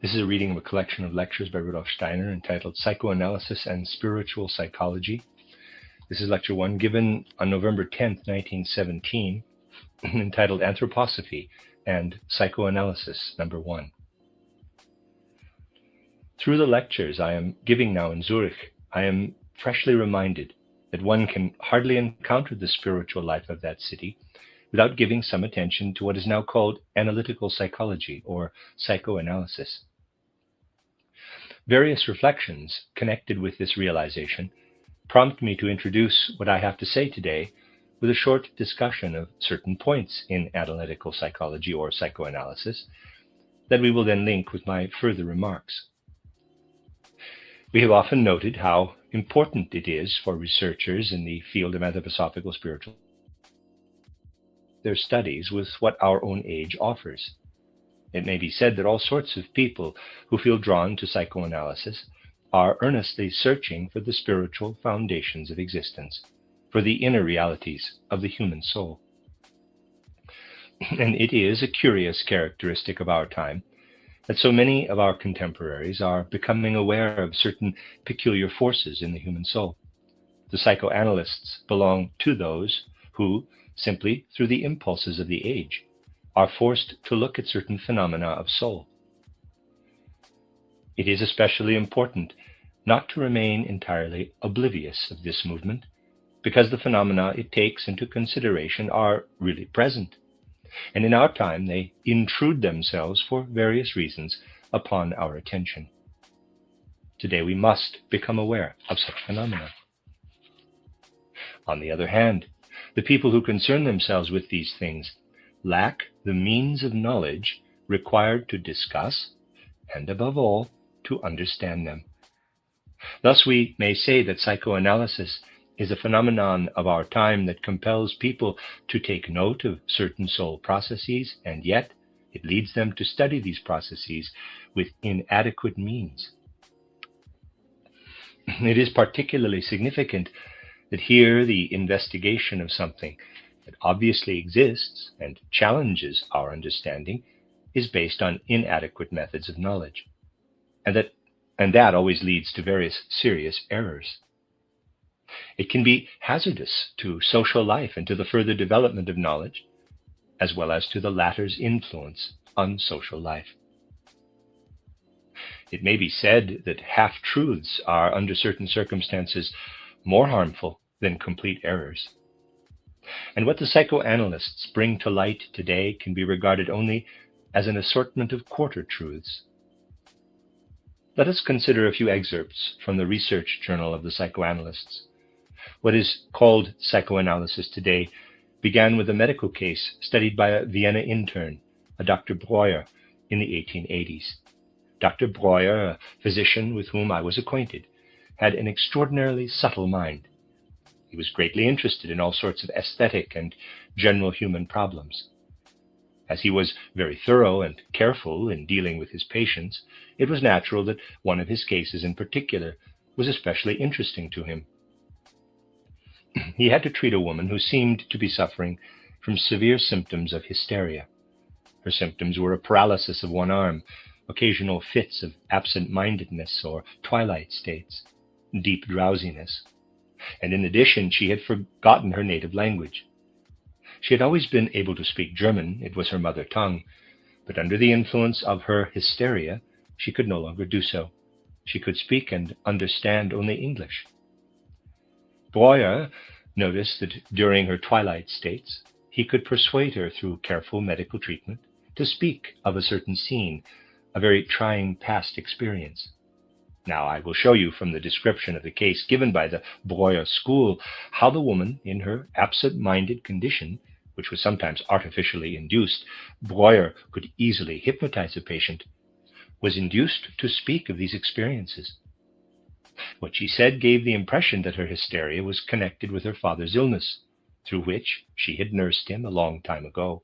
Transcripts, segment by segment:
This is a reading of a collection of lectures by Rudolf Steiner entitled Psychoanalysis and Spiritual Psychology. This is lecture 1 given on November 10th, 1917, entitled Anthroposophy and Psychoanalysis, number 1. Through the lectures I am giving now in Zurich, I am freshly reminded that one can hardly encounter the spiritual life of that city without giving some attention to what is now called analytical psychology or psychoanalysis. Various reflections connected with this realization prompt me to introduce what I have to say today with a short discussion of certain points in analytical psychology or psychoanalysis that we will then link with my further remarks. We have often noted how important it is for researchers in the field of anthroposophical spiritual their studies with what our own age offers. It may be said that all sorts of people who feel drawn to psychoanalysis are earnestly searching for the spiritual foundations of existence, for the inner realities of the human soul. And it is a curious characteristic of our time that so many of our contemporaries are becoming aware of certain peculiar forces in the human soul. The psychoanalysts belong to those who, simply through the impulses of the age, are forced to look at certain phenomena of soul. It is especially important not to remain entirely oblivious of this movement, because the phenomena it takes into consideration are really present, and in our time they intrude themselves for various reasons upon our attention. Today we must become aware of such phenomena. On the other hand, the people who concern themselves with these things lack the means of knowledge required to discuss and, above all, to understand them. Thus, we may say that psychoanalysis is a phenomenon of our time that compels people to take note of certain soul processes, and yet it leads them to study these processes with inadequate means. It is particularly significant that here the investigation of something that obviously exists and challenges our understanding is based on inadequate methods of knowledge, and that always leads to various serious errors. It can be hazardous to social life and to the further development of knowledge, as well as to the latter's influence on social life. It may be said that half-truths are, under certain circumstances, more harmful than complete errors. And what the psychoanalysts bring to light today can be regarded only as an assortment of quarter-truths. Let us consider a few excerpts from the research journal of the psychoanalysts. What is called psychoanalysis today began with a medical case studied by a Vienna intern, a Dr. Breuer, in the 1880s. Dr. Breuer, a physician with whom I was acquainted, had an extraordinarily subtle mind. He was greatly interested in all sorts of aesthetic and general human problems. As he was very thorough and careful in dealing with his patients, it was natural that one of his cases in particular was especially interesting to him. He had to treat a woman who seemed to be suffering from severe symptoms of hysteria. Her symptoms were a paralysis of one arm, occasional fits of absent-mindedness or twilight states, deep drowsiness, and in addition she had forgotten her native language. She had always been able to speak German, it was her mother tongue, but under the influence of her hysteria she could no longer do so. She could speak and understand only English. Breuer noticed that during her twilight states he could persuade her through careful medical treatment to speak of a certain scene, a very trying past experience. Now, I will show you from the description of the case given by the Breuer school how the woman, in her absent-minded condition, which was sometimes artificially induced, Breuer could easily hypnotize a patient, was induced to speak of these experiences. What she said gave the impression that her hysteria was connected with her father's illness, through which she had nursed him a long time ago.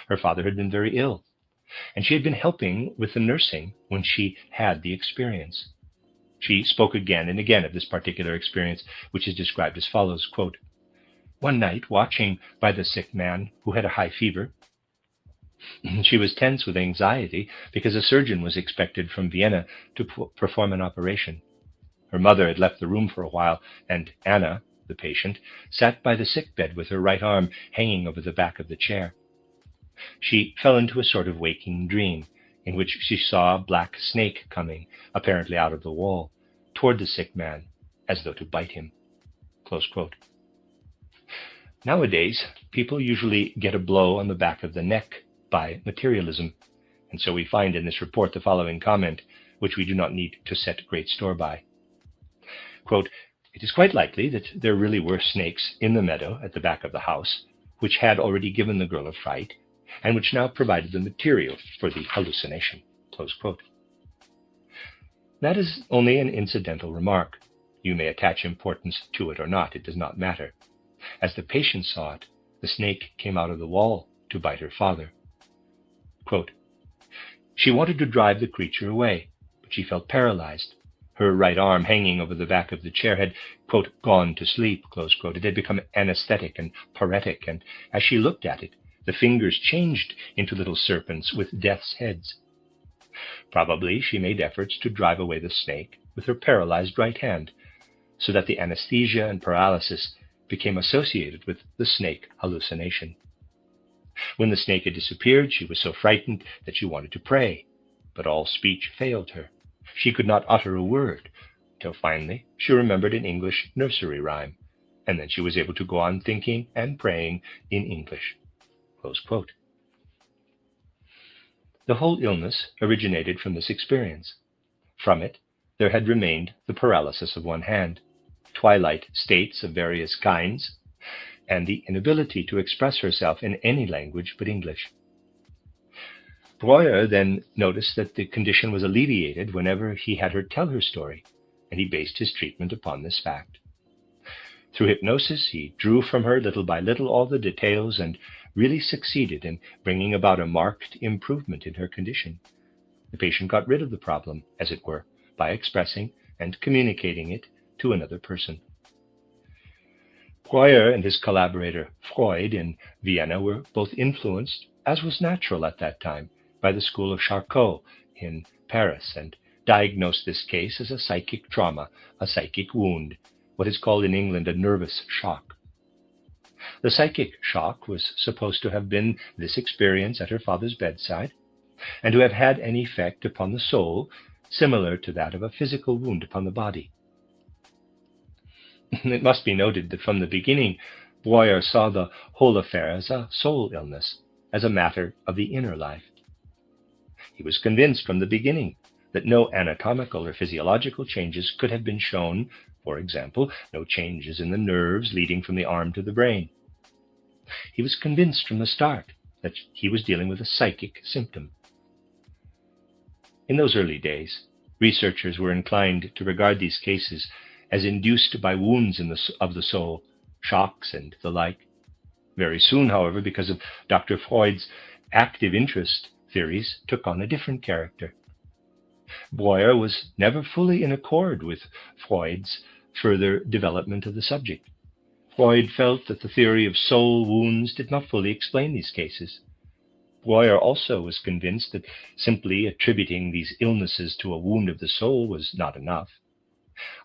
Her father had been very ill, and she had been helping with the nursing when she had the experience. She spoke again and again of this particular experience, which is described as follows, quote, "One night, watching by the sick man who had a high fever, She was tense with anxiety because a surgeon was expected from Vienna to perform an operation. Her mother had left the room for a while, and Anna, the patient, sat by the sick bed with her right arm hanging over the back of the chair. She fell into a sort of waking dream, in which she saw a black snake coming, apparently out of the wall, toward the sick man, as though to bite him. Close quote. Nowadays, people usually get a blow on the back of the neck by materialism, and so we find in this report the following comment, which we do not need to set great store by. Quote, "It is quite likely that there really were snakes in the meadow at the back of the house, which had already given the girl a fright, and which now provided the material for the hallucination." Close quote. That is only an incidental remark. You may attach importance to it or not, it does not matter. As the patient saw it, the snake came out of the wall to bite her father. Quote, "She wanted to drive the creature away, but she felt paralyzed. Her right arm, hanging over the back of the chair, had, quote, gone to sleep," close quote. It had become anesthetic and paretic, and as she looked at it, the fingers changed into little serpents with death's heads. Probably she made efforts to drive away the snake with her paralyzed right hand, so that the anesthesia and paralysis became associated with the snake hallucination. When the snake had disappeared, she was so frightened that she wanted to pray, but all speech failed her. She could not utter a word, till finally she remembered an English nursery rhyme, and then she was able to go on thinking and praying in English. Close quote. The whole illness originated from this experience. From it, there had remained the paralysis of one hand, twilight states of various kinds, and the inability to express herself in any language but English. Breuer then noticed that the condition was alleviated whenever he had her tell her story, and he based his treatment upon this fact. Through hypnosis, he drew from her little by little all the details and really succeeded in bringing about a marked improvement in her condition. The patient got rid of the problem, as it were, by expressing and communicating it to another person. Breuer and his collaborator Freud in Vienna were both influenced, as was natural at that time, by the school of Charcot in Paris, and diagnosed this case as a psychic trauma, a psychic wound, what is called in England a nervous shock. The psychic shock was supposed to have been this experience at her father's bedside, and to have had an effect upon the soul similar to that of a physical wound upon the body. It must be noted that from the beginning, Breuer saw the whole affair as a soul illness, as a matter of the inner life. He was convinced from the beginning that no anatomical or physiological changes could have been shown, for example, no changes in the nerves leading from the arm to the brain. He was convinced from the start that he was dealing with a psychic symptom. In those early days, researchers were inclined to regard these cases as induced by wounds of the soul, shocks, and the like. Very soon, however, because of Dr. Freud's active interest, theories took on a different character. Breuer was never fully in accord with Freud's further development of the subject. Freud felt that the theory of soul wounds did not fully explain these cases. Breuer also was convinced that simply attributing these illnesses to a wound of the soul was not enough.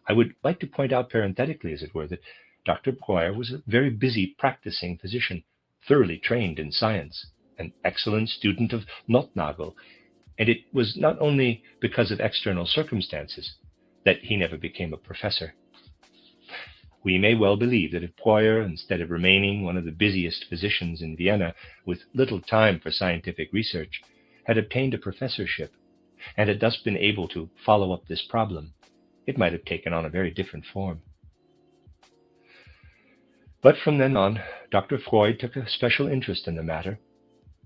I would like to point out parenthetically, as it were, that Dr. Breuer was a very busy practicing physician, thoroughly trained in science, an excellent student of Nothnagel, and it was not only because of external circumstances that he never became a professor. We may well believe that if Breuer, instead of remaining one of the busiest physicians in Vienna with little time for scientific research, had obtained a professorship, and had thus been able to follow up this problem, it might have taken on a very different form. But from then on, Dr. Freud took a special interest in the matter.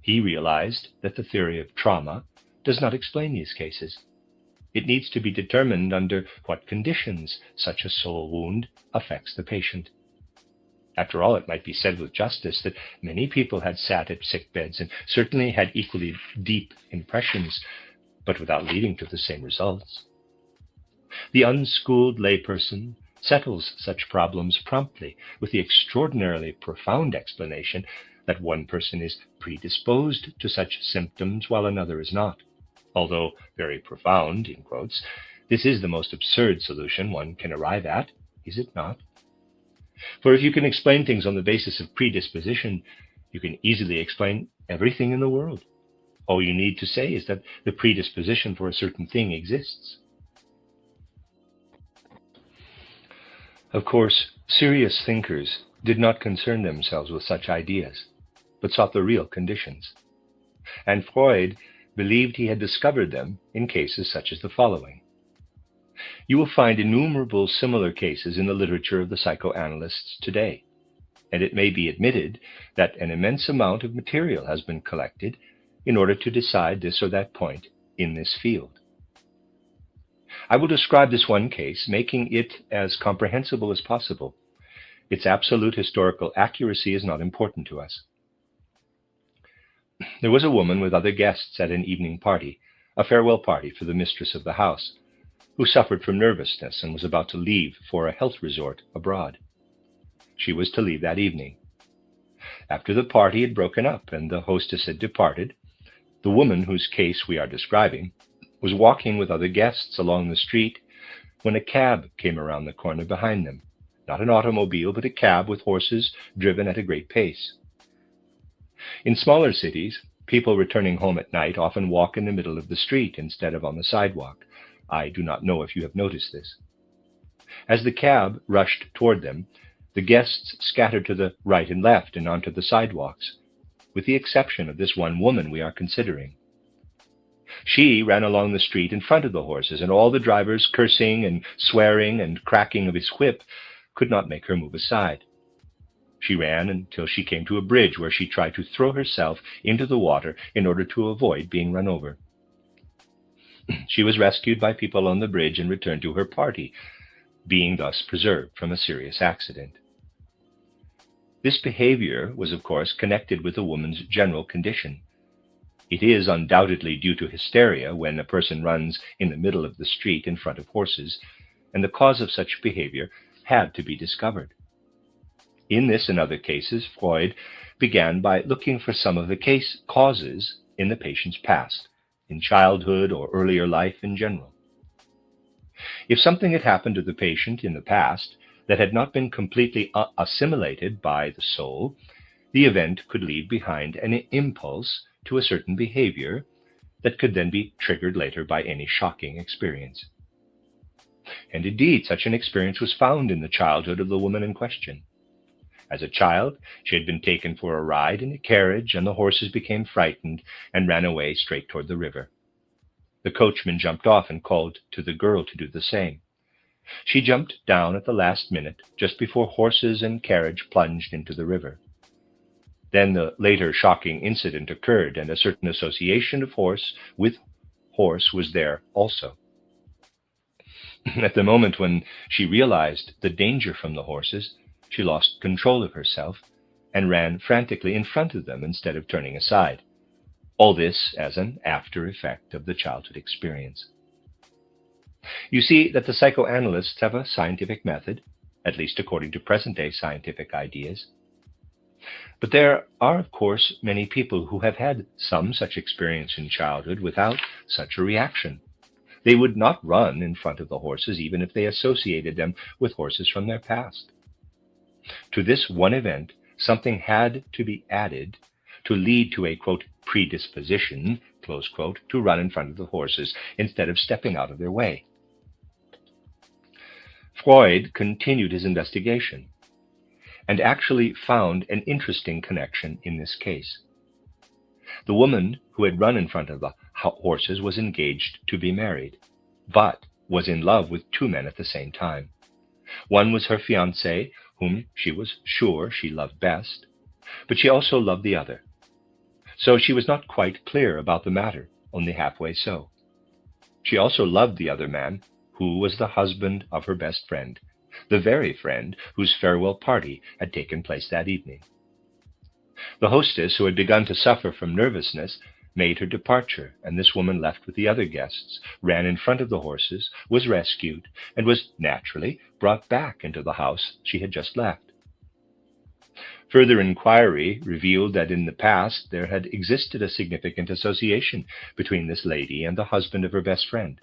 He realized that the theory of trauma does not explain these cases. It needs to be determined under what conditions such a soul wound affects the patient. After all, it might be said with justice that many people had sat at sick beds and certainly had equally deep impressions, but without leading to the same results. The unschooled layperson settles such problems promptly with the extraordinarily profound explanation that one person is predisposed to such symptoms while another is not. Although very profound, in quotes, this is the most absurd solution one can arrive at, is it not? For if you can explain things on the basis of predisposition, you can easily explain everything in the world. All you need to say is that the predisposition for a certain thing exists. Of course, serious thinkers did not concern themselves with such ideas, but sought the real conditions. And Freud believed he had discovered them in cases such as the following. You will find innumerable similar cases in the literature of the psychoanalysts today, and it may be admitted that an immense amount of material has been collected in order to decide this or that point in this field. I will describe this one case, making it as comprehensible as possible. Its absolute historical accuracy is not important to us. There was a woman with other guests at an evening party, a farewell party for the mistress of the house, who suffered from nervousness and was about to leave for a health resort abroad. She was to leave that evening. After the party had broken up and the hostess had departed, the woman whose case we are describing was walking with other guests along the street when a cab came around the corner behind them. Not an automobile, but a cab with horses driven at a great pace. In smaller cities, people returning home at night often walk in the middle of the street instead of on the sidewalk. I do not know if you have noticed this. As the cab rushed toward them, the guests scattered to the right and left and onto the sidewalks, with the exception of this one woman we are considering. She ran along the street in front of the horses, and all the drivers, cursing and swearing and cracking of his whip, could not make her move aside. She ran until she came to a bridge where she tried to throw herself into the water in order to avoid being run over. She was rescued by people on the bridge and returned to her party, being thus preserved from a serious accident. This behavior was, of course, connected with the woman's general condition. It is undoubtedly due to hysteria when a person runs in the middle of the street in front of horses, and the cause of such behavior had to be discovered. In this and other cases, Freud began by looking for some of the causes in the patient's past, in childhood or earlier life in general. If something had happened to the patient in the past that had not been completely assimilated by the soul, the event could leave behind an impulse to a certain behavior that could then be triggered later by any shocking experience. And indeed, such an experience was found in the childhood of the woman in question. As a child, she had been taken for a ride in a carriage, and the horses became frightened and ran away straight toward the river. The coachman jumped off and called to the girl to do the same. She jumped down at the last minute, just before horses and carriage plunged into the river. Then the later shocking incident occurred, and a certain association of horse with horse was there also. At the moment when she realized the danger from the horses, she lost control of herself and ran frantically in front of them instead of turning aside. All this as an after effect of the childhood experience. You see that the psychoanalysts have a scientific method, at least according to present-day scientific ideas. But there are, of course, many people who have had some such experience in childhood without such a reaction. They would not run in front of the horses even if they associated them with horses from their past. To this one event, something had to be added to lead to a, quote, predisposition, close quote, to run in front of the horses instead of stepping out of their way. Freud continued his investigation and actually found an interesting connection in this case. The woman who had run in front of the horses was engaged to be married, but was in love with two men at the same time. One was her fiancé, whom she was sure she loved best, but she also loved the other. So she was not quite clear about the matter, only halfway so. She also loved the other man, who was the husband of her best friend, the very friend whose farewell party had taken place that evening. The hostess, who had begun to suffer from nervousness, made her departure, and this woman left with the other guests, ran in front of the horses, was rescued, and was naturally brought back into the house she had just left. Further inquiry revealed that in the past there had existed a significant association between this lady and the husband of her best friend.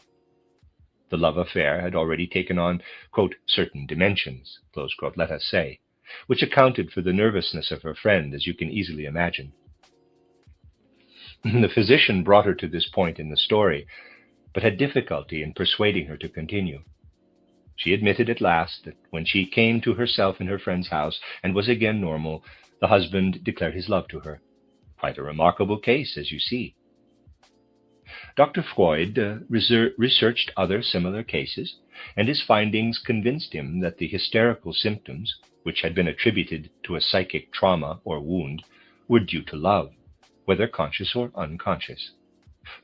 The love affair had already taken on, quote, certain dimensions, close quote, let us say, which accounted for the nervousness of her friend, as you can easily imagine. The physician brought her to this point in the story, but had difficulty in persuading her to continue. She admitted at last that when she came to herself in her friend's house and was again normal, the husband declared his love to her. Quite a remarkable case, as you see. Dr. Freud researched other similar cases, and his findings convinced him that the hysterical symptoms, which had been attributed to a psychic trauma or wound, were due to love, whether conscious or unconscious.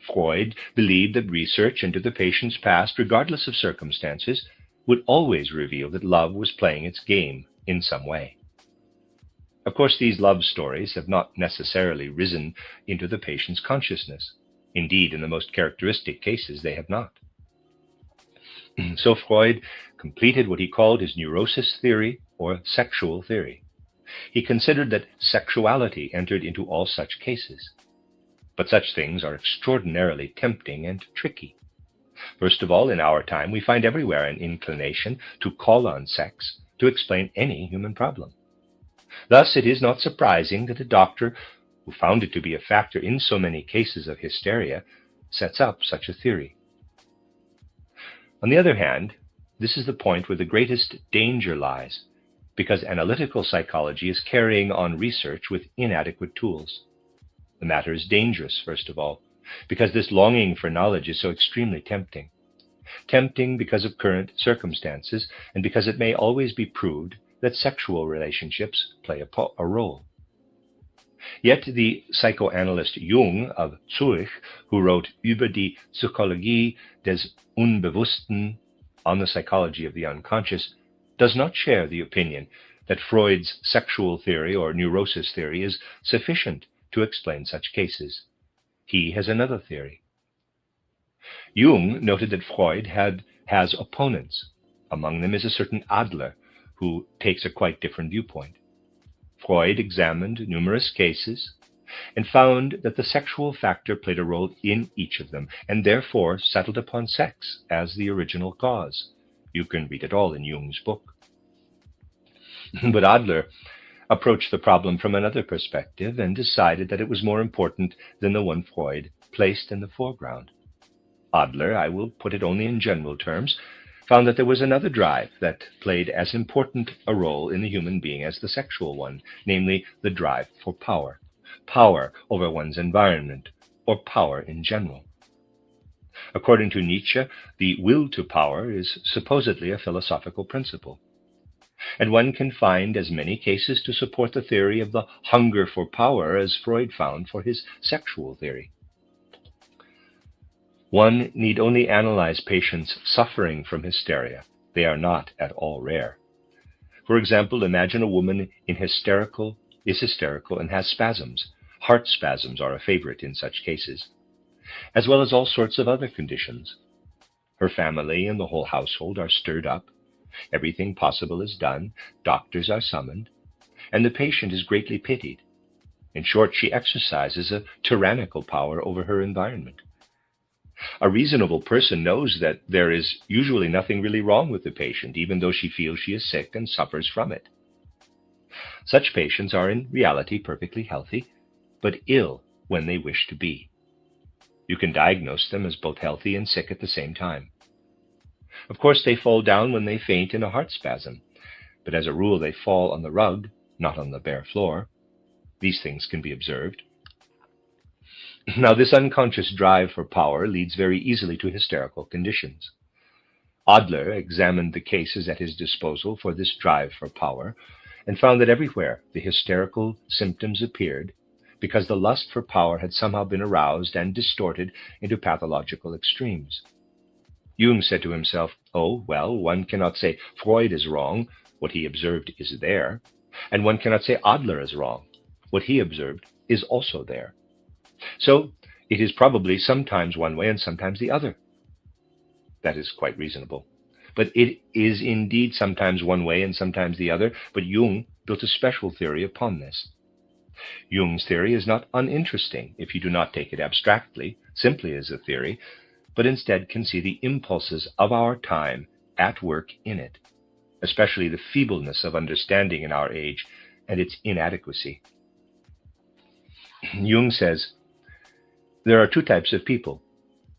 Freud believed that research into the patient's past, regardless of circumstances, would always reveal that love was playing its game in some way. Of course, these love stories have not necessarily risen into the patient's consciousness. Indeed, in the most characteristic cases, they have not. So Freud completed what he called his neurosis theory, or sexual theory. He considered that sexuality entered into all such cases. But such things are extraordinarily tempting and tricky. First of all, in our time, we find everywhere an inclination to call on sex to explain any human problem. Thus, it is not surprising that a doctor, who found it to be a factor in so many cases of hysteria, sets up such a theory. On the other hand, this is the point where the greatest danger lies, because analytical psychology is carrying on research with inadequate tools. The matter is dangerous, first of all, because this longing for knowledge is so extremely tempting. Tempting because of current circumstances, and because it may always be proved that sexual relationships play a role. Yet the psychoanalyst Jung of Zurich, who wrote Über die Psychologie des Unbewussten, on the psychology of the unconscious, does not share the opinion that Freud's sexual theory or neurosis theory is sufficient to explain such cases. He has another theory. Jung noted that Freud has opponents. Among them is a certain Adler, who takes a quite different viewpoint. Freud examined numerous cases and found that the sexual factor played a role in each of them, and therefore settled upon sex as the original cause. You can read it all in Jung's book. But Adler approached the problem from another perspective and decided that it was more important than the one Freud placed in the foreground. Adler, I will put it only in general terms, found that there was another drive that played as important a role in the human being as the sexual one, namely the drive for power, power over one's environment, or power in general. According to Nietzsche, the will to power is supposedly a philosophical principle, and one can find as many cases to support the theory of the hunger for power as Freud found for his sexual theory. One need only analyze patients suffering from hysteria. They are not at all rare. For example, imagine a woman is hysterical and has spasms. Heart spasms are a favorite in such cases, as well as all sorts of other conditions. Her family and the whole household are stirred up. Everything possible is done. Doctors are summoned, and the patient is greatly pitied. In short, she exercises a tyrannical power over her environment. A reasonable person knows that there is usually nothing really wrong with the patient, even though she feels she is sick and suffers from it. Such patients are in reality perfectly healthy, but ill when they wish to be. You can diagnose them as both healthy and sick at the same time. Of course, they fall down when they faint in a heart spasm, but as a rule they fall on the rug, not on the bare floor. These things can be observed. Now, this unconscious drive for power leads very easily to hysterical conditions. Adler examined the cases at his disposal for this drive for power and found that everywhere the hysterical symptoms appeared because the lust for power had somehow been aroused and distorted into pathological extremes. Jung said to himself, oh, well, one cannot say Freud is wrong, what he observed is there, and one cannot say Adler is wrong, what he observed is also there. So it is probably sometimes one way and sometimes the other. That is quite reasonable. But it is indeed sometimes one way and sometimes the other, but Jung built a special theory upon this. Jung's theory is not uninteresting if you do not take it abstractly, simply as a theory, but instead can see the impulses of our time at work in it, especially the feebleness of understanding in our age and its inadequacy. Jung says, there are two types of people.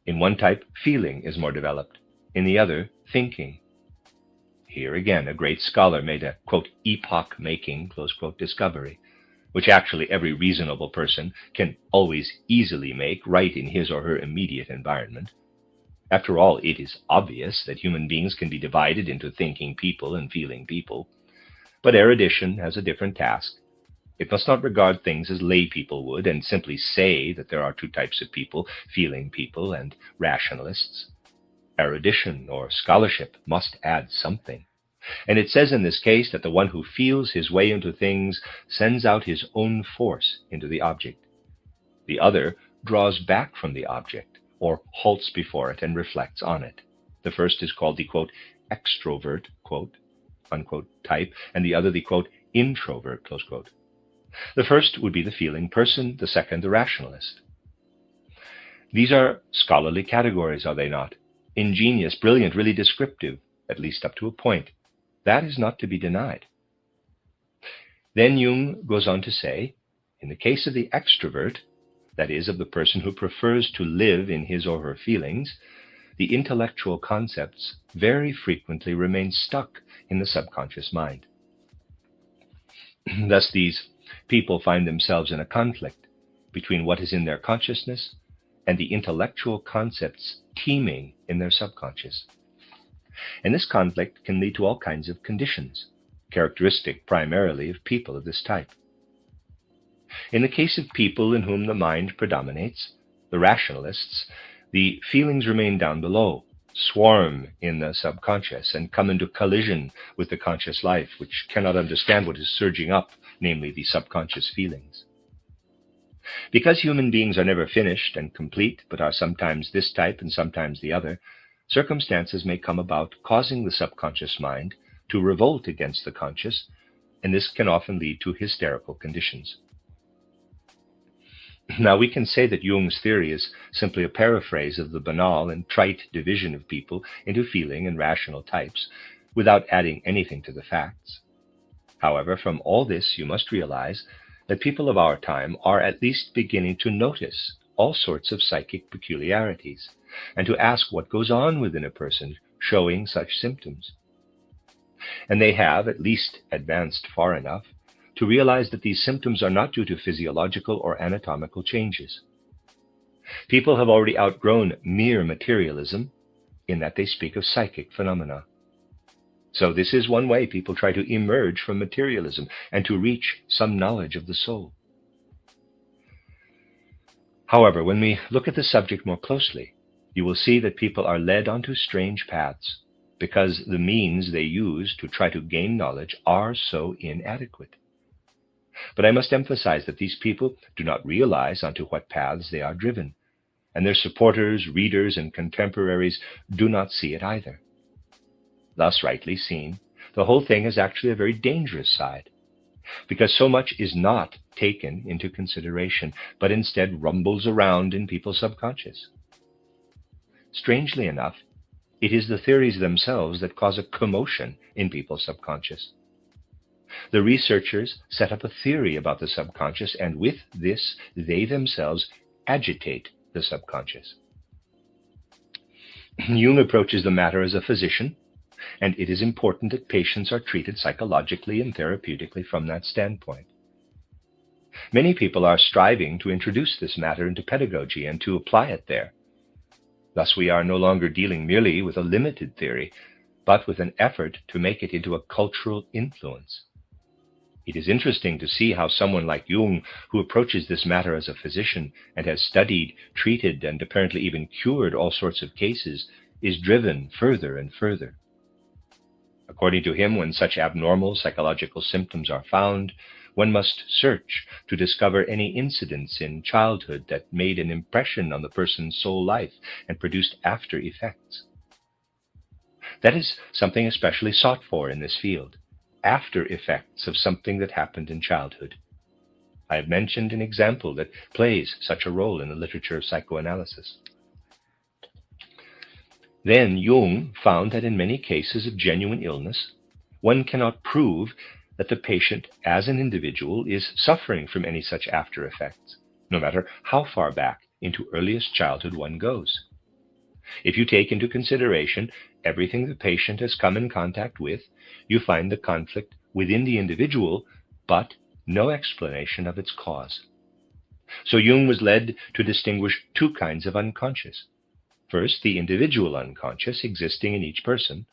In one type, feeling is more developed. In the other, thinking. Here again, a great scholar made a, quote, epoch-making, close quote, discovery, which actually every reasonable person can always easily make right in his or her immediate environment. After all, it is obvious that human beings can be divided into thinking people and feeling people. But erudition has a different task. It must not regard things as lay people would and simply say that there are two types of people, feeling people and rationalists. Erudition or scholarship must add something. And it says in this case that the one who feels his way into things sends out his own force into the object. The other draws back from the object, or halts before it and reflects on it. The first is called the, quote, extrovert, quote, unquote, type, and the other the, quote, introvert, close quote. The first would be the feeling person, the second the rationalist. These are scholarly categories, are they not? Ingenious, brilliant, really descriptive, at least up to a point. That is not to be denied. Then Jung goes on to say, in the case of the extrovert, that is, of the person who prefers to live in his or her feelings, the intellectual concepts very frequently remain stuck in the subconscious mind. Thus, these people find themselves in a conflict between what is in their consciousness and the intellectual concepts teeming in their subconscious. And this conflict can lead to all kinds of conditions, characteristic primarily of people of this type. In the case of people in whom the mind predominates, the rationalists, the feelings remain down below, swarm in the subconscious, and come into collision with the conscious life, which cannot understand what is surging up, namely the subconscious feelings. Because human beings are never finished and complete, but are sometimes this type and sometimes the other, circumstances may come about causing the subconscious mind to revolt against the conscious, and this can often lead to hysterical conditions. Now, we can say that Jung's theory is simply a paraphrase of the banal and trite division of people into feeling and rational types, without adding anything to the facts. However, from all this you must realize that people of our time are at least beginning to notice all sorts of psychic peculiarities, and to ask what goes on within a person showing such symptoms. And they have at least advanced far enough to realize that these symptoms are not due to physiological or anatomical changes. People have already outgrown mere materialism in that they speak of psychic phenomena. So this is one way people try to emerge from materialism and to reach some knowledge of the soul. However, when we look at the subject more closely, you will see that people are led onto strange paths because the means they use to try to gain knowledge are so inadequate. But I must emphasize that these people do not realize onto what paths they are driven, and their supporters, readers, and contemporaries do not see it either. Thus, rightly seen, the whole thing is actually a very dangerous side, because so much is not taken into consideration, but instead rumbles around in people's subconscious. Strangely enough, it is the theories themselves that cause a commotion in people's subconscious. The researchers set up a theory about the subconscious, and with this, they themselves agitate the subconscious. Jung approaches the matter as a physician, and it is important that patients are treated psychologically and therapeutically from that standpoint. Many people are striving to introduce this matter into pedagogy and to apply it there. Thus, we are no longer dealing merely with a limited theory, but with an effort to make it into a cultural influence. It is interesting to see how someone like Jung, who approaches this matter as a physician and has studied, treated, and apparently even cured all sorts of cases, is driven further and further. According to him, when such abnormal psychological symptoms are found, one must search to discover any incidents in childhood that made an impression on the person's soul life and produced after effects. That is something especially sought for in this field, after effects of something that happened in childhood. I have mentioned an example that plays such a role in the literature of psychoanalysis. Then Jung found that in many cases of genuine illness, one cannot prove that the patient as an individual is suffering from any such after effects, no matter how far back into earliest childhood one goes. If you take into consideration everything the patient has come in contact with, you find the conflict within the individual, but no explanation of its cause. So Jung was led to distinguish two kinds of unconscious. First, the individual unconscious existing in each person,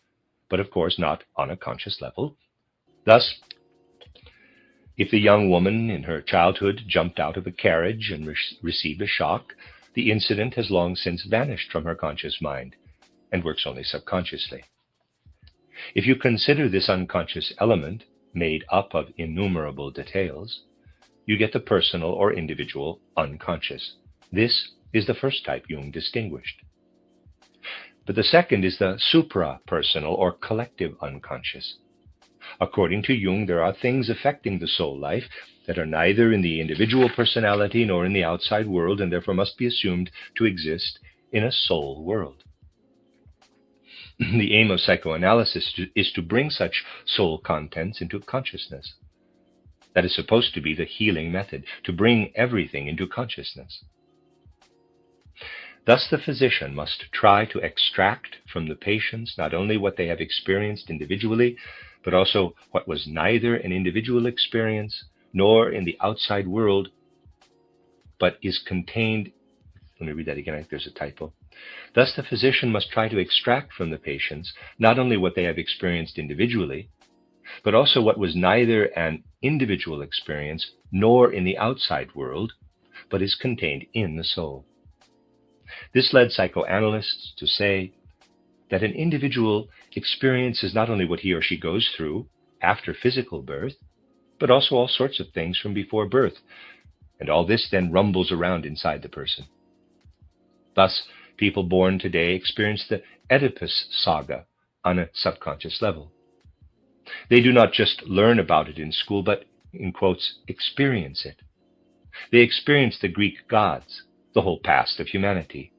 but of course not on a conscious level. Thus, if the young woman in her childhood jumped out of a carriage and received a shock, the incident has long since vanished from her conscious mind and works only subconsciously. If you consider this unconscious element made up of innumerable details, you get the personal or individual unconscious. This is the first type Jung distinguished. But the second is the supra-personal or collective unconscious. According to Jung, there are things affecting the soul life that are neither in the individual personality nor in the outside world, and therefore must be assumed to exist in a soul world. The aim of psychoanalysis is to bring such soul contents into consciousness. That is supposed to be the healing method, to bring everything into consciousness. Thus the physician must try to extract from the patients not only what they have experienced individually, but also what was neither an individual experience nor in the outside world, but is contained. Let me read that again, I think there's a typo. Thus the physician must try to extract from the patients not only what they have experienced individually, but also what was neither an individual experience nor in the outside world, but is contained in the soul. This led psychoanalysts to say that an individual experiences not only what he or she goes through after physical birth, but also all sorts of things from before birth, and all this then rumbles around inside the person. Thus, people born today experience the Oedipus saga on a subconscious level. They do not just learn about it in school, but, in quotes, experience it. They experience the Greek gods, the whole past of humanity.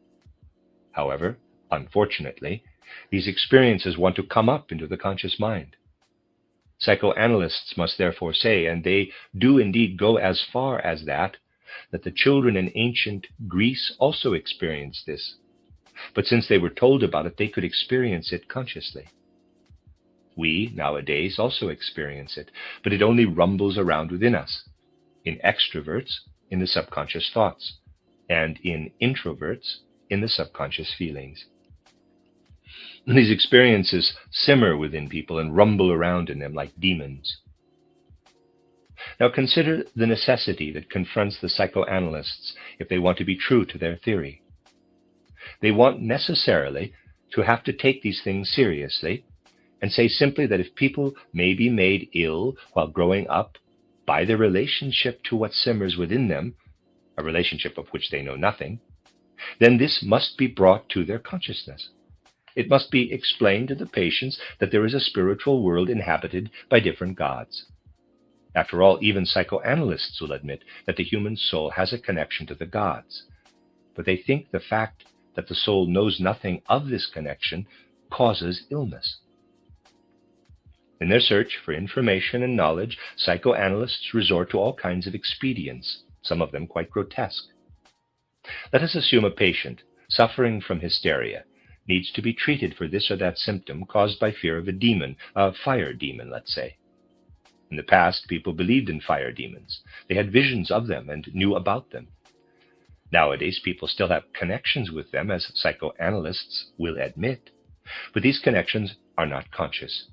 However, unfortunately, these experiences want to come up into the conscious mind. Psychoanalysts must therefore say, and they do indeed go as far as that the children in ancient Greece also experienced this. But since they were told about it, they could experience it consciously. We, nowadays, also experience it, but it only rumbles around within us. In extroverts, in the subconscious thoughts, and in introverts, in the subconscious feelings. These experiences simmer within people and rumble around in them like demons. Now consider the necessity that confronts the psychoanalysts if they want to be true to their theory. They want necessarily to have to take these things seriously and say simply that if people may be made ill while growing up by their relationship to what simmers within them, a relationship of which they know nothing, then this must be brought to their consciousness. It must be explained to the patients that there is a spiritual world inhabited by different gods. After all, even psychoanalysts will admit that the human soul has a connection to the gods, but they think the fact that the soul knows nothing of this connection causes illness. In their search for information and knowledge, psychoanalysts resort to all kinds of expedients, some of them quite grotesque. Let us assume a patient suffering from hysteria needs to be treated for this or that symptom caused by fear of a demon, a fire demon, let's say. In the past, people believed in fire demons. They had visions of them and knew about them. Nowadays, people still have connections with them, as psychoanalysts will admit, but these connections are not conscious.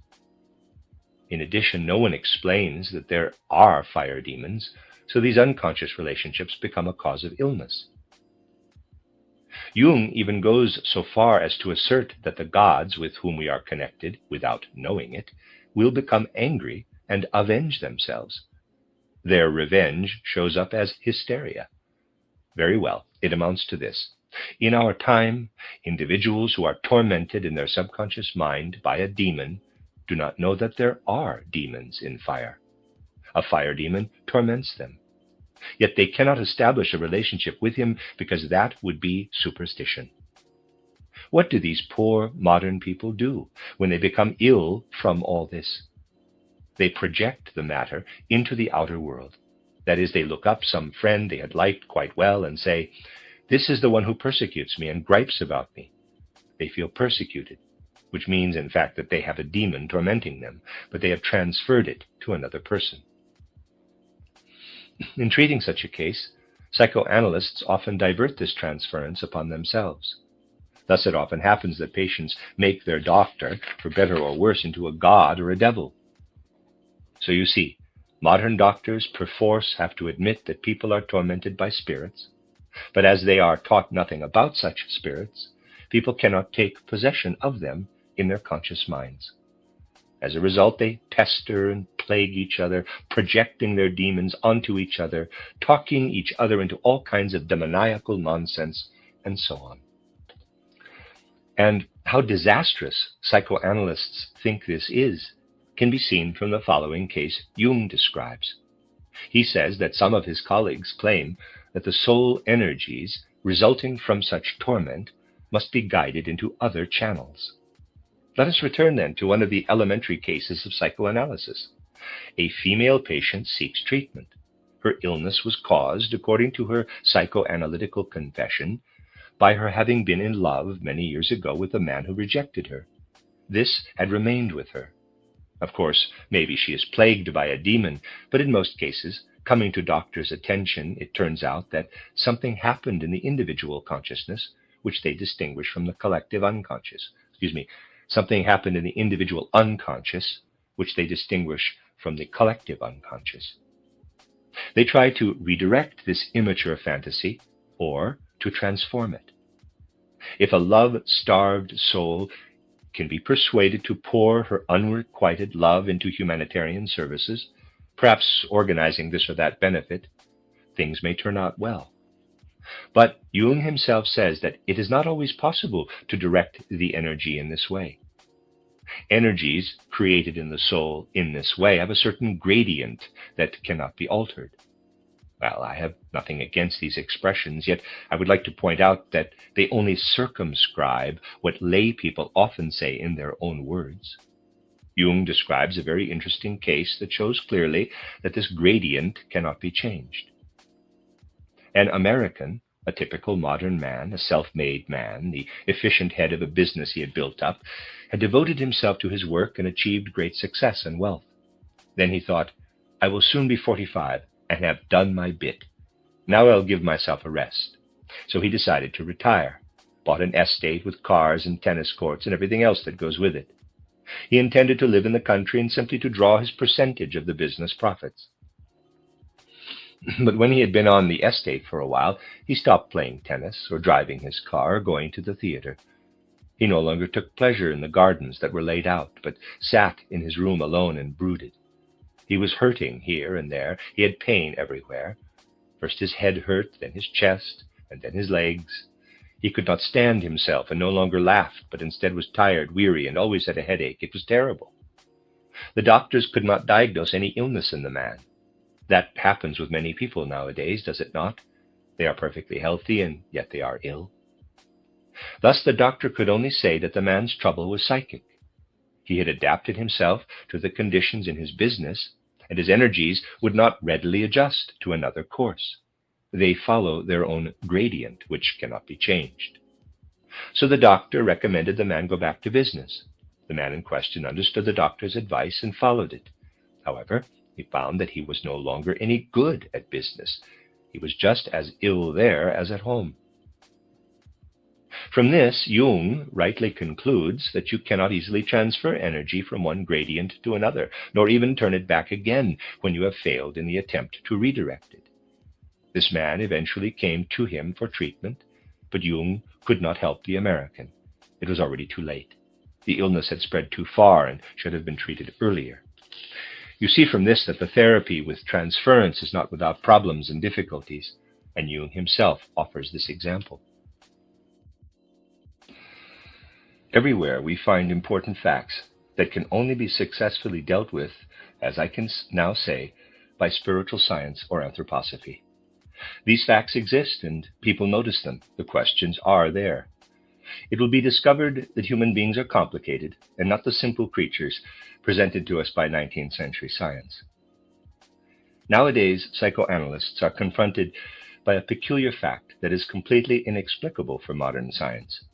In addition, no one explains that there are fire demons, so these unconscious relationships become a cause of illness. Jung even goes so far as to assert that the gods with whom we are connected, without knowing it, will become angry and avenge themselves. Their revenge shows up as hysteria. Very well, it amounts to this. In our time, individuals who are tormented in their subconscious mind by a demon do not know that there are demons in fire. A fire demon torments them. Yet they cannot establish a relationship with him because that would be superstition. What do these poor modern people do when they become ill from all this? They project the matter into the outer world. That is, they look up some friend they had liked quite well and say, "This is the one who persecutes me and gripes about me." They feel persecuted, which means, in fact, that they have a demon tormenting them, but they have transferred it to another person. In treating such a case, psychoanalysts often divert this transference upon themselves. Thus it often happens that patients make their doctor, for better or worse, into a god or a devil. So you see, modern doctors perforce have to admit that people are tormented by spirits, but as they are taught nothing about such spirits, people cannot take possession of them in their conscious minds. As a result, they pester and plague each other, projecting their demons onto each other, talking each other into all kinds of demoniacal nonsense, and so on. And how disastrous psychoanalysts think this is can be seen from the following case Jung describes. He says that some of his colleagues claim that the soul energies resulting from such torment must be guided into other channels. Let us return then to one of the elementary cases of psychoanalysis. A female patient seeks treatment. Her illness was caused, according to her psychoanalytical confession, by her having been in love many years ago with a man who rejected her. This had remained with her. Of course, maybe she is plagued by a demon, but in most cases, coming to doctors' attention, it turns out that something happened in the individual consciousness, which they distinguish from the collective unconscious. Something happened in the individual unconscious, which they distinguish from the collective unconscious. They try to redirect this immature fantasy or to transform it. If a love-starved soul can be persuaded to pour her unrequited love into humanitarian services, perhaps organizing this or that benefit, things may turn out well. But Jung himself says that it is not always possible to direct the energy in this way. Energies created in the soul in this way have a certain gradient that cannot be altered. Well, I have nothing against these expressions, yet I would like to point out that they only circumscribe what lay people often say in their own words. Jung describes a very interesting case that shows clearly that this gradient cannot be changed. An American, a typical modern man, a self-made man, the efficient head of a business he had built up, had devoted himself to his work and achieved great success and wealth. Then he thought, "I will soon be 45 and have done my bit. Now I'll give myself a rest." So he decided to retire, bought an estate with cars and tennis courts and everything else that goes with it. He intended to live in the country and simply to draw his percentage of the business profits. But when he had been on the estate for a while, he stopped playing tennis or driving his car or going to the theater. He no longer took pleasure in the gardens that were laid out, but sat in his room alone and brooded. He was hurting here and there. He had pain everywhere. First his head hurt, then his chest, and then his legs. He could not stand himself and no longer laughed, but instead was tired, weary, and always had a headache. It was terrible. The doctors could not diagnose any illness in the man. That happens with many people nowadays, does it not? They are perfectly healthy, and yet they are ill. Thus the doctor could only say that the man's trouble was psychic. He had adapted himself to the conditions in his business, and his energies would not readily adjust to another course. They follow their own gradient, which cannot be changed. So the doctor recommended the man go back to business. The man in question understood the doctor's advice and followed it. However, he found that he was no longer any good at business. He was just as ill there as at home. From this, Jung rightly concludes that you cannot easily transfer energy from one gradient to another, nor even turn it back again when you have failed in the attempt to redirect it. This man eventually came to him for treatment, but Jung could not help the American. It was already too late. The illness had spread too far and should have been treated earlier. You see from this that the therapy with transference is not without problems and difficulties, and Jung himself offers this example. Everywhere we find important facts that can only be successfully dealt with, as I can now say, by spiritual science or anthroposophy. These facts exist and people notice them. The questions are there. It will be discovered that human beings are complicated and not the simple creatures presented to us by 19th century science. Nowadays, psychoanalysts are confronted by a peculiar fact that is completely inexplicable for modern science.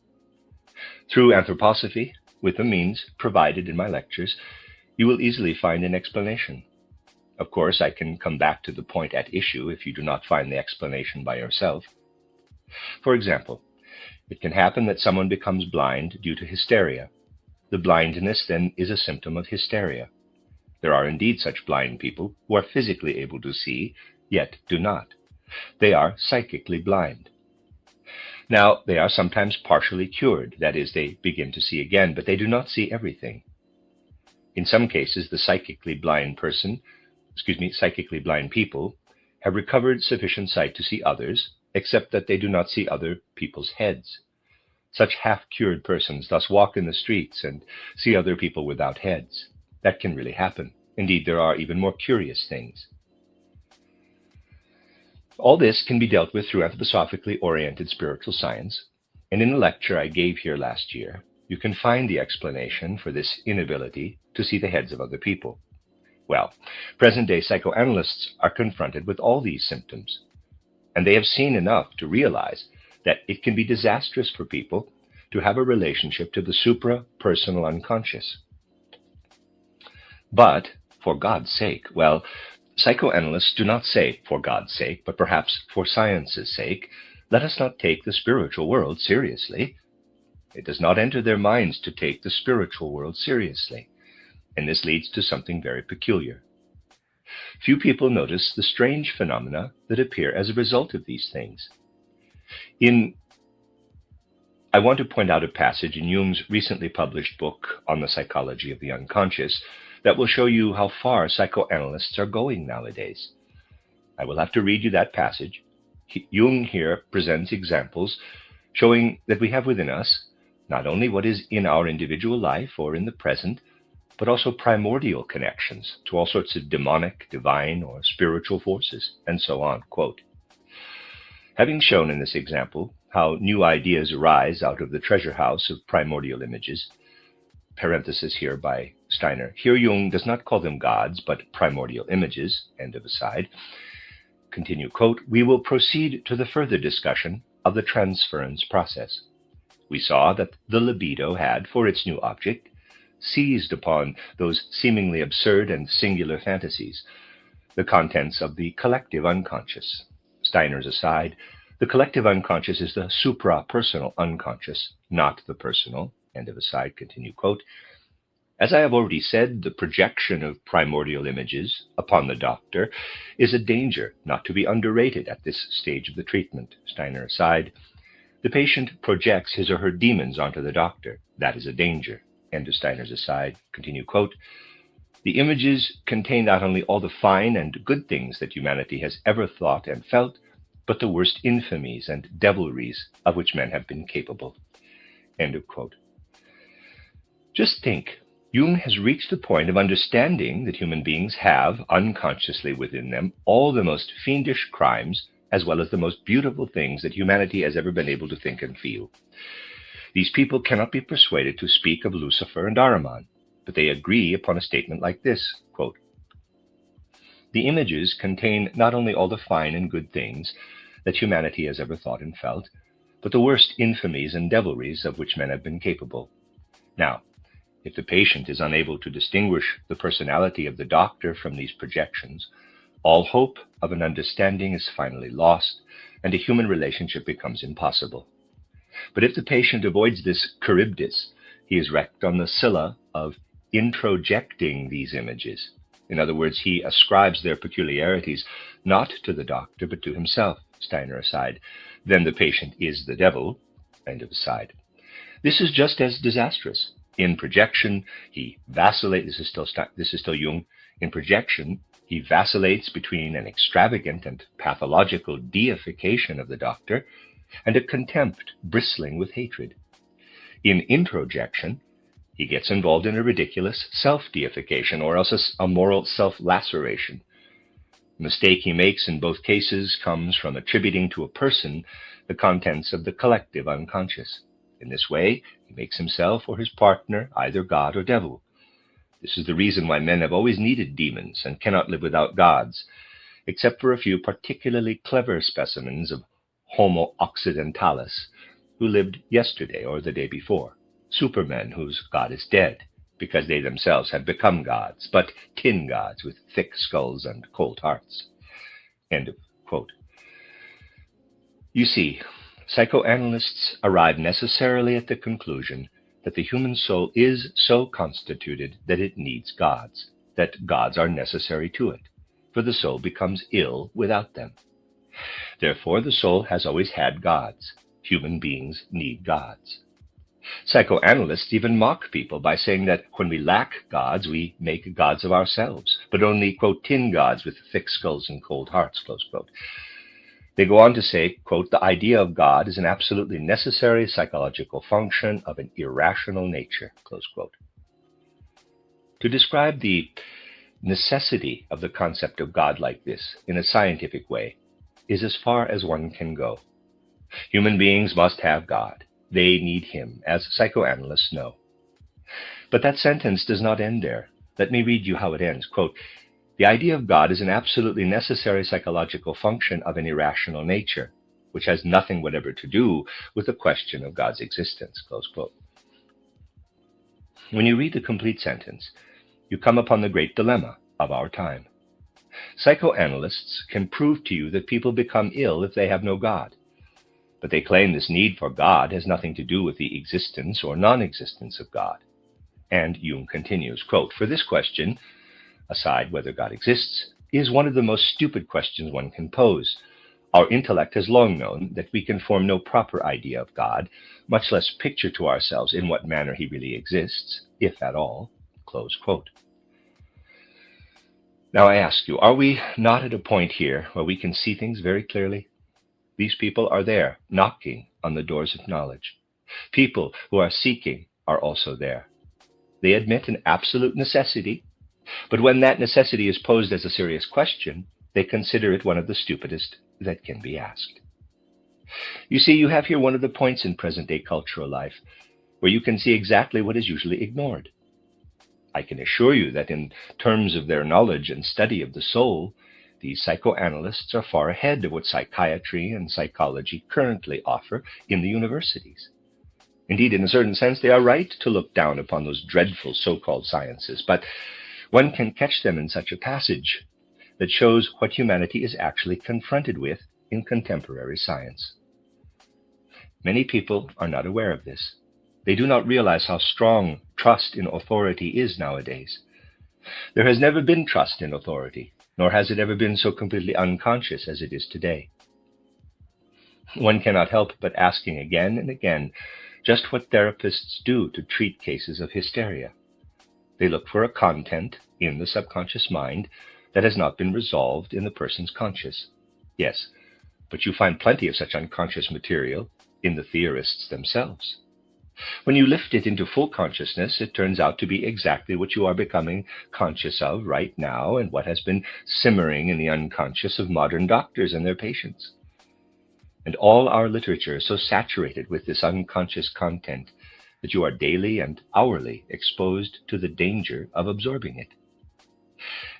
Through anthroposophy, with the means provided in my lectures, you will easily find an explanation. Of course, I can come back to the point at issue if you do not find the explanation by yourself. For example, it can happen that someone becomes blind due to hysteria. The blindness then is a symptom of hysteria. There are indeed such blind people who are physically able to see, yet do not. They are psychically blind. Now, they are sometimes partially cured, that is, they begin to see again, but they do not see everything. In some cases, the psychically blind people have recovered sufficient sight to see others, except that they do not see other people's heads. Such half-cured persons thus walk in the streets and see other people without heads. That can really happen. Indeed, there are even more curious things. All this can be dealt with through anthroposophically oriented spiritual science, and in a lecture I gave here last year, you can find the explanation for this inability to see the heads of other people. Well, present-day psychoanalysts are confronted with all these symptoms, and they have seen enough to realize that it can be disastrous for people to have a relationship to the supra-personal unconscious. But, for God's sake, well, psychoanalysts do not say for God's sake, but perhaps for science's sake, let us not take the spiritual world seriously. It does not enter their minds to take the spiritual world seriously, and this leads to something very peculiar. Few people notice the strange phenomena that appear as a result of these things. I want to point out a passage in Jung's recently published book on the psychology of the unconscious that will show you how far psychoanalysts are going nowadays. I will have to read you that passage. Jung here presents examples showing that we have within us not only what is in our individual life or in the present, but also primordial connections to all sorts of demonic, divine, or spiritual forces, and so on. Quote, having shown in this example how new ideas arise out of the treasure house of primordial images, parenthesis here by Steiner. Here Jung does not call them gods, but primordial images, end of aside. Continue, quote, we will proceed to the further discussion of the transference process. We saw that the libido had, for its new object, seized upon those seemingly absurd and singular fantasies, the contents of the collective unconscious. Steiner's aside, the collective unconscious is the supra-personal unconscious, not the personal, end of aside, continue, quote. As I have already said, the projection of primordial images upon the doctor is a danger not to be underrated at this stage of the treatment. Steiner aside, the patient projects his or her demons onto the doctor. That is a danger. End of Steiner's aside, continue, quote. The images contain not only all the fine and good things that humanity has ever thought and felt, but the worst infamies and devilries of which men have been capable. End of quote. Just think, Jung has reached the point of understanding that human beings have, unconsciously within them, all the most fiendish crimes, as well as the most beautiful things that humanity has ever been able to think and feel. These people cannot be persuaded to speak of Lucifer and Ahriman, but they agree upon a statement like this, quote, the images contain not only all the fine and good things that humanity has ever thought and felt, but the worst infamies and devilries of which men have been capable. Now, if the patient is unable to distinguish the personality of the doctor from these projections, all hope of an understanding is finally lost, and a human relationship becomes impossible. But if the patient avoids this Charybdis, he is wrecked on the Scylla of introjecting these images. In other words, he ascribes their peculiarities not to the doctor, but to himself. Steiner aside. Then the patient is the devil. End of aside. This is just as disastrous. In projection, he vacillates. This is still Jung. In projection, he vacillates between an extravagant and pathological deification of the doctor and a contempt bristling with hatred. In introjection, He gets involved in a ridiculous self-deification or else a moral self-laceration. The mistake he makes in both cases comes from attributing to a person the contents of the collective unconscious. In this way, he makes himself or his partner either God or devil. This is the reason why men have always needed demons and cannot live without gods, except for a few particularly clever specimens of Homo occidentalis who lived yesterday or the day before, supermen whose god is dead, because they themselves have become gods, but tin gods with thick skulls and cold hearts. End of quote. You see, psychoanalysts arrive necessarily at the conclusion that the human soul is so constituted that it needs gods, that gods are necessary to it, for the soul becomes ill without them. Therefore, the soul has always had gods. Human beings need gods. Psychoanalysts even mock people by saying that when we lack gods, we make gods of ourselves, but only, quote, tin gods with thick skulls and cold hearts, close quote. They go on to say, quote, the idea of God is an absolutely necessary psychological function of an irrational nature, close quote. To describe the necessity of the concept of God like this in a scientific way is as far as one can go. Human beings must have God. They need him, as psychoanalysts know. But that sentence does not end there. Let me read you how it ends. Quote, the idea of God is an absolutely necessary psychological function of an irrational nature, which has nothing whatever to do with the question of God's existence, close quote. When you read the complete sentence, you come upon the great dilemma of our time. Psychoanalysts can prove to you that people become ill if they have no God. But they claim this need for God has nothing to do with the existence or non-existence of God. And Jung continues, quote, for this question, aside whether God exists, is one of the most stupid questions one can pose. Our intellect has long known that we can form no proper idea of God, much less picture to ourselves in what manner he really exists, if at all, close quote. Now I ask you, are we not at a point here where we can see things very clearly? These people are there, knocking on the doors of knowledge. People who are seeking are also there. They admit an absolute necessity, but when that necessity is posed as a serious question, they consider it one of the stupidest that can be asked. You see, you have here one of the points in present-day cultural life where you can see exactly what is usually ignored. I can assure you that in terms of their knowledge and study of the soul, these psychoanalysts are far ahead of what psychiatry and psychology currently offer in the universities. Indeed, in a certain sense, they are right to look down upon those dreadful so-called sciences, but one can catch them in such a passage that shows what humanity is actually confronted with in contemporary science. Many people are not aware of this. They do not realize how strong trust in authority is nowadays. There has never been trust in authority, nor has it ever been so completely unconscious as it is today. One cannot help but asking again and again just what therapists do to treat cases of hysteria. They look for a content in the subconscious mind that has not been resolved in the person's conscious. Yes, but you find plenty of such unconscious material in the theorists themselves. When you lift it into full consciousness, it turns out to be exactly what you are becoming conscious of right now and what has been simmering in the unconscious of modern doctors and their patients. And all our literature is so saturated with this unconscious content that you are daily and hourly exposed to the danger of absorbing it.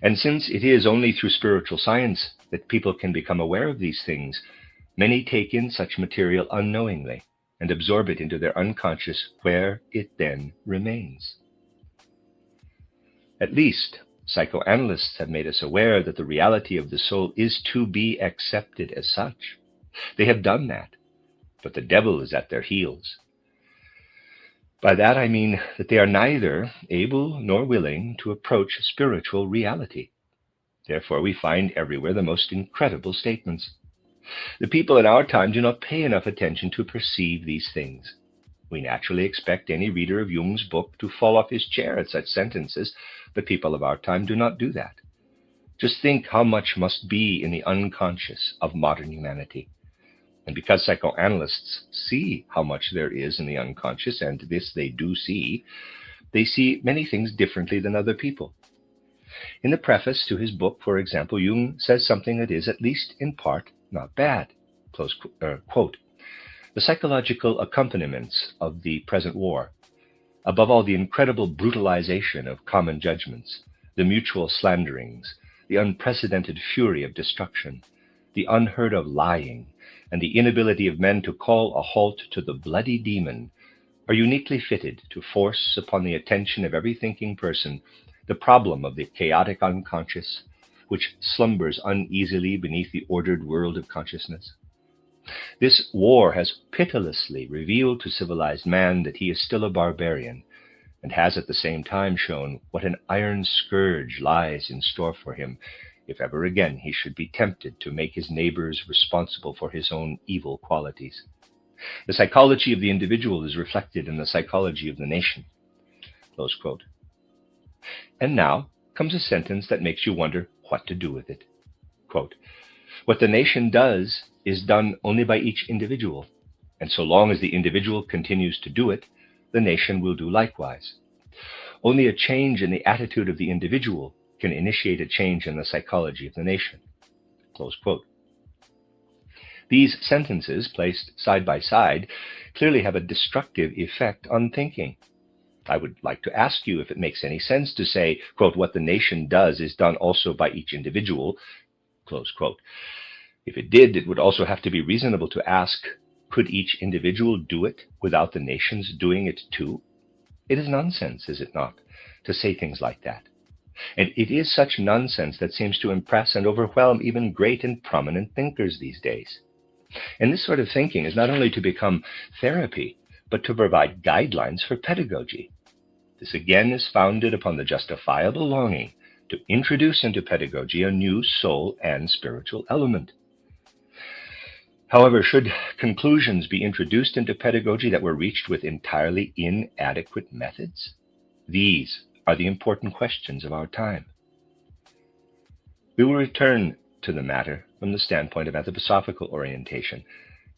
And since it is only through spiritual science that people can become aware of these things, many take in such material unknowingly and absorb it into their unconscious, where it then remains. At least, psychoanalysts have made us aware that the reality of the soul is to be accepted as such. They have done that, but the devil is at their heels. By that I mean that they are neither able nor willing to approach spiritual reality. Therefore, we find everywhere the most incredible statements. The people in our time do not pay enough attention to perceive these things. We naturally expect any reader of Jung's book to fall off his chair at such sentences, but people of our time do not do that. Just think how much must be in the unconscious of modern humanity. And because psychoanalysts see how much there is in the unconscious, and this they do see, they see many things differently than other people. In the preface to his book, for example, Jung says something that is, at least in part, not bad. Quote, the psychological accompaniments of the present war, above all the incredible brutalization of common judgments, the mutual slanderings, the unprecedented fury of destruction, the unheard of lying, and the inability of men to call a halt to the bloody demon, are uniquely fitted to force upon the attention of every thinking person the problem of the chaotic unconscious, which slumbers uneasily beneath the ordered world of consciousness. This war has pitilessly revealed to civilized man that he is still a barbarian, and has at the same time shown what an iron scourge lies in store for him if ever again he should be tempted to make his neighbors responsible for his own evil qualities. The psychology of the individual is reflected in the psychology of the nation. Close quote. And now comes a sentence that makes you wonder what to do with it. Quote, what the nation does is done only by each individual, and so long as the individual continues to do it, the nation will do likewise. Only a change in the attitude of the individual can initiate a change in the psychology of the nation. Close quote. These sentences, placed side by side, clearly have a destructive effect on thinking. I would like to ask you if it makes any sense to say, quote, what the nation does is done also by each individual, close quote. If it did, it would also have to be reasonable to ask, could each individual do it without the nations doing it too? It is nonsense, is it not, to say things like that? And it is such nonsense that seems to impress and overwhelm even great and prominent thinkers these days. And this sort of thinking is not only to become therapy, but to provide guidelines for pedagogy. This again is founded upon the justifiable longing to introduce into pedagogy a new soul and spiritual element. However, should conclusions be introduced into pedagogy that were reached with entirely inadequate methods? These are the important questions of our time. We will return to the matter from the standpoint of anthroposophical orientation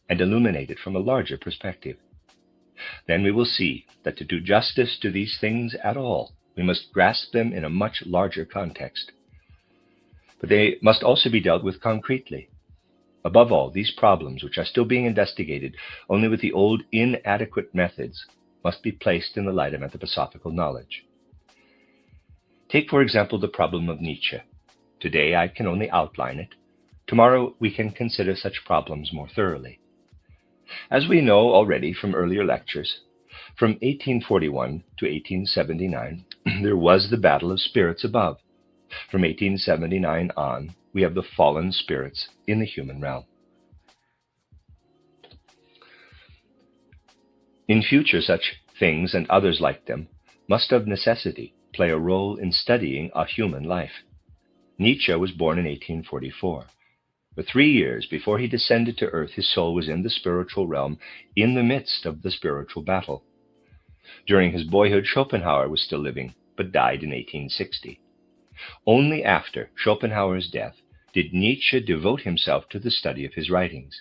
and illuminate it from a larger perspective. Then we will see that to do justice to these things at all, we must grasp them in a much larger context. But they must also be dealt with concretely. Above all, these problems, which are still being investigated only with the old inadequate methods, must be placed in the light of anthroposophical knowledge. Take, for example, the problem of Nietzsche. Today I can only outline it. Tomorrow we can consider such problems more thoroughly. As we know already from earlier lectures, from 1841 to 1879, there was the battle of spirits above. From 1879 on, we have the fallen spirits in the human realm. In future, such things and others like them must of necessity play a role in studying a human life. Nietzsche was born in 1844. For 3 years before he descended to earth, his soul was in the spiritual realm, in the midst of the spiritual battle. During his boyhood, Schopenhauer was still living, but died in 1860. Only after Schopenhauer's death did Nietzsche devote himself to the study of his writings.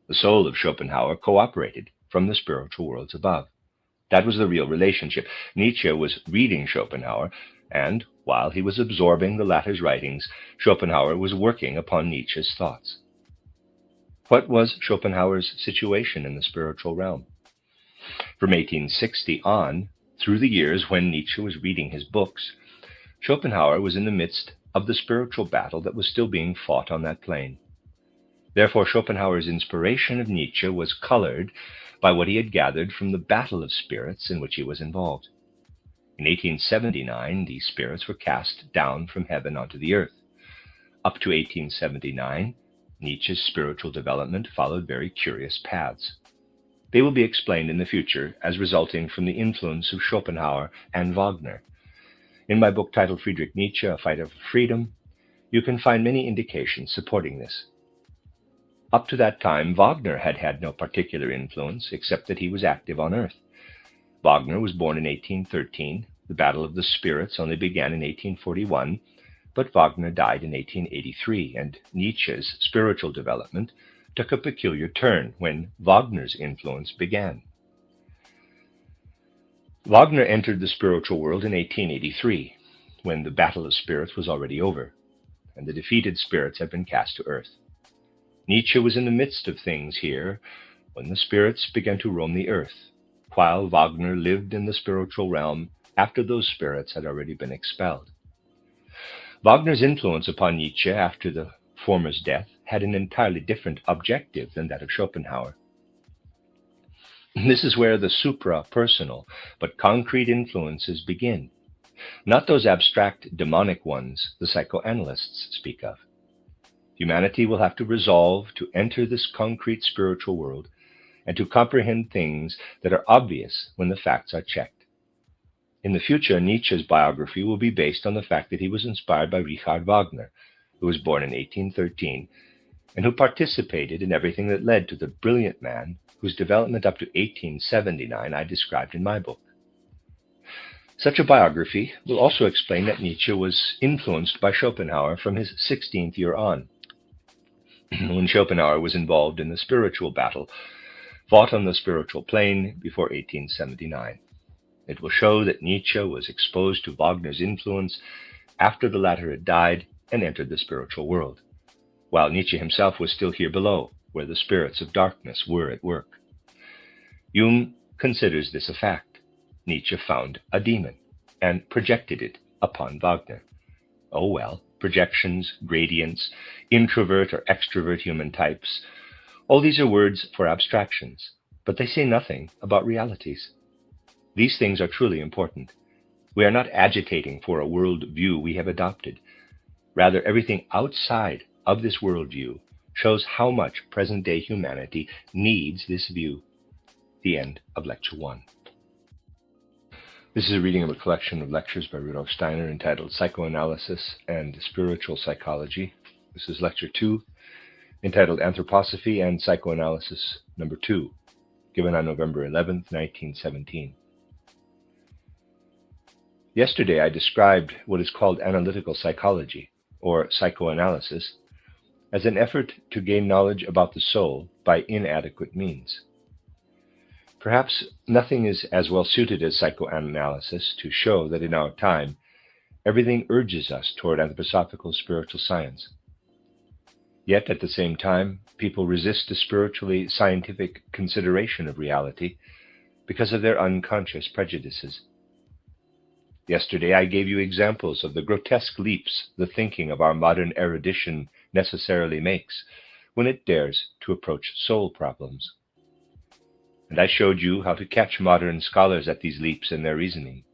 The soul of Schopenhauer cooperated from the spiritual worlds above. That was the real relationship. Nietzsche was reading Schopenhauer, and while he was absorbing the latter's writings, Schopenhauer was working upon Nietzsche's thoughts. What was Schopenhauer's situation in the spiritual realm? From 1860 on, through the years when Nietzsche was reading his books, Schopenhauer was in the midst of the spiritual battle that was still being fought on that plane. Therefore, Schopenhauer's inspiration of Nietzsche was colored by what he had gathered from the battle of spirits in which he was involved. In 1879, these spirits were cast down from heaven onto the earth. Up to 1879, Nietzsche's spiritual development followed very curious paths. They will be explained in the future as resulting from the influence of Schopenhauer and Wagner. In my book titled Friedrich Nietzsche, A Fighter for Freedom, you can find many indications supporting this. Up to that time, Wagner had had no particular influence except that he was active on earth. Wagner was born in 1813. The Battle of the Spirits only began in 1841, but Wagner died in 1883, and Nietzsche's spiritual development took a peculiar turn when Wagner's influence began. Wagner entered the spiritual world in 1883, when the battle of spirits was already over, and the defeated spirits had been cast to earth. Nietzsche was in the midst of things here when the spirits began to roam the earth, while Wagner lived in the spiritual realm after those spirits had already been expelled. Wagner's influence upon Nietzsche after the former's death had an entirely different objective than that of Schopenhauer. This is where the supra-personal but concrete influences begin, not those abstract demonic ones the psychoanalysts speak of. Humanity will have to resolve to enter this concrete spiritual world and to comprehend things that are obvious when the facts are checked. In the future, Nietzsche's biography will be based on the fact that he was inspired by Richard Wagner, who was born in 1813 and who participated in everything that led to the brilliant man whose development up to 1879 I described in my book. Such a biography will also explain that Nietzsche was influenced by Schopenhauer from his 16th year on, when Schopenhauer was involved in the spiritual battle fought on the spiritual plane before 1879. It will show that Nietzsche was exposed to Wagner's influence after the latter had died and entered the spiritual world, while Nietzsche himself was still here below, where the spirits of darkness were at work. Jung considers this a fact. Nietzsche found a demon and projected it upon Wagner. Oh well, projections, gradients, introvert or extrovert human types, all these are words for abstractions, but they say nothing about realities. These things are truly important. We are not agitating for a world view we have adopted. Rather, everything outside of this worldview shows how much present-day humanity needs this view. The end of Lecture 1. This is a reading of a collection of lectures by Rudolf Steiner entitled Psychoanalysis and Spiritual Psychology. This is Lecture 2, entitled Anthroposophy and Psychoanalysis Number 2, given on November 11, 1917. Yesterday I described what is called analytical psychology, or psychoanalysis, as an effort to gain knowledge about the soul by inadequate means. Perhaps nothing is as well suited as psychoanalysis to show that in our time, everything urges us toward anthroposophical spiritual science. Yet at the same time, people resist a spiritually scientific consideration of reality because of their unconscious prejudices. Yesterday I gave you examples of the grotesque leaps the thinking of our modern erudition necessarily makes when it dares to approach soul problems. And I showed you how to catch modern scholars at these leaps in their reasoning.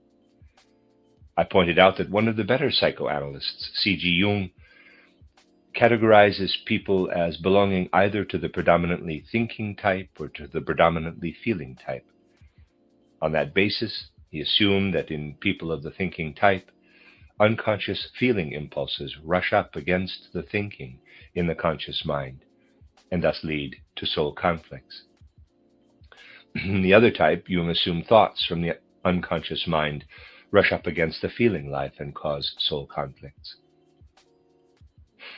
I pointed out that one of the better psychoanalysts, C.G. Jung, categorizes people as belonging either to the predominantly thinking type or to the predominantly feeling type. On that basis, he assumed that in people of the thinking type, unconscious feeling impulses rush up against the thinking in the conscious mind, and thus lead to soul conflicts. In the other type, Jung assumed thoughts from the unconscious mind rush up against the feeling life and cause soul conflicts.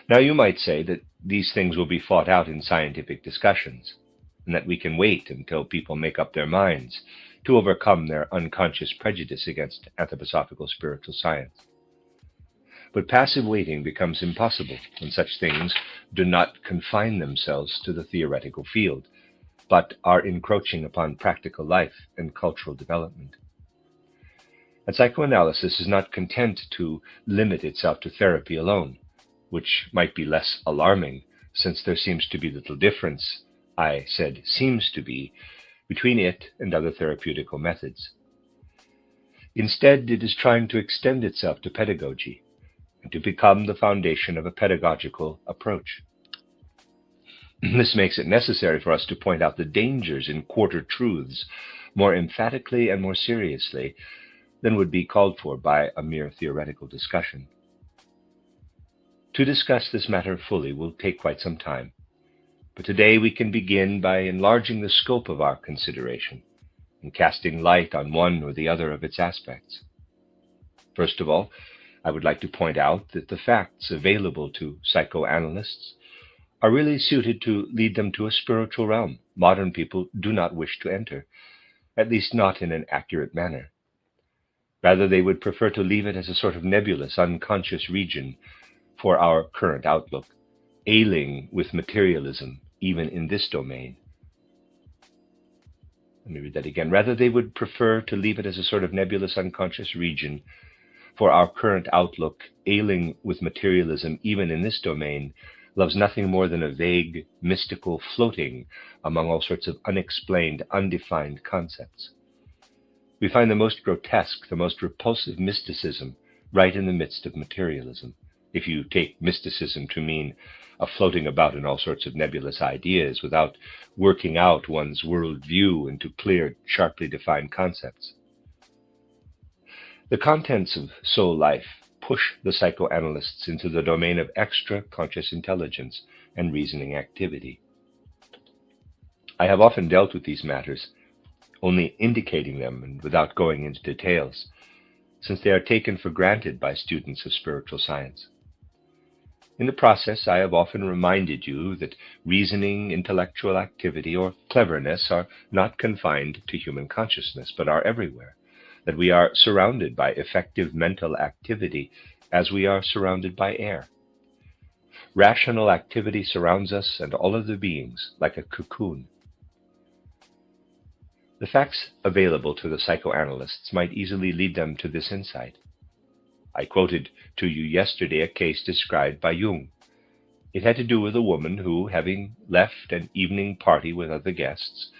Now you might say that these things will be fought out in scientific discussions, and that we can wait until people make up their minds to overcome their unconscious prejudice against anthroposophical spiritual science. But passive waiting becomes impossible when such things do not confine themselves to the theoretical field, but are encroaching upon practical life and cultural development. And psychoanalysis is not content to limit itself to therapy alone, which might be less alarming since there seems to be little difference, I said seems to be, between it and other therapeutical methods. Instead, it is trying to extend itself to pedagogy and to become the foundation of a pedagogical approach. This makes it necessary for us to point out the dangers in quarter truths more emphatically and more seriously than would be called for by a mere theoretical discussion. To discuss this matter fully will take quite some time, but today we can begin by enlarging the scope of our consideration and casting light on one or the other of its aspects. First of all, I would like to point out that the facts available to psychoanalysts are really suited to lead them to a spiritual realm modern people do not wish to enter, at least not in an accurate manner. Rather, they would prefer to leave it as a sort of nebulous, unconscious region for our current outlook, ailing with materialism even in this domain. Let me read that again. Rather, they would prefer to leave it as a sort of nebulous, unconscious region for our current outlook, ailing with materialism even in this domain, loves nothing more than a vague, mystical floating among all sorts of unexplained, undefined concepts. We find the most grotesque, the most repulsive mysticism right in the midst of materialism, if you take mysticism to mean a floating about in all sorts of nebulous ideas without working out one's worldview into clear, sharply defined concepts. The contents of soul life push the psychoanalysts into the domain of extra-conscious intelligence and reasoning activity. I have often dealt with these matters, only indicating them and without going into details, since they are taken for granted by students of spiritual science. In the process, I have often reminded you that reasoning, intellectual activity, or cleverness are not confined to human consciousness, but are everywhere, that we are surrounded by effective mental activity as we are surrounded by air. Rational activity surrounds us and all other beings like a cocoon. The facts available to the psychoanalysts might easily lead them to this insight. I quoted to you yesterday a case described by Jung. It had to do with a woman who, having left an evening party with other guests,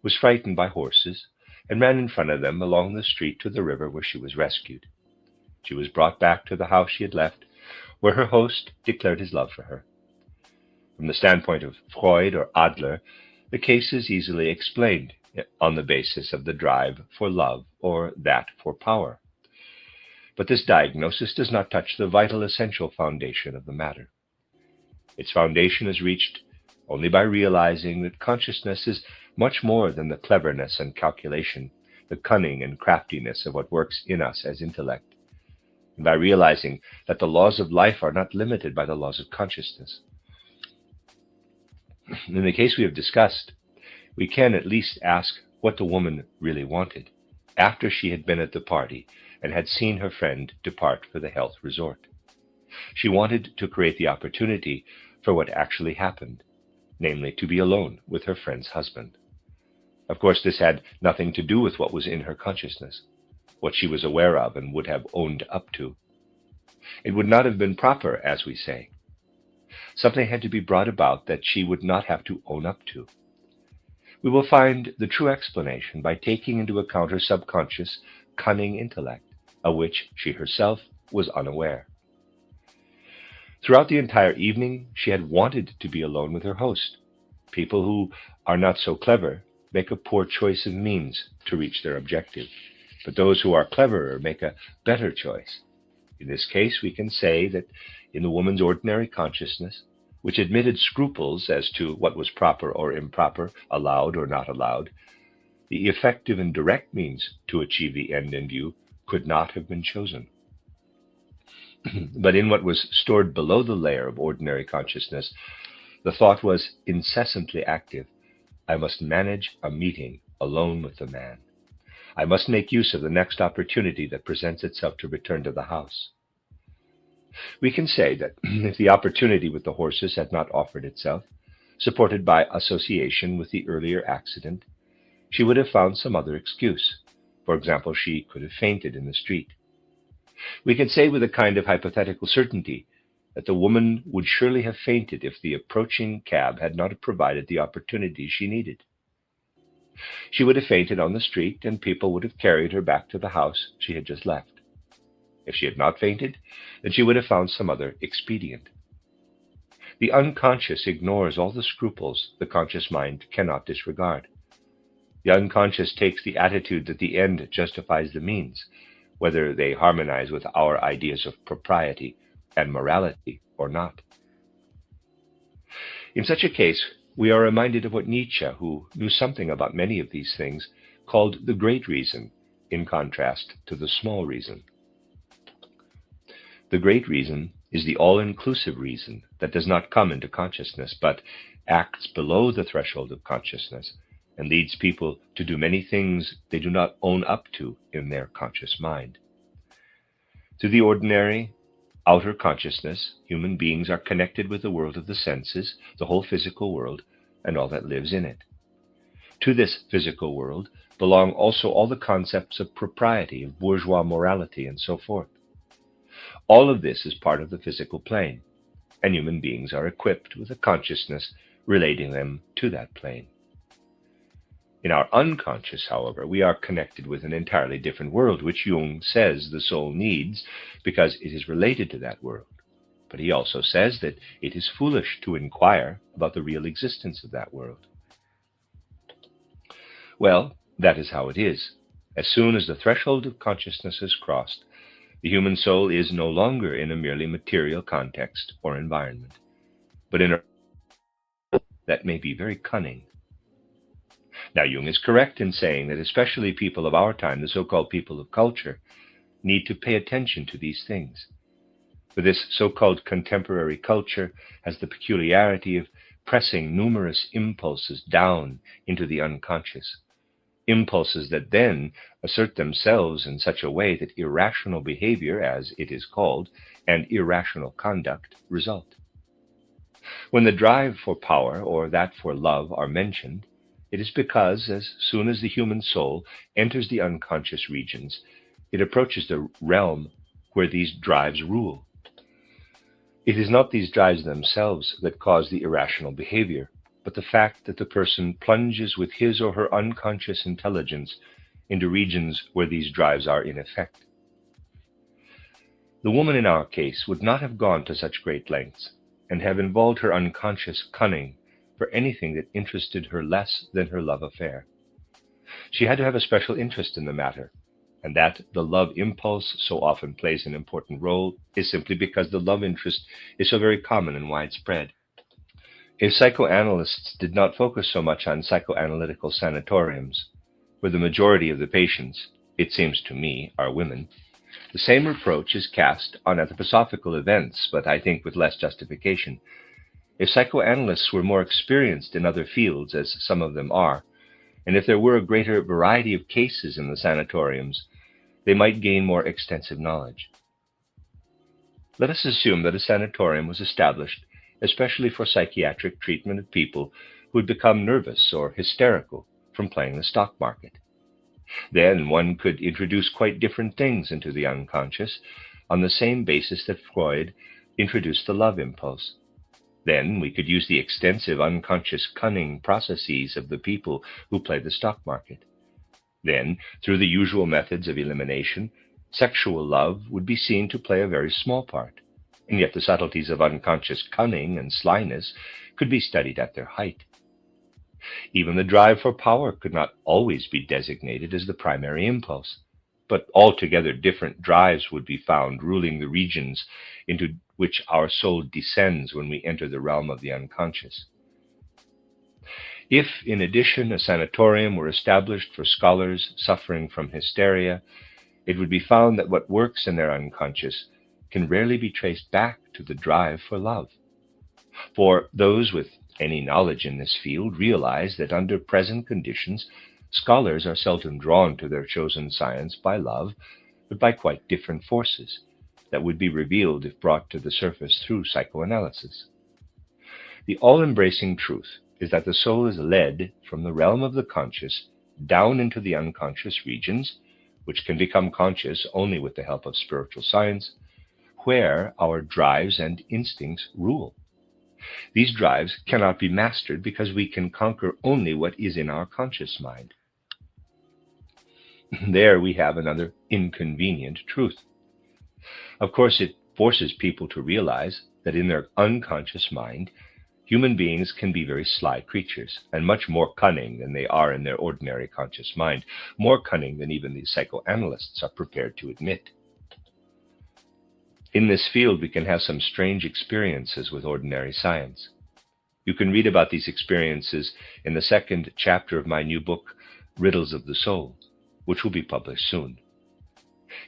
was frightened by horses and ran in front of them along the street to the river where she was rescued. She was brought back to the house she had left, where her host declared his love for her. From the standpoint of Freud or Adler, the case is easily explained on the basis of the drive for love or that for power. But this diagnosis does not touch the vital, essential foundation of the matter. Its foundation is reached only by realizing that consciousness is much more than the cleverness and calculation, the cunning and craftiness of what works in us as intellect, and by realizing that the laws of life are not limited by the laws of consciousness. In the case we have discussed, we can at least ask what the woman really wanted after she had been at the party and had seen her friend depart for the health resort. She wanted to create the opportunity for what actually happened, namely to be alone with her friend's husband. Of course, this had nothing to do with what was in her consciousness, what she was aware of and would have owned up to. It would not have been proper, as we say. Something had to be brought about that she would not have to own up to. We will find the true explanation by taking into account her subconscious, cunning intellect, of which she herself was unaware. Throughout the entire evening, she had wanted to be alone with her host. People who are not so clever make a poor choice of means to reach their objective, but those who are cleverer make a better choice. In this case, we can say that in the woman's ordinary consciousness, which admitted scruples as to what was proper or improper, allowed or not allowed, the effective and direct means to achieve the end in view could not have been chosen. But in what was stored below the layer of ordinary consciousness, the thought was incessantly active. I must manage a meeting alone with the man. I must make use of the next opportunity that presents itself to return to the house. We can say that if the opportunity with the horses had not offered itself, supported by association with the earlier accident, she would have found some other excuse. For example, she could have fainted in the street. We can say with a kind of hypothetical certainty that the woman would surely have fainted if the approaching cab had not provided the opportunity she needed. She would have fainted on the street, and people would have carried her back to the house she had just left. If she had not fainted, then she would have found some other expedient. The unconscious ignores all the scruples the conscious mind cannot disregard. The unconscious takes the attitude that the end justifies the means, whether they harmonize with our ideas of propriety and morality or not. In such a case, we are reminded of what Nietzsche, who knew something about many of these things, called the great reason, in contrast to the small reason. The great reason is the all-inclusive reason that does not come into consciousness, but acts below the threshold of consciousness and leads people to do many things they do not own up to in their conscious mind. To the ordinary outer consciousness, human beings are connected with the world of the senses, the whole physical world, and all that lives in it. To this physical world belong also all the concepts of propriety, of bourgeois morality, and so forth. All of this is part of the physical plane, and human beings are equipped with a consciousness relating them to that plane. In our unconscious, however, we are connected with an entirely different world, which Jung says the soul needs because it is related to that world. But he also says that it is foolish to inquire about the real existence of that world. Well, that is how it is. As soon as the threshold of consciousness is crossed, the human soul is no longer in a merely material context or environment, but in a that may be very cunning. Now, Jung is correct in saying that especially people of our time, the so-called people of culture, need to pay attention to these things. For this so-called contemporary culture has the peculiarity of pressing numerous impulses down into the unconscious, impulses that then assert themselves in such a way that irrational behavior, as it is called, and irrational conduct result. When the drive for power or that for love are mentioned, it is because as soon as the human soul enters the unconscious regions, it approaches the realm where these drives rule. It is not these drives themselves that cause the irrational behavior, but the fact that the person plunges with his or her unconscious intelligence into regions where these drives are in effect. The woman in our case would not have gone to such great lengths and have involved her unconscious cunning for anything that interested her less than her love affair. She had to have a special interest in the matter, and that the love impulse so often plays an important role is simply because the love interest is so very common and widespread. If psychoanalysts did not focus so much on psychoanalytical sanatoriums, where the majority of the patients, it seems to me, are women, the same reproach is cast on anthroposophical events, but I think with less justification. If psychoanalysts were more experienced in other fields, as some of them are, and if there were a greater variety of cases in the sanatoriums, they might gain more extensive knowledge. Let us assume that a sanatorium was established especially for psychiatric treatment of people who had become nervous or hysterical from playing the stock market. Then one could introduce quite different things into the unconscious on the same basis that Freud introduced the love impulse. Then we could use the extensive unconscious cunning processes of the people who play the stock market. Then, through the usual methods of elimination, sexual love would be seen to play a very small part, and yet the subtleties of unconscious cunning and slyness could be studied at their height. Even the drive for power could not always be designated as the primary impulse, but altogether different drives would be found ruling the regions into which our soul descends when we enter the realm of the unconscious. If, in addition, a sanatorium were established for scholars suffering from hysteria, it would be found that what works in their unconscious can rarely be traced back to the drive for love. For those with any knowledge in this field realize that under present conditions, scholars are seldom drawn to their chosen science by love, but by quite different forces that would be revealed if brought to the surface through psychoanalysis. The all-embracing truth is that the soul is led from the realm of the conscious down into the unconscious regions, which can become conscious only with the help of spiritual science, where our drives and instincts rule. These drives cannot be mastered because we can conquer only what is in our conscious mind. There we have another inconvenient truth. Of course, it forces people to realize that in their unconscious mind, human beings can be very sly creatures, and much more cunning than they are in their ordinary conscious mind, more cunning than even the psychoanalysts are prepared to admit. In this field, we can have some strange experiences with ordinary science. You can read about these experiences in the second chapter of my new book, Riddles of the Soul, which will be published soon.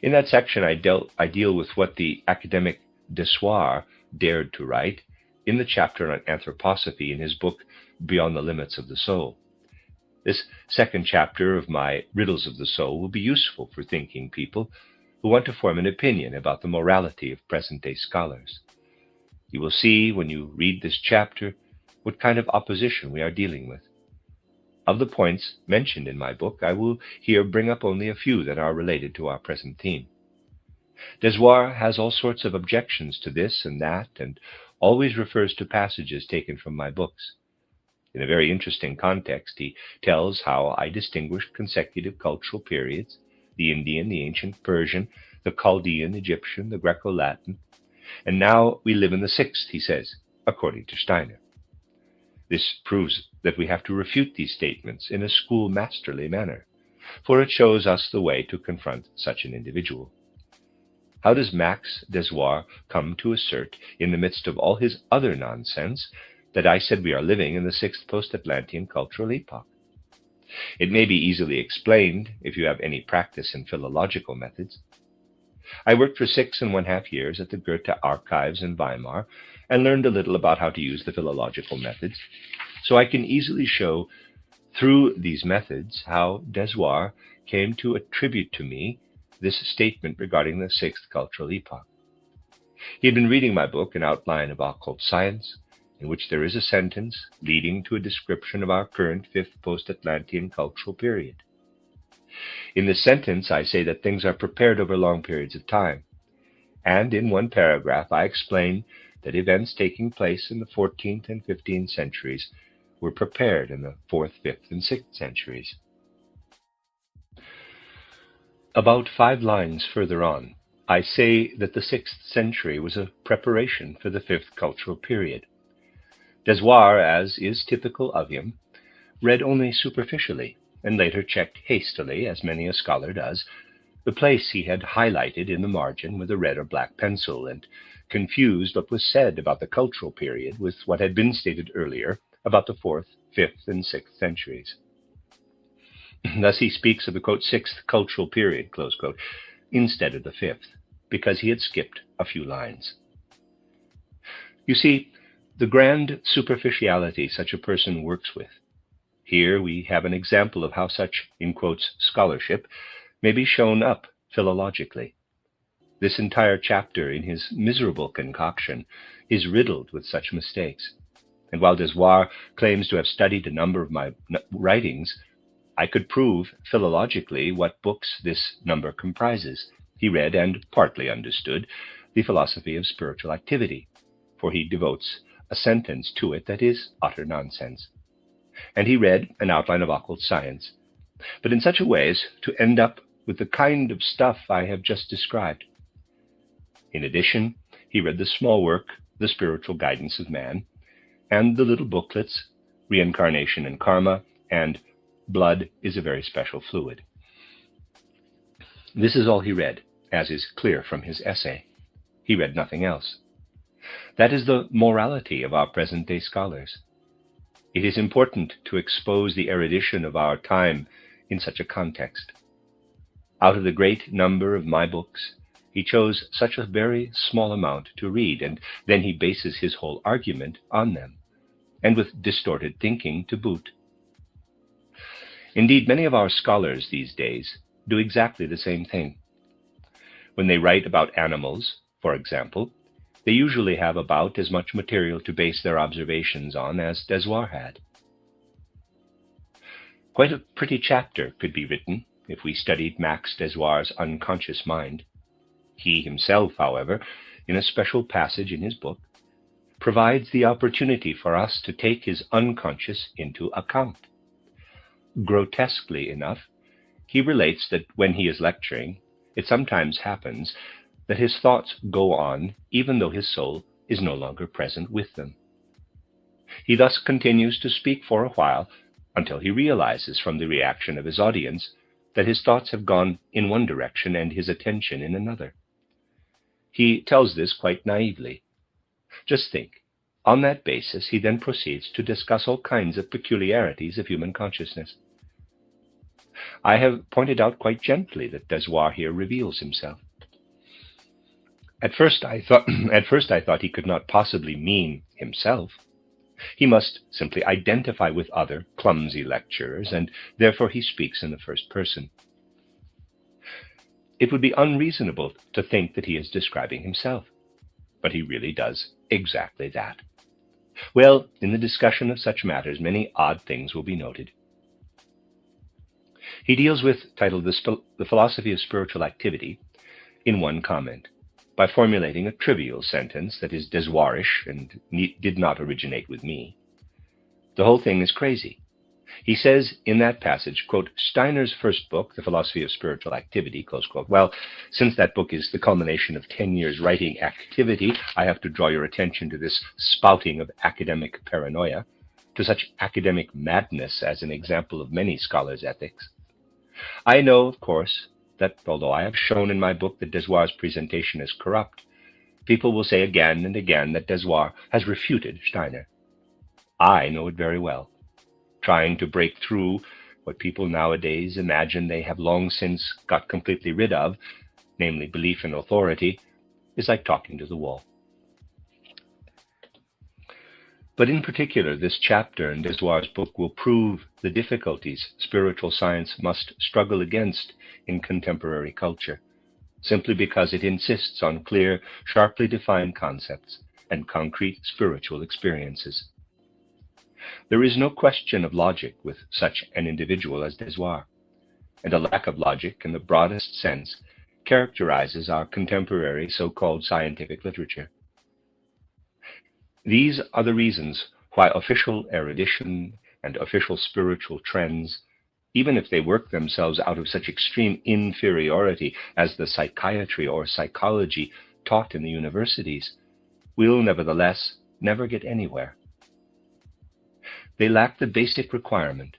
In that section, I deal with what the academic Dessoir dared to write in the chapter on anthroposophy in his book, Beyond the Limits of the Soul. This second chapter of my Riddles of the Soul will be useful for thinking people who want to form an opinion about the morality of present-day scholars. You will see when you read this chapter what kind of opposition we are dealing with. Of the points mentioned in my book, I will here bring up only a few that are related to our present theme. Desoir has all sorts of objections to this and that, and always refers to passages taken from my books. In a very interesting context, he tells how I distinguish consecutive cultural periods: the Indian, the ancient Persian, the Chaldean, Egyptian, the Greco-Latin, and now we live in the sixth, he says, according to Steiner. This proves that we have to refute these statements in a schoolmasterly manner, for it shows us the way to confront such an individual. How does Max Desoir come to assert, in the midst of all his other nonsense, that I said we are living in the sixth post-Atlantean cultural epoch? It may be easily explained if you have any practice in philological methods. I worked for 6.5 years at the Goethe Archives in Weimar and learned a little about how to use the philological methods, so I can easily show through these methods how Desoir came to attribute to me this statement regarding the sixth cultural epoch. He had been reading my book, An Outline of Occult Science, in which there is a sentence leading to a description of our current fifth post-Atlantean cultural period. In this sentence, I say that things are prepared over long periods of time, and in one paragraph I explain that events taking place in the 14th and 15th centuries were prepared in the 4th, 5th, and 6th centuries. About 5 lines further on, I say that the 6th century was a preparation for the 5th cultural period. Desoir, as is typical of him, read only superficially, and later checked hastily, as many a scholar does, the place he had highlighted in the margin with a red or black pencil, and confused what was said about the cultural period with what had been stated earlier about the 4th, 5th, and 6th centuries. Thus he speaks of the, quote, 6th cultural period, close quote, instead of the 5th, because he had skipped a few lines. You see, the grand superficiality such a person works with. Here we have an example of how such, in quotes, scholarship may be shown up philologically. This entire chapter in his miserable concoction is riddled with such mistakes. And while Desoir claims to have studied a number of my writings, I could prove philologically what books this number comprises. He read and partly understood the philosophy of spiritual activity, for he devotes a sentence to it that is utter nonsense. And he read An Outline of Occult Science, but in such a way as to end up with the kind of stuff I have just described. In addition, he read the small work, The Spiritual Guidance of Man, and the little booklets, Reincarnation and Karma, and Blood is a Very Special Fluid. This is all he read, as is clear from his essay. He read nothing else. That is the morality of our present-day scholars. It is important to expose the erudition of our time in such a context. Out of the great number of my books, he chose such a very small amount to read, and then he bases his whole argument on them, and with distorted thinking to boot. Indeed, many of our scholars these days do exactly the same thing. When they write about animals, for example, they usually have about as much material to base their observations on as Desoir had. Quite a pretty chapter could be written if we studied Max Desoir's unconscious mind. He himself, however, in a special passage in his book, provides the opportunity for us to take his unconscious into account. Grotesquely enough, he relates that when he is lecturing, it sometimes happens that his thoughts go on even though his soul is no longer present with them. He thus continues to speak for a while until he realizes from the reaction of his audience that his thoughts have gone in one direction and his attention in another. He tells this quite naively. Just think. On that basis, he then proceeds to discuss all kinds of peculiarities of human consciousness. I have pointed out quite gently that Desoir here reveals himself. At first I thought he could not possibly mean himself. He must simply identify with other clumsy lecturers, and therefore he speaks in the first person. it would be unreasonable to think that he is describing himself. But he really does exactly that. Well, in the discussion of such matters, many odd things will be noted. He deals with, titled The Philosophy of Spiritual Activity, in one comment, by formulating a trivial sentence that is desoirish and did not originate with me. The whole thing is crazy. He says in that passage, quote, Steiner's first book, The Philosophy of Spiritual Activity, close quote. Well, since that book is the culmination of 10 years writing activity, I have to draw your attention to this spouting of academic paranoia, to such academic madness as an example of many scholars' ethics. I know, of course, that although I have shown in my book that Desoir's presentation is corrupt, people will say again and again that Desoir has refuted Steiner. I know it very well. Trying to break through what people nowadays imagine they have long since got completely rid of, namely belief in authority, is like talking to the wall. But in particular, this chapter in Desoir's book will prove the difficulties spiritual science must struggle against in contemporary culture, simply because it insists on clear, sharply defined concepts and concrete spiritual experiences. There is no question of logic with such an individual as Desoir, and a lack of logic in the broadest sense characterizes our contemporary so-called scientific literature. These are the reasons why official erudition and official spiritual trends, even if they work themselves out of such extreme inferiority as the psychiatry or psychology taught in the universities, will nevertheless never get anywhere. They lack the basic requirement,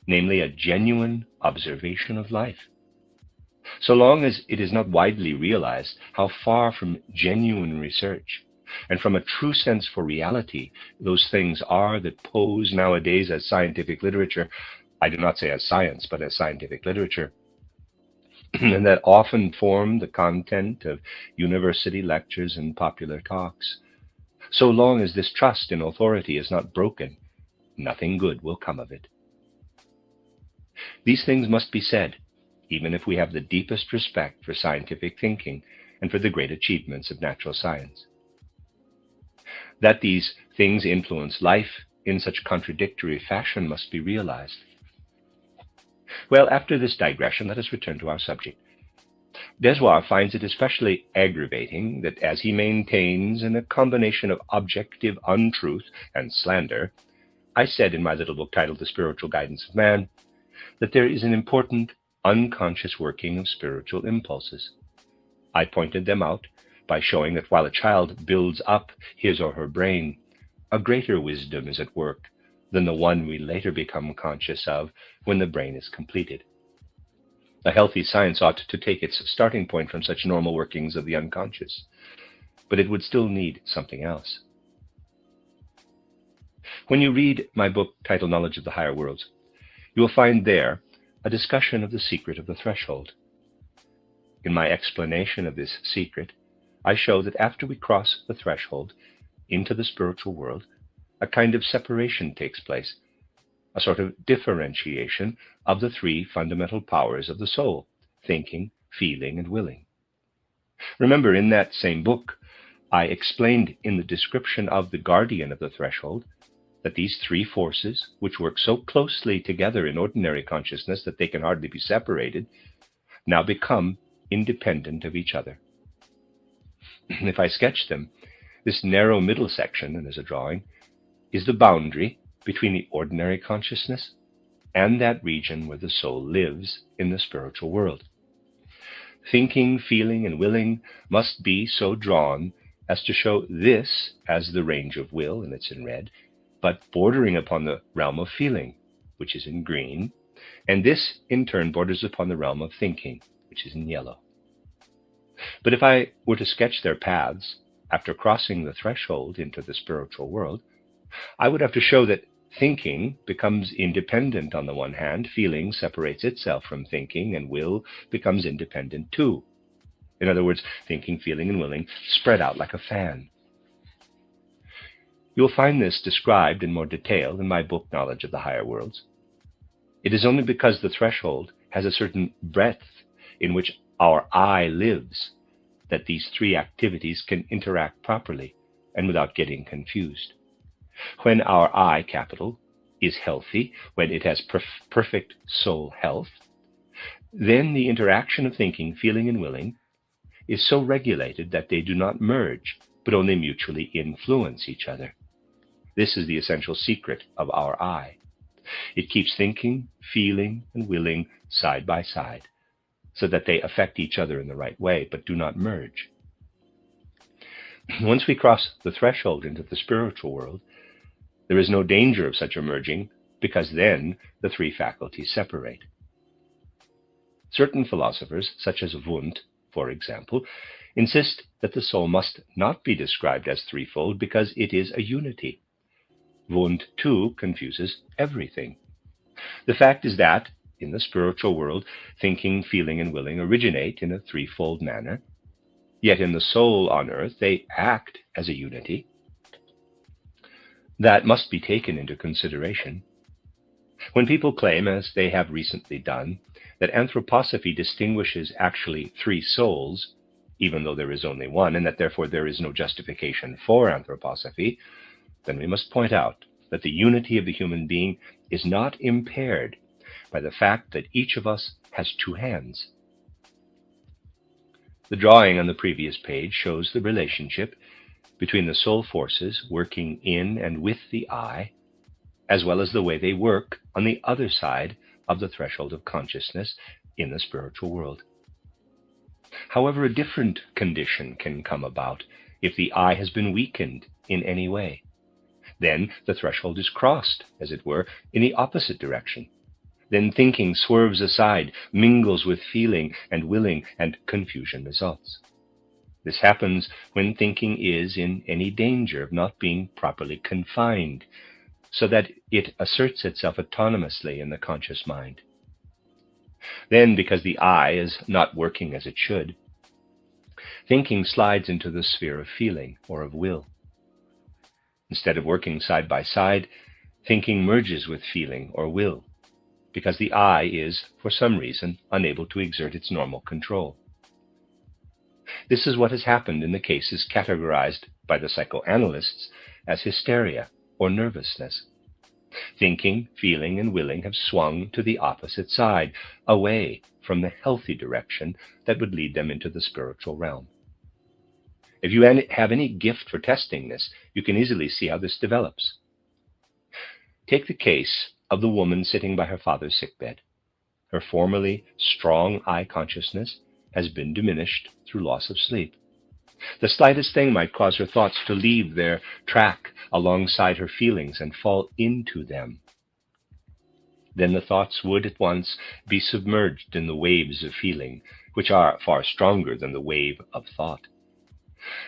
namely a genuine observation of life. So long as it is not widely realized how far from genuine research and from a true sense for reality those things are that pose nowadays as scientific literature, I do not say as science, but as scientific literature, and that often form the content of university lectures and popular talks. So long as this trust in authority is not broken, nothing good will come of it. These things must be said, even if we have the deepest respect for scientific thinking and for the great achievements of natural science. That these things influence life in such contradictory fashion must be realized. Well, after this digression, let us return to our subject. Desoir finds it especially aggravating that as he maintains in a combination of objective untruth and slander, I said in my little book titled The Spiritual Guidance of Man, that there is an important unconscious working of spiritual impulses. I pointed them out by showing that while a child builds up his or her brain, a greater wisdom is at work than the one we later become conscious of when the brain is completed. A healthy science ought to take its starting point from such normal workings of the unconscious, but it would still need something else. When you read my book titled Knowledge of the Higher Worlds, you will find there a discussion of the secret of the threshold. In my explanation of this secret, I show that after we cross the threshold into the spiritual world, a kind of separation takes place, a sort of differentiation of the three fundamental powers of the soul, thinking, feeling, and willing. Remember, in that same book, I explained in the description of the guardian of the threshold that these three forces, which work so closely together in ordinary consciousness that they can hardly be separated, now become independent of each other. If I sketch them, this narrow middle section, and as a drawing, is the boundary between the ordinary consciousness and that region where the soul lives in the spiritual world. Thinking, feeling, and willing must be so drawn as to show this as the range of will, and it's in red, but bordering upon the realm of feeling, which is in green, and this in turn borders upon the realm of thinking, which is in yellow. But if I were to sketch their paths after crossing the threshold into the spiritual world, I would have to show that thinking becomes independent on the one hand, feeling separates itself from thinking, and will becomes independent too. In other words, thinking, feeling, and willing spread out like a fan. You will find this described in more detail in my book, Knowledge of the Higher Worlds. It is only because the threshold has a certain breadth in which our I lives that these three activities can interact properly and without getting confused. When our I capital is healthy, when it has perfect soul health, then the interaction of thinking, feeling, and willing is so regulated that they do not merge, but only mutually influence each other. This is the essential secret of our I. It keeps thinking, feeling, and willing side by side, so that they affect each other in the right way, but do not merge. Once we cross the threshold into the spiritual world, there is no danger of such a merging, because then the three faculties separate. Certain philosophers, such as Wundt, for example, insist that the soul must not be described as threefold because it is a unity. Wundt, too, confuses everything. The fact is that, in the spiritual world, thinking, feeling, and willing originate in a threefold manner, yet in the soul on earth they act as a unity. That must be taken into consideration. When people claim, as they have recently done, that anthroposophy distinguishes actually three souls, even though there is only one, and that therefore there is no justification for anthroposophy, then we must point out that the unity of the human being is not impaired by the fact that each of us has two hands. The drawing on the previous page shows the relationship between the soul forces working in and with the I, as well as the way they work on the other side of the threshold of consciousness in the spiritual world. However, a different condition can come about if the I has been weakened in any way. Then the threshold is crossed, as it were, in the opposite direction. Then thinking swerves aside, mingles with feeling and willing, and confusion results. This happens when thinking is in any danger of not being properly confined, so that it asserts itself autonomously in the conscious mind. Then, because the I is not working as it should, thinking slides into the sphere of feeling or of will. Instead of working side by side, thinking merges with feeling or will, because the I is, for some reason, unable to exert its normal control. This is what has happened in the cases categorized by the psychoanalysts as hysteria or nervousness. Thinking, feeling, and willing have swung to the opposite side, away from the healthy direction that would lead them into the spiritual realm. If you have any gift for testing this, you can easily see how this develops. Take the case of the woman sitting by her father's sickbed. Her formerly strong I consciousness has been diminished through loss of sleep. The slightest thing might cause her thoughts to leave their track alongside her feelings and fall into them. Then the thoughts would at once be submerged in the waves of feeling, which are far stronger than the wave of thought.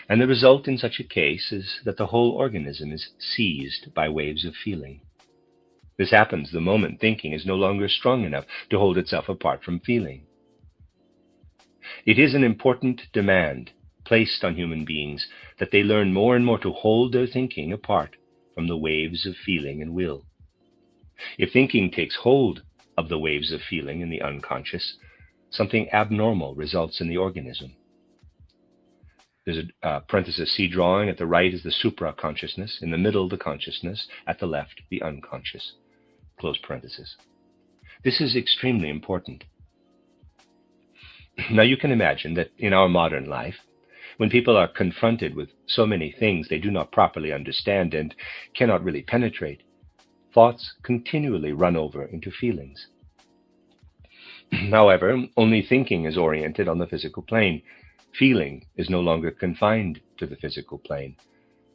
And the result in such a case is that the whole organism is seized by waves of feeling. This happens the moment thinking is no longer strong enough to hold itself apart from feeling. It is an important demand placed on human beings that they learn more and more to hold their thinking apart from the waves of feeling and will. If thinking takes hold of the waves of feeling in the unconscious, something abnormal results in the organism. There's a parenthesis C drawing. At the right is the supra-consciousness, in the middle the consciousness, at the left the unconscious. Close parenthesis. This is extremely important. Now you can imagine that in our modern life, when people are confronted with so many things they do not properly understand and cannot really penetrate, thoughts continually run over into feelings. However, only thinking is oriented on the physical plane. Feeling is no longer confined to the physical plane,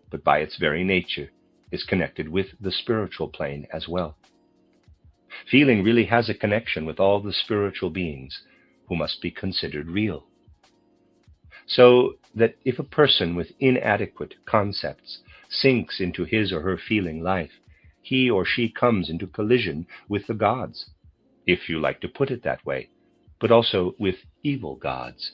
but by its very nature is connected with the spiritual plane as well. Feeling really has a connection with all the spiritual beings who must be considered real. So that if a person with inadequate concepts sinks into his or her feeling life, he or she comes into collision with the gods, if you like to put it that way, but also with evil gods.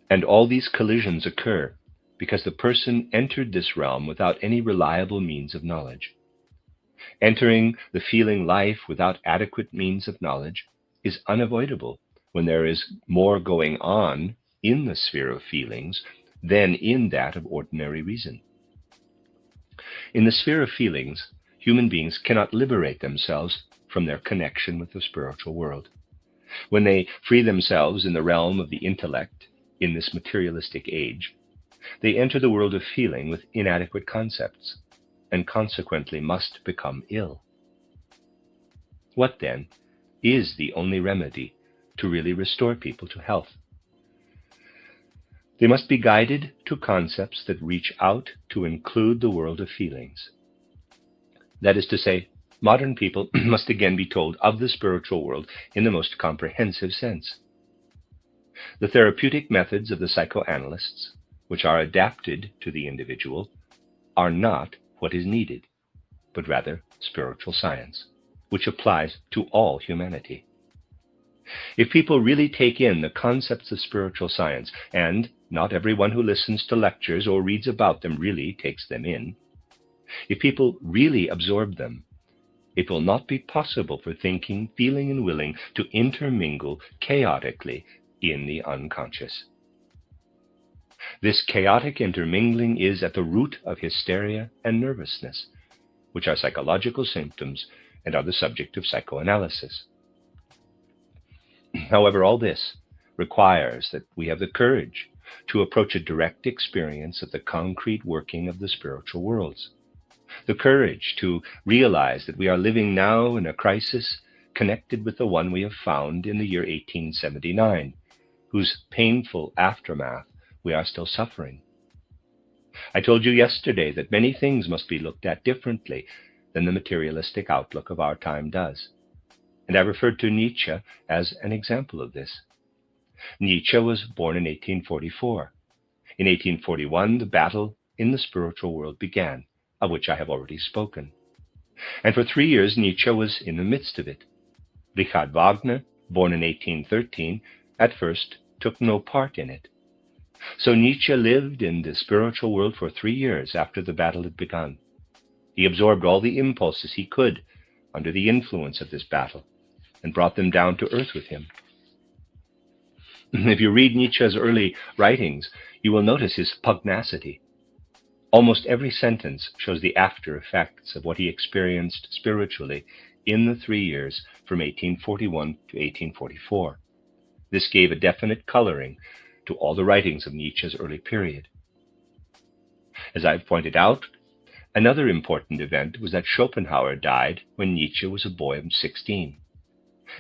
And all these collisions occur because the person entered this realm without any reliable means of knowledge. Entering the feeling life without adequate means of knowledge is unavoidable when there is more going on in the sphere of feelings than in that of ordinary reason. In the sphere of feelings, human beings cannot liberate themselves from their connection with the spiritual world. When they free themselves in the realm of the intellect in this materialistic age, they enter the world of feeling with inadequate concepts, and consequently must become ill. What, then, is the only remedy to really restore people to health? They must be guided to concepts that reach out to include the world of feelings. That is to say, modern people must again be told of the spiritual world in the most comprehensive sense. The therapeutic methods of the psychoanalysts, which are adapted to the individual, are not what is needed, but rather spiritual science, which applies to all humanity. If people really take in the concepts of spiritual science, and not everyone who listens to lectures or reads about them really takes them in, if people really absorb them, it will not be possible for thinking, feeling, and willing to intermingle chaotically in the unconscious. This chaotic intermingling is at the root of hysteria and nervousness, which are psychological symptoms and are the subject of psychoanalysis. However, all this requires that we have the courage to approach a direct experience of the concrete working of the spiritual worlds, the courage to realize that we are living now in a crisis connected with the one we have found in the year 1879, whose painful aftermath we are still suffering. I told you yesterday that many things must be looked at differently than the materialistic outlook of our time does, and I referred to Nietzsche as an example of this. Nietzsche was born in 1844. In 1841, the battle in the spiritual world began, of which I have already spoken. And for 3 years, Nietzsche was in the midst of it. Richard Wagner, born in 1813, at first took no part in it. So Nietzsche lived in the spiritual world for 3 years after the battle had begun. He absorbed all the impulses he could under the influence of this battle and brought them down to earth with him. If you read Nietzsche's early writings, you will notice his pugnacity. Almost every sentence shows the after effects of what he experienced spiritually in the 3 years from 1841 to 1844. This gave a definite coloring to all the writings of Nietzsche's early period. As I've pointed out, another important event was that Schopenhauer died when Nietzsche was a boy of 16.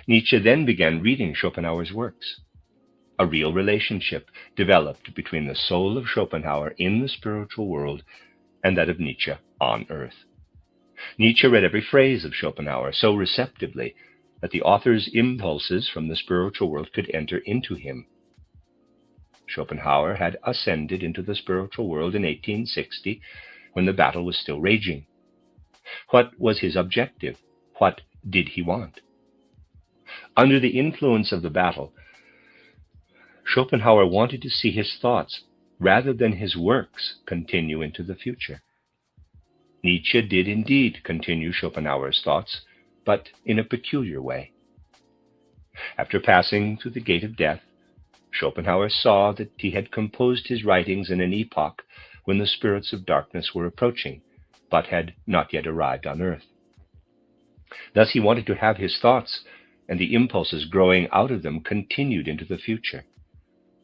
Nietzsche then began reading Schopenhauer's works. A real relationship developed between the soul of Schopenhauer in the spiritual world and that of Nietzsche on earth. Nietzsche read every phrase of Schopenhauer so receptively that the author's impulses from the spiritual world could enter into him. Schopenhauer had ascended into the spiritual world in 1860 when the battle was still raging. What was his objective? What did he want? Under the influence of the battle, Schopenhauer wanted to see his thoughts rather than his works continue into the future. Nietzsche did indeed continue Schopenhauer's thoughts, but in a peculiar way. After passing through the gate of death, Schopenhauer saw that he had composed his writings in an epoch when the spirits of darkness were approaching, but had not yet arrived on earth. Thus he wanted to have his thoughts and the impulses growing out of them continued into the future.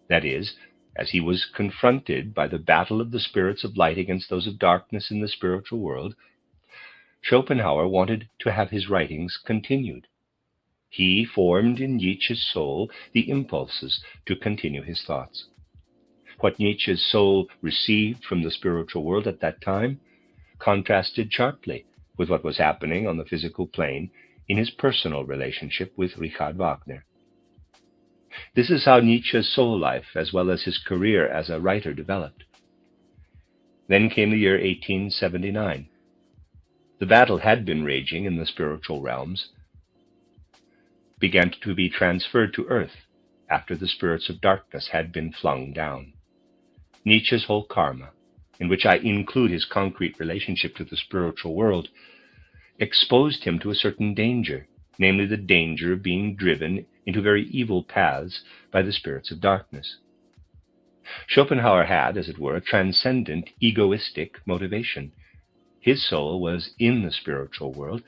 That is, as he was confronted by the battle of the spirits of light against those of darkness in the spiritual world, Schopenhauer wanted to have his writings continued. He formed in Nietzsche's soul the impulses to continue his thoughts. What Nietzsche's soul received from the spiritual world at that time contrasted sharply with what was happening on the physical plane in his personal relationship with Richard Wagner. This is how Nietzsche's soul life, as well as his career as a writer, developed. Then came the year 1879. The battle had been raging in the spiritual realms, began to be transferred to earth after the spirits of darkness had been flung down. Nietzsche's whole karma, in which I include his concrete relationship to the spiritual world, exposed him to a certain danger namely the danger of being driven into very evil paths by the spirits of darkness. Schopenhauer had, as it were, a transcendent egoistic motivation. His soul was in the spiritual world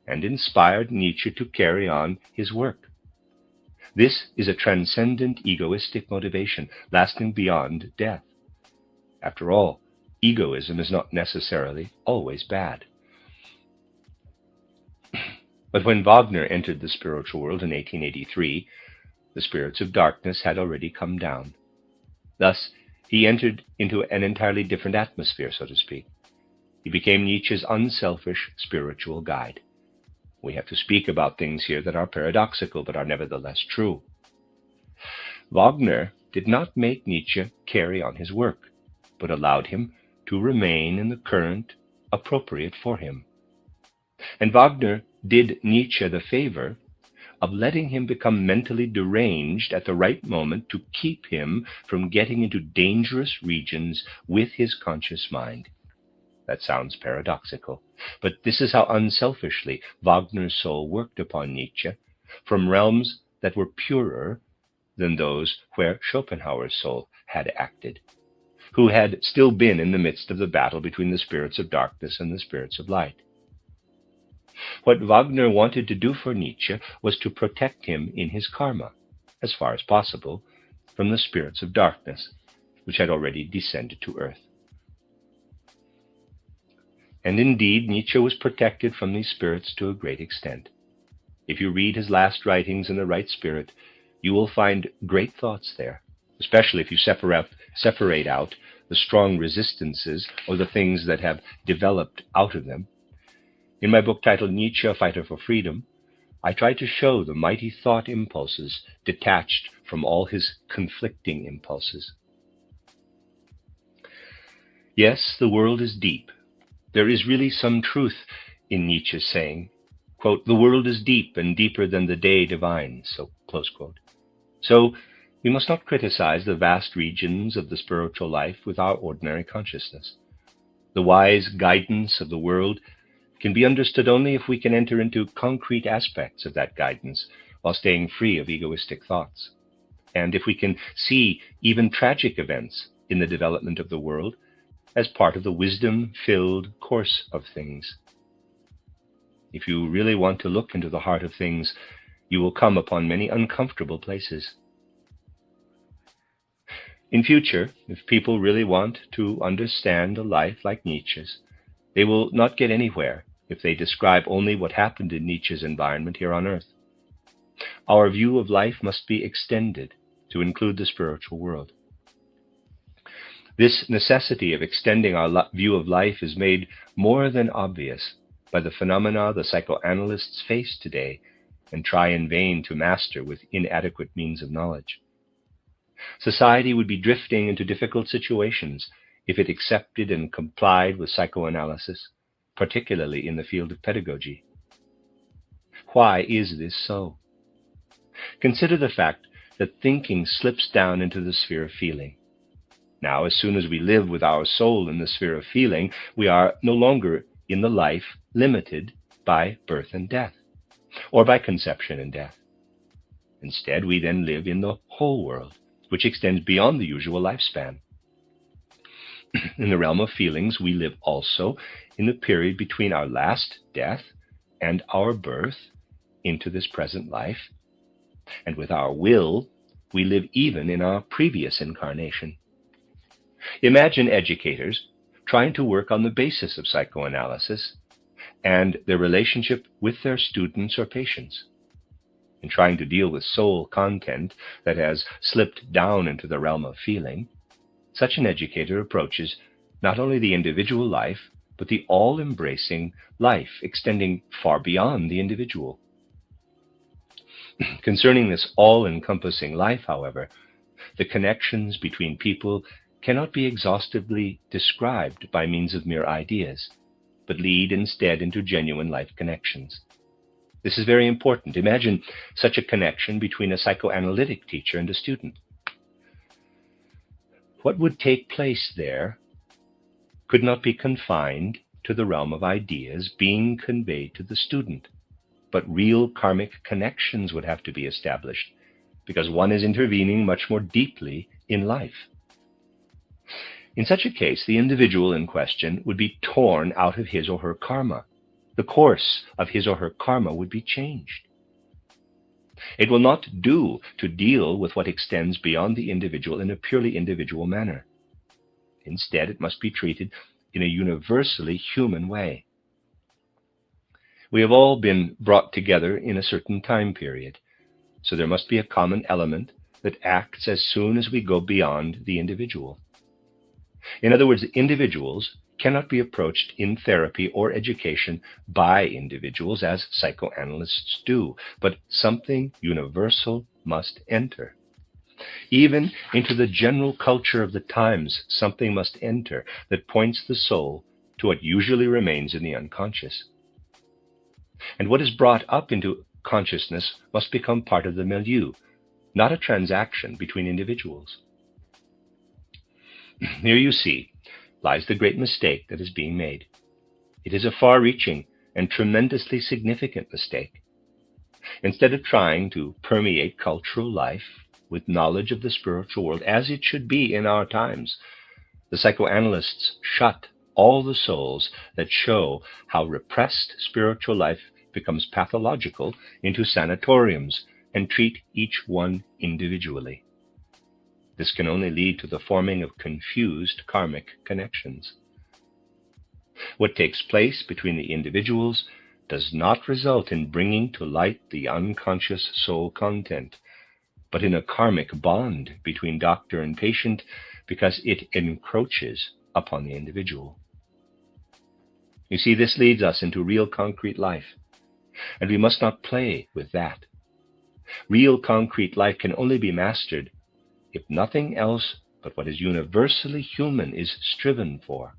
and inspired Nietzsche to carry on his work. This is a transcendent egoistic motivation lasting beyond death. After all, egoism is not necessarily always bad. But when Wagner entered the spiritual world in 1883, the spirits of darkness had already come down. Thus, he entered into an entirely different atmosphere, so to speak. He became Nietzsche's unselfish spiritual guide. We have to speak about things here that are paradoxical, but are nevertheless true. Wagner did not make Nietzsche carry on his work, but allowed him to remain in the current appropriate for him. And Wagner did Nietzsche the favor of letting him become mentally deranged at the right moment to keep him from getting into dangerous regions with his conscious mind. That sounds paradoxical, but this is how unselfishly Wagner's soul worked upon Nietzsche from realms that were purer than those where Schopenhauer's soul had acted, who had still been in the midst of the battle between the spirits of darkness and the spirits of light. What Wagner wanted to do for Nietzsche was to protect him in his karma, as far as possible, from the spirits of darkness, which had already descended to earth. And indeed, Nietzsche was protected from these spirits to a great extent. If you read his last writings in the right spirit, you will find great thoughts there, especially if you separate out the strong resistances or the things that have developed out of them. In my book titled Nietzsche, A Fighter for Freedom, I try to show the mighty thought impulses detached from all his conflicting impulses. Yes, the world is deep. There is really some truth in Nietzsche's saying, quote, "The world is deep and deeper than the day divine," so, close quote. So we must not criticize the vast regions of the spiritual life with our ordinary consciousness. The wise guidance of the world can be understood only if we can enter into concrete aspects of that guidance while staying free of egoistic thoughts, and if we can see even tragic events in the development of the world as part of the wisdom-filled course of things. If you really want to look into the heart of things, you will come upon many uncomfortable places. In future, if people really want to understand a life like Nietzsche's, they will not get anywhere if they describe only what happened in Nietzsche's environment here on earth. Our view of life must be extended to include the spiritual world. This necessity of extending our view of life is made more than obvious by the phenomena the psychoanalysts face today and try in vain to master with inadequate means of knowledge. Society would be drifting into difficult situations if it accepted and complied with psychoanalysis, particularly in the field of pedagogy. Why is this so? Consider the fact that thinking slips down into the sphere of feeling. Now, as soon as we live with our soul in the sphere of feeling, we are no longer in the life limited by birth and death, or by conception and death. Instead, we then live in the whole world, which extends beyond the usual lifespan. In the realm of feelings, we live also in the period between our last death and our birth into this present life, and with our will, we live even in our previous incarnation. Imagine educators trying to work on the basis of psychoanalysis and their relationship with their students or patients. In trying to deal with soul content that has slipped down into the realm of feeling, such an educator approaches not only the individual life, but the all-embracing life extending far beyond the individual. Concerning this all-encompassing life, however, the connections between people cannot be exhaustively described by means of mere ideas, but lead instead into genuine life connections. This is very important. Imagine such a connection between a psychoanalytic teacher and a student. What would take place there could not be confined to the realm of ideas being conveyed to the student, but real karmic connections would have to be established, because one is intervening much more deeply in life. In such a case, the individual in question would be torn out of his or her karma. The course of his or her karma would be changed. It will not do to deal with what extends beyond the individual in a purely individual manner. Instead, it must be treated in a universally human way. We have all been brought together in a certain time period, so there must be a common element that acts as soon as we go beyond the individual. In other words, individuals cannot be approached in therapy or education by individuals as psychoanalysts do, but something universal must enter. Even into the general culture of the times, something must enter that points the soul to what usually remains in the unconscious. And what is brought up into consciousness must become part of the milieu, not a transaction between individuals. Here you see lies the great mistake that is being made. It is a far-reaching and tremendously significant mistake. Instead of trying to permeate cultural life with knowledge of the spiritual world as it should be in our times, the psychoanalysts shut all the souls that show how repressed spiritual life becomes pathological into sanatoriums and treat each one individually. This can only lead to the forming of confused karmic connections. What takes place between the individuals does not result in bringing to light the unconscious soul content, but in a karmic bond between doctor and patient, because it encroaches upon the individual. You see, this leads us into real concrete life, and we must not play with that. Real concrete life can only be mastered if nothing else but what is universally human is striven for.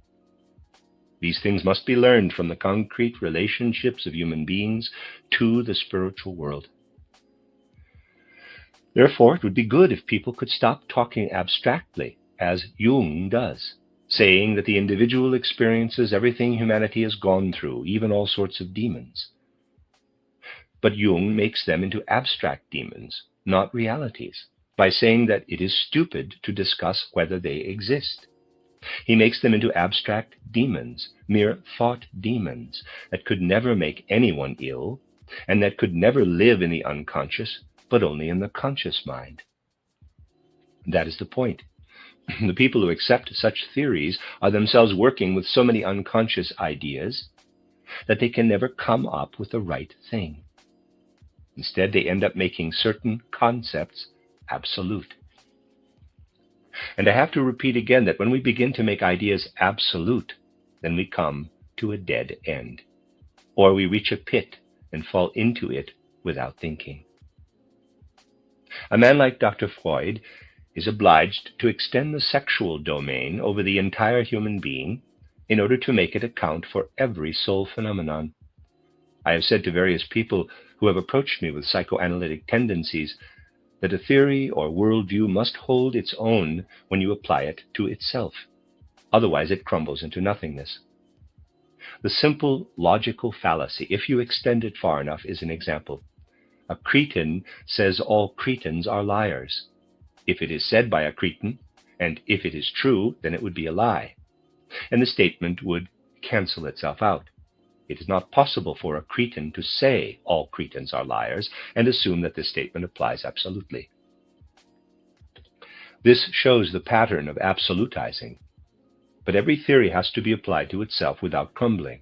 These things must be learned from the concrete relationships of human beings to the spiritual world. Therefore, it would be good if people could stop talking abstractly, as Jung does, saying that the individual experiences everything humanity has gone through, even all sorts of demons. But Jung makes them into abstract demons, not realities, by saying that it is stupid to discuss whether they exist. He makes them into abstract demons, mere thought demons, that could never make anyone ill, and that could never live in the unconscious, but only in the conscious mind. That is the point. The people who accept such theories are themselves working with so many unconscious ideas that they can never come up with the right thing. Instead, they end up making certain concepts absolute. And I have to repeat again that when we begin to make ideas absolute, then we come to a dead end, or we reach a pit and fall into it without thinking. A man like Dr. Freud is obliged to extend the sexual domain over the entire human being in order to make it account for every soul phenomenon. I have said to various people who have approached me with psychoanalytic tendencies that a theory or worldview must hold its own when you apply it to itself. Otherwise, it crumbles into nothingness. The simple logical fallacy, if you extend it far enough, is an example. A Cretan says all Cretans are liars. If it is said by a Cretan, and if it is true, then it would be a lie, and the statement would cancel itself out. It is not possible for a Cretan to say all Cretans are liars and assume that this statement applies absolutely. This shows the pattern of absolutizing, but every theory has to be applied to itself without crumbling.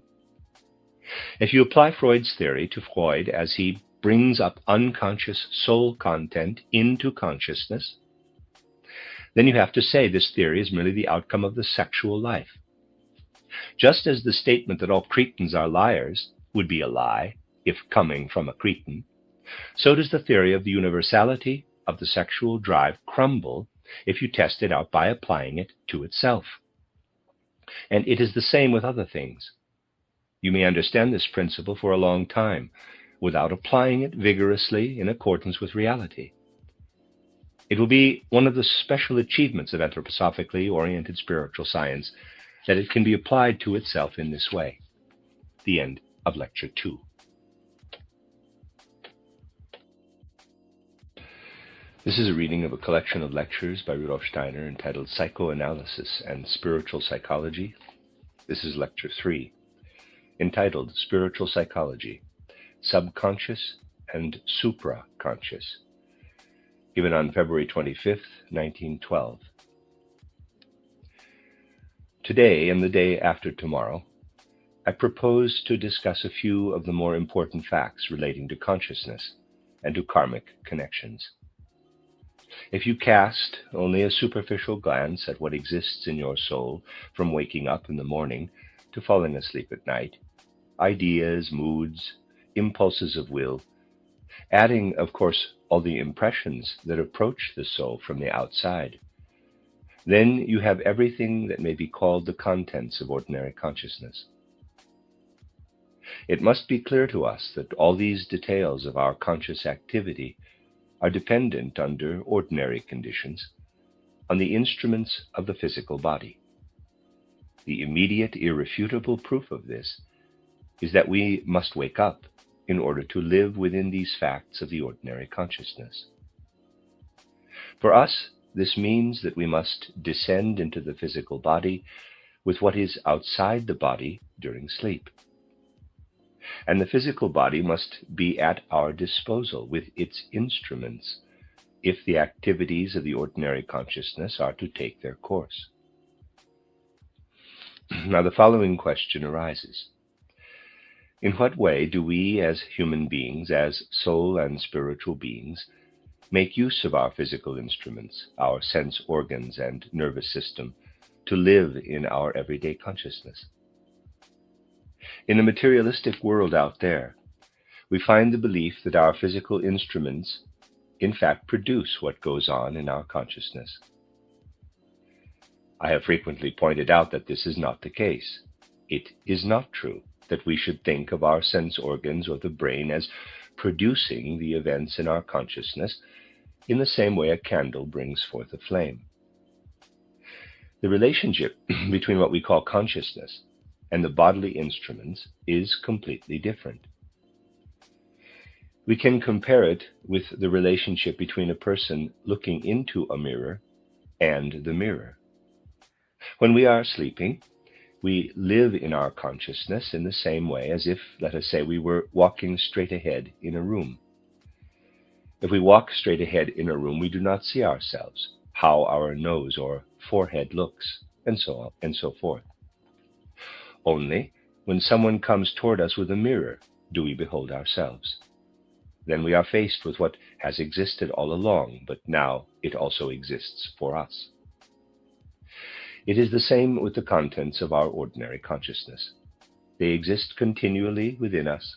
If you apply Freud's theory to Freud as he brings up unconscious soul content into consciousness, then you have to say this theory is merely the outcome of the sexual life. Just as the statement that all Cretans are liars would be a lie if coming from a Cretan, so does the theory of the universality of the sexual drive crumble if you test it out by applying it to itself. And it is the same with other things. You may understand this principle for a long time without applying it vigorously in accordance with reality. It will be one of the special achievements of anthroposophically oriented spiritual science that it can be applied to itself in this way. The end of Lecture 2. This is a reading of a collection of lectures by Rudolf Steiner entitled Psychoanalysis and Spiritual Psychology. This is Lecture 3, entitled Spiritual Psychology, Subconscious and Supraconscious, given on February 25th, 1912. Today and the day after tomorrow, I propose to discuss a few of the more important facts relating to consciousness and to karmic connections. If you cast only a superficial glance at what exists in your soul from waking up in the morning to falling asleep at night, ideas, moods, impulses of will, adding, of course, all the impressions that approach the soul from the outside, then you have everything that may be called the contents of ordinary consciousness. It must be clear to us that all these details of our conscious activity are dependent under ordinary conditions on the instruments of the physical body. The immediate, irrefutable proof of this is that we must wake up in order to live within these facts of the ordinary consciousness. For us, this means that we must descend into the physical body with what is outside the body during sleep. And the physical body must be at our disposal with its instruments if the activities of the ordinary consciousness are to take their course. Now, the following question arises. In what way do we as human beings, as soul and spiritual beings, make use of our physical instruments, our sense organs and nervous system, to live in our everyday consciousness? In the materialistic world out there, we find the belief that our physical instruments, in fact, produce what goes on in our consciousness. I have frequently pointed out that this is not the case. It is not true that we should think of our sense organs or the brain as producing the events in our consciousness in the same way a candle brings forth a flame. The relationship between what we call consciousness and the bodily instruments is completely different. We can compare it with the relationship between a person looking into a mirror and the mirror. When we are sleeping, we live in our consciousness in the same way as if, let us say, we were walking straight ahead in a room. If we walk straight ahead in a room, we do not see ourselves, how our nose or forehead looks, and so on and so forth. Only when someone comes toward us with a mirror do we behold ourselves. Then we are faced with what has existed all along, but now it also exists for us. It is the same with the contents of our ordinary consciousness. They exist continually within us,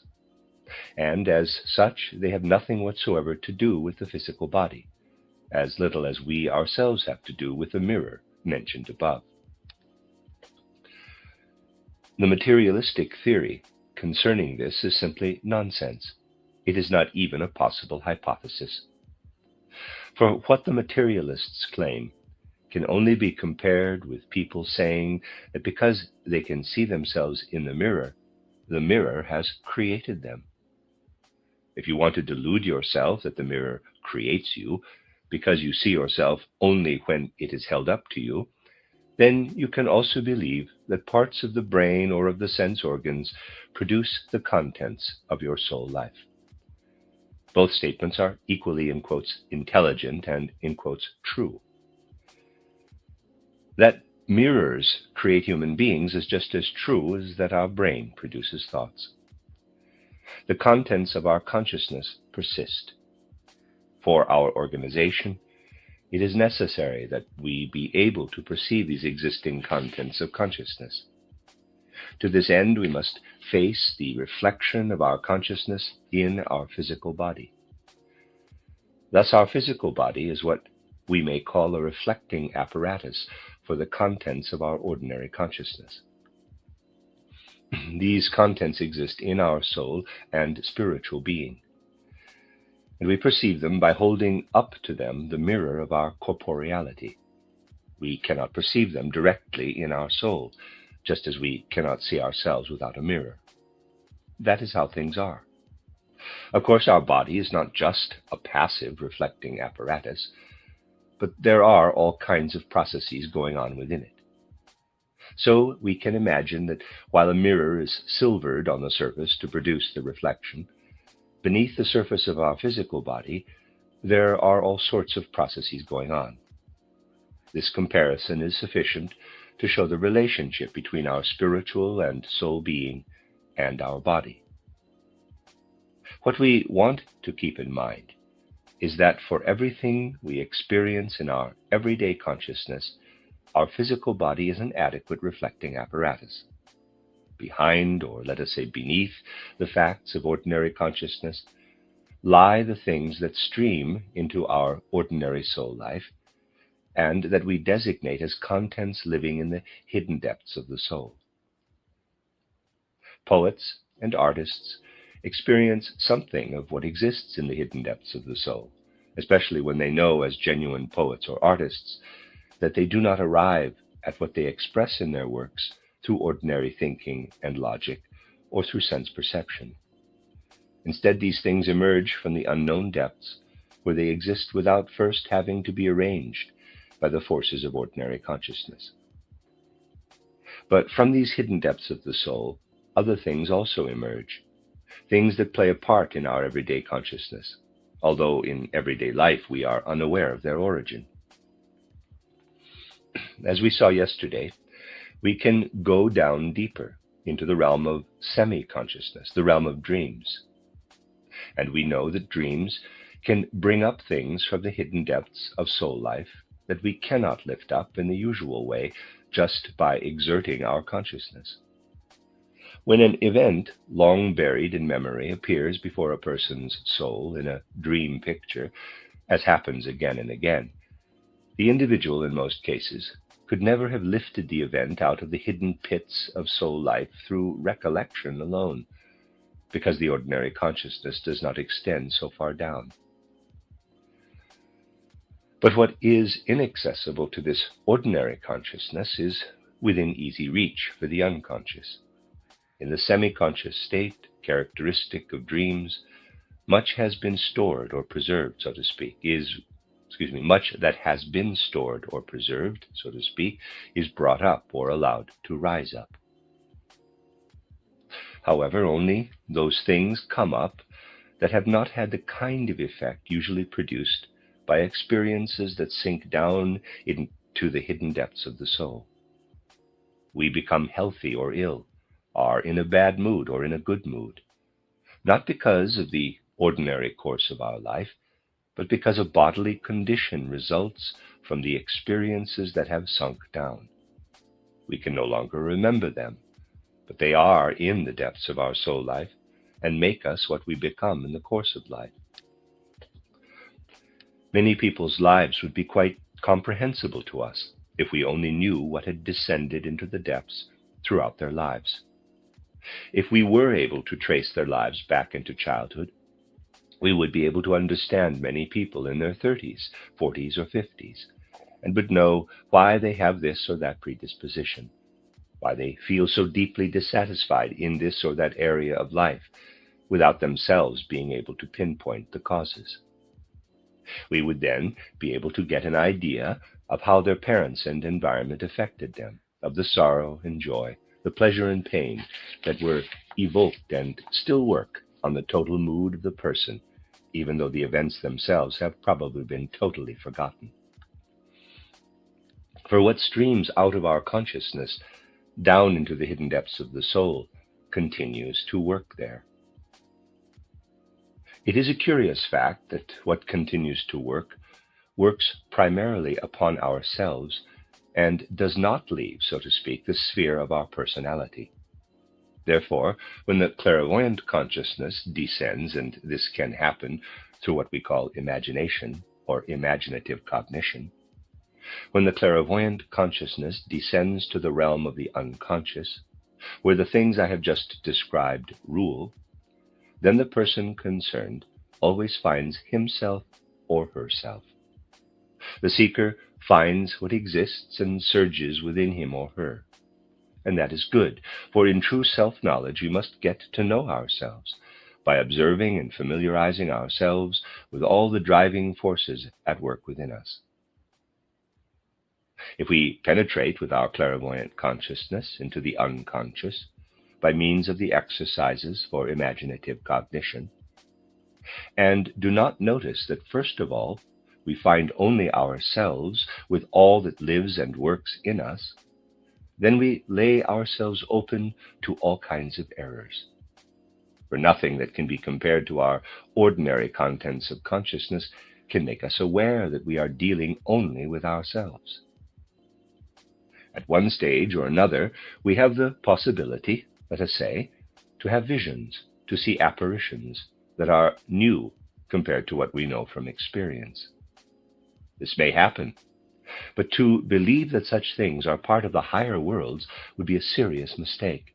and as such, they have nothing whatsoever to do with the physical body, as little as we ourselves have to do with the mirror mentioned above. The materialistic theory concerning this is simply nonsense. It is not even a possible hypothesis. For what the materialists claim can only be compared with people saying that because they can see themselves in the mirror has created them. If you want to delude yourself that the mirror creates you because you see yourself only when it is held up to you, then you can also believe that parts of the brain or of the sense organs produce the contents of your soul life. Both statements are equally, in quotes, intelligent and, in quotes, true. That mirrors create human beings is just as true as that our brain produces thoughts. The contents of our consciousness persist. For our organization, it is necessary that we be able to perceive these existing contents of consciousness. To this end, we must face the reflection of our consciousness in our physical body. Thus, our physical body is what we may call a reflecting apparatus for the contents of our ordinary consciousness. These contents exist in our soul and spiritual being, and we perceive them by holding up to them the mirror of our corporeality. We cannot perceive them directly in our soul, just as we cannot see ourselves without a mirror. That is how things are. Of course, our body is not just a passive reflecting apparatus, but there are all kinds of processes going on within it. So we can imagine that while a mirror is silvered on the surface to produce the reflection, beneath the surface of our physical body, there are all sorts of processes going on. This comparison is sufficient to show the relationship between our spiritual and soul being and our body. What we want to keep in mind is that for everything we experience in our everyday consciousness, our physical body is an adequate reflecting apparatus. Behind, or let us say beneath, the facts of ordinary consciousness lie the things that stream into our ordinary soul life and that we designate as contents living in the hidden depths of the soul. Poets and artists experience something of what exists in the hidden depths of the soul, especially when they know as genuine poets or artists that they do not arrive at what they express in their works through ordinary thinking and logic or through sense perception. Instead, these things emerge from the unknown depths where they exist without first having to be arranged by the forces of ordinary consciousness. But from these hidden depths of the soul, other things also emerge, things that play a part in our everyday consciousness, although in everyday life we are unaware of their origin. As we saw yesterday, we can go down deeper into the realm of semi-consciousness, the realm of dreams. And we know that dreams can bring up things from the hidden depths of soul life that we cannot lift up in the usual way just by exerting our consciousness. When an event long buried in memory appears before a person's soul in a dream picture, as happens again and again, the individual in most cases could never have lifted the event out of the hidden pits of soul life through recollection alone, because the ordinary consciousness does not extend so far down. But what is inaccessible to this ordinary consciousness is within easy reach for the unconscious. In the semi-conscious state, characteristic of dreams, much has been stored or preserved, so to speak, much that has been stored or preserved, so to speak, is brought up or allowed to rise up. However, only those things come up that have not had the kind of effect usually produced by experiences that sink down into the hidden depths of the soul. We become healthy or ill, are in a bad mood or in a good mood, not because of the ordinary course of our life, but because a bodily condition results from the experiences that have sunk down. We can no longer remember them, but they are in the depths of our soul life and make us what we become in the course of life. Many people's lives would be quite comprehensible to us if we only knew what had descended into the depths throughout their lives. If we were able to trace their lives back into childhood, we would be able to understand many people in their 30s, 40s, or 50s, and would know why they have this or that predisposition, why they feel so deeply dissatisfied in this or that area of life, without themselves being able to pinpoint the causes. We would then be able to get an idea of how their parents and environment affected them, of the sorrow and joy, the pleasure and pain that were evoked and still work on the total mood of the person, even though the events themselves have probably been totally forgotten. For what streams out of our consciousness down into the hidden depths of the soul continues to work there. It is a curious fact that what continues to works primarily upon ourselves and does not leave, so to speak, the sphere of our personality. Therefore, when the clairvoyant consciousness descends, and this can happen through what we call imagination or imaginative cognition, when the clairvoyant consciousness descends to the realm of the unconscious, where the things I have just described rule, then the person concerned always finds himself or herself. The seeker finds what exists and surges within him or her. And that is good, for in true self-knowledge we must get to know ourselves, by observing and familiarizing ourselves with all the driving forces at work within us. If we penetrate with our clairvoyant consciousness into the unconscious by means of the exercises for imaginative cognition, and do not notice that first of all we find only ourselves with all that lives and works in us, then we lay ourselves open to all kinds of errors. For nothing that can be compared to our ordinary contents of consciousness can make us aware that we are dealing only with ourselves. At one stage or another, we have the possibility, let us say, to have visions, to see apparitions that are new compared to what we know from experience. This may happen, but to believe that such things are part of the higher worlds would be a serious mistake.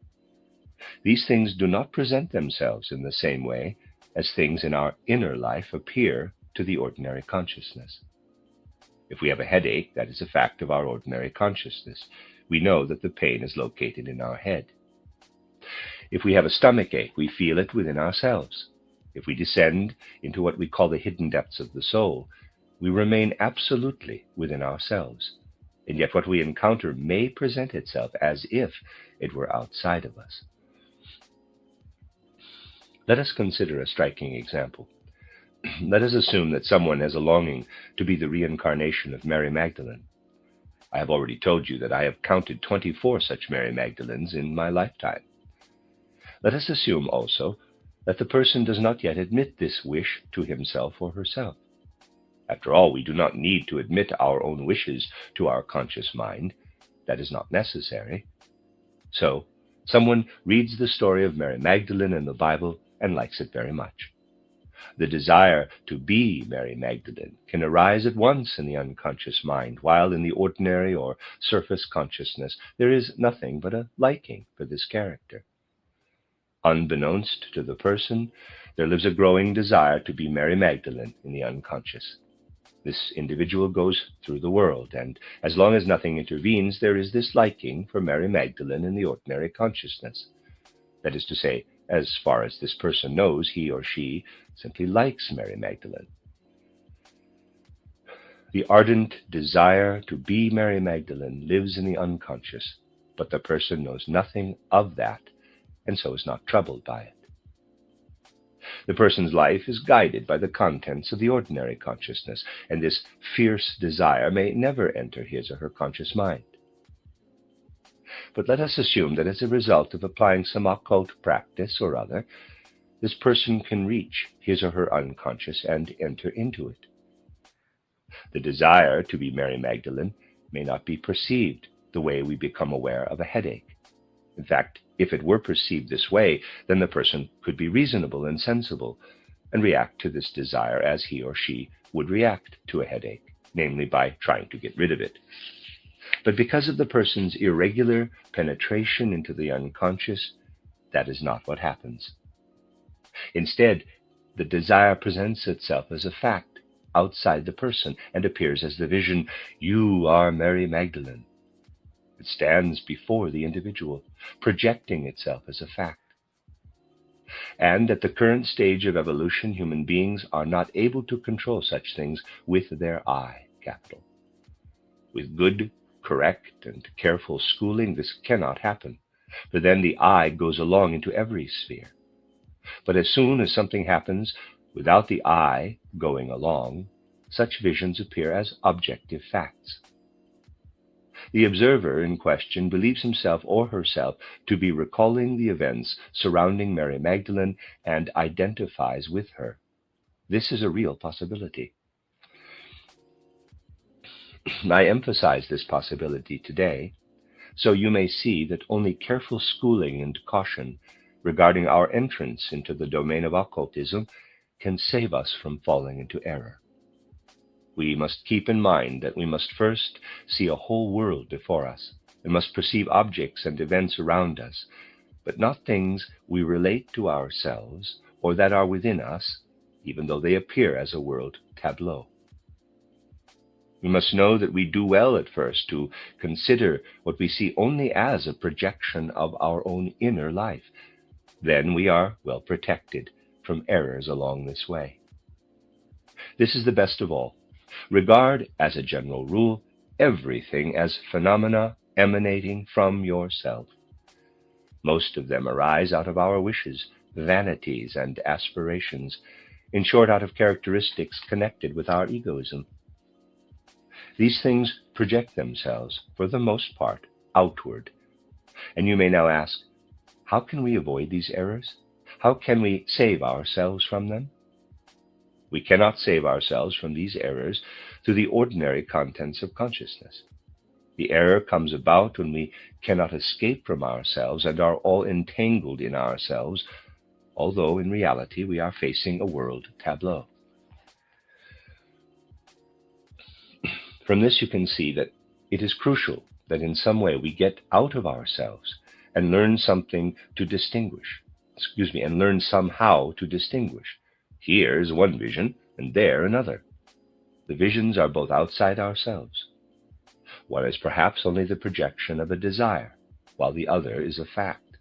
These things do not present themselves in the same way as things in our inner life appear to the ordinary consciousness. If we have a headache, that is a fact of our ordinary consciousness. We know that the pain is located in our head. If we have a stomach ache, we feel it within ourselves. If we descend into what we call the hidden depths of the soul, we remain absolutely within ourselves, and yet what we encounter may present itself as if it were outside of us. Let us consider a striking example. Let us assume that someone has a longing to be the reincarnation of Mary Magdalene. I have already told you that I have counted 24 such Mary Magdalenes in my lifetime. Let us assume also that the person does not yet admit this wish to himself or herself. After all, we do not need to admit our own wishes to our conscious mind. That is not necessary. So, someone reads the story of Mary Magdalene in the Bible and likes it very much. The desire to be Mary Magdalene can arise at once in the unconscious mind, while in the ordinary or surface consciousness there is nothing but a liking for this character. Unbeknownst to the person, there lives a growing desire to be Mary Magdalene in the unconscious. This individual goes through the world, and as long as nothing intervenes, there is this liking for Mary Magdalene in the ordinary consciousness. That is to say, as far as this person knows, he or she simply likes Mary Magdalene. The ardent desire to be Mary Magdalene lives in the unconscious, but the person knows nothing of that, and so is not troubled by it. The person's life is guided by the contents of the ordinary consciousness, and this fierce desire may never enter his or her conscious mind. But let us assume that as a result of applying some occult practice or other, this person can reach his or her unconscious and enter into it. The desire to be Mary Magdalene may not be perceived the way we become aware of a headache. In fact, if it were perceived this way, then the person could be reasonable and sensible and react to this desire as he or she would react to a headache, namely by trying to get rid of it. But because of the person's irregular penetration into the unconscious, that is not what happens. Instead, the desire presents itself as a fact outside the person and appears as the vision, "You are Mary Magdalene." It stands before the individual, projecting itself as a fact. And at the current stage of evolution, human beings are not able to control such things with their I, capital. With good, correct, and careful schooling, this cannot happen, for then the I goes along into every sphere. But as soon as something happens without the I going along, such visions appear as objective facts. The observer in question believes himself or herself to be recalling the events surrounding Mary Magdalene and identifies with her. This is a real possibility. I emphasize this possibility today, so you may see that only careful schooling and caution regarding our entrance into the domain of occultism can save us from falling into error. We must keep in mind that we must first see a whole world before us, and must perceive objects and events around us, but not things we relate to ourselves or that are within us, even though they appear as a world tableau. We must know that we do well at first to consider what we see only as a projection of our own inner life. Then we are well protected from errors along this way. This is the best of all. Regard, as a general rule, everything as phenomena emanating from yourself. Most of them arise out of our wishes, vanities, and aspirations, in short, out of characteristics connected with our egoism. These things project themselves, for the most part, outward. And you may now ask, how can we avoid these errors? How can we save ourselves from them? We cannot save ourselves from these errors through the ordinary contents of consciousness. The error comes about when we cannot escape from ourselves and are all entangled in ourselves, although in reality we are facing a world tableau. From this you can see that it is crucial that in some way we get out of ourselves and learn something to distinguish. And learn somehow to distinguish. Here is one vision, and there another. The visions are both outside ourselves. One is perhaps only the projection of a desire, while the other is a fact.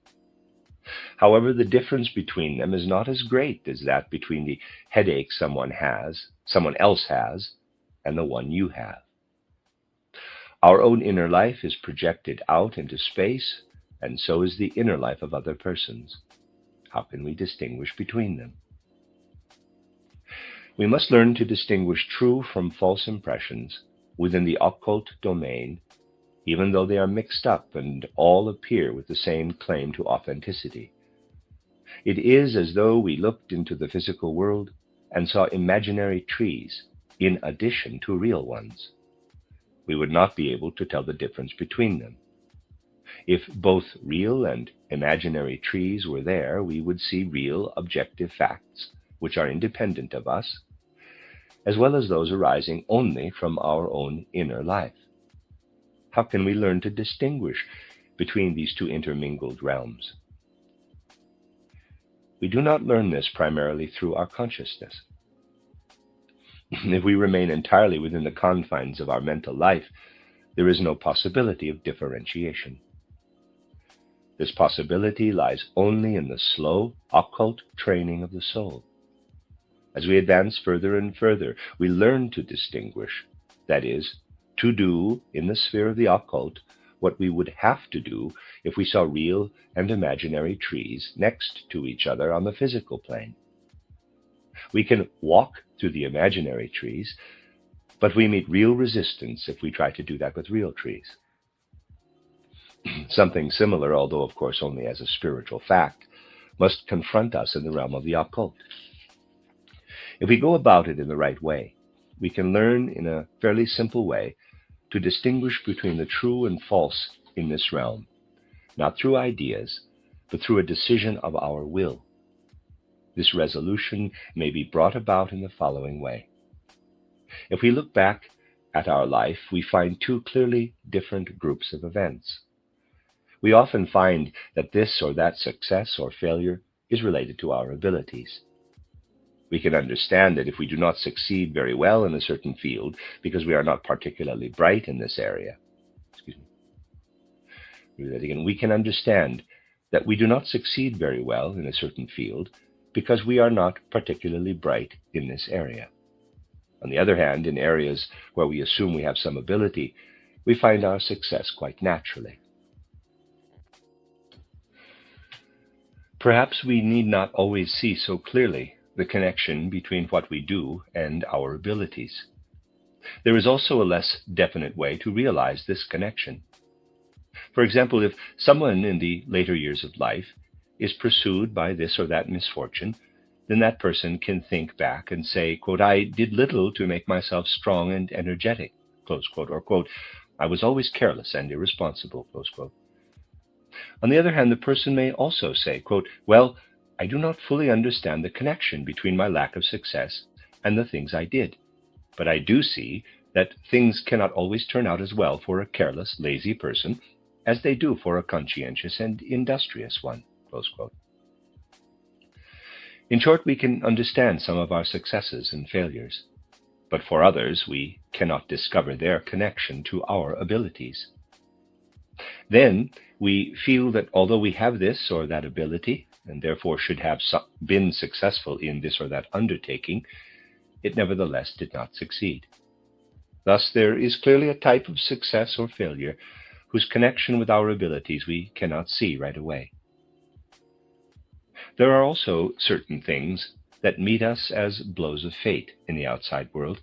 However, the difference between them is not as great as that between the headache someone else has, and the one you have. Our own inner life is projected out into space, and so is the inner life of other persons. How can we distinguish between them? We must learn to distinguish true from false impressions within the occult domain, even though they are mixed up and all appear with the same claim to authenticity. It is as though we looked into the physical world and saw imaginary trees in addition to real ones. We would not be able to tell the difference between them. If both real and imaginary trees were there, we would see real objective facts, which are independent of us, as well as those arising only from our own inner life. How can we learn to distinguish between these two intermingled realms? We do not learn this primarily through our consciousness. If we remain entirely within the confines of our mental life, there is no possibility of differentiation. This possibility lies only in the slow, occult training of the soul. As we advance further and further, we learn to distinguish, that is, to do in the sphere of the occult what we would have to do if we saw real and imaginary trees next to each other on the physical plane. We can walk through the imaginary trees, but we meet real resistance if we try to do that with real trees. Something similar, although of course only as a spiritual fact, must confront us in the realm of the occult. If we go about it in the right way, we can learn in a fairly simple way to distinguish between the true and false in this realm, not through ideas, but through a decision of our will. This resolution may be brought about in the following way. If we look back at our life, we find two clearly different groups of events. We often find that this or that success or failure is related to our abilities. We can understand that if we do not succeed very well in a certain field because we are not particularly bright in this area, we can understand that we do not succeed very well in a certain field because we are not particularly bright in this area. On the other hand, in areas where we assume we have some ability, we find our success quite naturally. Perhaps we need not always see so clearly the connection between what we do and our abilities. There is also a less definite way to realize this connection. For example, if someone in the later years of life is pursued by this or that misfortune, then that person can think back and say, quote, "I did little to make myself strong and energetic," close quote, or quote, "I was always careless and irresponsible," close quote. On the other hand, the person may also say, quote, "Well, I do not fully understand the connection between my lack of success and the things I did, but I do see that things cannot always turn out as well for a careless, lazy person as they do for a conscientious and industrious one," close quote. In short, we can understand some of our successes and failures, but for others we cannot discover their connection to our abilities. Then we feel that although we have this or that ability, and therefore should have been successful in this or that undertaking, it nevertheless did not succeed. Thus, there is clearly a type of success or failure whose connection with our abilities we cannot see right away. There are also certain things that meet us as blows of fate in the outside world,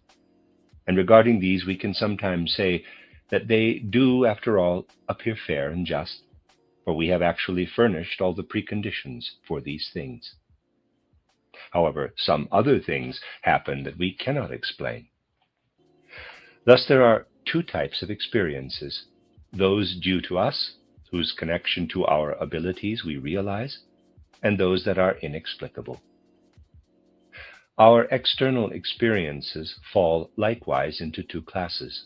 and regarding these we can sometimes say that they do, after all, appear fair and just, for we have actually furnished all the preconditions for these things. However, some other things happen that we cannot explain. Thus there are two types of experiences: those due to us, whose connection to our abilities we realize, and those that are inexplicable. Our external experiences fall likewise into two classes: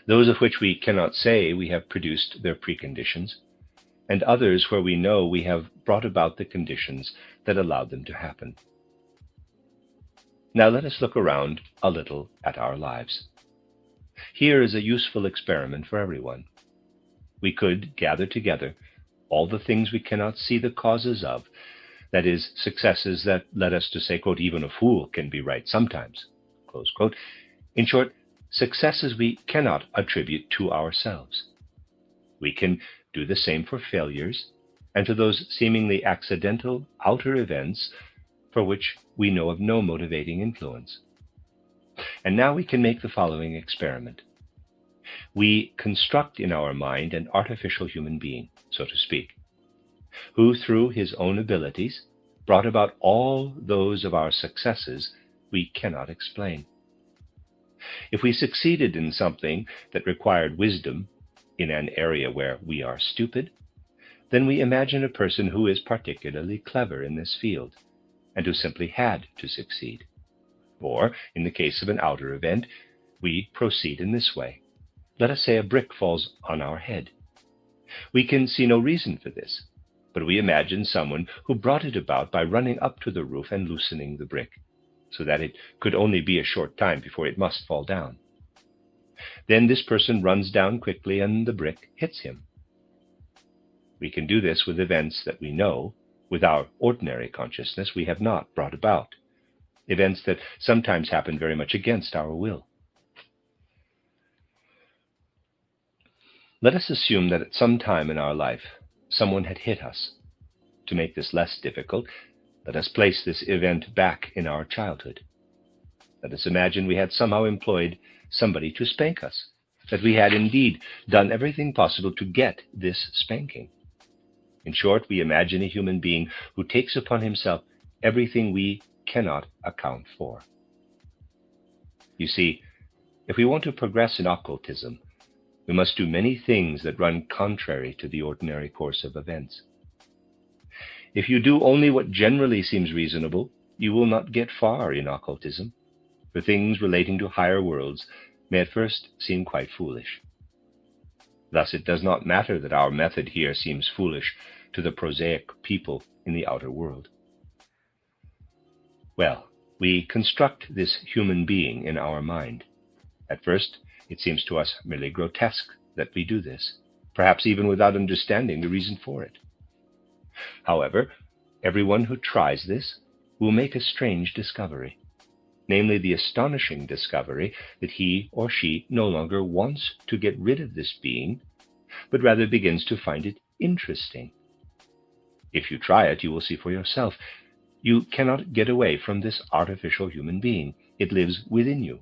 those of which we cannot say we have produced their preconditions, and others where we know we have brought about the conditions that allowed them to happen. Now let us look around a little at our lives. Here is a useful experiment for everyone. We could gather together all the things we cannot see the causes of, that is, successes that led us to say, quote, even a fool can be right sometimes, close quote. In short, successes we cannot attribute to ourselves. We can do the same for failures and to those seemingly accidental outer events for which we know of no motivating influence. And now we can make the following experiment. We construct in our mind an artificial human being, so to speak, who through his own abilities brought about all those of our successes we cannot explain. If we succeeded in something that required wisdom in an area where we are stupid, then we imagine a person who is particularly clever in this field, and who simply had to succeed. Or, in the case of an outer event, we proceed in this way. Let us say a brick falls on our head. We can see no reason for this, but we imagine someone who brought it about by running up to the roof and loosening the brick, so that it could only be a short time before it must fall down. Then this person runs down quickly and the brick hits him. We can do this with events that we know, with our ordinary consciousness, we have not brought about, events that sometimes happen very much against our will. Let us assume that at some time in our life, someone had hit us. To make this less difficult, let us place this event back in our childhood. Let us imagine we had somehow employed somebody to spank us, that we had indeed done everything possible to get this spanking. In short, we imagine a human being who takes upon himself everything we cannot account for. You see, if we want to progress in occultism, we must do many things that run contrary to the ordinary course of events. If you do only what generally seems reasonable, you will not get far in occultism, for things relating to higher worlds may at first seem quite foolish. Thus it does not matter that our method here seems foolish to the prosaic people in the outer world. Well, we construct this human being in our mind. At first, it seems to us merely grotesque that we do this, perhaps even without understanding the reason for it. However, everyone who tries this will make a strange discovery, namely the astonishing discovery that he or she no longer wants to get rid of this being, but rather begins to find it interesting. If you try it, you will see for yourself. You cannot get away from this artificial human being. It lives within you.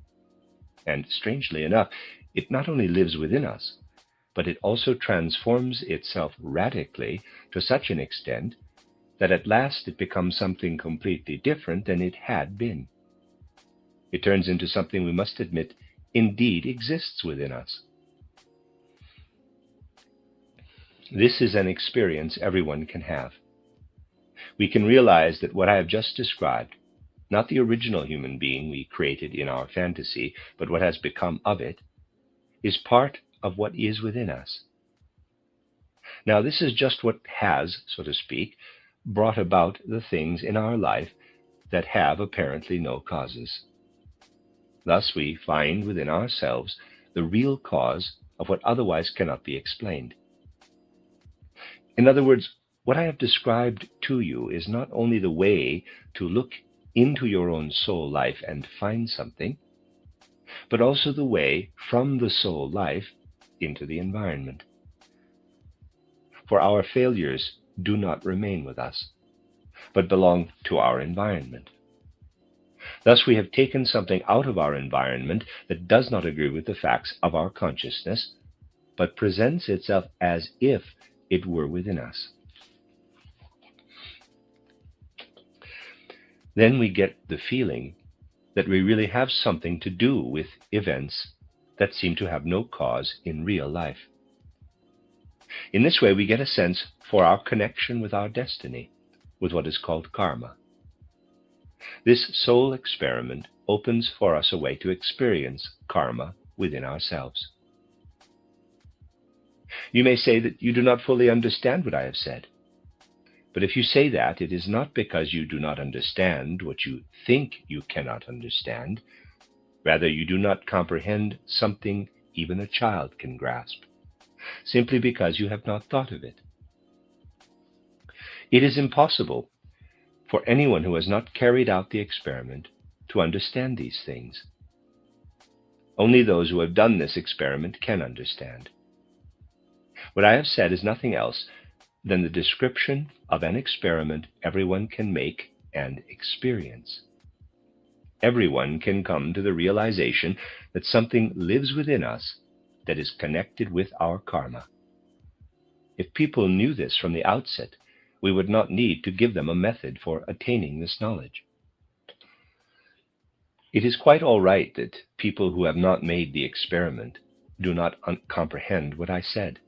And strangely enough, it not only lives within us, but it also transforms itself radically to such an extent that at last it becomes something completely different than it had been. It turns into something we must admit indeed exists within us. This is an experience everyone can have. We can realize that what I have just described, not the original human being we created in our fantasy, but what has become of it, is part of what is within us. Now, this is just what has, so to speak, brought about the things in our life that have apparently no causes. Thus we find within ourselves the real cause of what otherwise cannot be explained. In other words, What I have described to you is not only the way to look into your own soul life and find something, but also the way from the soul life into the environment. For our failures do not remain with us, but belong to our environment. Thus, we have taken something out of our environment that does not agree with the facts of our consciousness, but presents itself as if it were within us. Then we get the feeling that we really have something to do with events that seem to have no cause in real life. In this way, we get a sense for our connection with our destiny, with what is called karma. This soul experiment opens for us a way to experience karma within ourselves. You may say that you do not fully understand what I have said. But if you say that, it is not because you do not understand what you think you cannot understand. Rather, you do not comprehend something even a child can grasp, simply because you have not thought of it. It is impossible for anyone who has not carried out the experiment to understand these things. Only those who have done this experiment can understand. What I have said is nothing else than the description of an experiment everyone can make and experience. Everyone can come to the realization that something lives within us that is connected with our karma. If people knew this from the outset, we would not need to give them a method for attaining this knowledge. It is quite all right that people who have not made the experiment do not comprehend what I said.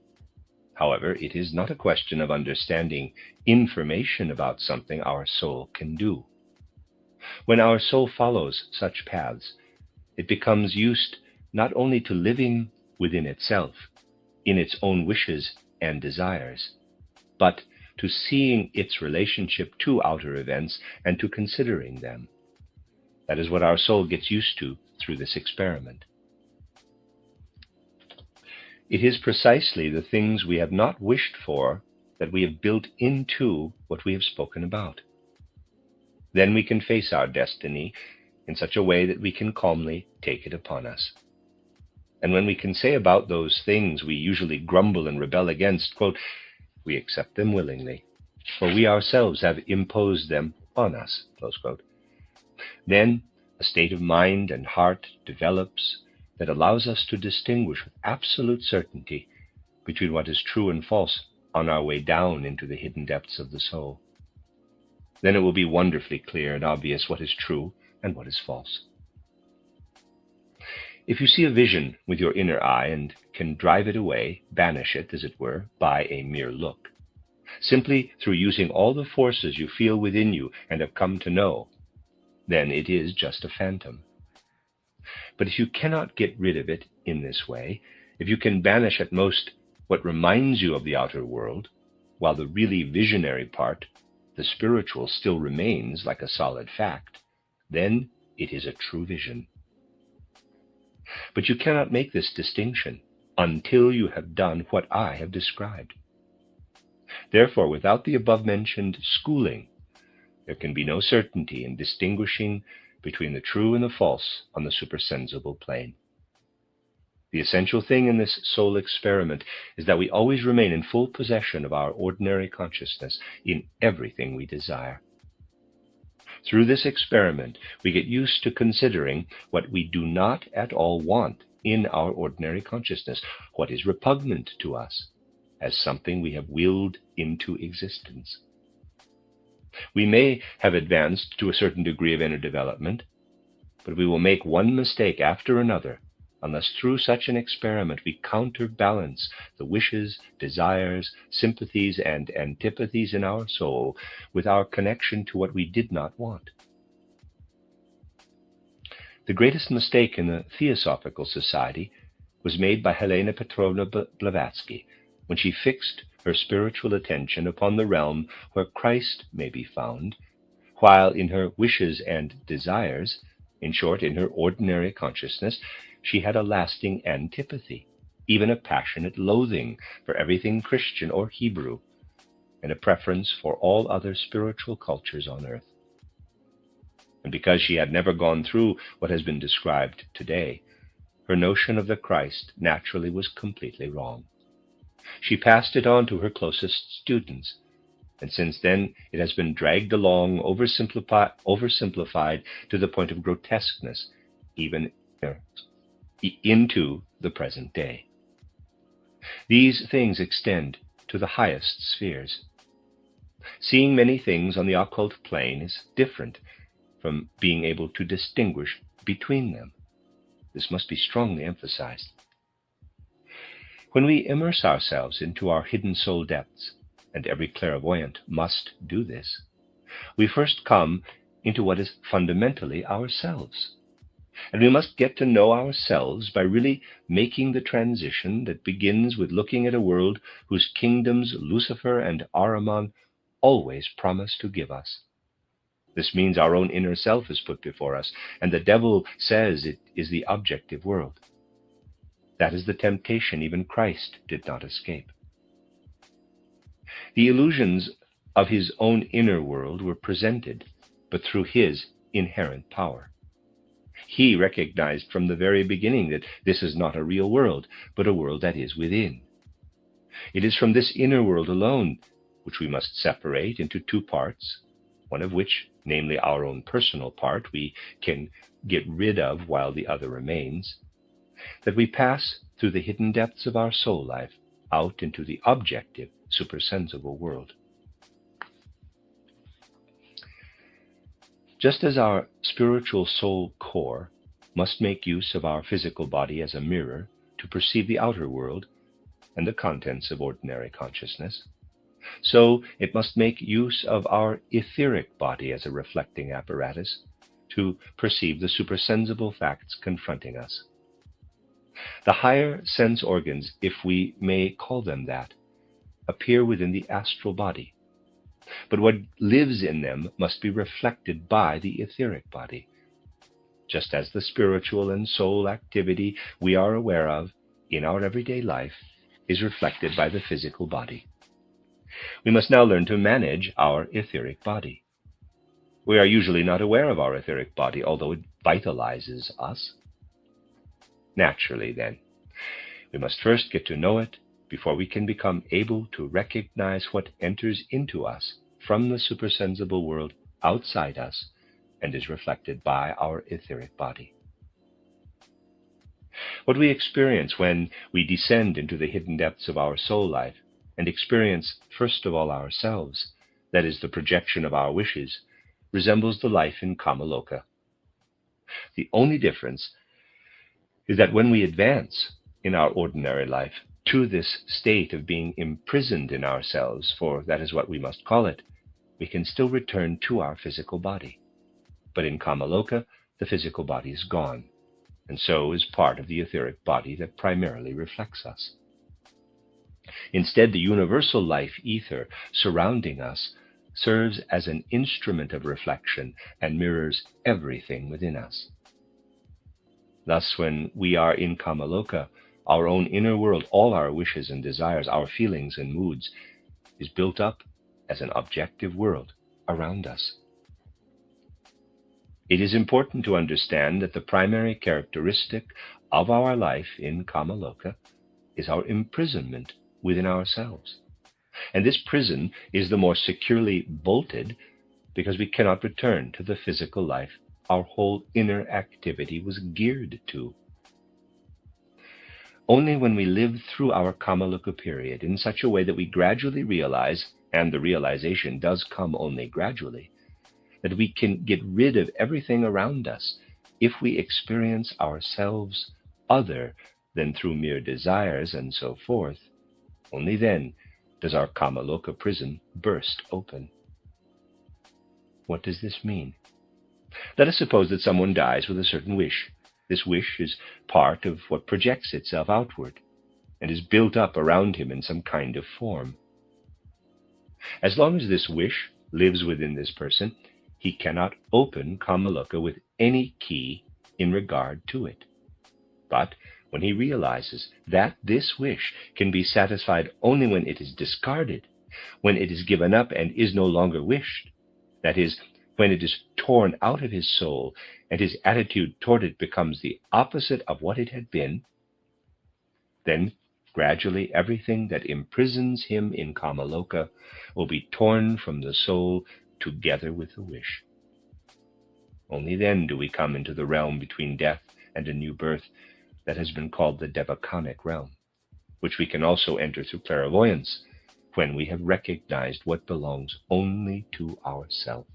However, it is not a question of understanding information about something our soul can do. When our soul follows such paths, it becomes used not only to living within itself, in its own wishes and desires, but to seeing its relationship to outer events and to considering them. That is what our soul gets used to through this experiment. It is precisely the things we have not wished for that we have built into what we have spoken about. Then we can face our destiny in such a way that we can calmly take it upon us. And when we can say about those things we usually grumble and rebel against, quote, we accept them willingly, for we ourselves have imposed them on us, close quote. Then a state of mind and heart develops that allows us to distinguish with absolute certainty between what is true and false on our way down into the hidden depths of the soul. Then it will be wonderfully clear and obvious what is true and what is false. If you see a vision with your inner eye and can drive it away, banish it, as it were, by a mere look, simply through using all the forces you feel within you and have come to know, then it is just a phantom. But if you cannot get rid of it in this way, if you can banish at most what reminds you of the outer world, while the really visionary part, the spiritual, still remains like a solid fact, then it is a true vision. But you cannot make this distinction until you have done what I have described. Therefore, without the above-mentioned schooling, there can be no certainty in distinguishing between the true and the false on the supersensible plane. The essential thing in this soul experiment is that we always remain in full possession of our ordinary consciousness in everything we desire. Through this experiment, we get used to considering what we do not at all want in our ordinary consciousness, what is repugnant to us, as something we have willed into existence. We may have advanced to a certain degree of inner development, but we will make one mistake after another unless through such an experiment we counterbalance the wishes, desires, sympathies, and antipathies in our soul with our connection to what we did not want. The greatest mistake in the Theosophical Society was made by Helena Petrovna Blavatsky when she fixed her spiritual attention upon the realm where Christ may be found, while in her wishes and desires, in short, in her ordinary consciousness, she had a lasting antipathy, even a passionate loathing for everything Christian or Hebrew. and a preference for all other spiritual cultures on earth. And because she had never gone through what has been described today, her notion of the Christ naturally was completely wrong. She passed it on to her closest students, and since then it has been dragged along, oversimplified to the point of grotesqueness, even into the present day. These things extend to the highest spheres. Seeing many things on the occult plane is different from being able to distinguish between them. This must be strongly emphasized. When we immerse ourselves into our hidden soul depths, and every clairvoyant must do this, we first come into what is fundamentally ourselves. And we must get to know ourselves by really making the transition that begins with looking at a world whose kingdoms Lucifer and Ahriman always promise to give us. This means our own inner self is put before us, and the devil says it is the objective world. That is the temptation even Christ did not escape. The illusions of his own inner world were presented, but through his inherent power. He recognized from the very beginning that this is not a real world, but a world that is within. It is from this inner world alone, which we must separate into two parts, one of which, namely our own personal part, we can get rid of while the other remains, that we pass through the hidden depths of our soul life out into the objective, supersensible world. Just as our spiritual soul core must make use of our physical body as a mirror to perceive the outer world and the contents of ordinary consciousness, so it must make use of our etheric body as a reflecting apparatus to perceive the supersensible facts confronting us. The higher sense organs, if we may call them that, appear within the astral body, but what lives in them must be reflected by the etheric body, just as the spiritual and soul activity we are aware of in our everyday life is reflected by the physical body. We must now learn to manage our etheric body. We are usually not aware of our etheric body, although it vitalizes us. Naturally, then, we must first get to know it before we can become able to recognize what enters into us from the supersensible world outside us and is reflected by our etheric body. What we experience when we descend into the hidden depths of our soul life and experience first of all ourselves, that is the projection of our wishes, resembles the life in Kamaloka. The only difference is that when we advance in our ordinary life to this state of being imprisoned in ourselves, for that is what we must call it, we can still return to our physical body. But in Kamaloka, the physical body is gone, and so is part of the etheric body that primarily reflects us. Instead, the universal life ether surrounding us serves as an instrument of reflection and mirrors everything within us. Thus, when we are in Kamaloka, our own inner world, all our wishes and desires, our feelings and moods, is built up as an objective world around us. It is important to understand that the primary characteristic of our life in Kamaloka is our imprisonment within ourselves. And this prison is the more securely bolted because we cannot return to the physical life our whole inner activity was geared to. Only when we live through our Kamaloka period in such a way that we gradually realize, and the realization does come only gradually, that we can get rid of everything around us if we experience ourselves other than through mere desires and so forth, only then does our Kamaloka prison burst open. What does this mean? Let us suppose that someone dies with a certain wish. This wish is part of what projects itself outward and is built up around him in some kind of form. As long as this wish lives within this person, he cannot open Kamaloka with any key in regard to it. But when he realizes that this wish can be satisfied only when it is discarded, When it is given up and is no longer wished, that is, when it is torn out of his soul and his attitude toward it becomes the opposite of what it had been, then gradually everything that imprisons him in Kamaloka will be torn from the soul together with the wish. Only then do we come into the realm between death and a new birth that has been called the devaconic realm, which we can also enter through clairvoyance, when we have recognized what belongs only to ourselves.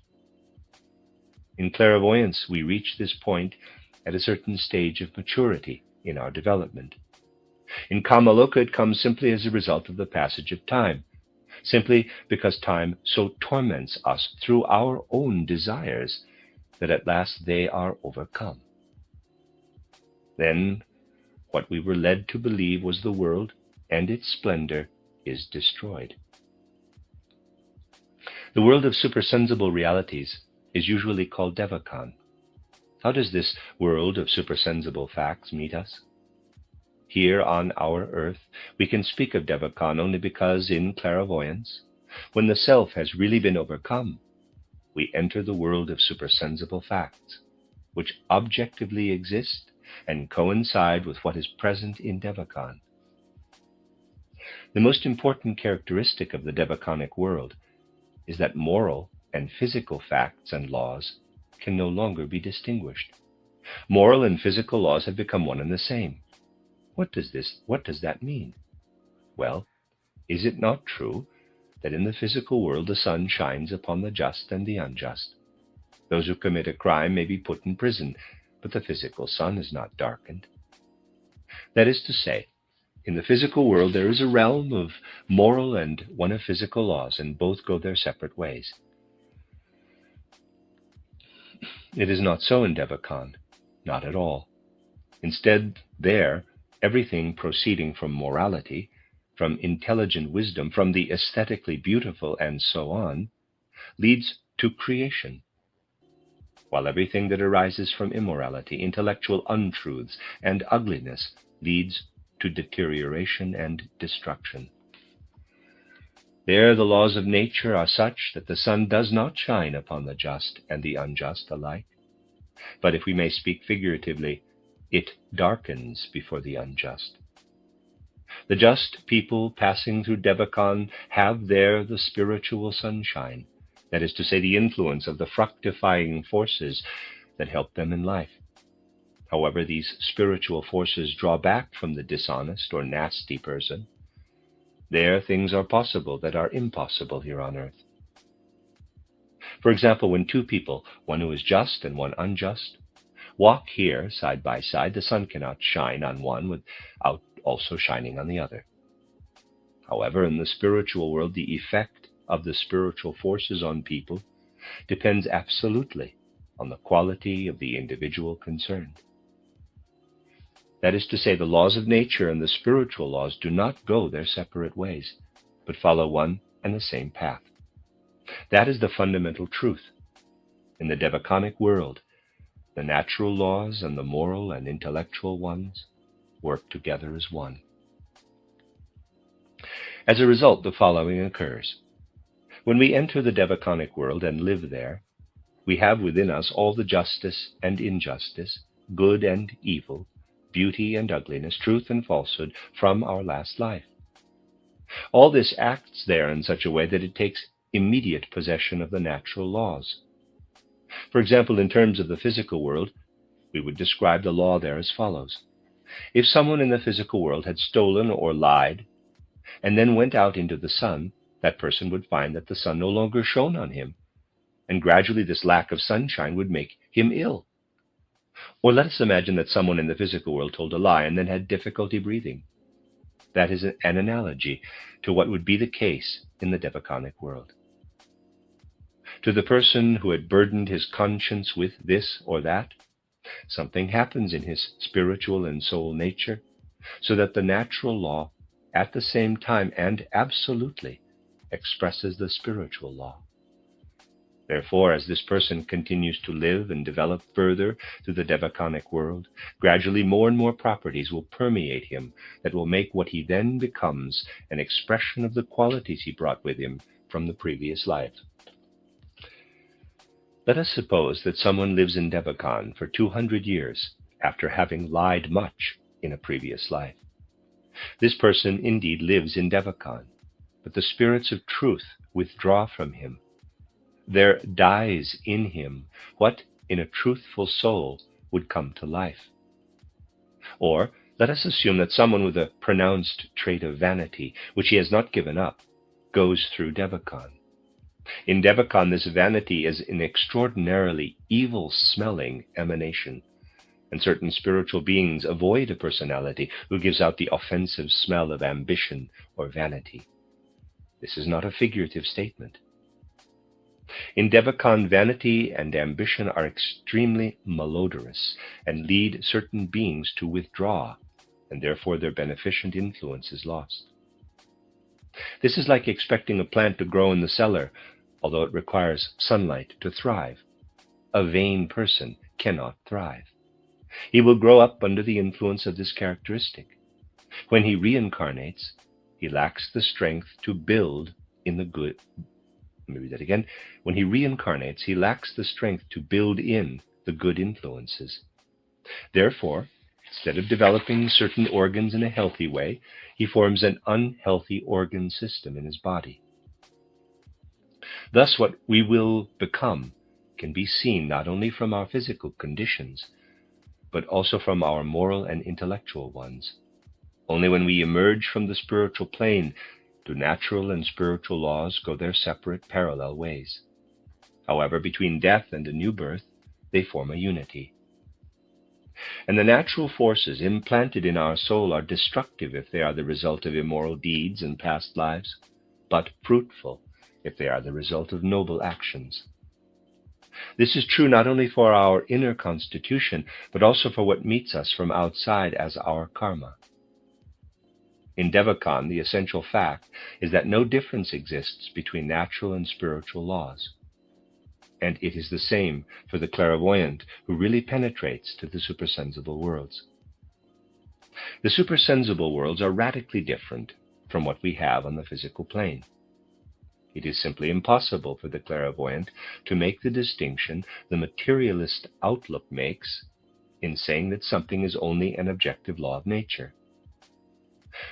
In clairvoyance, we reach this point at a certain stage of maturity in our development. In Kamaloka, it comes simply as a result of the passage of time, simply because time so torments us through our own desires that at last they are overcome. Then, what we were led to believe was the world and its splendor is destroyed. The world of supersensible realities is usually called Devakan. How does this world of supersensible facts meet us? Here on our earth, we can speak of Devakan only because in clairvoyance, when the self has really been overcome, we enter the world of supersensible facts, which objectively exist and coincide with what is present in Devakan. The most important characteristic of the Devaconic world is that moral and physical facts and laws can no longer be distinguished. Moral and physical laws have become one and the same. What does that mean? Well, is it not true that in the physical world the sun shines upon the just and the unjust? Those who commit a crime may be put in prison, but the physical sun is not darkened. That is to say, in the physical world there is a realm of moral and one of physical laws, and both go their separate ways. It is not so in Devakan, not at all. Instead, there, everything proceeding from morality, from intelligent wisdom, from the aesthetically beautiful, and so on, leads to creation, while everything that arises from immorality, intellectual untruths, and ugliness leads to deterioration and destruction. There the laws of nature are such that the sun does not shine upon the just and the unjust alike, but if we may speak figuratively, it darkens before the unjust. The just people passing through Devakan have there the spiritual sunshine, that is to say, the influence of the fructifying forces that help them in life. However, these spiritual forces draw back from the dishonest or nasty person. There things are possible that are impossible here on earth. For example, when two people, one who is just and one unjust, walk here side by side, the sun cannot shine on one without also shining on the other. However, in the spiritual world, the effect of the spiritual forces on people depends absolutely on the quality of the individual concerned. That is to say, the laws of nature and the spiritual laws do not go their separate ways, but follow one and the same path. That is the fundamental truth. In the Devaconic world, the natural laws and the moral and intellectual ones work together as one. As a result, the following occurs. When we enter the Devaconic world and live there, we have within us all the justice and injustice, good and evil, beauty and ugliness, truth and falsehood from our last life. All this acts there in such a way that it takes immediate possession of the natural laws. For example, in terms of the physical world, we would describe the law there as follows. If someone in the physical world had stolen or lied, and then went out into the sun, that person would find that the sun no longer shone on him, and gradually this lack of sunshine would make him ill. Or let us imagine that someone in the physical world told a lie and then had difficulty breathing. That is an analogy to what would be the case in the Devaconic world. To the person who had burdened his conscience with this or that, something happens in his spiritual and soul nature, so that the natural law, at the same time and absolutely, expresses the spiritual law. Therefore, as this person continues to live and develop further through the Devaconic world, gradually more and more properties will permeate him that will make what he then becomes an expression of the qualities he brought with him from the previous life. Let us suppose that someone lives in Devacon for 200 years after having lied much in a previous life. This person indeed lives in Devacon, but the spirits of truth withdraw from him. There dies in him what in a truthful soul would come to life. Or let us assume that someone with a pronounced trait of vanity, which he has not given up, goes through Devacon. In Devacon, this vanity is an extraordinarily evil-smelling emanation, and certain spiritual beings avoid a personality who gives out the offensive smell of ambition or vanity. This is not a figurative statement. In Devacon, vanity and ambition are extremely malodorous and lead certain beings to withdraw, and therefore their beneficent influence is lost. This is like expecting a plant to grow in the cellar, although it requires sunlight to thrive. A vain person cannot thrive. He will grow up under the influence of this characteristic. When he reincarnates, he lacks the strength to build in the good. Let me read that again. When he reincarnates, he lacks the strength to build in the good influences. Therefore, instead of developing certain organs in a healthy way, he forms an unhealthy organ system in his body. Thus, what we will become can be seen not only from our physical conditions, but also from our moral and intellectual ones. Only when we emerge from the spiritual plane do natural and spiritual laws go their separate parallel ways. However, between death and a new birth, they form a unity. And the natural forces implanted in our soul are destructive if they are the result of immoral deeds in past lives, but fruitful if they are the result of noble actions. This is true not only for our inner constitution, but also for what meets us from outside as our karma. In Devacon, the essential fact is that no difference exists between natural and spiritual laws. And it is the same for the clairvoyant who really penetrates to the supersensible worlds. The supersensible worlds are radically different from what we have on the physical plane. It is simply impossible for the clairvoyant to make the distinction the materialist outlook makes in saying that something is only an objective law of nature.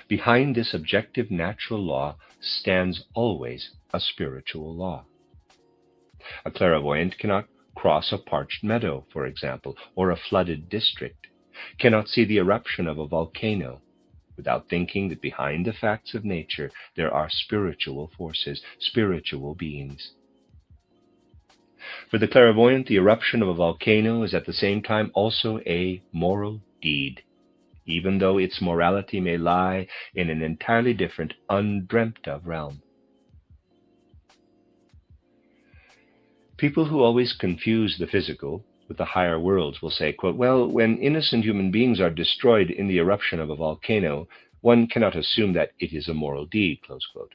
Behind this objective natural law stands always a spiritual law. A clairvoyant cannot cross a parched meadow, for example, or a flooded district, cannot see the eruption of a volcano, without thinking that behind the facts of nature there are spiritual forces, spiritual beings. For the clairvoyant, the eruption of a volcano is at the same time also a moral deed, even though its morality may lie in an entirely different, undreamt of realm. People who always confuse the physical with the higher worlds will say, quote, well, when innocent human beings are destroyed in the eruption of a volcano, one cannot assume that it is a moral deed, close quote.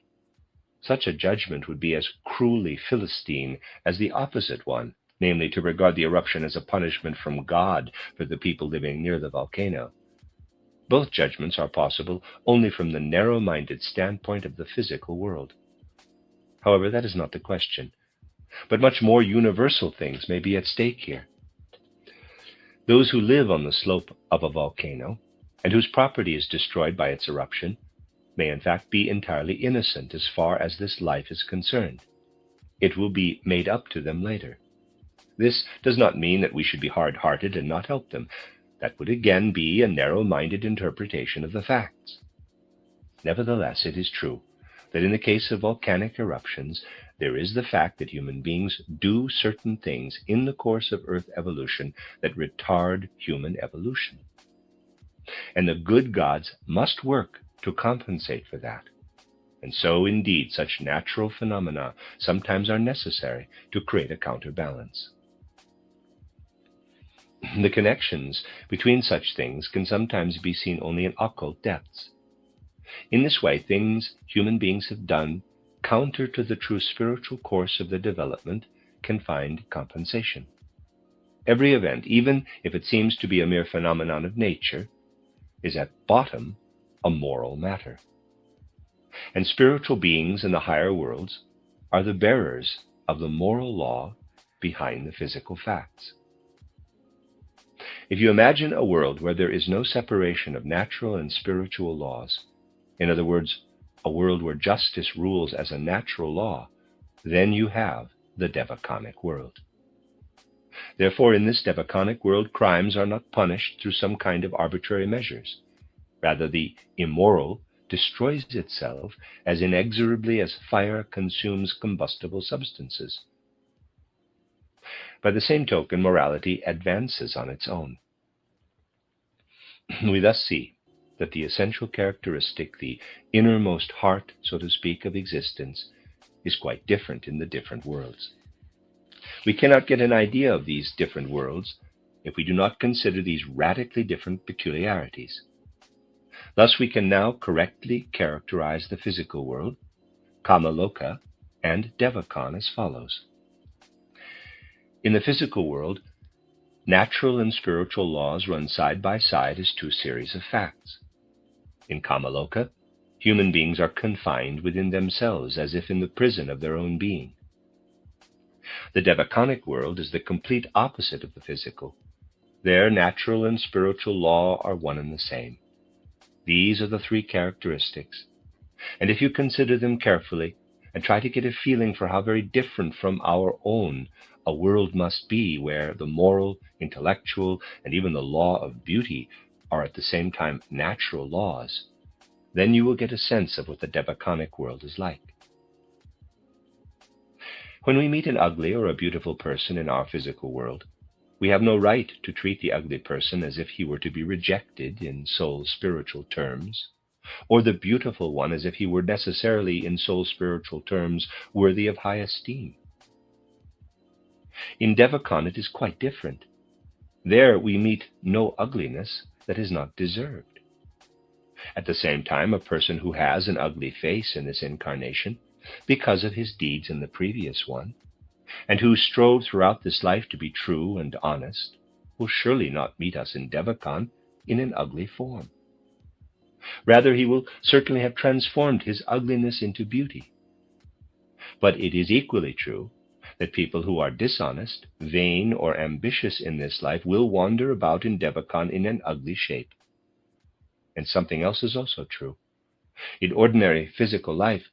Such a judgment would be as cruelly Philistine as the opposite one, namely to regard the eruption as a punishment from God for the people living near the volcano. Both judgments are possible only from the narrow-minded standpoint of the physical world. However, that is not the question, but much more universal things may be at stake here. Those who live on the slope of a volcano, and whose property is destroyed by its eruption, may in fact be entirely innocent as far as this life is concerned. It will be made up to them later. This does not mean that we should be hard-hearted and not help them. That would again be a narrow-minded interpretation of the facts. Nevertheless, it is true that in the case of volcanic eruptions, there is the fact that human beings do certain things in the course of Earth evolution that retard human evolution. And the good gods must work to compensate for that. And so, indeed, such natural phenomena sometimes are necessary to create a counterbalance. The connections between such things can sometimes be seen only in occult depths. In this way, things human beings have done counter to the true spiritual course of their development can find compensation. Every event, even if it seems to be a mere phenomenon of nature, is at bottom a moral matter. And spiritual beings in the higher worlds are the bearers of the moral law behind the physical facts. If you imagine a world where there is no separation of natural and spiritual laws, in other words, a world where justice rules as a natural law, then you have the Devaconic world. Therefore, in this Devaconic world, crimes are not punished through some kind of arbitrary measures. Rather, the immoral destroys itself as inexorably as fire consumes combustible substances. By the same token, morality advances on its own. We thus see that the essential characteristic, the innermost heart, so to speak, of existence, is quite different in the different worlds. We cannot get an idea of these different worlds if we do not consider these radically different peculiarities. Thus we can now correctly characterize the physical world, Kamaloka, and Devacon as follows. In the physical world, natural and spiritual laws run side by side as two series of facts. In Kamaloka, human beings are confined within themselves as if in the prison of their own being. The Devaconic world is the complete opposite of the physical. There, natural and spiritual law are one and the same. These are the three characteristics, and if you consider them carefully and try to get a feeling for how very different from our own a world must be where the moral, intellectual, and even the law of beauty are at the same time natural laws, then you will get a sense of what the Devaconic world is like. When we meet an ugly or a beautiful person in our physical world, we have no right to treat the ugly person as if he were to be rejected in soul-spiritual terms, or the beautiful one as if he were necessarily in soul-spiritual terms worthy of high esteem. In Devacon it is quite different. There we meet no ugliness that is not deserved. At the same time, a person who has an ugly face in this incarnation, because of his deeds in the previous one, and who strove throughout this life to be true and honest, will surely not meet us in Devacon in an ugly form. Rather, he will certainly have transformed his ugliness into beauty. But it is equally true that people who are dishonest, vain, or ambitious in this life will wander about in Devacon in an ugly shape. And something else is also true. In ordinary physical life,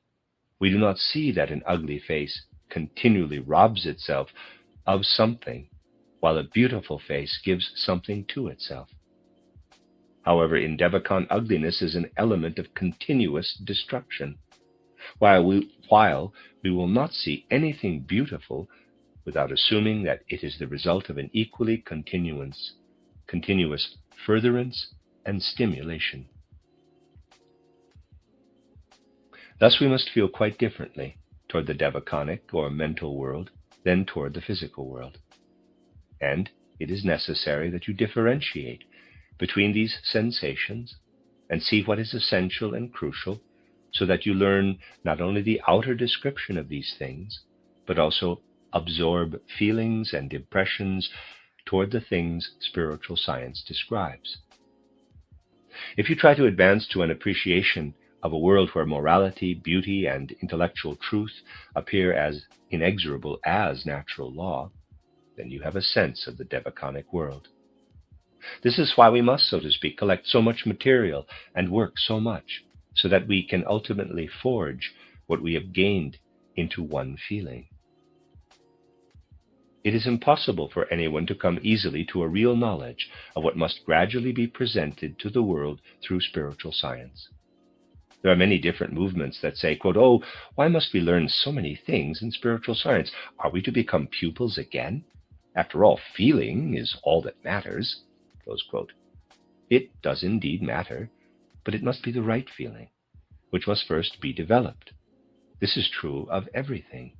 we do not see that an ugly face continually robs itself of something, while a beautiful face gives something to itself. However, in Devacon, ugliness is an element of continuous destruction, while we will not see anything beautiful without assuming that it is the result of an equally continuous furtherance and stimulation. Thus we must feel quite differently toward the Devaconic or mental world than toward the physical world. And it is necessary that you differentiate between these sensations and see what is essential and crucial, so that you learn not only the outer description of these things, but also absorb feelings and impressions toward the things spiritual science describes. If you try to advance to an appreciation of a world where morality, beauty, and intellectual truth appear as inexorable as natural law, then you have a sense of the Devaconic world. This is why we must, so to speak, collect so much material and work so much, so that we can ultimately forge what we have gained into one feeling. It is impossible for anyone to come easily to a real knowledge of what must gradually be presented to the world through spiritual science. There are many different movements that say, quote, "Oh, why must we learn so many things in spiritual science? Are we to become pupils again? After all, feeling is all that matters," close quote. It does indeed matter, but it must be the right feeling, which must first be developed. This is true of everything.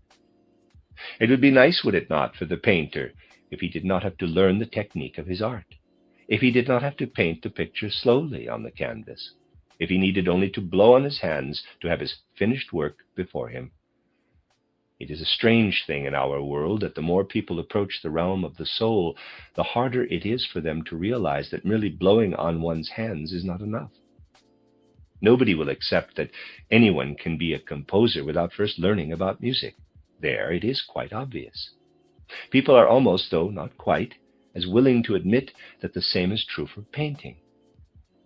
It would be nice, would it not, for the painter if he did not have to learn the technique of his art, if he did not have to paint the picture slowly on the canvas, if he needed only to blow on his hands to have his finished work before him. It is a strange thing in our world that the more people approach the realm of the soul, the harder it is for them to realize that merely blowing on one's hands is not enough. Nobody will accept that anyone can be a composer without first learning about music. There it is quite obvious. People are almost, though not quite, as willing to admit that the same is true for painting.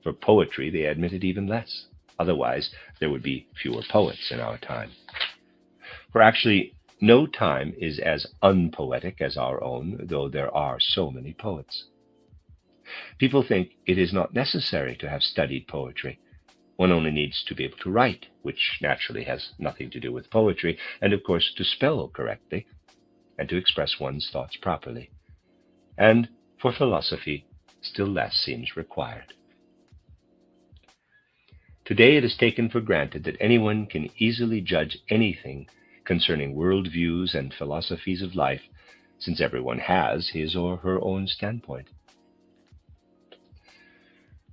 For poetry, they admit it even less. Otherwise, there would be fewer poets in our time. For actually, no time is as unpoetic as our own, though there are so many poets. People think it is not necessary to have studied poetry. One only needs to be able to write, which naturally has nothing to do with poetry, and of course to spell correctly, and to express one's thoughts properly. And for philosophy, still less seems required. Today it is taken for granted that anyone can easily judge anything concerning worldviews and philosophies of life, since everyone has his or her own standpoint.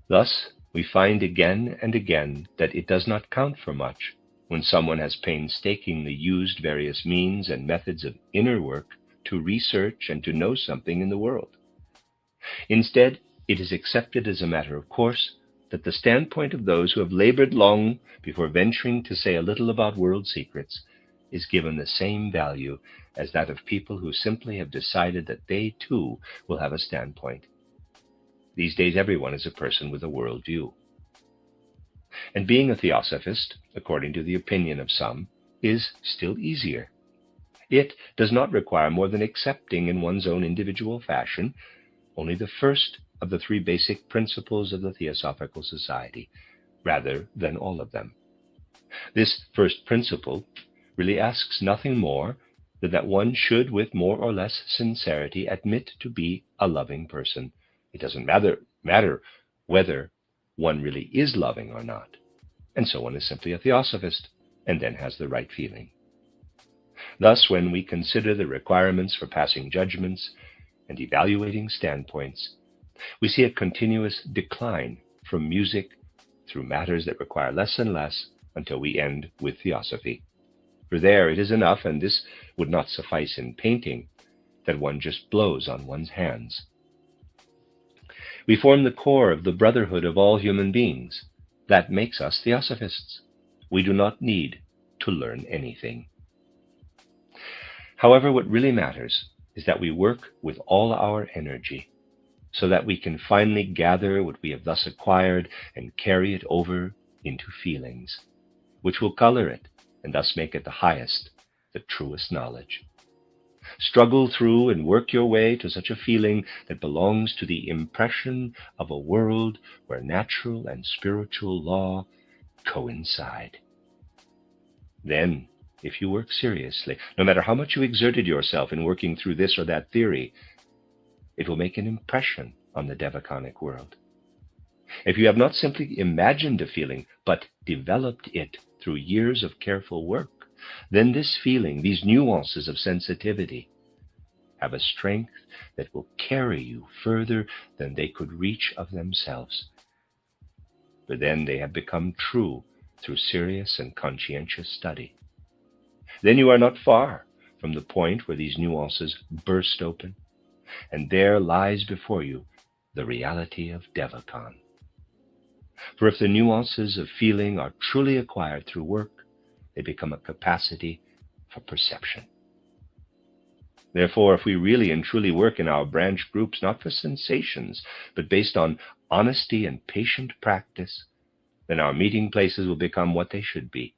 Thus, we find again and again that it does not count for much when someone has painstakingly used various means and methods of inner work to research and to know something in the world. Instead, it is accepted as a matter of course that the standpoint of those who have labored long before venturing to say a little about world secrets is given the same value as that of people who simply have decided that they too will have a standpoint. These days everyone is a person with a world view. And being a theosophist, according to the opinion of some, is still easier. It does not require more than accepting in one's own individual fashion only the first of the three basic principles of the Theosophical Society, rather than all of them. This first principle really asks nothing more than that one should, with more or less sincerity, admit to be a loving person. It doesn't matter whether one really is loving or not, and so one is simply a theosophist, and then has the right feeling. Thus, when we consider the requirements for passing judgments and evaluating standpoints, we see a continuous decline from music through matters that require less and less until we end with theosophy. For there it is enough, and this would not suffice in painting, that one just blows on one's hands. We form the core of the brotherhood of all human beings. That makes us theosophists. We do not need to learn anything. However, what really matters is that we work with all our energy, so that we can finally gather what we have thus acquired and carry it over into feelings, which will color it and thus make it the highest, the truest knowledge. Struggle through and work your way to such a feeling that belongs to the impression of a world where natural and spiritual law coincide. Then, if you work seriously, no matter how much you exerted yourself in working through this or that theory, it will make an impression on the Devaconic world. If you have not simply imagined a feeling, but developed it through years of careful work, then this feeling, these nuances of sensitivity, have a strength that will carry you further than they could reach of themselves. For then they have become true through serious and conscientious study. Then you are not far from the point where these nuances burst open, and there lies before you the reality of Devacon. For if the nuances of feeling are truly acquired through work, they become a capacity for perception. Therefore, if we really and truly work in our branch groups not for sensations, but based on honesty and patient practice, then our meeting places will become what they should be,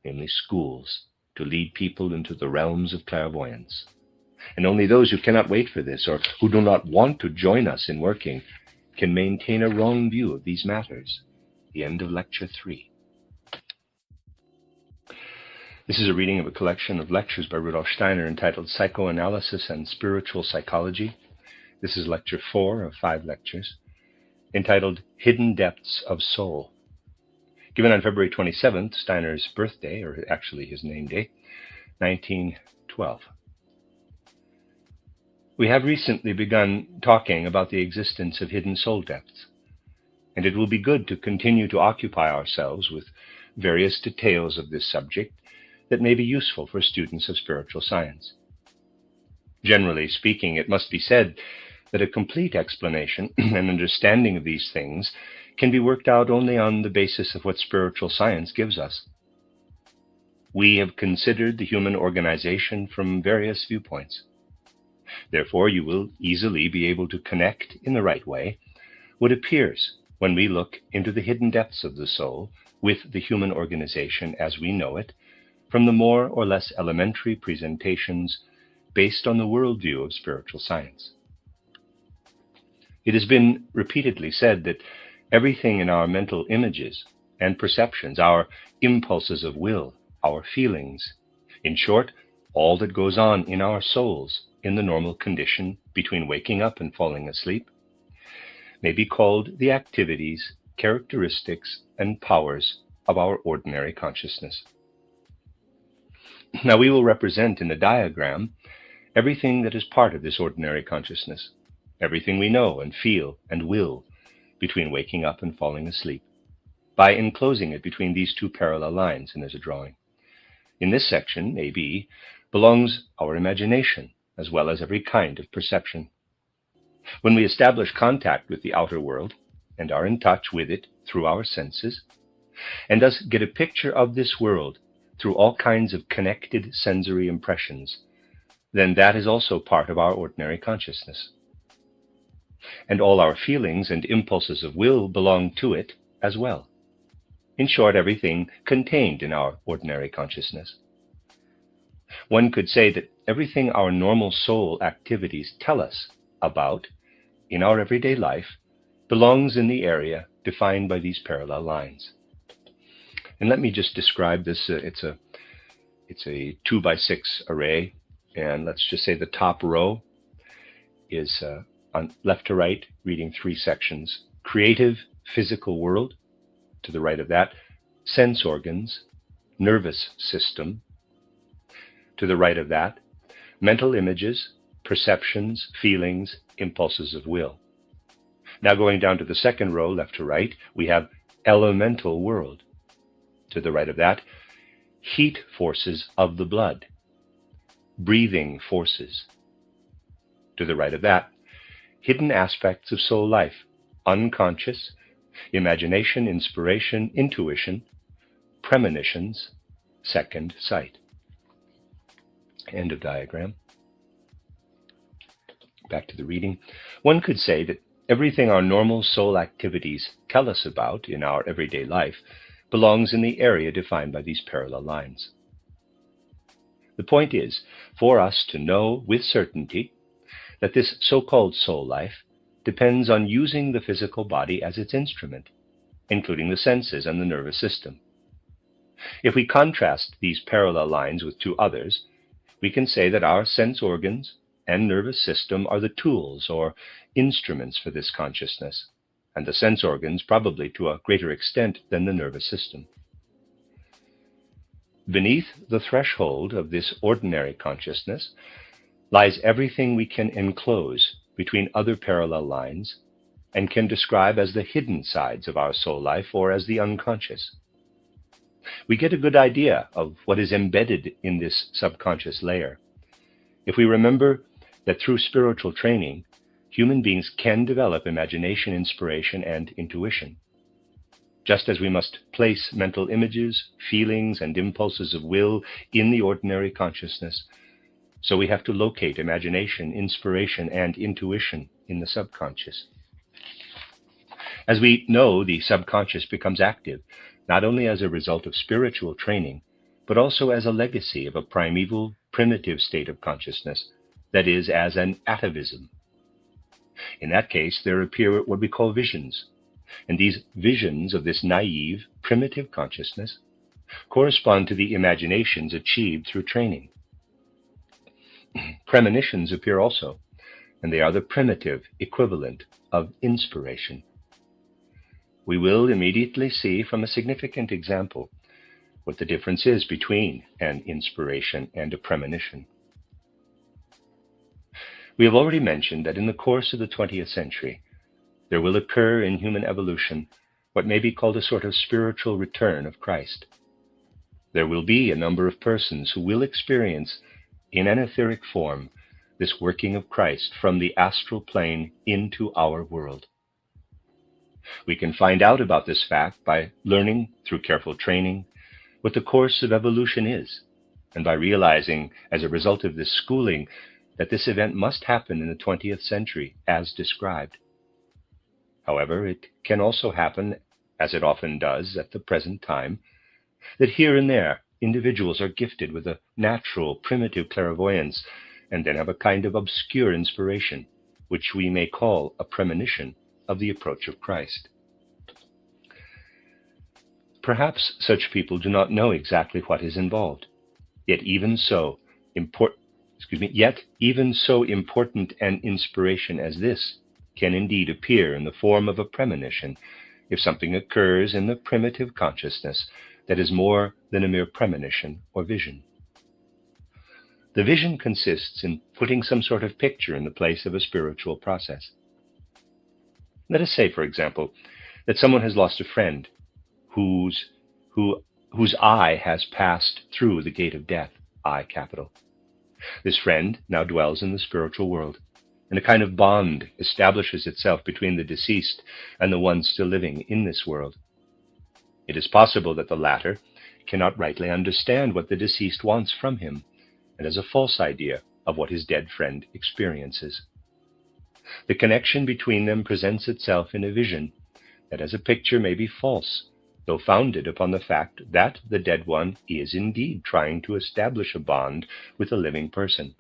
namely schools, to lead people into the realms of clairvoyance. And only those who cannot wait for this, or who do not want to join us in working, can maintain a wrong view of these matters. The end of Lecture 3. This is a reading of a collection of lectures by Rudolf Steiner entitled Psychoanalysis and Spiritual Psychology. This is Lecture 4 of 5 lectures, entitled Hidden Depths of Soul. Given on February 27th, Steiner's birthday, or actually his name day, 1912. We have recently begun talking about the existence of hidden soul depths, and it will be good to continue to occupy ourselves with various details of this subject that may be useful for students of spiritual science. Generally speaking, it must be said that a complete explanation and understanding of these things can be worked out only on the basis of what spiritual science gives us. We have considered the human organization from various viewpoints. Therefore, you will easily be able to connect in the right way what appears when we look into the hidden depths of the soul with the human organization as we know it, from the more or less elementary presentations based on the worldview of spiritual science. It has been repeatedly said that everything in our mental images and perceptions, our impulses of will, our feelings, in short, all that goes on in our souls in the normal condition between waking up and falling asleep, may be called the activities, characteristics, and powers of our ordinary consciousness. Now we will represent in the diagram everything that is part of this ordinary consciousness, everything we know and feel and will between waking up and falling asleep, by enclosing it between these two parallel lines, and there's a drawing. In this section, AB, belongs our imagination, as well as every kind of perception. When we establish contact with the outer world, and are in touch with it through our senses, and thus get a picture of this world through all kinds of connected sensory impressions, then that is also part of our ordinary consciousness. And all our feelings and impulses of will belong to it as well. In short, everything contained in our ordinary consciousness. One could say that everything our normal soul activities tell us about in our everyday life belongs in the area defined by these parallel lines. And let me just describe this. It's a 2x6 array, and let's just say the top row is on left to right, reading 3 sections. Creative physical world, to the right of that. Sense organs, nervous system, to the right of that. Mental images, perceptions, feelings, impulses of will. Now going down to the second row, left to right, we have elemental world. To the right of that, heat forces of the blood, breathing forces. To the right of that, hidden aspects of soul life, unconscious, imagination, inspiration, intuition, premonitions, second sight. End of diagram. Back to the reading. One could say that everything our normal soul activities tell us about in our everyday life belongs in the area defined by these parallel lines. The point is for us to know with certainty that this so-called soul life depends on using the physical body as its instrument, including the senses and the nervous system. If we contrast these parallel lines with 2 others, we can say that our sense organs and nervous system are the tools or instruments for this consciousness, and the sense organs probably to a greater extent than the nervous system. Beneath the threshold of this ordinary consciousness lies everything we can enclose between other parallel lines and can describe as the hidden sides of our soul life or as the unconscious. We get a good idea of what is embedded in this subconscious layer if we remember that through spiritual training, human beings can develop imagination, inspiration, and intuition. Just as we must place mental images, feelings, and impulses of will in the ordinary consciousness, so we have to locate imagination, inspiration, and intuition in the subconscious. As we know, the subconscious becomes active, not only as a result of spiritual training, but also as a legacy of a primeval, primitive state of consciousness, that is, as an atavism. In that case, there appear what we call visions, and these visions of this naive, primitive consciousness correspond to the imaginations achieved through training. Premonitions appear also, and they are the primitive equivalent of inspiration. We will immediately see from a significant example what the difference is between an inspiration and a premonition. We have already mentioned that in the course of the 20th century, there will occur in human evolution what may be called a sort of spiritual return of Christ. there will be a number of persons who will experience, in an etheric form, this working of Christ from the astral plane into our world. We can find out about this fact by learning, through careful training, what the course of evolution is, and by realizing, as a result of this schooling, that this event must happen in the 20th century, as described. However, it can also happen, as it often does at the present time, that here and there individuals are gifted with a natural, primitive clairvoyance, and then have a kind of obscure inspiration, which we may call a premonition of the approach of Christ. Perhaps such people do not know exactly what is involved, yet even so important an inspiration as this can indeed appear in the form of a premonition if something occurs in the primitive consciousness that is more than a mere premonition or vision. The vision consists in putting some sort of picture in the place of a spiritual process. Let us say, for example, that someone has lost a friend whose eye has passed through the gate of death, I capital. This friend now dwells in the spiritual world, and a kind of bond establishes itself between the deceased and the one still living in this world. It is possible that the latter cannot rightly understand what the deceased wants from him, and has a false idea of what his dead friend experiences. The connection between them presents itself in a vision that as a picture may be false, though founded upon the fact that the dead one is indeed trying to establish a bond with a living person.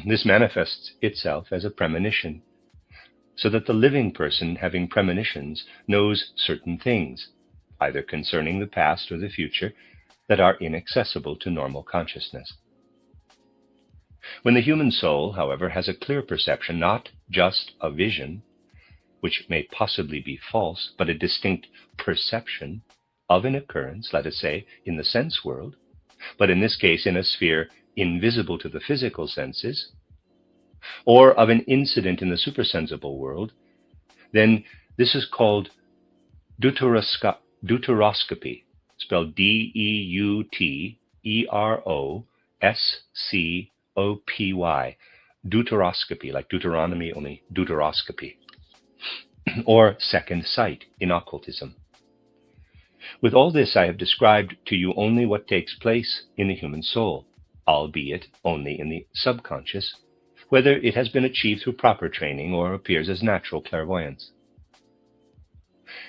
This manifests itself as a premonition, so that the living person having premonitions knows certain things, either concerning the past or the future, that are inaccessible to normal consciousness. When the human soul, however, has a clear perception, not just a vision, which may possibly be false, but a distinct perception of an occurrence, let us say, in the sense world, but in this case in a sphere invisible to the physical senses, or of an incident in the supersensible world, then this is called deuteroscopy, spelled Deuteroscopy, deuteroscopy, like Deuteronomy, only deuteroscopy, or second sight in occultism. With all this, I have described to you only what takes place in the human soul, albeit only in the subconscious, whether it has been achieved through proper training or appears as natural clairvoyance.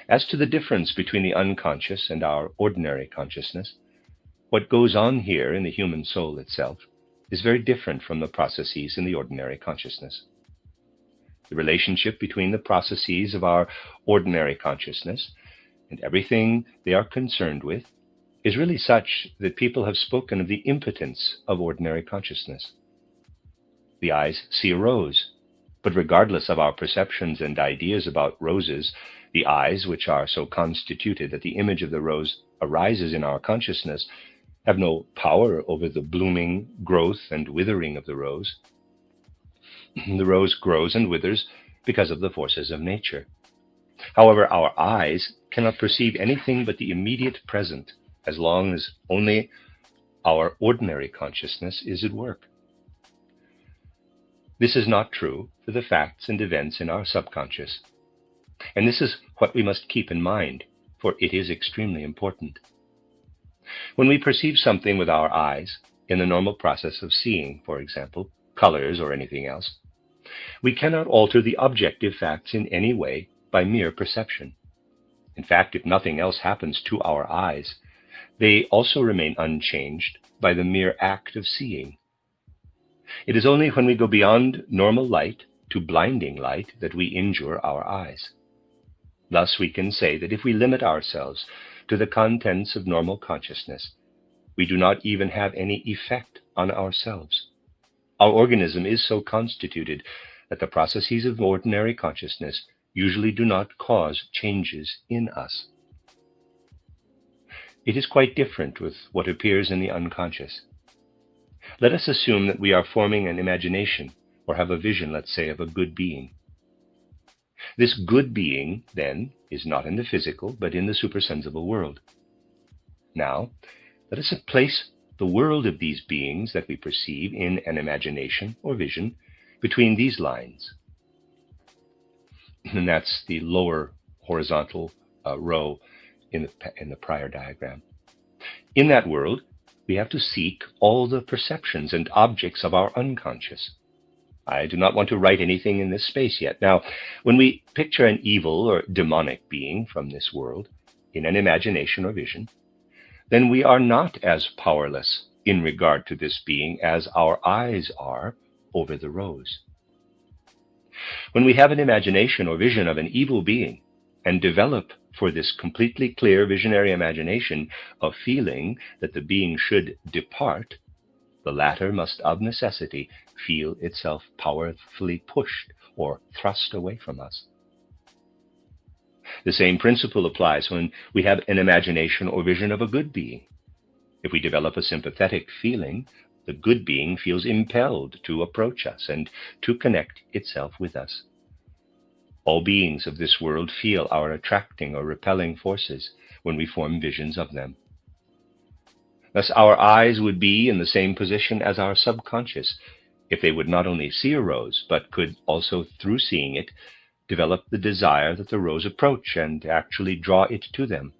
As to the difference between the unconscious and our ordinary consciousness, what goes on here in the human soul itself is very different from the processes in the ordinary consciousness. The relationship between the processes of our ordinary consciousness and everything they are concerned with is really such that people have spoken of the impotence of ordinary consciousness. The eyes see a rose, but regardless of our perceptions and ideas about roses, the eyes, which are so constituted that the image of the rose arises in our consciousness, have no power over the blooming, growth, and withering of the rose. The rose grows and withers because of the forces of nature. However, our eyes cannot perceive anything but the immediate present as long as only our ordinary consciousness is at work. This is not true for the facts and events in our subconscious, and this is what we must keep in mind, for it is extremely important. When we perceive something with our eyes, in the normal process of seeing, for example, colors or anything else, we cannot alter the objective facts in any way by mere perception. In fact, if nothing else happens to our eyes, they also remain unchanged by the mere act of seeing. It is only when we go beyond normal light to blinding light that we injure our eyes. Thus we can say that if we limit ourselves to the contents of normal consciousness, we do not even have any effect on ourselves. Our organism is so constituted that the processes of ordinary consciousness usually do not cause changes in us. It is quite different with what appears in the unconscious. Let us assume that we are forming an imagination or have a vision, let's say, of a good being. This good being, then, is not in the physical, but in the supersensible world. Now, let us place the world of these beings that we perceive in an imagination or vision between these lines. And that's the lower horizontal row in the prior diagram. In that world, we have to seek all the perceptions and objects of our unconscious. I do not want to write anything in this space yet. Now, when we picture an evil or demonic being from this world in an imagination or vision, then we are not as powerless in regard to this being as our eyes are over the rose. When we have an imagination or vision of an evil being and develop for this completely clear visionary imagination a feeling that the being should depart, the latter must of necessity feel itself powerfully pushed or thrust away from us. The same principle applies when we have an imagination or vision of a good being. If we develop a sympathetic feeling, the good being feels impelled to approach us and to connect itself with us. All beings of this world feel our attracting or repelling forces when we form visions of them. Thus, our eyes would be in the same position as our subconscious if they would not only see a rose, but could also, through seeing it, develop the desire that the rose approach and actually draw it to them.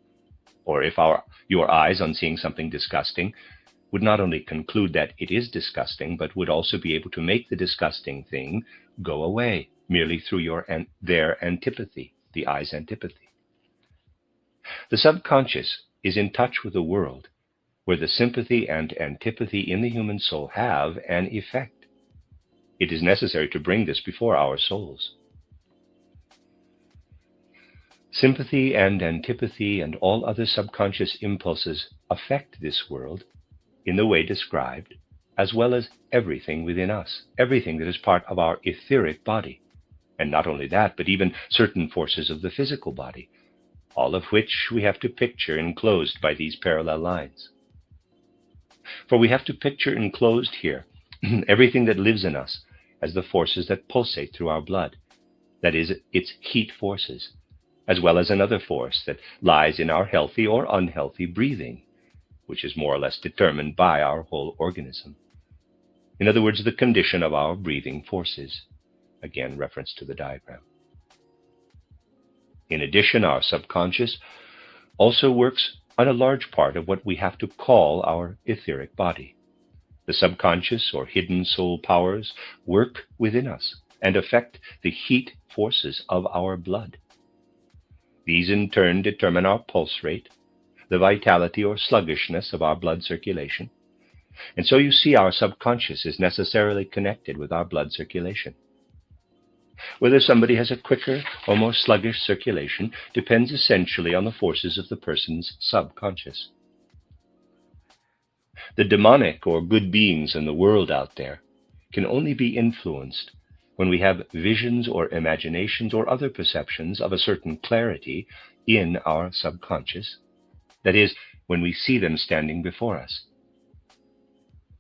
Or if your eyes, on seeing something disgusting, would not only conclude that it is disgusting, but would also be able to make the disgusting thing go away merely through their antipathy, the eye's antipathy. The subconscious is in touch with a world where the sympathy and antipathy in the human soul have an effect. It is necessary to bring this before our souls. Sympathy and antipathy and all other subconscious impulses affect this world in the way described, as well as everything within us, everything that is part of our etheric body. And not only that, but even certain forces of the physical body, all of which we have to picture enclosed by these parallel lines. For we have to picture enclosed here everything that lives in us as the forces that pulsate through our blood, that is, its heat forces, as well as another force that lies in our healthy or unhealthy breathing, which is more or less determined by our whole organism. In other words, the condition of our breathing forces. Again, reference to the diagram. In addition, our subconscious also works on a large part of what we have to call our etheric body. The subconscious or hidden soul powers work within us and affect the heat forces of our blood. These in turn determine our pulse rate, the vitality or sluggishness of our blood circulation. And so you see, our subconscious is necessarily connected with our blood circulation. Whether somebody has a quicker or more sluggish circulation depends essentially on the forces of the person's subconscious. The demonic or good beings in the world out there can only be influenced when we have visions or imaginations or other perceptions of a certain clarity in our subconscious, that is, when we see them standing before us.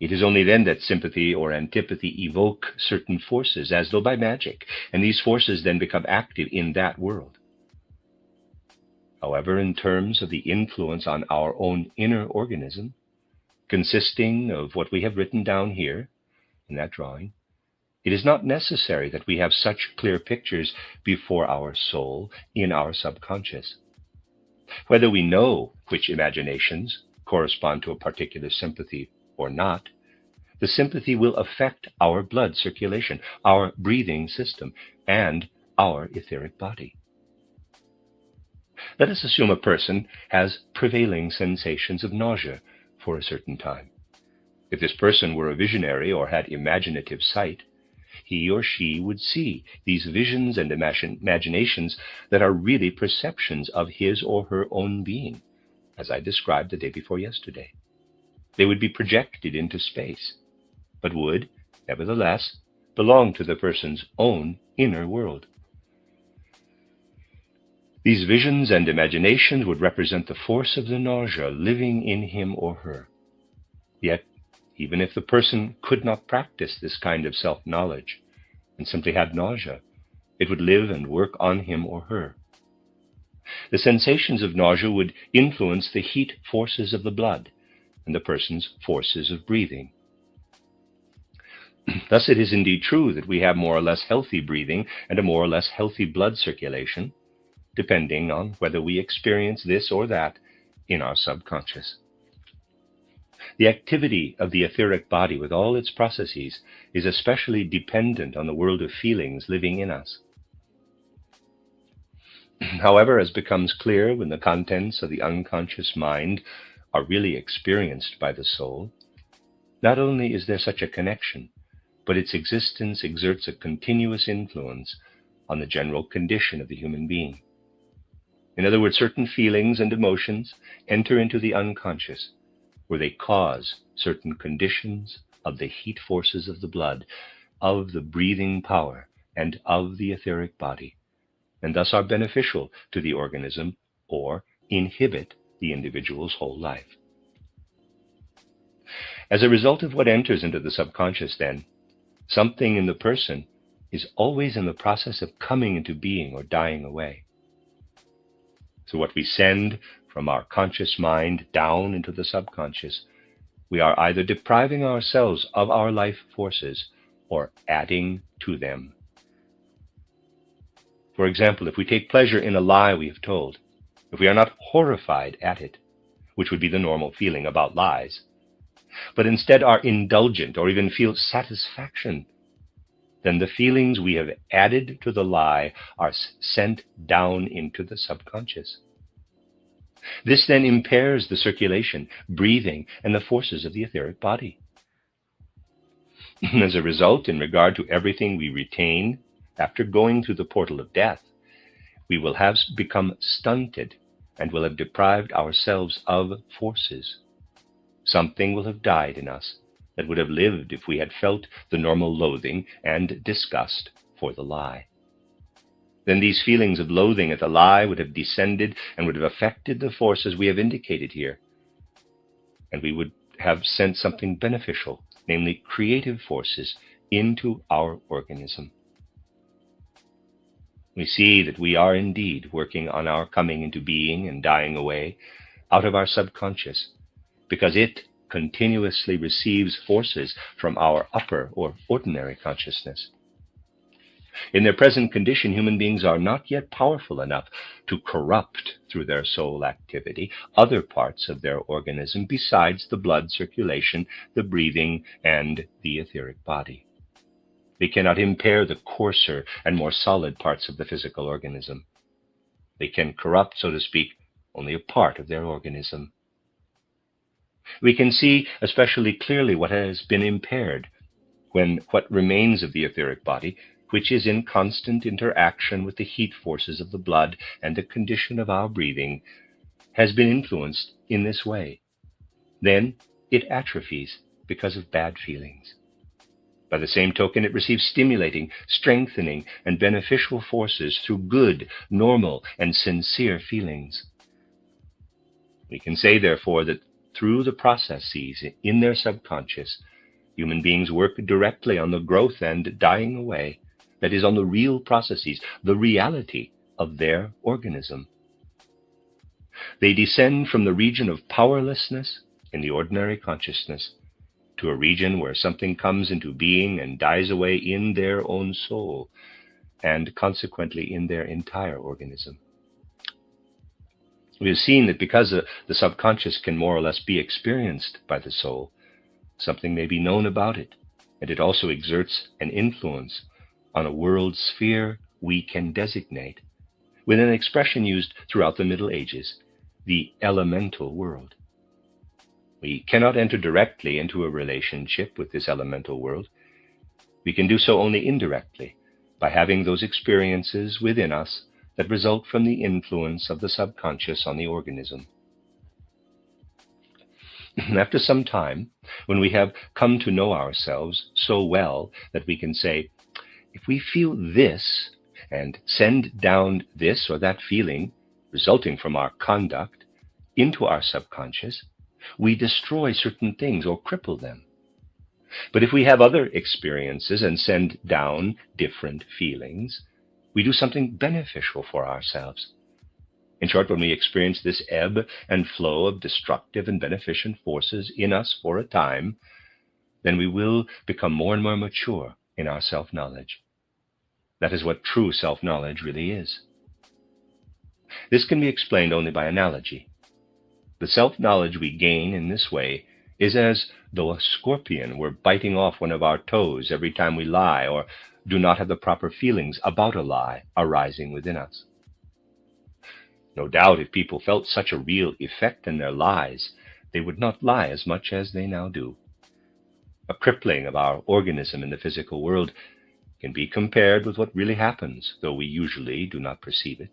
It is only then that sympathy or antipathy evoke certain forces as though by magic, and these forces then become active in that world. However, in terms of the influence on our own inner organism, consisting of what we have written down here in that drawing, it is not necessary that we have such clear pictures before our soul in our subconscious. Whether we know which imaginations correspond to a particular sympathy or not, the sympathy will affect our blood circulation, our breathing system, and our etheric body. Let us assume a person has prevailing sensations of nausea for a certain time. If this person were a visionary or had imaginative sight, he or she would see these visions and imaginations that are really perceptions of his or her own being, as I described the day before yesterday. They would be projected into space, but would, nevertheless, belong to the person's own inner world. These visions and imaginations would represent the force of the nausea living in him or her. Yet, even if the person could not practice this kind of self-knowledge and simply had nausea, it would live and work on him or her. The sensations of nausea would influence the heat forces of the blood and the person's forces of breathing. Thus, it is indeed true that we have more or less healthy breathing and a more or less healthy blood circulation, depending on whether we experience this or that in our subconscious. The activity of the etheric body with all its processes is especially dependent on the world of feelings living in us. However, as becomes clear when the contents of the unconscious mind are really experienced by the soul, not only is there such a connection, but its existence exerts a continuous influence on the general condition of the human being. In other words, certain feelings and emotions enter into the unconscious, where they cause certain conditions of the heat forces of the blood, of the breathing power, and of the etheric body, and thus are beneficial to the organism or inhibit the individual's whole life. As a result of what enters into the subconscious, then, something in the person is always in the process of coming into being or dying away. So what we send from our conscious mind down into the subconscious, we are either depriving ourselves of our life forces or adding to them. For example, if we take pleasure in a lie we have told, if we are not horrified at it, which would be the normal feeling about lies, but instead are indulgent or even feel satisfaction, then the feelings we have added to the lie are sent down into the subconscious. This then impairs the circulation, breathing, and the forces of the etheric body. As a result, in regard to everything we retain after going through the portal of death, we will have become stunted and will have deprived ourselves of forces. Something will have died in us that would have lived if we had felt the normal loathing and disgust for the lie. Then these feelings of loathing at the lie would have descended and would have affected the forces we have indicated here. And we would have sent something beneficial, namely creative forces, into our organism. We see that we are indeed working on our coming into being and dying away out of our subconscious, because it continuously receives forces from our upper or ordinary consciousness. In their present condition, human beings are not yet powerful enough to corrupt through their soul activity other parts of their organism besides the blood circulation, the breathing, and the etheric body. They cannot impair the coarser and more solid parts of the physical organism. They can corrupt, so to speak, only a part of their organism. We can see especially clearly what has been impaired when what remains of the etheric body, which is in constant interaction with the heat forces of the blood and the condition of our breathing, has been influenced in this way. Then it atrophies because of bad feelings. By the same token, it receives stimulating, strengthening, and beneficial forces through good, normal, and sincere feelings. We can say, therefore, that through the processes in their subconscious, human beings work directly on the growth and dying away, that is, on the real processes, the reality of their organism. They descend from the region of powerlessness in the ordinary consciousness to a region where something comes into being and dies away in their own soul, and consequently in their entire organism. We have seen that because the subconscious can more or less be experienced by the soul, something may be known about it, and it also exerts an influence on a world sphere we can designate, with an expression used throughout the Middle Ages, the elemental world. We cannot enter directly into a relationship with this elemental world. We can do so only indirectly, by having those experiences within us that result from the influence of the subconscious on the organism. After some time, when we have come to know ourselves so well that we can say, if we feel this and send down this or that feeling resulting from our conduct into our subconscious, we destroy certain things or cripple them. But if we have other experiences and send down different feelings, we do something beneficial for ourselves. In short, when we experience this ebb and flow of destructive and beneficent forces in us for a time, then we will become more and more mature in our self-knowledge. That is what true self-knowledge really is. This can be explained only by analogy. The self-knowledge we gain in this way is as though a scorpion were biting off one of our toes every time we lie or do not have the proper feelings about a lie arising within us. No doubt if people felt such a real effect in their lies, they would not lie as much as they now do. A crippling of our organism in the physical world can be compared with what really happens, though we usually do not perceive it,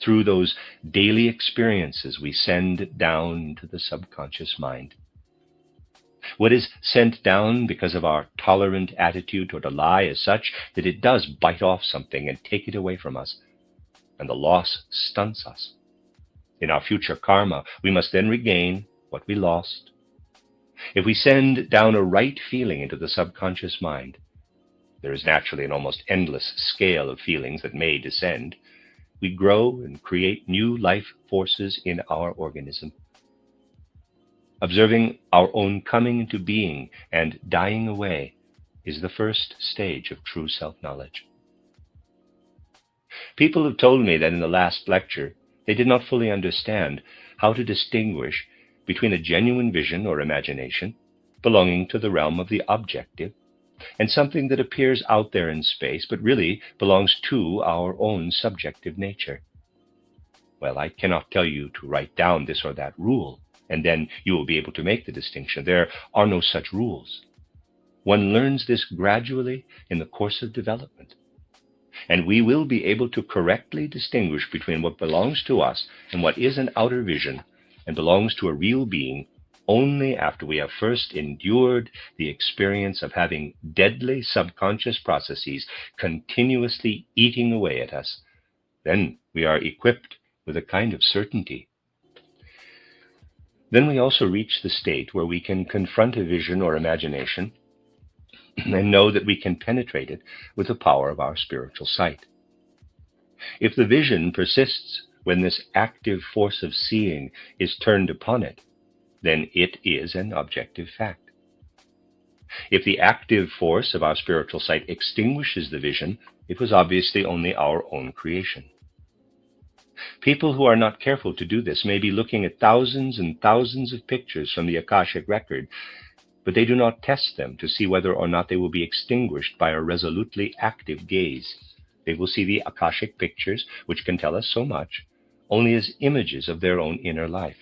through those daily experiences we send down into the subconscious mind. What is sent down because of our tolerant attitude toward a lie is such that it does bite off something and take it away from us, and the loss stunts us. In our future karma, we must then regain what we lost. If we send down a right feeling into the subconscious mind, there is naturally an almost endless scale of feelings that may descend. We grow and create new life forces in our organism. Observing our own coming into being and dying away is the first stage of true self-knowledge. People have told me that in the last lecture, they did not fully understand how to distinguish between a genuine vision or imagination belonging to the realm of the objective and something that appears out there in space but really belongs to our own subjective nature. Well, I cannot tell you to write down this or that rule, and then you will be able to make the distinction. There are no such rules. One learns this gradually in the course of development, and we will be able to correctly distinguish between what belongs to us and what is an outer vision and belongs to a real being only after we have first endured the experience of having deadly subconscious processes continuously eating away at us. Then we are equipped with a kind of certainty. Then we also reach the state where we can confront a vision or imagination and know that we can penetrate it with the power of our spiritual sight. If the vision persists when this active force of seeing is turned upon it, then it is an objective fact. If the active force of our spiritual sight extinguishes the vision, it was obviously only our own creation. People who are not careful to do this may be looking at thousands and thousands of pictures from the Akashic record, but they do not test them to see whether or not they will be extinguished by a resolutely active gaze. They will see the Akashic pictures, which can tell us so much, only as images of their own inner life.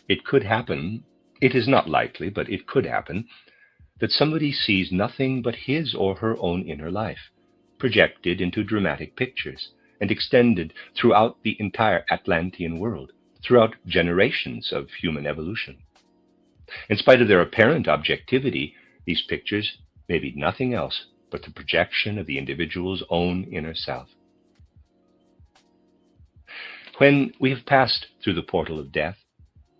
It could happen, it is not likely, but it could happen, that somebody sees nothing but his or her own inner life, projected into dramatic pictures, and extended throughout the entire Atlantean world, throughout generations of human evolution. In spite of their apparent objectivity, these pictures may be nothing else but the projection of the individual's own inner self. When we have passed through the portal of death,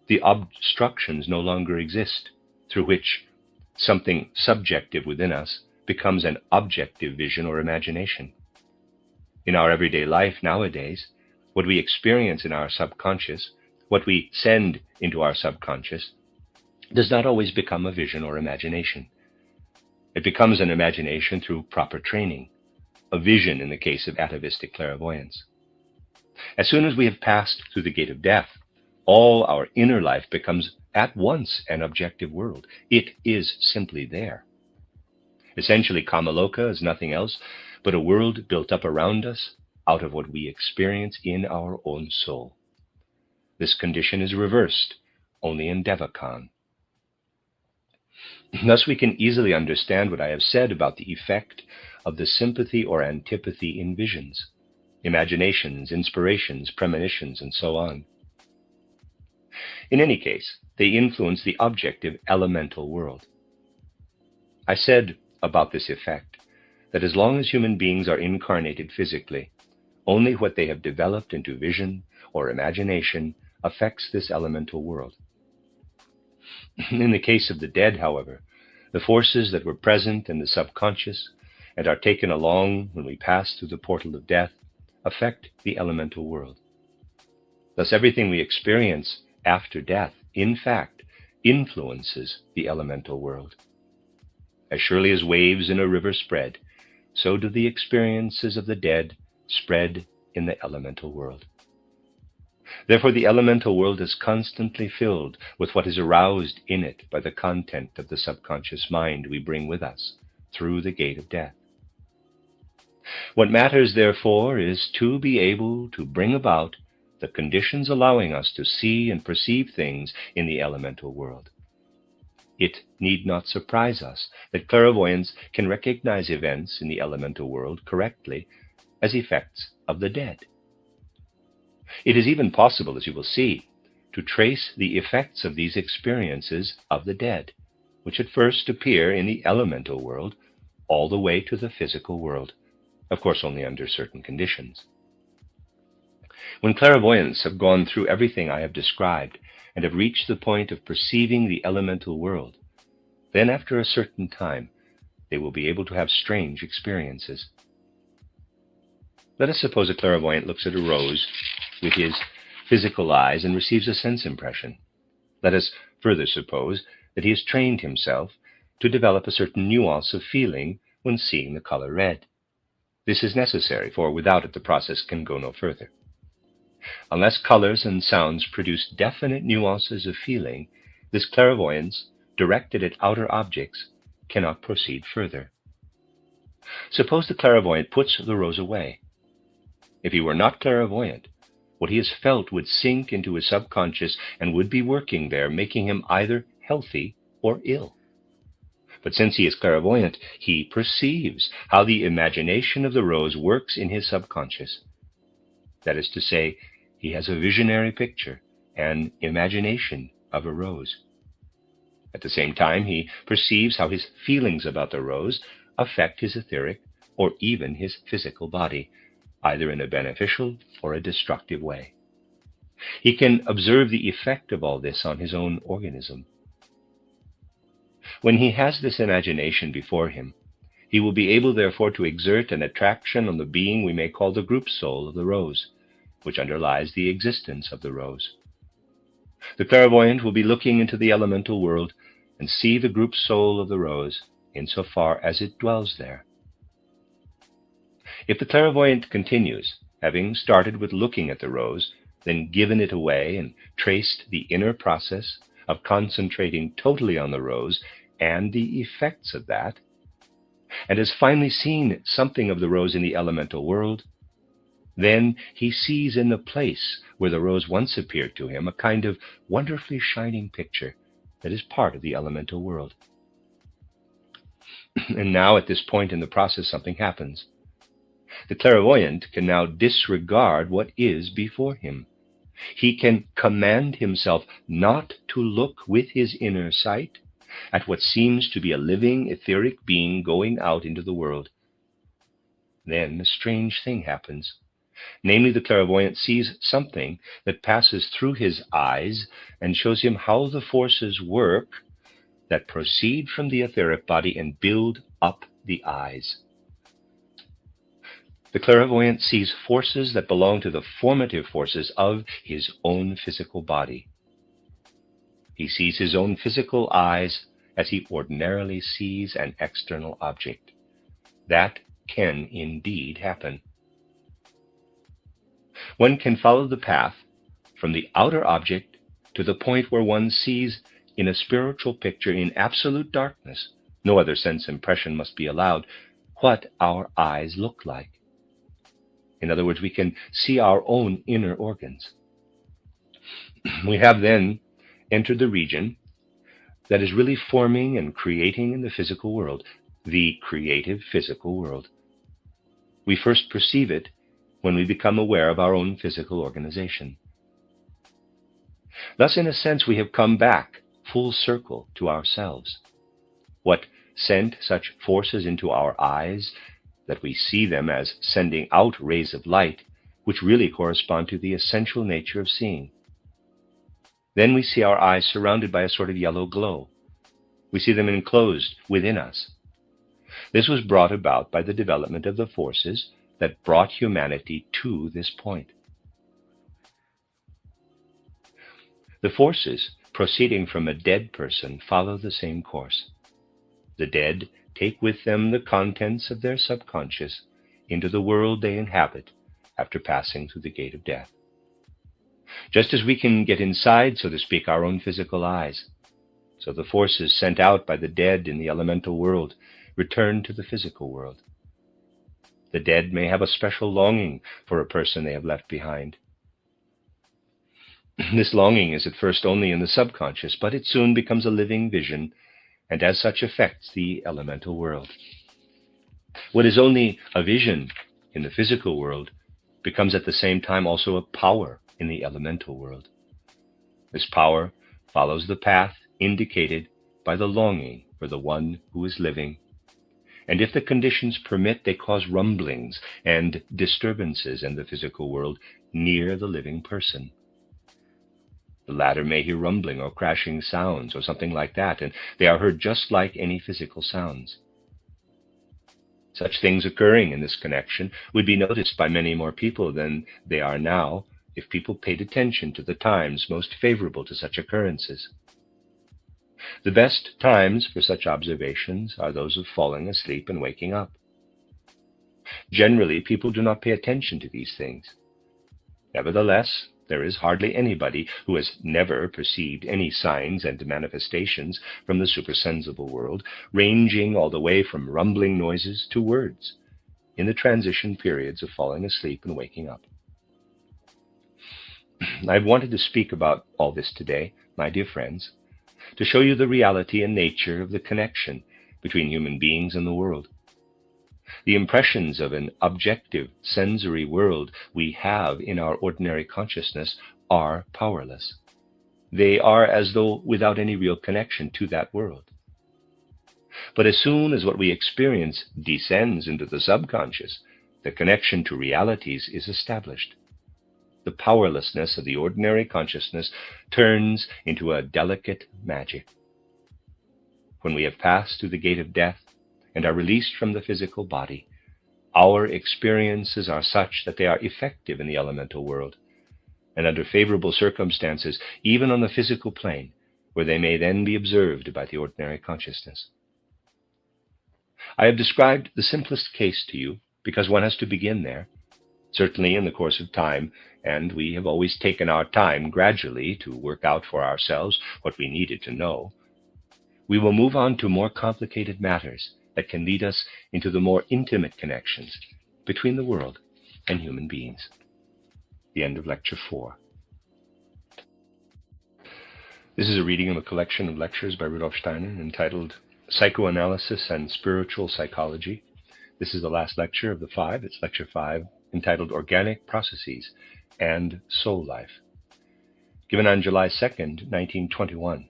the obstructions no longer exist, through which something subjective within us becomes an objective vision or imagination. In our everyday life nowadays, what we experience in our subconscious, what we send into our subconscious, does not always become a vision or imagination. It becomes an imagination through proper training, a vision in the case of atavistic clairvoyance. As soon as we have passed through the gate of death, all our inner life becomes at once an objective world. It is simply there. Essentially, Kamaloka is nothing else but a world built up around us out of what we experience in our own soul. This condition is reversed only in Devakan. Thus we can easily understand what I have said about the effect of the sympathy or antipathy in visions, imaginations, inspirations, premonitions, and so on. In any case, they influence the objective elemental world. I said about this effect that as long as human beings are incarnated physically, only what they have developed into vision or imagination affects this elemental world. In the case of the dead, however, the forces that were present in the subconscious and are taken along when we pass through the portal of death affect the elemental world. Thus, everything we experience after death, in fact, influences the elemental world. As surely as waves in a river spread, so do the experiences of the dead spread in the elemental world. Therefore, the elemental world is constantly filled with what is aroused in it by the content of the subconscious mind we bring with us through the gate of death. What matters, therefore, is to be able to bring about the conditions allowing us to see and perceive things in the elemental world. It need not surprise us that clairvoyants can recognize events in the elemental world correctly as effects of the dead. It is even possible, as you will see, to trace the effects of these experiences of the dead, which at first appear in the elemental world, all the way to the physical world, of course only under certain conditions. When clairvoyants have gone through everything I have described and have reached the point of perceiving the elemental world, then after a certain time they will be able to have strange experiences. Let us suppose a clairvoyant looks at a rose with his physical eyes and receives a sense impression. Let us further suppose that he has trained himself to develop a certain nuance of feeling when seeing the color red. This is necessary, for without it the process can go no further. Unless colors and sounds produce definite nuances of feeling, this clairvoyance, directed at outer objects, cannot proceed further. Suppose the clairvoyant puts the rose away. If he were not clairvoyant, what he has felt would sink into his subconscious and would be working there, making him either healthy or ill. But since he is clairvoyant, he perceives how the imagination of the rose works in his subconscious. That is to say, he has a visionary picture, an imagination of a rose. At the same time, he perceives how his feelings about the rose affect his etheric or even his physical body, either in a beneficial or a destructive way. He can observe the effect of all this on his own organism. When he has this imagination before him, he will be able, therefore, to exert an attraction on the being we may call the group soul of the rose, which underlies the existence of the rose. The clairvoyant will be looking into the elemental world and see the group soul of the rose insofar as it dwells there. If the clairvoyant continues, having started with looking at the rose, then given it away and traced the inner process of concentrating totally on the rose and the effects of that, and has finally seen something of the rose in the elemental world, then he sees in the place where the rose once appeared to him a kind of wonderfully shining picture that is part of the elemental world. And now at this point in the process something happens. The clairvoyant can now disregard what is before him. He can command himself not to look with his inner sight at what seems to be a living etheric being going out into the world. Then a strange thing happens. Namely, the clairvoyant sees something that passes through his eyes and shows him how the forces work that proceed from the etheric body and build up the eyes. The clairvoyant sees forces that belong to the formative forces of his own physical body. He sees his own physical eyes as he ordinarily sees an external object. That can indeed happen. One can follow the path from the outer object to the point where one sees in a spiritual picture in absolute darkness, no other sense impression must be allowed, what our eyes look like. In other words, we can see our own inner organs. We have then entered the region that is really forming and creating in the physical world, the creative physical world. We first perceive it when we become aware of our own physical organization. Thus, in a sense, we have come back full circle to ourselves. What sent such forces into our eyes that we see them as sending out rays of light, which really correspond to the essential nature of seeing. Then we see our eyes surrounded by a sort of yellow glow. We see them enclosed within us. This was brought about by the development of the forces that brought humanity to this point. The forces proceeding from a dead person follow the same course. The dead take with them the contents of their subconscious into the world they inhabit after passing through the gate of death. Just as we can get inside, so to speak, our own physical eyes, so the forces sent out by the dead in the elemental world return to the physical world. The dead may have a special longing for a person they have left behind. This longing is at first only in the subconscious, but it soon becomes a living vision, and as such affects the elemental world. What is only a vision in the physical world becomes at the same time also a power in the elemental world. This power follows the path indicated by the longing for the one who is living, and if the conditions permit, they cause rumblings and disturbances in the physical world near the living person. The latter may hear rumbling or crashing sounds or something like that, and they are heard just like any physical sounds. Such things occurring in this connection would be noticed by many more people than they are now if people paid attention to the times most favorable to such occurrences. The best times for such observations are those of falling asleep and waking up. Generally, people do not pay attention to these things. Nevertheless, there is hardly anybody who has never perceived any signs and manifestations from the supersensible world, ranging all the way from rumbling noises to words, in the transition periods of falling asleep and waking up. I've wanted to speak about all this today, my dear friends, to show you the reality and nature of the connection between human beings and the world. The impressions of an objective sensory world we have in our ordinary consciousness are powerless. They are as though without any real connection to that world. But as soon as what we experience descends into the subconscious, the connection to realities is established. The powerlessness of the ordinary consciousness turns into a delicate magic. When we have passed through the gate of death and are released from the physical body, our experiences are such that they are effective in the elemental world, and under favorable circumstances, even on the physical plane, where they may then be observed by the ordinary consciousness. I have described the simplest case to you because one has to begin there, certainly in the course of time, and we have always taken our time gradually to work out for ourselves what we needed to know. We will move on to more complicated matters that can lead us into the more intimate connections between the world and human beings. The end of Lecture 4. This is a reading of a collection of lectures by Rudolf Steiner entitled Psychoanalysis and Spiritual Psychology. This is the last lecture of the 5. It's Lecture 5, entitled Organic Processes and Soul Life, given on July 2nd, 1921.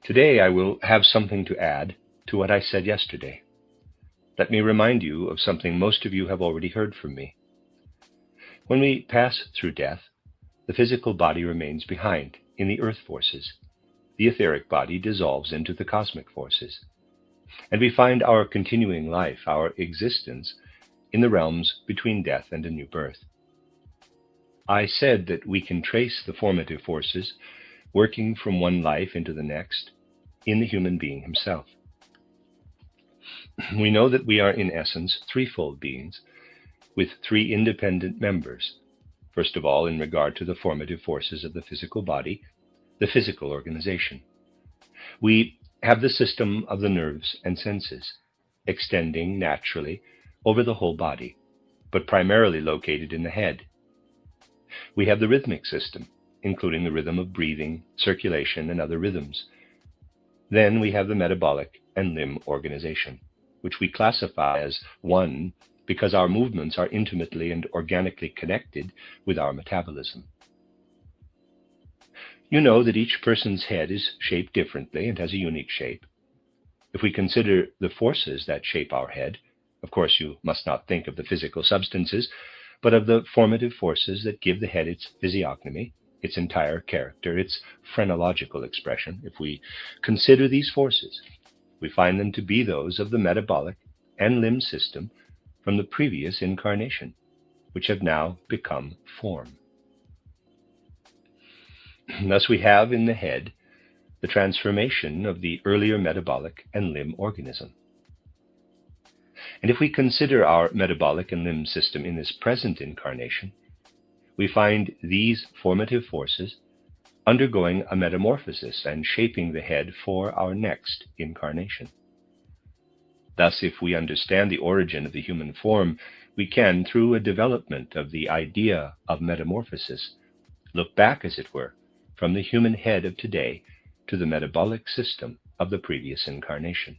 Today I will have something to add to what I said yesterday. Let me remind you of something most of you have already heard from me. When we pass through death, the physical body remains behind in the earth forces. The etheric body dissolves into the cosmic forces, and we find our continuing life, our existence, in the realms between death and a new birth. I said that we can trace the formative forces working from one life into the next in the human being himself. We know that we are in essence threefold beings with three independent members. First of all, in regard to the formative forces of the physical body, the physical organization. We have the system of the nerves and senses, extending naturally over the whole body, but primarily located in the head. We have the rhythmic system, including the rhythm of breathing, circulation, and other rhythms. Then we have the metabolic and limb organization, which we classify as one because our movements are intimately and organically connected with our metabolism. You know that each person's head is shaped differently and has a unique shape. If we consider the forces that shape our head, of course you must not think of the physical substances, but of the formative forces that give the head its physiognomy, its entire character, its phrenological expression. If we consider these forces, we find them to be those of the metabolic and limb system from the previous incarnation, which have now become form. Thus we have in the head the transformation of the earlier metabolic and limb organism. And if we consider our metabolic and limb system in this present incarnation, we find these formative forces undergoing a metamorphosis and shaping the head for our next incarnation. Thus, if we understand the origin of the human form, we can, through a development of the idea of metamorphosis, look back, as it were, from the human head of today to the metabolic system of the previous incarnation.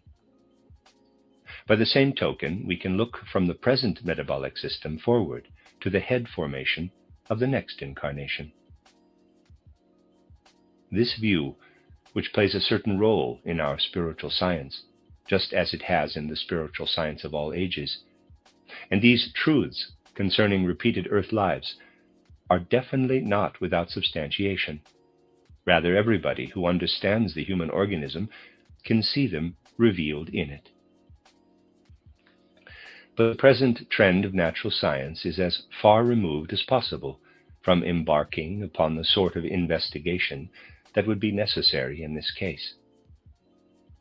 By the same token, we can look from the present metabolic system forward to the head formation of the next incarnation. This view, which plays a certain role in our spiritual science, just as it has in the spiritual science of all ages, and these truths concerning repeated earth lives are definitely not without substantiation. Rather, everybody who understands the human organism can see them revealed in it. But the present trend of natural science is as far removed as possible from embarking upon the sort of investigation that would be necessary in this case.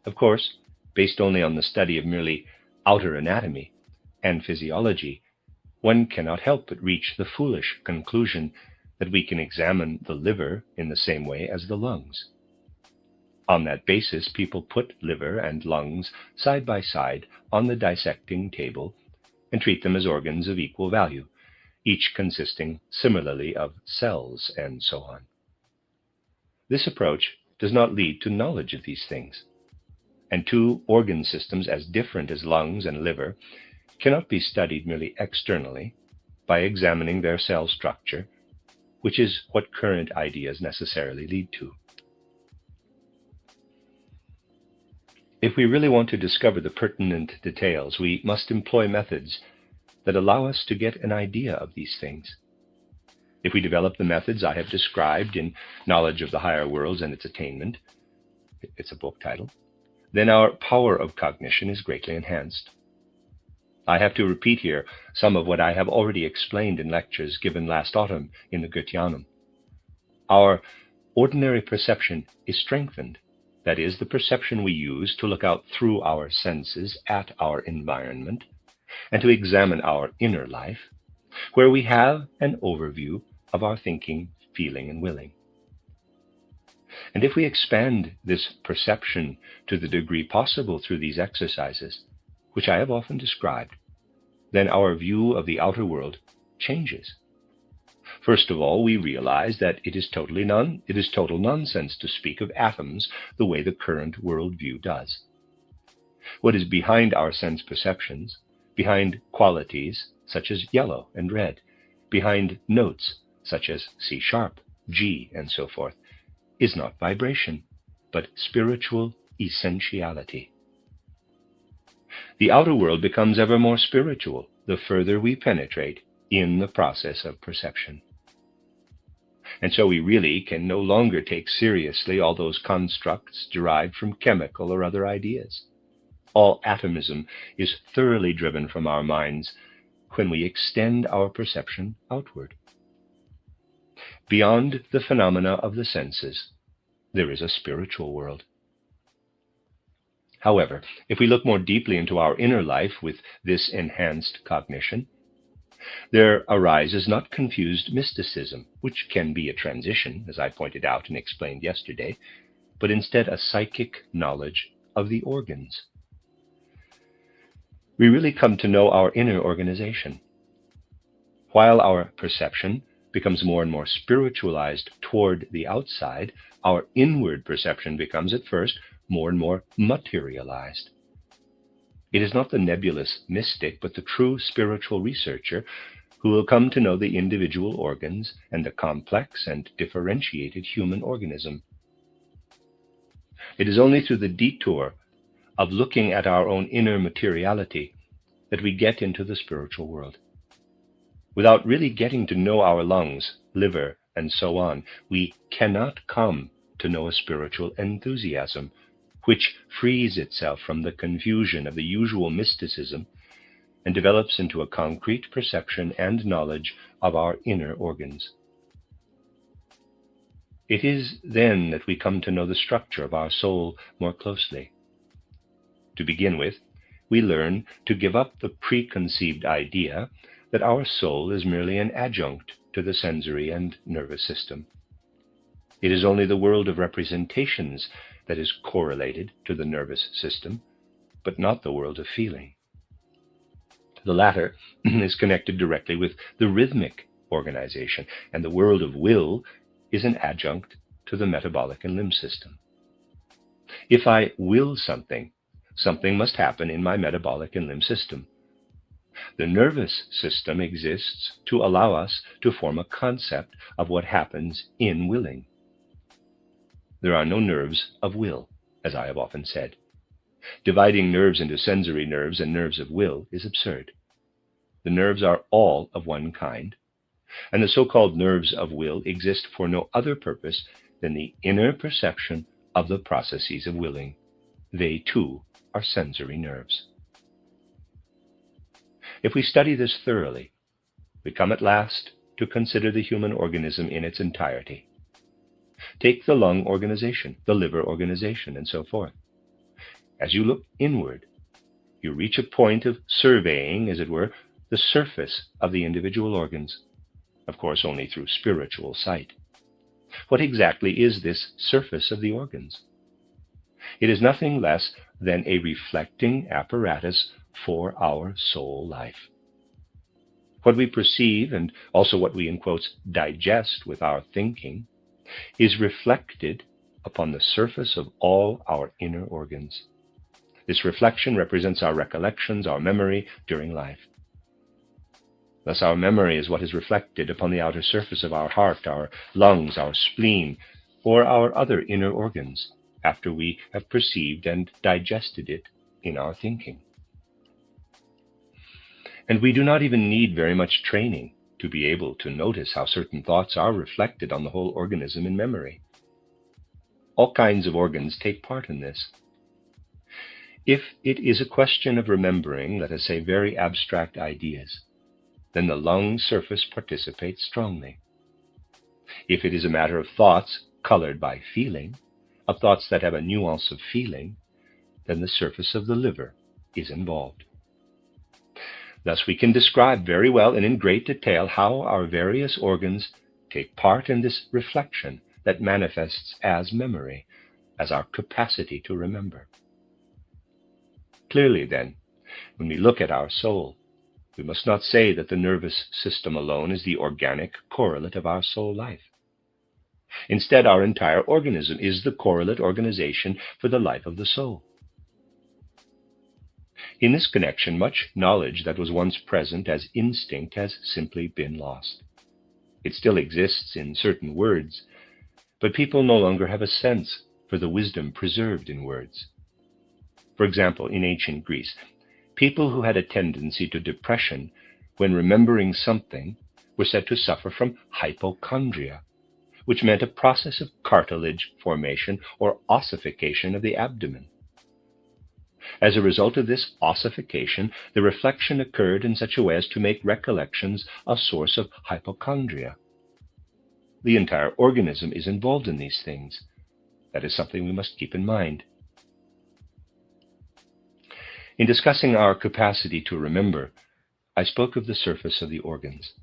Of course, based only on the study of merely outer anatomy and physiology, one cannot help but reach the foolish conclusion that we can examine the liver in the same way as the lungs. On that basis, people put liver and lungs side by side on the dissecting table and treat them as organs of equal value, each consisting similarly of cells and so on. This approach does not lead to knowledge of these things, and two organ systems as different as lungs and liver cannot be studied merely externally by examining their cell structure, which is what current ideas necessarily lead to. If we really want to discover the pertinent details, we must employ methods that allow us to get an idea of these things. If we develop the methods I have described in Knowledge of the Higher Worlds and Its Attainment, it's a book title, then our power of cognition is greatly enhanced. I have to repeat here some of what I have already explained in lectures given last autumn in the Goetheanum. Our ordinary perception is strengthened. That is, the perception we use to look out through our senses at our environment and to examine our inner life, where we have an overview of our thinking, feeling, and willing. And if we expand this perception to the degree possible through these exercises, which I have often described, then our view of the outer world changes. First of all, we realize that it is total nonsense to speak of atoms the way the current worldview does. What is behind our sense perceptions, behind qualities such as yellow and red, behind notes such as C sharp, G, and so forth, is not vibration, but spiritual essentiality. The outer world becomes ever more spiritual the further we penetrate in the process of perception. And so we really can no longer take seriously all those constructs derived from chemical or other ideas. All atomism is thoroughly driven from our minds when we extend our perception outward. Beyond the phenomena of the senses, there is a spiritual world. However, if we look more deeply into our inner life with this enhanced cognition, there arises not confused mysticism, which can be a transition, as I pointed out and explained yesterday, but instead a psychic knowledge of the organs. We really come to know our inner organization. While our perception becomes more and more spiritualized toward the outside, our inward perception becomes at first more and more materialized. It is not the nebulous mystic, but the true spiritual researcher who will come to know the individual organs and the complex and differentiated human organism. It is only through the detour of looking at our own inner materiality that we get into the spiritual world. Without really getting to know our lungs, liver, and so on, we cannot come to know a spiritual enthusiasm, which frees itself from the confusion of the usual mysticism and develops into a concrete perception and knowledge of our inner organs. It is then that we come to know the structure of our soul more closely. To begin with, we learn to give up the preconceived idea that our soul is merely an adjunct to the sensory and nervous system. It is only the world of representations that is correlated to the nervous system, but not the world of feeling. The latter is connected directly with the rhythmic organization, and the world of will is an adjunct to the metabolic and limb system. If I will something, something must happen in my metabolic and limb system. The nervous system exists to allow us to form a concept of what happens in willing. There are no nerves of will, as I have often said. Dividing nerves into sensory nerves and nerves of will is absurd. The nerves are all of one kind, and the so-called nerves of will exist for no other purpose than the inner perception of the processes of willing. They, too, are sensory nerves. If we study this thoroughly, we come at last to consider the human organism in its entirety. Take the lung organization, the liver organization, and so forth. As you look inward, you reach a point of surveying, as it were, the surface of the individual organs, of course only through spiritual sight. What exactly is this surface of the organs? It is nothing less than a reflecting apparatus for our soul life. What we perceive, and also what we, in quotes, digest with our thinking, is reflected upon the surface of all our inner organs. This reflection represents our recollections, our memory during life. Thus our memory is what is reflected upon the outer surface of our heart, our lungs, our spleen, or our other inner organs, after we have perceived and digested it in our thinking. And we do not even need very much training to be able to notice how certain thoughts are reflected on the whole organism in memory. All kinds of organs take part in this. If it is a question of remembering, let us say, very abstract ideas, then the lung surface participates strongly. If it is a matter of thoughts colored by feeling, of thoughts that have a nuance of feeling, then the surface of the liver is involved. Thus we can describe very well and in great detail how our various organs take part in this reflection that manifests as memory, as our capacity to remember. Clearly, then, when we look at our soul, we must not say that the nervous system alone is the organic correlate of our soul life. Instead, our entire organism is the correlate organization for the life of the soul. In this connection, much knowledge that was once present as instinct has simply been lost. It still exists in certain words, but people no longer have a sense for the wisdom preserved in words. For example, in ancient Greece, people who had a tendency to depression when remembering something were said to suffer from hypochondria, which meant a process of cartilage formation or ossification of the abdomen. As a result of this ossification, the reflection occurred in such a way as to make recollections a source of hypochondria. The entire organism is involved in these things. That is something we must keep in mind. In discussing our capacity to remember, I spoke of the surface of the organs.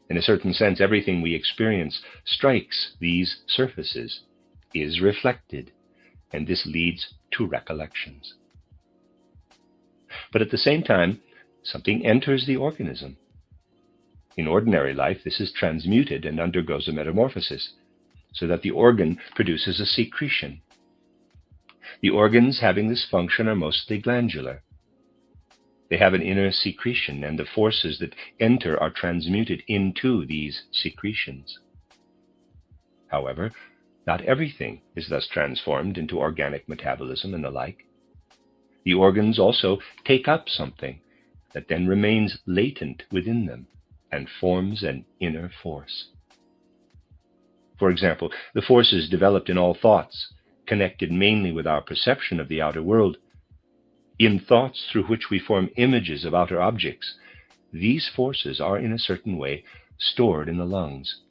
In a certain sense, everything we experience strikes these surfaces, is reflected, and this leads to recollections. But at the same time, something enters the organism. In ordinary life, this is transmuted and undergoes a metamorphosis, so that the organ produces a secretion. The organs having this function are mostly glandular. They have an inner secretion, and the forces that enter are transmuted into these secretions. However, not everything is thus transformed into organic metabolism and the like. The organs also take up something that then remains latent within them and forms an inner force. For example, the forces developed in all thoughts, connected mainly with our perception of the outer world, in thoughts through which we form images of outer objects, these forces are in a certain way stored in the lungs.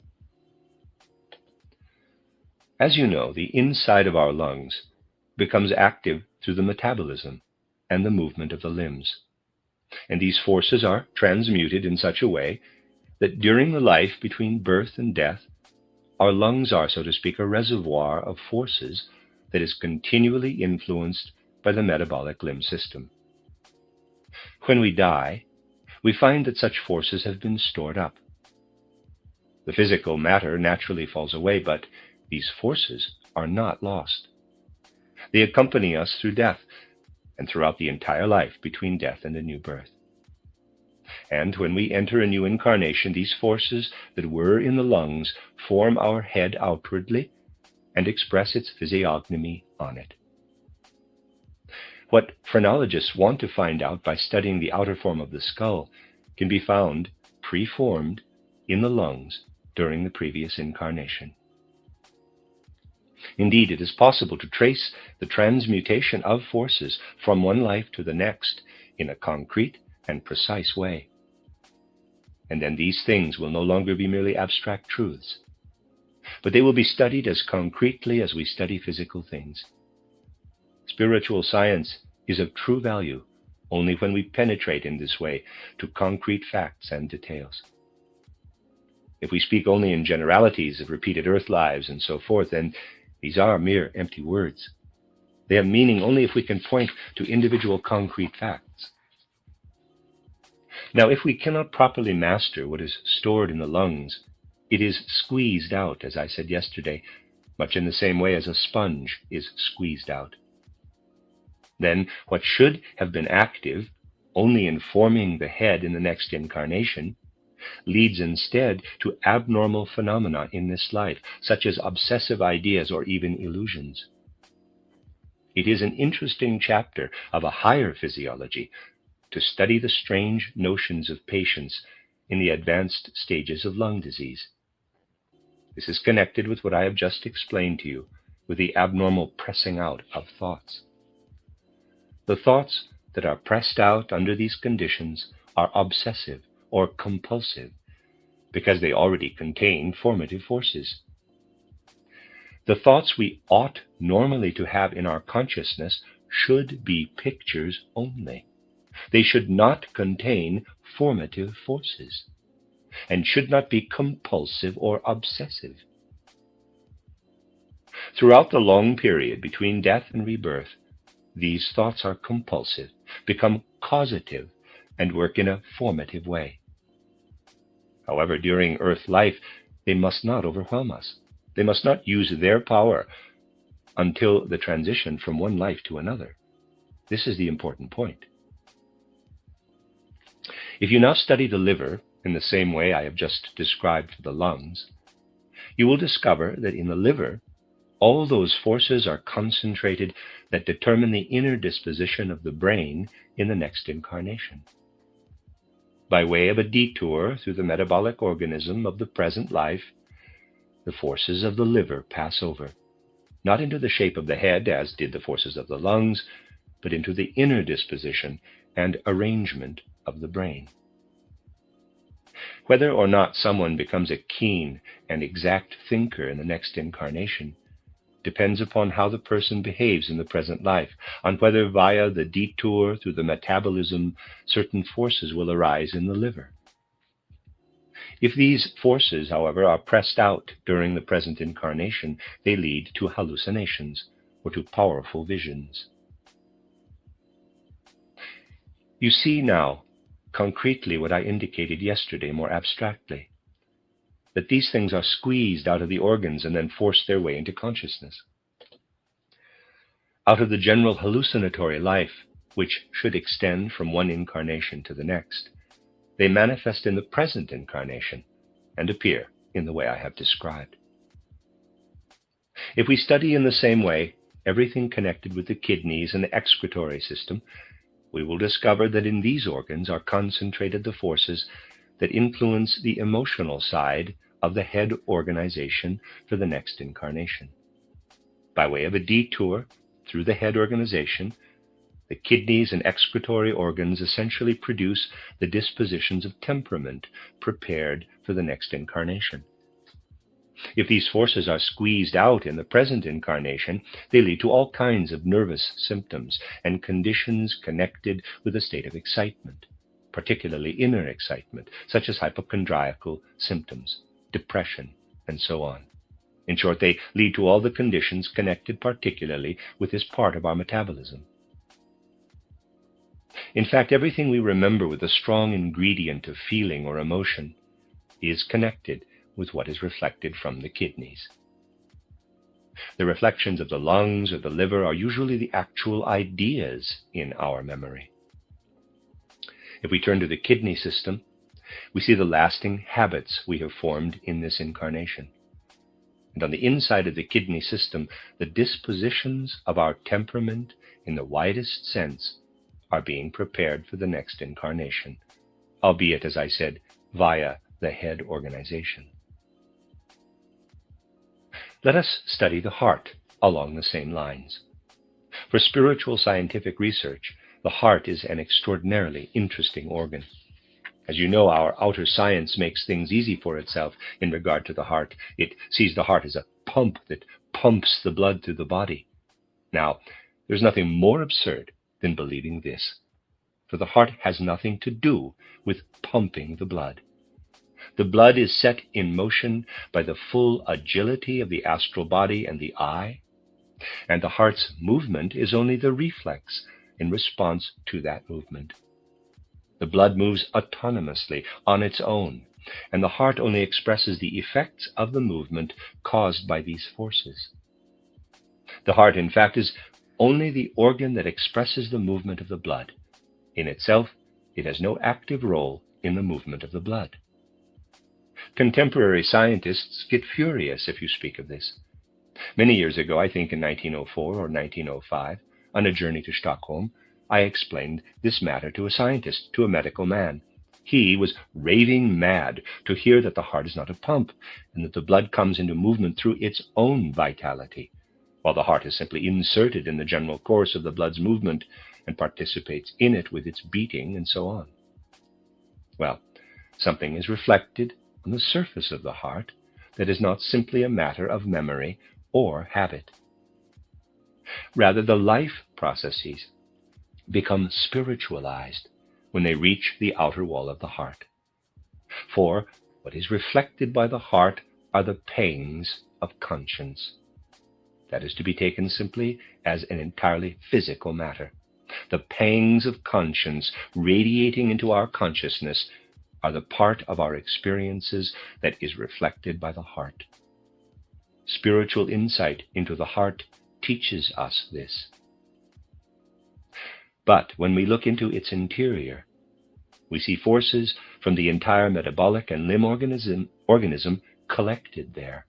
As you know, the inside of our lungs becomes active through the metabolism and the movement of the limbs. And these forces are transmuted in such a way that during the life between birth and death, our lungs are, so to speak, a reservoir of forces that is continually influenced by the metabolic limb system. When we die, we find that such forces have been stored up. The physical matter naturally falls away, but these forces are not lost. They accompany us through death and throughout the entire life between death and a new birth. And when we enter a new incarnation, these forces that were in the lungs form our head outwardly and express its physiognomy on it. What phrenologists want to find out by studying the outer form of the skull can be found preformed in the lungs during the previous incarnation. Indeed, it is possible to trace the transmutation of forces from one life to the next in a concrete and precise way. And then these things will no longer be merely abstract truths, but they will be studied as concretely as we study physical things. Spiritual science is of true value only when we penetrate in this way to concrete facts and details. If we speak only in generalities of repeated earth lives and so forth, then these are mere empty words. They have meaning only if we can point to individual concrete facts. Now, if we cannot properly master what is stored in the lungs, it is squeezed out, as I said yesterday, much in the same way as a sponge is squeezed out. Then what should have been active only in forming the head in the next incarnation leads instead to abnormal phenomena in this life, such as obsessive ideas or even illusions. It is an interesting chapter of a higher physiology to study the strange notions of patients in the advanced stages of lung disease. This is connected with what I have just explained to you, with the abnormal pressing out of thoughts. The thoughts that are pressed out under these conditions are obsessive or compulsive, because they already contain formative forces. The thoughts we ought normally to have in our consciousness should be pictures only. They should not contain formative forces, and should not be compulsive or obsessive. Throughout the long period between death and rebirth, these thoughts are compulsive, become causative, and work in a formative way. However, during earth life, they must not overwhelm us. They must not use their power until the transition from one life to another. This is the important point. If you now study the liver in the same way I have just described for the lungs, you will discover that in the liver, all those forces are concentrated that determine the inner disposition of the brain in the next incarnation. By way of a detour through the metabolic organism of the present life, the forces of the liver pass over, not into the shape of the head, as did the forces of the lungs, but into the inner disposition and arrangement of the brain. Whether or not someone becomes a keen and exact thinker in the next incarnation depends upon how the person behaves in the present life, on whether via the detour through the metabolism certain forces will arise in the liver. If these forces, however, are pressed out during the present incarnation, they lead to hallucinations or to powerful visions. You see now concretely what I indicated yesterday more abstractly, that these things are squeezed out of the organs and then force their way into consciousness. Out of the general hallucinatory life, which should extend from one incarnation to the next, they manifest in the present incarnation and appear in the way I have described. If we study in the same way everything connected with the kidneys and the excretory system, we will discover that in these organs are concentrated the forces that influence the emotional side of the head organization for the next incarnation. By way of a detour through the head organization, the kidneys and excretory organs essentially produce the dispositions of temperament prepared for the next incarnation. If these forces are squeezed out in the present incarnation, they lead to all kinds of nervous symptoms and conditions connected with a state of excitement, particularly inner excitement, such as hypochondriacal symptoms, depression, and so on. In short, they lead to all the conditions connected particularly with this part of our metabolism. In fact, everything we remember with a strong ingredient of feeling or emotion is connected with what is reflected from the kidneys. The reflections of the lungs or the liver are usually the actual ideas in our memory. If we turn to the kidney system, we see the lasting habits we have formed in this incarnation. And on the inside of the kidney system, the dispositions of our temperament in the widest sense are being prepared for the next incarnation, albeit, as I said, via the head organization. Let us study the heart along the same lines. For spiritual scientific research, the heart is an extraordinarily interesting organ. As you know, our outer science makes things easy for itself in regard to the heart. It sees the heart as a pump that pumps the blood through the body. Now, there's nothing more absurd than believing this, for the heart has nothing to do with pumping the blood. The blood is set in motion by the full agility of the astral body and the eye, and the heart's movement is only the reflex in response to that movement. The blood moves autonomously on its own, and the heart only expresses the effects of the movement caused by these forces. The heart, in fact, is only the organ that expresses the movement of the blood. In itself, it has no active role in the movement of the blood. Contemporary scientists get furious if you speak of this. Many years ago, I think in 1904 or 1905, on a journey to Stockholm, I explained this matter to a scientist, to a medical man. He was raving mad to hear that the heart is not a pump, and that the blood comes into movement through its own vitality, while the heart is simply inserted in the general course of the blood's movement and participates in it with its beating and so on. Well, something is reflected on the surface of the heart that is not simply a matter of memory or habit. Rather, the life processes become spiritualized when they reach the outer wall of the heart. For what is reflected by the heart are the pangs of conscience. That is to be taken simply as an entirely physical matter. The pangs of conscience radiating into our consciousness are the part of our experiences that is reflected by the heart. Spiritual insight into the heart teaches us this. But when we look into its interior, we see forces from the entire metabolic and limb organism collected there.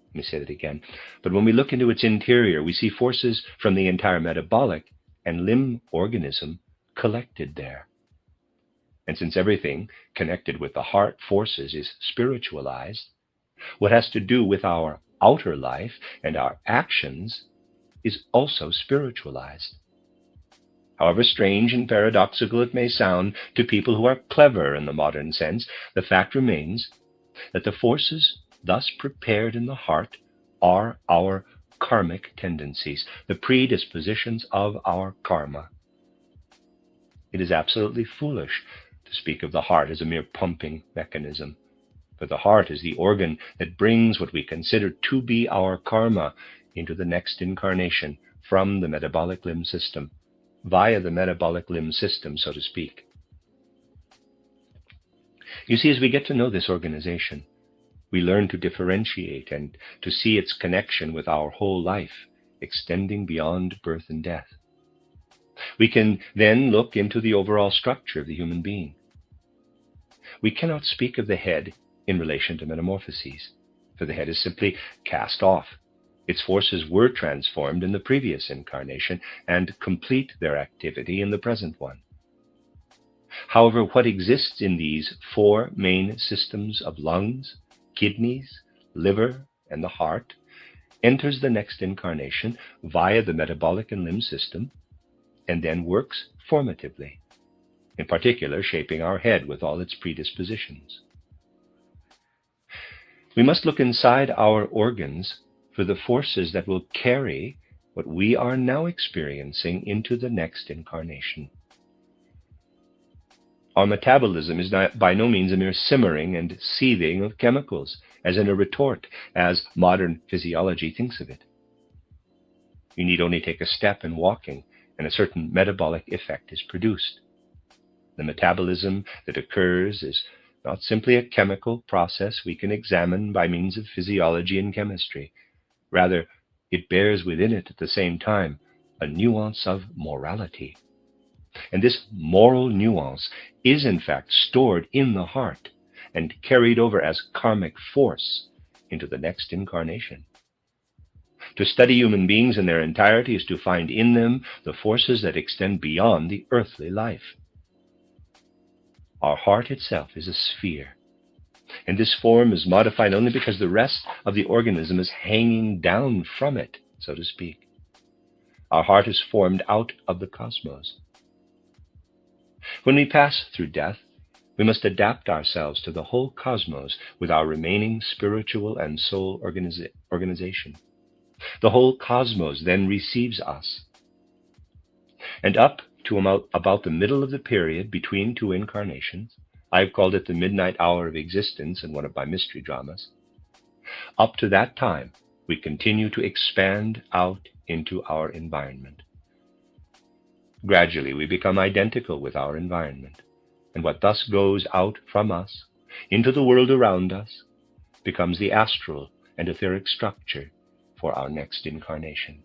Let me say that again. But when we look into its interior, we see forces from the entire metabolic and limb organism collected there. And since everything connected with the heart forces is spiritualized, what has to do with our outer life and our actions is also spiritualized. However strange and paradoxical it may sound to people who are clever in the modern sense, the fact remains that the forces thus prepared in the heart are our karmic tendencies, the predispositions of our karma. It is absolutely foolish to speak of the heart as a mere pumping mechanism, for the heart is the organ that brings what we consider to be our karma into the next incarnation from the metabolic limb system, via the metabolic limb system, so to speak. You see, as we get to know this organization, we learn to differentiate and to see its connection with our whole life, extending beyond birth and death. We can then look into the overall structure of the human being. We cannot speak of the head in relation to metamorphoses, for the head is simply cast off. Its forces were transformed in the previous incarnation and complete their activity in the present one. However, what exists in these four main systems of lungs, kidneys, liver, and the heart enters the next incarnation via the metabolic and limb system, and then works formatively, in particular shaping our head with all its predispositions. We must look inside our organs for the forces that will carry what we are now experiencing into the next incarnation. Our metabolism is by no means a mere simmering and seething of chemicals, as in a retort, as modern physiology thinks of it. You need only take a step in walking, and a certain metabolic effect is produced. The metabolism that occurs is not simply a chemical process we can examine by means of physiology and chemistry. Rather, it bears within it at the same time a nuance of morality. And this moral nuance is in fact stored in the heart and carried over as karmic force into the next incarnation. To study human beings in their entirety is to find in them the forces that extend beyond the earthly life. Our heart itself is a sphere, and this form is modified only because the rest of the organism is hanging down from it, so to speak. Our heart is formed out of the cosmos. When we pass through death, we must adapt ourselves to the whole cosmos with our remaining spiritual and soul organization. The whole cosmos then receives us. And up to about the middle of the period between two incarnations, I've called it the midnight hour of existence in one of my mystery dramas, up to that time, we continue to expand out into our environment. Gradually, we become identical with our environment, and what thus goes out from us into the world around us becomes the astral and etheric structure for our next incarnation.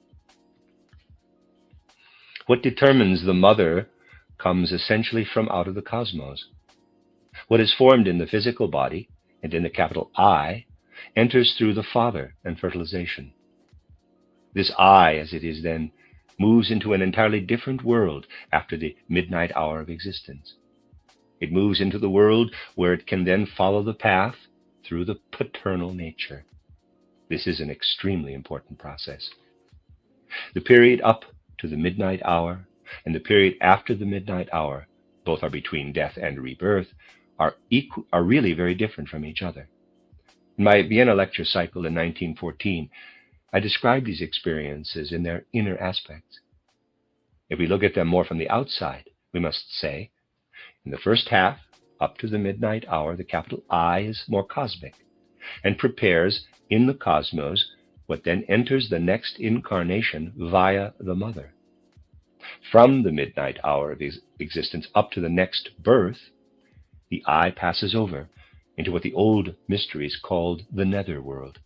What determines the mother comes essentially from out of the cosmos. What is formed in the physical body and in the capital I enters through the father and fertilization. This I, as it is then, moves into an entirely different world after the midnight hour of existence. It moves into the world where it can then follow the path through the paternal nature. This is an extremely important process. The period up to the midnight hour and the period after the midnight hour, both are between death and rebirth, are really very different from each other. In my Vienna lecture cycle in 1914, I described these experiences in their inner aspects. If we look at them more from the outside, we must say, in the first half, up to the midnight hour, the capital I is more cosmic and prepares in the cosmos what then enters the next incarnation via the mother. From the midnight hour of existence up to the next birth, the I passes over into what the old mysteries called the netherworld.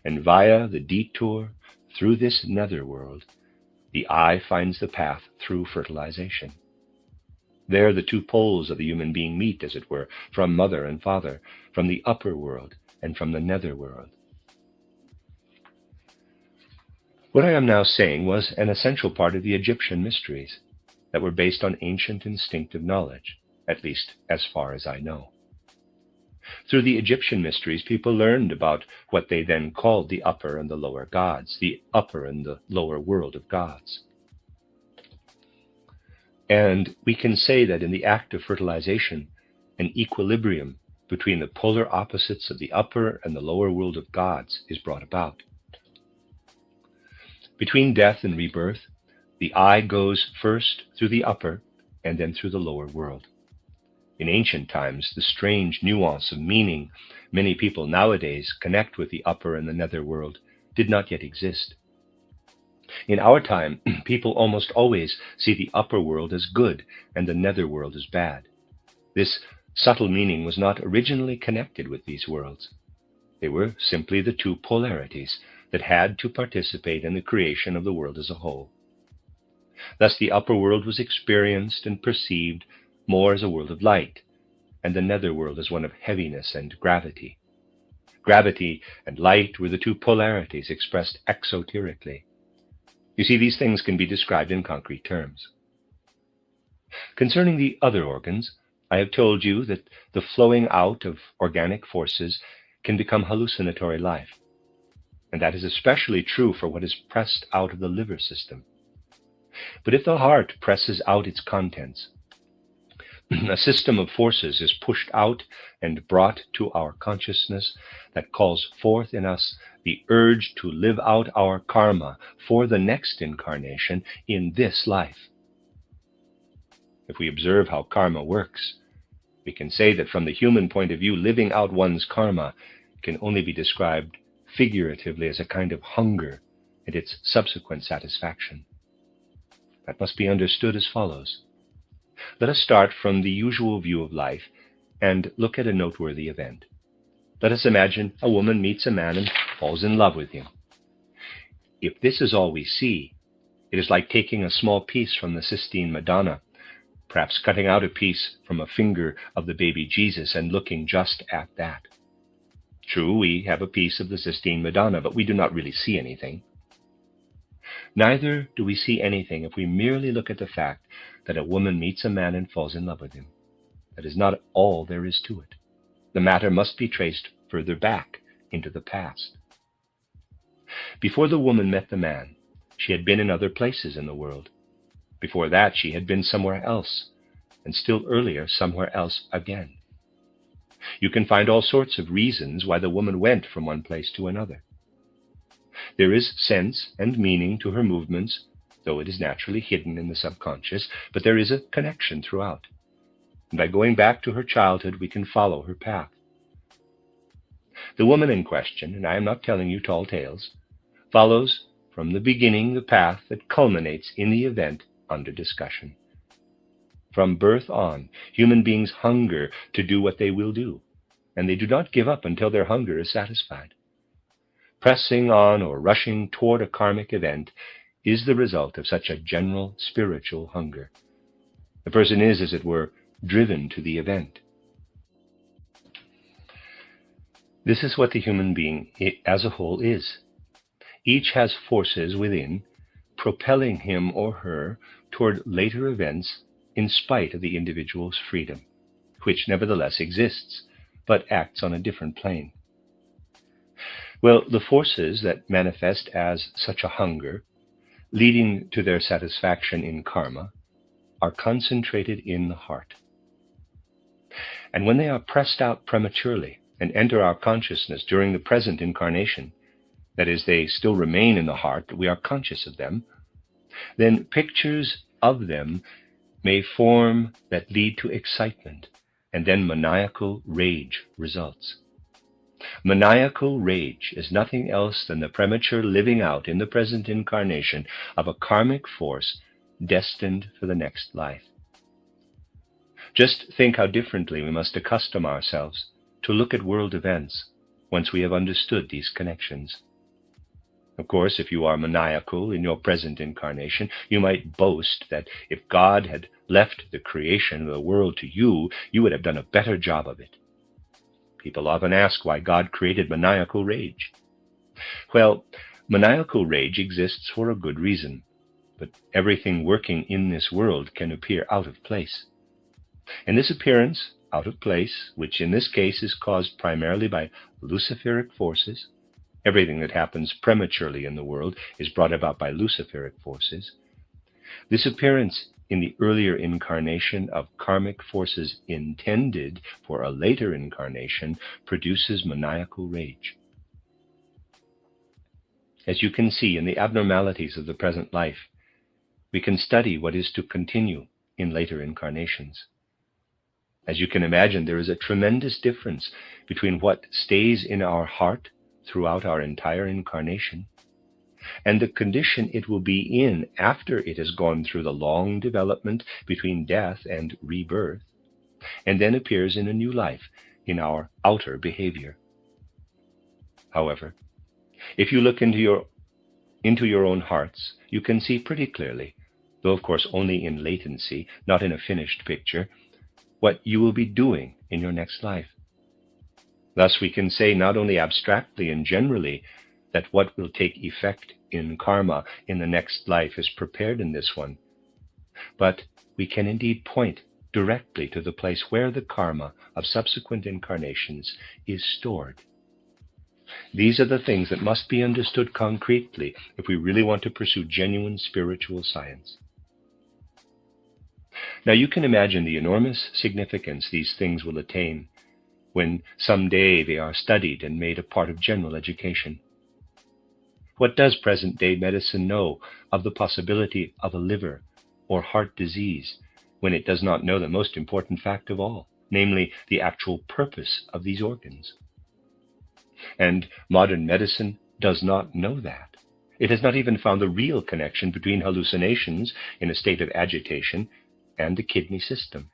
And via the detour through this netherworld, the I finds the path through fertilization. There the two poles of the human being meet, as it were, from mother and father, from the upper world and from the netherworld. What I am now saying was an essential part of the Egyptian mysteries that were based on ancient instinctive knowledge, at least as far as I know. Through the Egyptian mysteries, people learned about what they then called the upper and the lower gods, the upper and the lower world of gods. And we can say that in the act of fertilization, an equilibrium between the polar opposites of the upper and the lower world of gods is brought about. Between death and rebirth, the I goes first through the upper and then through the lower world. In ancient times, the strange nuance of meaning many people nowadays connect with the upper and the nether world did not yet exist. In our time, people almost always see the upper world as good and the nether world as bad. This subtle meaning was not originally connected with these worlds. They were simply the two polarities that had to participate in the creation of the world as a whole. Thus the upper world was experienced and perceived more as a world of light, and the nether world as one of heaviness and gravity. Gravity and light were the two polarities expressed exoterically. You see, these things can be described in concrete terms. Concerning the other organs, I have told you that the flowing out of organic forces can become hallucinatory life. And that is especially true for what is pressed out of the liver system. But if the heart presses out its contents, A system of forces is pushed out and brought to our consciousness that calls forth in us the urge to live out our karma for the next incarnation in this life. If we observe how karma works, we can say that from the human point of view, living out one's karma can only be described figuratively as a kind of hunger and its subsequent satisfaction. That must be understood as follows. Let us start from the usual view of life and look at a noteworthy event. Let us imagine a woman meets a man and falls in love with him. If this is all we see, it is like taking a small piece from the Sistine Madonna, perhaps cutting out a piece from a finger of the baby Jesus and looking just at that. True, we have a piece of the Sistine Madonna, but we do not really see anything. Neither do we see anything if we merely look at the fact that a woman meets a man and falls in love with him. That is not all there is to it. The matter must be traced further back into the past. Before the woman met the man, she had been in other places in the world. Before that, she had been somewhere else, and still earlier, somewhere else again. You can find all sorts of reasons why the woman went from one place to another. There is sense and meaning to her movements, though it is naturally hidden in the subconscious, but there is a connection throughout. And by going back to her childhood, we can follow her path. The woman in question, and I am not telling you tall tales, follows from the beginning the path that culminates in the event under discussion. From birth on, human beings hunger to do what they will do, and they do not give up until their hunger is satisfied. Pressing on or rushing toward a karmic event is the result of such a general spiritual hunger. The person is, as it were, driven to the event. This is what the human being as a whole is. Each has forces within propelling him or her toward later events in spite of the individual's freedom, which nevertheless exists, but acts on a different plane. Well, the forces that manifest as such a hunger, leading to their satisfaction in karma, are concentrated in the heart. And when they are pressed out prematurely and enter our consciousness during the present incarnation, that is, they still remain in the heart, but we are conscious of them, then pictures of them may form that lead to excitement, and then maniacal rage results. Maniacal rage is nothing else than the premature living out in the present incarnation of a karmic force destined for the next life. Just think how differently we must accustom ourselves to look at world events once we have understood these connections. Of course, if you are maniacal in your present incarnation, you might boast that if God had left the creation of the world to you, you would have done a better job of it. People often ask why God created maniacal rage. Well, maniacal rage exists for a good reason, but everything working in this world can appear out of place. And this appearance, out of place, which in this case is caused primarily by luciferic forces, everything that happens prematurely in the world is brought about by luciferic forces. This appearance in the earlier incarnation of karmic forces intended for a later incarnation produces maniacal rage. As you can see in the abnormalities of the present life, we can study what is to continue in later incarnations. As you can imagine, there is a tremendous difference between what stays in our heart throughout our entire incarnation and the condition it will be in after it has gone through the long development between death and rebirth, and then appears in a new life in our outer behavior. However, if you look into your own hearts, you can see pretty clearly, though of course only in latency, not in a finished picture, what you will be doing in your next life. Thus we can say not only abstractly and generally that what will take effect in karma in the next life is prepared in this one, but we can indeed point directly to the place where the karma of subsequent incarnations is stored. These are the things that must be understood concretely if we really want to pursue genuine spiritual science. Now you can imagine the enormous significance these things will attain when someday they are studied and made a part of general education. What does present-day medicine know of the possibility of a liver or heart disease when it does not know the most important fact of all, namely the actual purpose of these organs? And modern medicine does not know that. It has not even found the real connection between hallucinations in a state of agitation and the kidney system.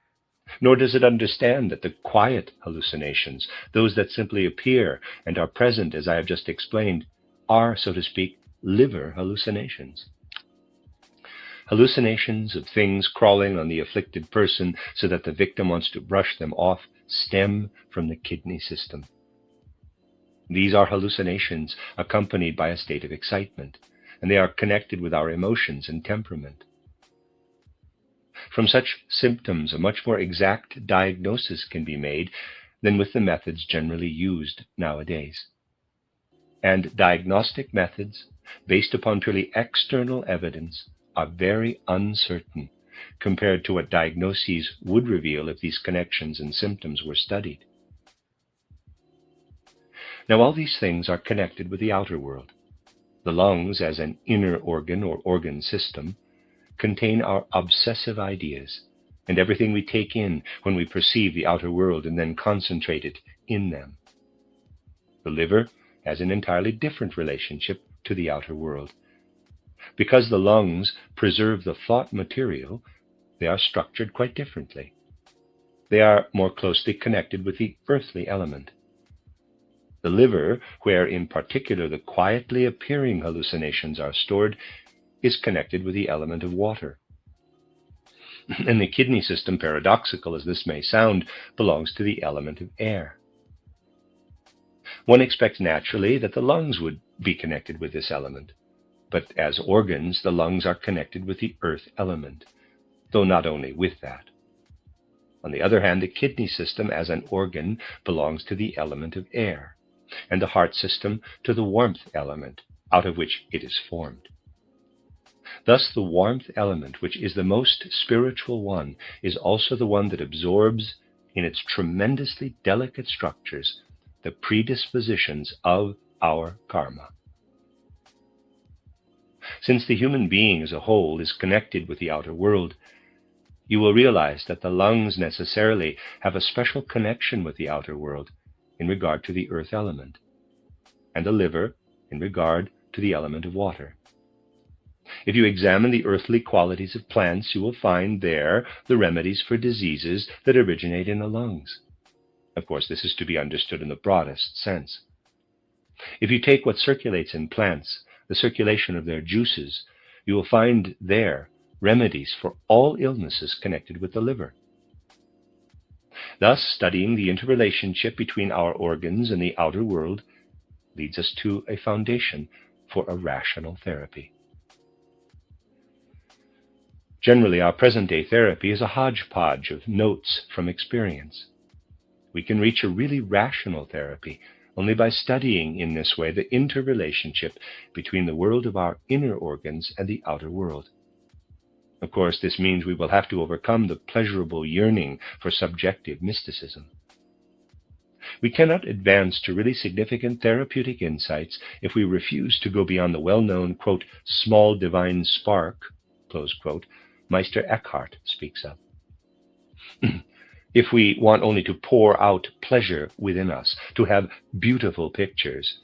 Nor does it understand that the quiet hallucinations, those that simply appear and are present as I have just explained, are, so to speak, liver hallucinations. Hallucinations of things crawling on the afflicted person so that the victim wants to brush them off stem from the kidney system. These are hallucinations accompanied by a state of excitement, and they are connected with our emotions and temperament. From such symptoms, a much more exact diagnosis can be made than with the methods generally used nowadays. And diagnostic methods, based upon purely external evidence, are very uncertain compared to what diagnoses would reveal if these connections and symptoms were studied. Now, all these things are connected with the outer world. The lungs, as an inner organ or organ system, contain our obsessive ideas and everything we take in when we perceive the outer world and then concentrate it in them. The liver has an entirely different relationship to the outer world. Because the lungs preserve the thought material, they are structured quite differently. They are more closely connected with the earthly element. The liver, where in particular the quietly appearing hallucinations are stored, is connected with the element of water. And the kidney system, paradoxical as this may sound, belongs to the element of air. One expects naturally that the lungs would be connected with this element, but as organs, the lungs are connected with the earth element, though not only with that. On the other hand, the kidney system as an organ belongs to the element of air, and the heart system to the warmth element, out of which it is formed. Thus the warmth element, which is the most spiritual one, is also the one that absorbs in its tremendously delicate structures the predispositions of our karma. Since the human being as a whole is connected with the outer world, you will realize that the lungs necessarily have a special connection with the outer world in regard to the earth element, and the liver in regard to the element of water. If you examine the earthly qualities of plants, you will find there the remedies for diseases that originate in the lungs. Of course, this is to be understood in the broadest sense. If you take what circulates in plants, the circulation of their juices, you will find there remedies for all illnesses connected with the liver. Thus, studying the interrelationship between our organs and the outer world leads us to a foundation for a rational therapy. Generally, our present-day therapy is a hodgepodge of notes from experience. We can reach a really rational therapy only by studying in this way the interrelationship between the world of our inner organs and the outer world. Of course, this means we will have to overcome the pleasurable yearning for subjective mysticism. We cannot advance to really significant therapeutic insights if we refuse to go beyond the well-known, quote, small divine spark, close quote, Meister Eckhart speaks of. If we want only to pour out pleasure within us, to have beautiful pictures,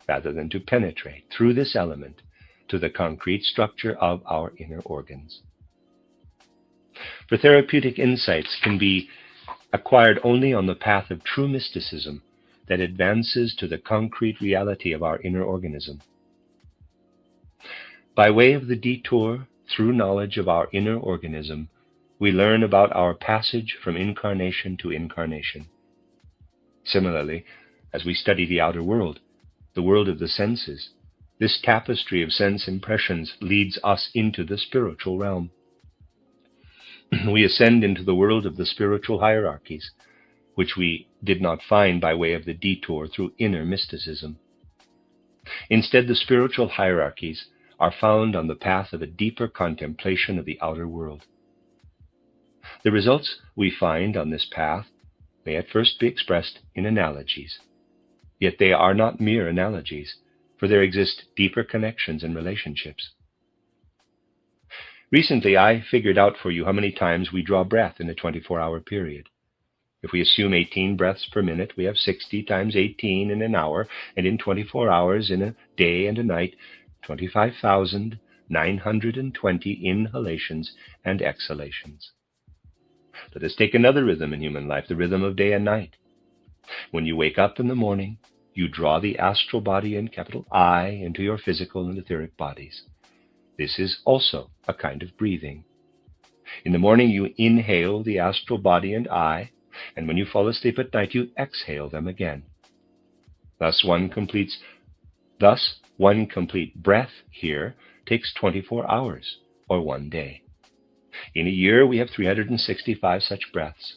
rather than to penetrate through this element to the concrete structure of our inner organs. For therapeutic insights can be acquired only on the path of true mysticism that advances to the concrete reality of our inner organism. By way of the detour through knowledge of our inner organism, we learn about our passage from incarnation to incarnation. Similarly, as we study the outer world, the world of the senses, this tapestry of sense impressions leads us into the spiritual realm. We ascend into the world of the spiritual hierarchies, which we did not find by way of the detour through inner mysticism. Instead, the spiritual hierarchies are found on the path of a deeper contemplation of the outer world. The results we find on this path may at first be expressed in analogies, yet they are not mere analogies, for there exist deeper connections and relationships. Recently, I figured out for you how many times we draw breath in a 24-hour period. If we assume 18 breaths per minute, we have 60 times 18 in an hour, and in 24 hours in a day and a night, 25,920 inhalations and exhalations. Let us take another rhythm in human life, the rhythm of day and night. When you wake up in the morning, you draw the astral body in capital I into your physical and etheric bodies. This is also a kind of breathing. In the morning, you inhale the astral body and I, and when you fall asleep at night, you exhale them again. Thus, one complete breath here takes 24 hours, or 1 day. In a year, we have 365 such breaths.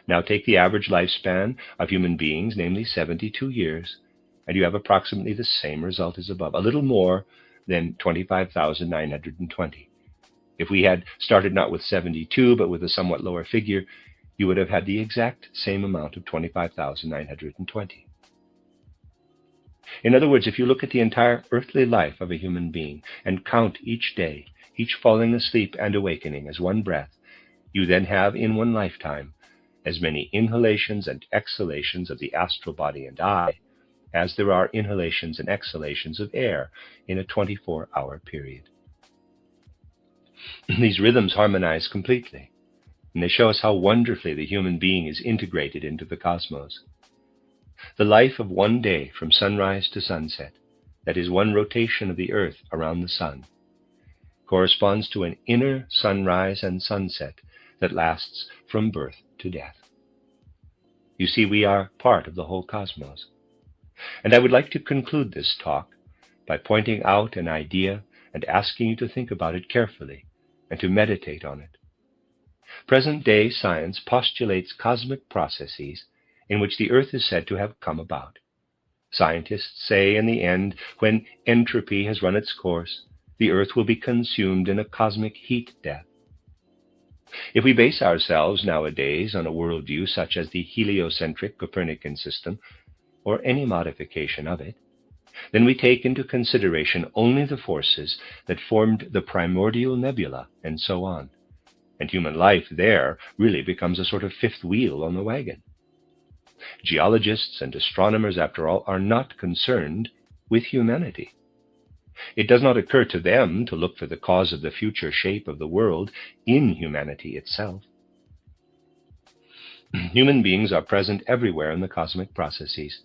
Now take the average lifespan of human beings, namely 72 years, and you have approximately the same result as above, a little more than 25,920. If we had started not with 72, but with a somewhat lower figure, you would have had the exact same amount of 25,920. In other words, if you look at the entire earthly life of a human being and count each day, each falling asleep and awakening as one breath, you then have in one lifetime as many inhalations and exhalations of the astral body and I as there are inhalations and exhalations of air in a 24-hour period. These rhythms harmonize completely, and they show us how wonderfully the human being is integrated into the cosmos. The life of 1 day from sunrise to sunset, that is one rotation of the earth around the sun, corresponds to an inner sunrise and sunset that lasts from birth to death. You see, we are part of the whole cosmos. And I would like to conclude this talk by pointing out an idea and asking you to think about it carefully and to meditate on it. Present-day science postulates cosmic processes in which the earth is said to have come about. Scientists say in the end, when entropy has run its course, the earth will be consumed in a cosmic heat death. If we base ourselves nowadays on a worldview such as the heliocentric Copernican system, or any modification of it, then we take into consideration only the forces that formed the primordial nebula and so on, and human life there really becomes a sort of fifth wheel on the wagon. Geologists and astronomers, after all, are not concerned with humanity. It does not occur to them to look for the cause of the future shape of the world in humanity itself. Human beings are present everywhere in the cosmic processes,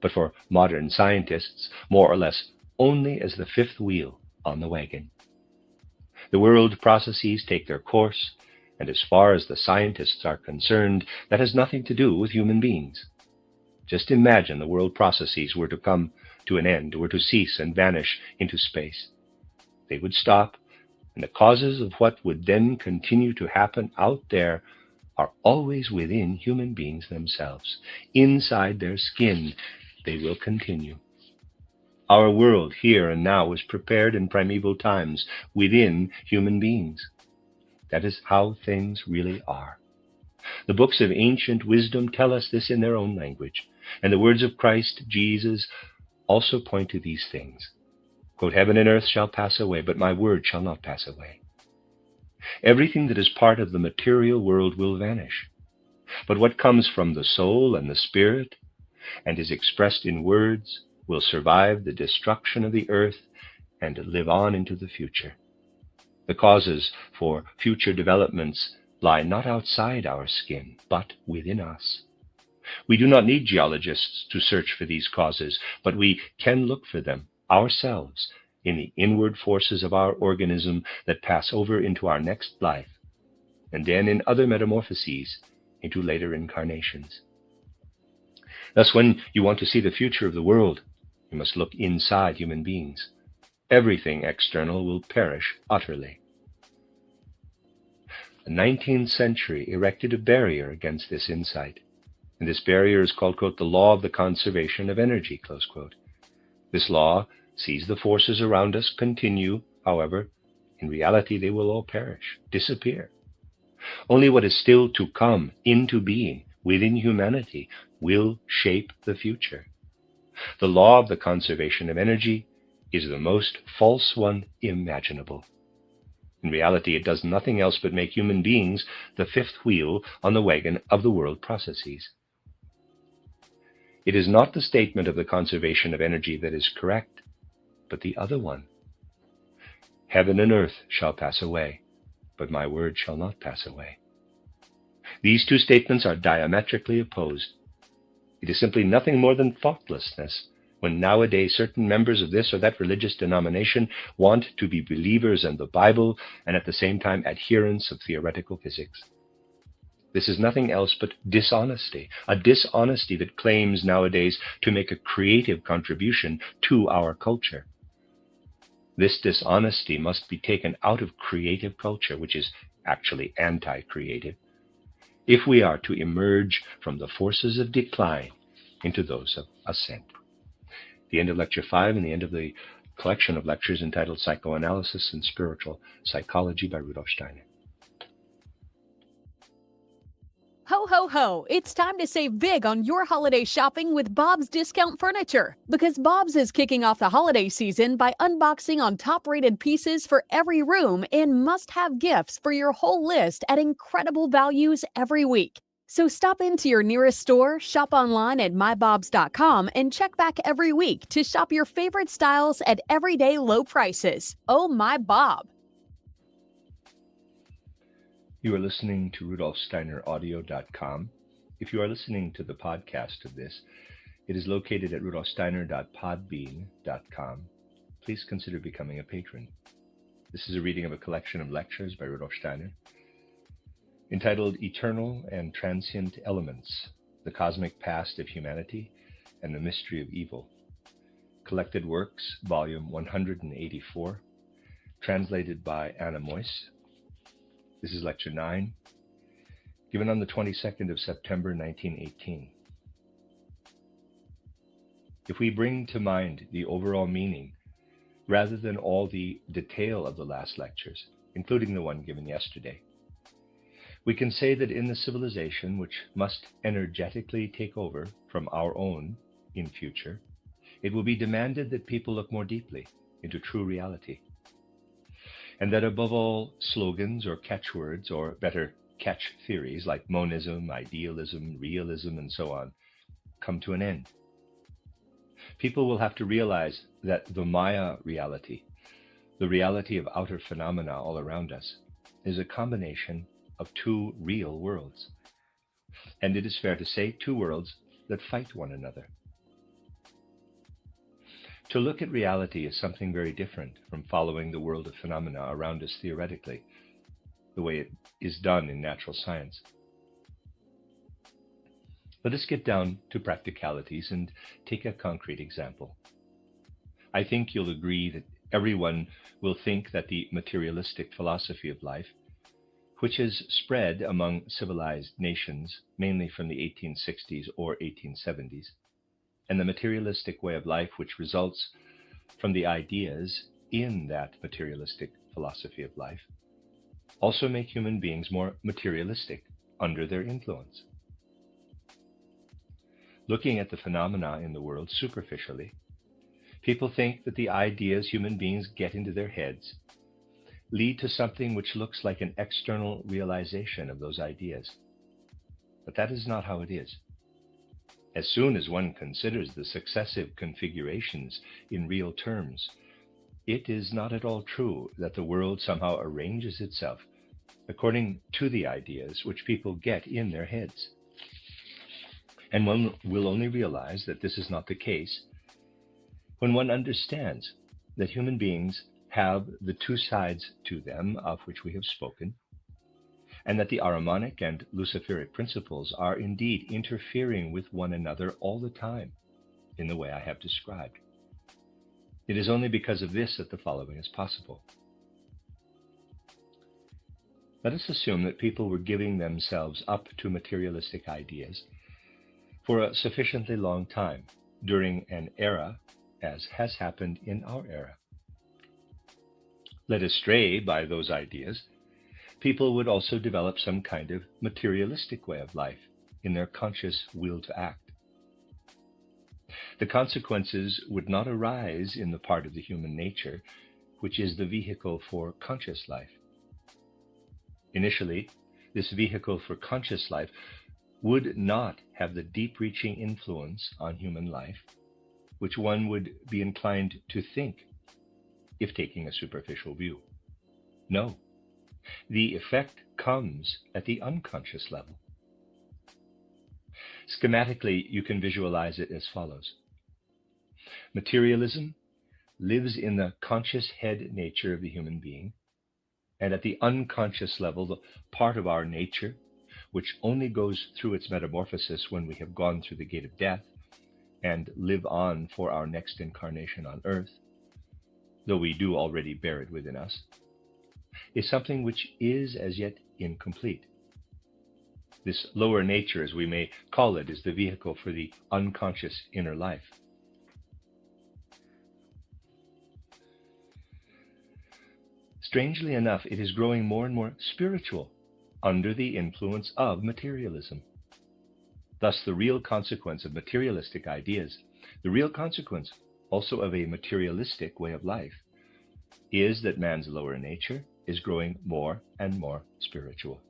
but for modern scientists, more or less only as the fifth wheel on the wagon. The world processes take their course, and as far as the scientists are concerned, that has nothing to do with human beings. Just imagine the world processes were to come to an end, were to cease and vanish into space. They would stop, and the causes of what would then continue to happen out there are always within human beings themselves. Inside their skin, they will continue. Our world here and now was prepared in primeval times within human beings. That is how things really are. The books of ancient wisdom tell us this in their own language, and the words of Christ Jesus also point to these things. Quote, "Heaven and earth shall pass away, but my word shall not pass away." Everything that is part of the material world will vanish, but what comes from the soul and the spirit and is expressed in words will survive the destruction of the earth and live on into the future. The causes for future developments lie not outside our skin, but within us. We do not need geologists to search for these causes, but we can look for them ourselves in the inward forces of our organism that pass over into our next life, and then in other metamorphoses into later incarnations. Thus, when you want to see the future of the world, you must look inside human beings. Everything external will perish utterly. The 19th century erected a barrier against this insight, and this barrier is called, quote, "the law of the conservation of energy," close quote. This law sees the forces around us continue, however, in reality they will all perish, disappear. Only what is still to come into being within humanity will shape the future. The law of the conservation of energy is the most false one imaginable. In reality, it does nothing else but make human beings the fifth wheel on the wagon of the world processes. It is not the statement of the conservation of energy that is correct, but the other one. Heaven and earth shall pass away, but my word shall not pass away. These two statements are diametrically opposed. It is simply nothing more than thoughtlessness when nowadays certain members of this or that religious denomination want to be believers in the Bible and at the same time adherents of theoretical physics. This is nothing else but dishonesty, a dishonesty that claims nowadays to make a creative contribution to our culture. This dishonesty must be taken out of creative culture, which is actually anti-creative, if we are to emerge from the forces of decline into those of ascent. The end of Lecture 5 and the end of the collection of lectures entitled Psychoanalysis and Spiritual Psychology by Rudolf Steiner. Ho, ho, ho! It's time to save big on your holiday shopping with Bob's Discount Furniture. Because Bob's is kicking off the holiday season by unboxing on top-rated pieces for every room and must-have gifts for your whole list at incredible values every week. So stop into your nearest store, shop online at mybobs.com, and check back every week to shop your favorite styles at everyday low prices. Oh my Bob! You are listening to rudolfsteineraudio.com. If you are listening to the podcast of this, it is located at rudolfsteiner.podbean.com. Please consider becoming a patron. This is a reading of a collection of lectures by Rudolf Steiner entitled Eternal and Transient Elements, the Cosmic Past of Humanity and the Mystery of Evil. Collected Works, Volume 184, translated by Anna Moyse. This is Lecture 9, given on the 22nd of September 1918. If we bring to mind the overall meaning, rather than all the detail of the last lectures, including the one given yesterday, we can say that in the civilization which must energetically take over from our own in future, it will be demanded that people look more deeply into true reality, and that above all slogans or catchwords, or better, catch theories like monism, idealism, realism, and so on, come to an end. People will have to realize that the Maya reality, the reality of outer phenomena all around us, is a combination of two real worlds. And it is fair to say two worlds that fight one another. To look at reality is something very different from following the world of phenomena around us theoretically, the way it is done in natural science. Let us get down to practicalities and take a concrete example. I think you'll agree that everyone will think that the materialistic philosophy of life, which has spread among civilized nations, mainly from the 1860s or 1870s, and the materialistic way of life which results from the ideas in that materialistic philosophy of life, also make human beings more materialistic under their influence. Looking at the phenomena in the world superficially, people think that the ideas human beings get into their heads lead to something which looks like an external realization of those ideas. But that is not how it is. As soon as one considers the successive configurations in real terms, it is not at all true that the world somehow arranges itself according to the ideas which people get in their heads. And one will only realize that this is not the case when one understands that human beings have the two sides to them of which we have spoken, and that the Ahrimanic and Luciferic principles are indeed interfering with one another all the time in the way I have described. It is only because of this that the following is possible. Let us assume that people were giving themselves up to materialistic ideas for a sufficiently long time during an era, as has happened in our era. Led astray by those ideas, people would also develop some kind of materialistic way of life in their conscious will to act. The consequences would not arise in the part of the human nature which is the vehicle for conscious life. Initially, this vehicle for conscious life would not have the deep-reaching influence on human life which one would be inclined to think if taking a superficial view. No, the effect comes at the unconscious level. Schematically, you can visualize it as follows. Materialism lives in the conscious head nature of the human being, and at the unconscious level, the part of our nature, which only goes through its metamorphosis when we have gone through the gate of death and live on for our next incarnation on earth, though we do already bear it within us, is something which is as yet incomplete. This lower nature, as we may call it, is the vehicle for the unconscious inner life. Strangely enough, it is growing more and more spiritual under the influence of materialism. Thus, the real consequence of materialistic ideas, the real consequence also of a materialistic way of life, is that man's lower nature is growing more and more spiritual.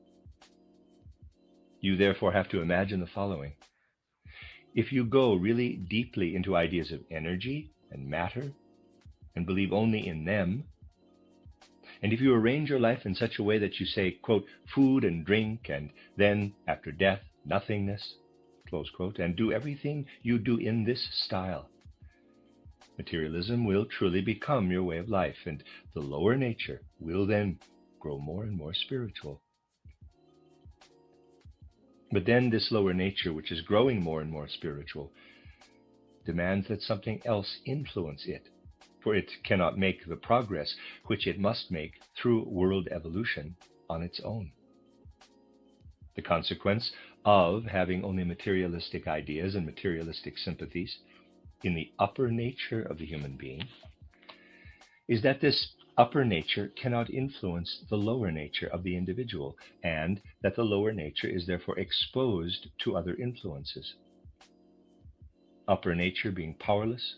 You therefore have to imagine the following. If you go really deeply into ideas of energy and matter and believe only in them, and if you arrange your life in such a way that you say, quote, food and drink, and then, after death, nothingness, close quote, and do everything you do in this style, materialism will truly become your way of life, and the lower nature will then grow more and more spiritual. But then this lower nature, which is growing more and more spiritual, demands that something else influence it, for it cannot make the progress which it must make through world evolution on its own. The consequence of having only materialistic ideas and materialistic sympathies in the upper nature of the human being is that this upper nature cannot influence the lower nature of the individual, and that the lower nature is therefore exposed to other influences. Upper nature being powerless,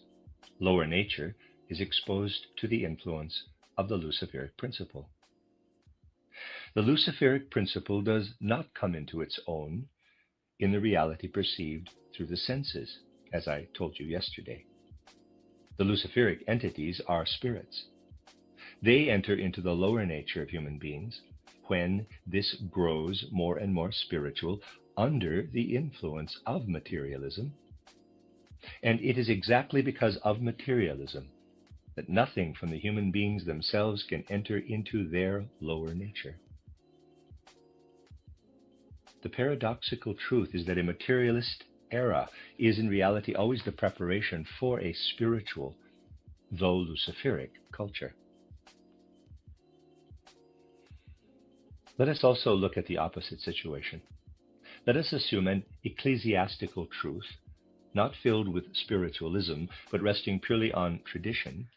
lower nature is exposed to the influence of the Luciferic principle. The Luciferic principle does not come into its own in the reality perceived through the senses, as I told you yesterday. The Luciferic entities are spirits. They enter into the lower nature of human beings when this grows more and more spiritual under the influence of materialism. And it is exactly because of materialism that nothing from the human beings themselves can enter into their lower nature. The paradoxical truth is that a materialist era is in reality always the preparation for a spiritual, though Luciferic, culture. Let us also look at the opposite situation. Let us assume an ecclesiastical truth, not filled with spiritualism, but resting purely on tradition,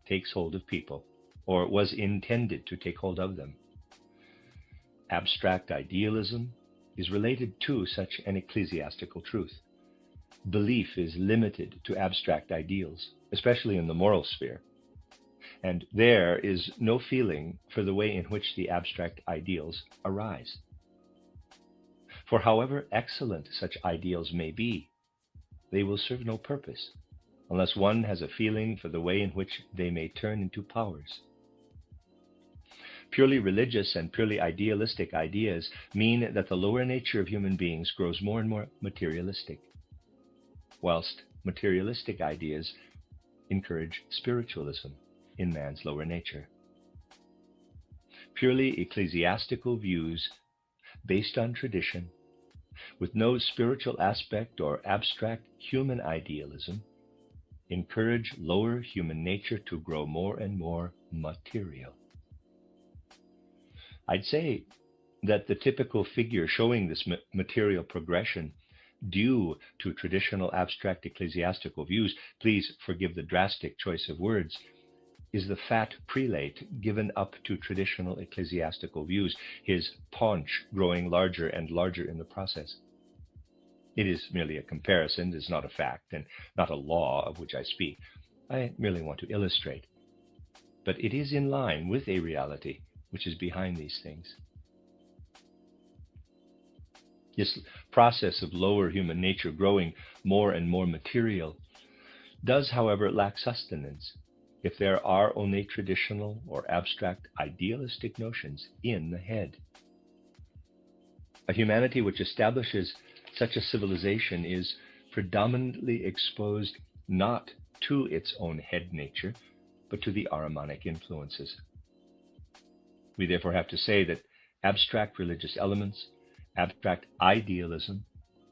takes hold of people, or was intended to take hold of them. Abstract idealism is related to such an ecclesiastical truth. Belief is limited to abstract ideals, especially in the moral sphere, and there is no feeling for the way in which the abstract ideals arise. For however excellent such ideals may be, they will serve no purpose unless one has a feeling for the way in which they may turn into powers. Purely religious and purely idealistic ideas mean that the lower nature of human beings grows more and more materialistic, whilst materialistic ideas encourage spiritualism in man's lower nature. Purely ecclesiastical views based on tradition, with no spiritual aspect or abstract human idealism, encourage lower human nature to grow more and more material. I'd say that the typical figure showing this material progression due to traditional abstract ecclesiastical views, please forgive the drastic choice of words, is the fat prelate given up to traditional ecclesiastical views, his paunch growing larger and larger in the process. It is merely a comparison, it is not a fact, and not a law of which I speak. I merely want to illustrate. But it is in line with a reality which is behind these things. This process of lower human nature growing more and more material does, however, lack sustenance if there are only traditional or abstract idealistic notions in the head. A humanity which establishes such a civilization is predominantly exposed not to its own head nature, but to the Ahrimanic influences. We therefore have to say that abstract religious elements, abstract idealism,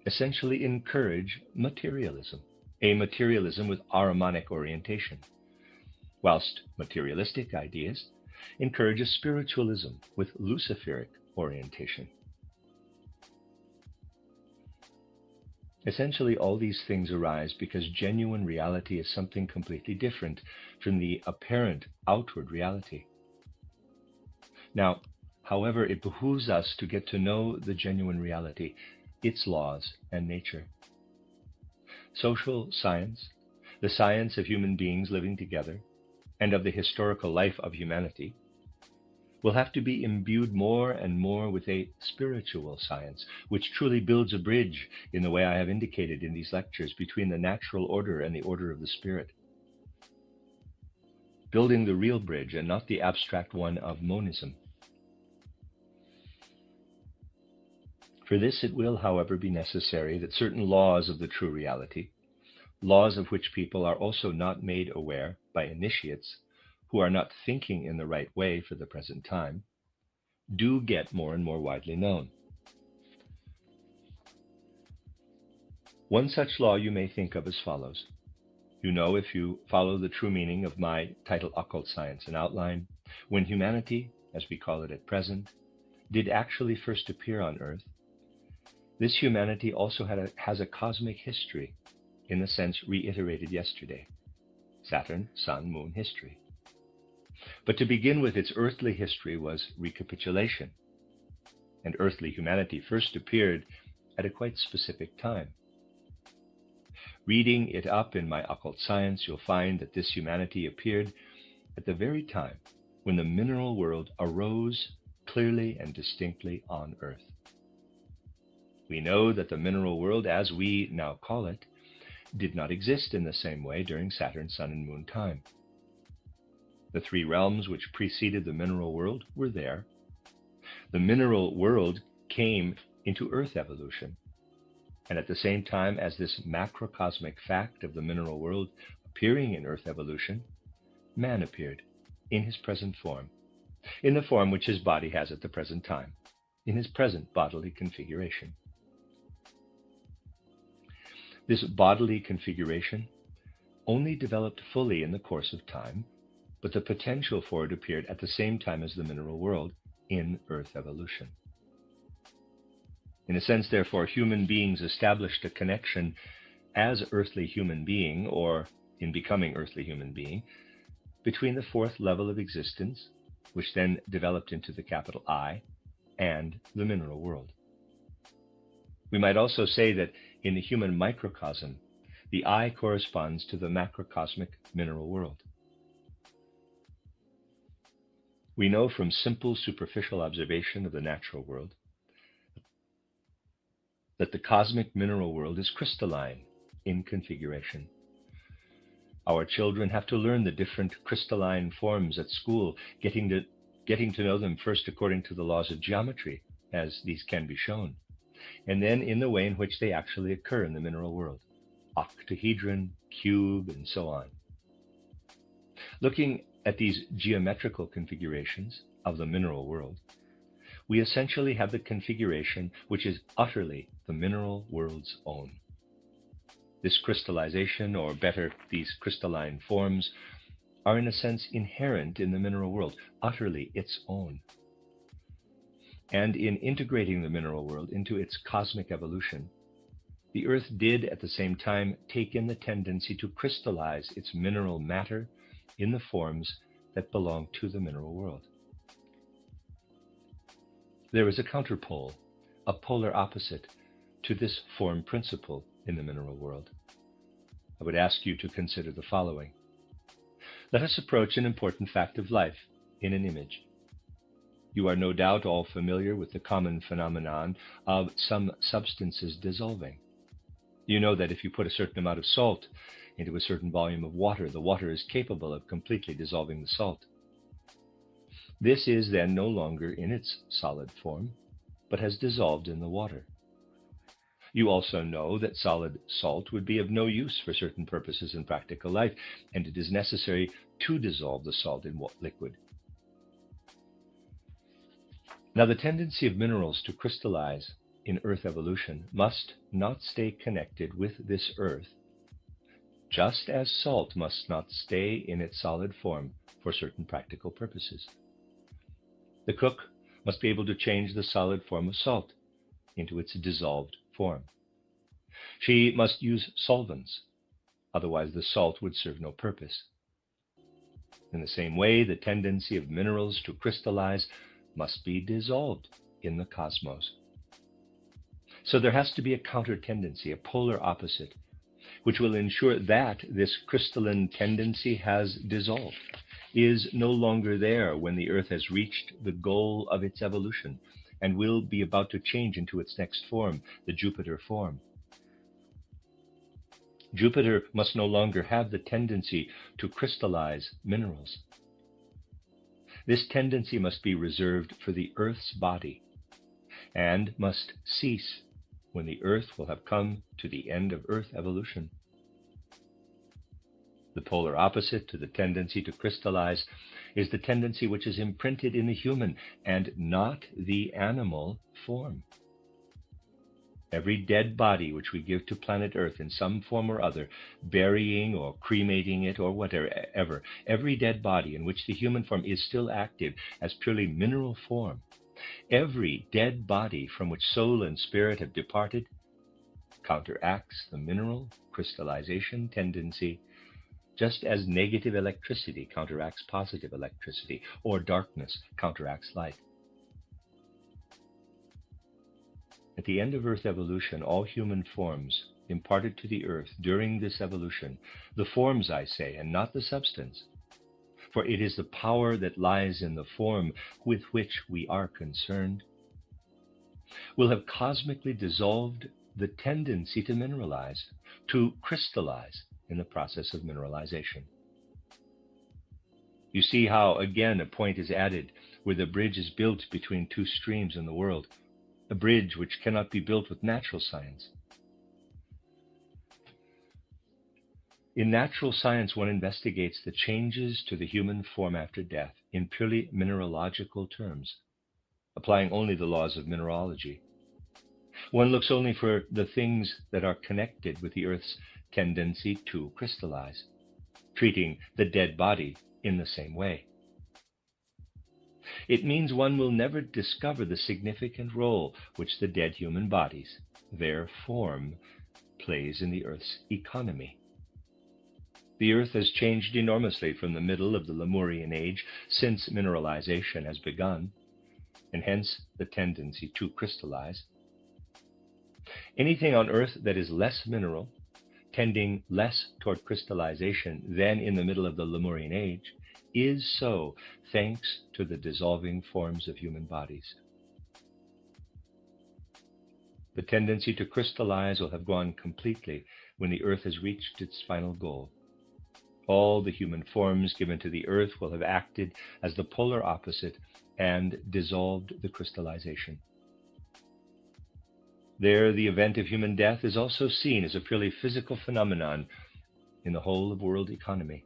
essentially encourage materialism, a materialism with Ahrimanic orientation, whilst materialistic ideas encourage a spiritualism with Luciferic orientation. Essentially, all these things arise because genuine reality is something completely different from the apparent outward reality. Now, however, it behooves us to get to know the genuine reality, its laws and nature. Social science, the science of human beings living together, and of the historical life of humanity, will have to be imbued more and more with a spiritual science, which truly builds a bridge in the way I have indicated in these lectures between the natural order and the order of the spirit. Building the real bridge and not the abstract one of monism. For this it will, however, be necessary that certain laws of the true reality, laws of which people are also not made aware by initiates, who are not thinking in the right way for the present time, do get more and more widely known. One such law you may think of as follows. You know, if you follow the true meaning of my title, Occult Science and Outline, when humanity, as we call it at present, did actually first appear on Earth, this humanity also has a cosmic history, in the sense reiterated yesterday, Saturn, Sun, Moon history. But to begin with, its earthly history was recapitulation, and earthly humanity first appeared at a quite specific time. Reading it up in my Occult Science, you'll find that this humanity appeared at the very time when the mineral world arose clearly and distinctly on Earth. We know that the mineral world, as we now call it, did not exist in the same way during Saturn, Sun, and Moon time. The three realms which preceded the mineral world were there. The mineral world came into Earth evolution, and at the same time as this macrocosmic fact of the mineral world appearing in Earth evolution, man appeared in his present form, in the form which his body has at the present time, in his present bodily configuration. This bodily configuration only developed fully in the course of time, but the potential for it appeared at the same time as the mineral world in Earth evolution. In a sense, therefore, human beings established a connection as earthly human being, or in becoming earthly human being, between the fourth level of existence, which then developed into the capital I, and the mineral world. We might also say that in the human microcosm, the I corresponds to the macrocosmic mineral world. We know from simple superficial observation of the natural world that the cosmic mineral world is crystalline in configuration. Our children have to learn the different crystalline forms at school, getting to know them first according to the laws of geometry, as these can be shown, and then in the way in which they actually occur in the mineral world, octahedron, cube, and so on. Looking at these geometrical configurations of the mineral world, we essentially have the configuration which is utterly the mineral world's own. This crystallization, or better, these crystalline forms, are in a sense inherent in the mineral world, utterly its own. And in integrating the mineral world into its cosmic evolution, the Earth did at the same time take in the tendency to crystallize its mineral matter in the forms that belong to the mineral world. There is a counterpole, a polar opposite to this form principle in the mineral world. I would ask you to consider the following. Let us approach an important fact of life in an image. You are no doubt all familiar with the common phenomenon of some substances dissolving. You know that if you put a certain amount of salt into a certain volume of water, the water is capable of completely dissolving the salt. This is then no longer in its solid form, but has dissolved in the water. You also know that solid salt would be of no use for certain purposes in practical life, and it is necessary to dissolve the salt in liquid. Now, the tendency of minerals to crystallize in Earth evolution must not stay connected with this Earth, just as salt must not stay in its solid form for certain practical purposes. The cook must be able to change the solid form of salt into its dissolved form. She must use solvents, otherwise the salt would serve no purpose. In the same way, the tendency of minerals to crystallize must be dissolved in the cosmos. So there has to be a counter tendency, a polar opposite, which will ensure that this crystalline tendency has dissolved, is no longer there when the Earth has reached the goal of its evolution and will be about to change into its next form, the Jupiter form. Jupiter must no longer have the tendency to crystallize minerals. This tendency must be reserved for the Earth's body and must cease when the Earth will have come to the end of Earth evolution. The polar opposite to the tendency to crystallize is the tendency which is imprinted in the human and not the animal form. Every dead body which we give to planet Earth in some form or other, burying or cremating it or whatever, every dead body in which the human form is still active as purely mineral form, every dead body from which soul and spirit have departed counteracts the mineral crystallization tendency, just as negative electricity counteracts positive electricity, or darkness counteracts light. At the end of Earth evolution, all human forms imparted to the Earth during this evolution, the forms, I say, and not the substance, for it is the power that lies in the form with which we are concerned, will have cosmically dissolved the tendency to mineralize, to crystallize in the process of mineralization. You see how, again, a point is added where the bridge is built between two streams in the world, a bridge which cannot be built with natural science. In natural science, one investigates the changes to the human form after death in purely mineralogical terms, applying only the laws of mineralogy. One looks only for the things that are connected with the Earth's tendency to crystallize, treating the dead body in the same way. It means one will never discover the significant role which the dead human bodies, their form, plays in the Earth's economy. The Earth has changed enormously from the middle of the Lemurian age since mineralization has begun, and hence the tendency to crystallize. Anything on Earth that is less mineral, tending less toward crystallization than in the middle of the Lemurian age, is so thanks to the dissolving forms of human bodies. The tendency to crystallize will have gone completely when the Earth has reached its final goal. All the human forms given to the Earth will have acted as the polar opposite and dissolved the crystallization. There, the event of human death is also seen as a purely physical phenomenon in the whole of world economy.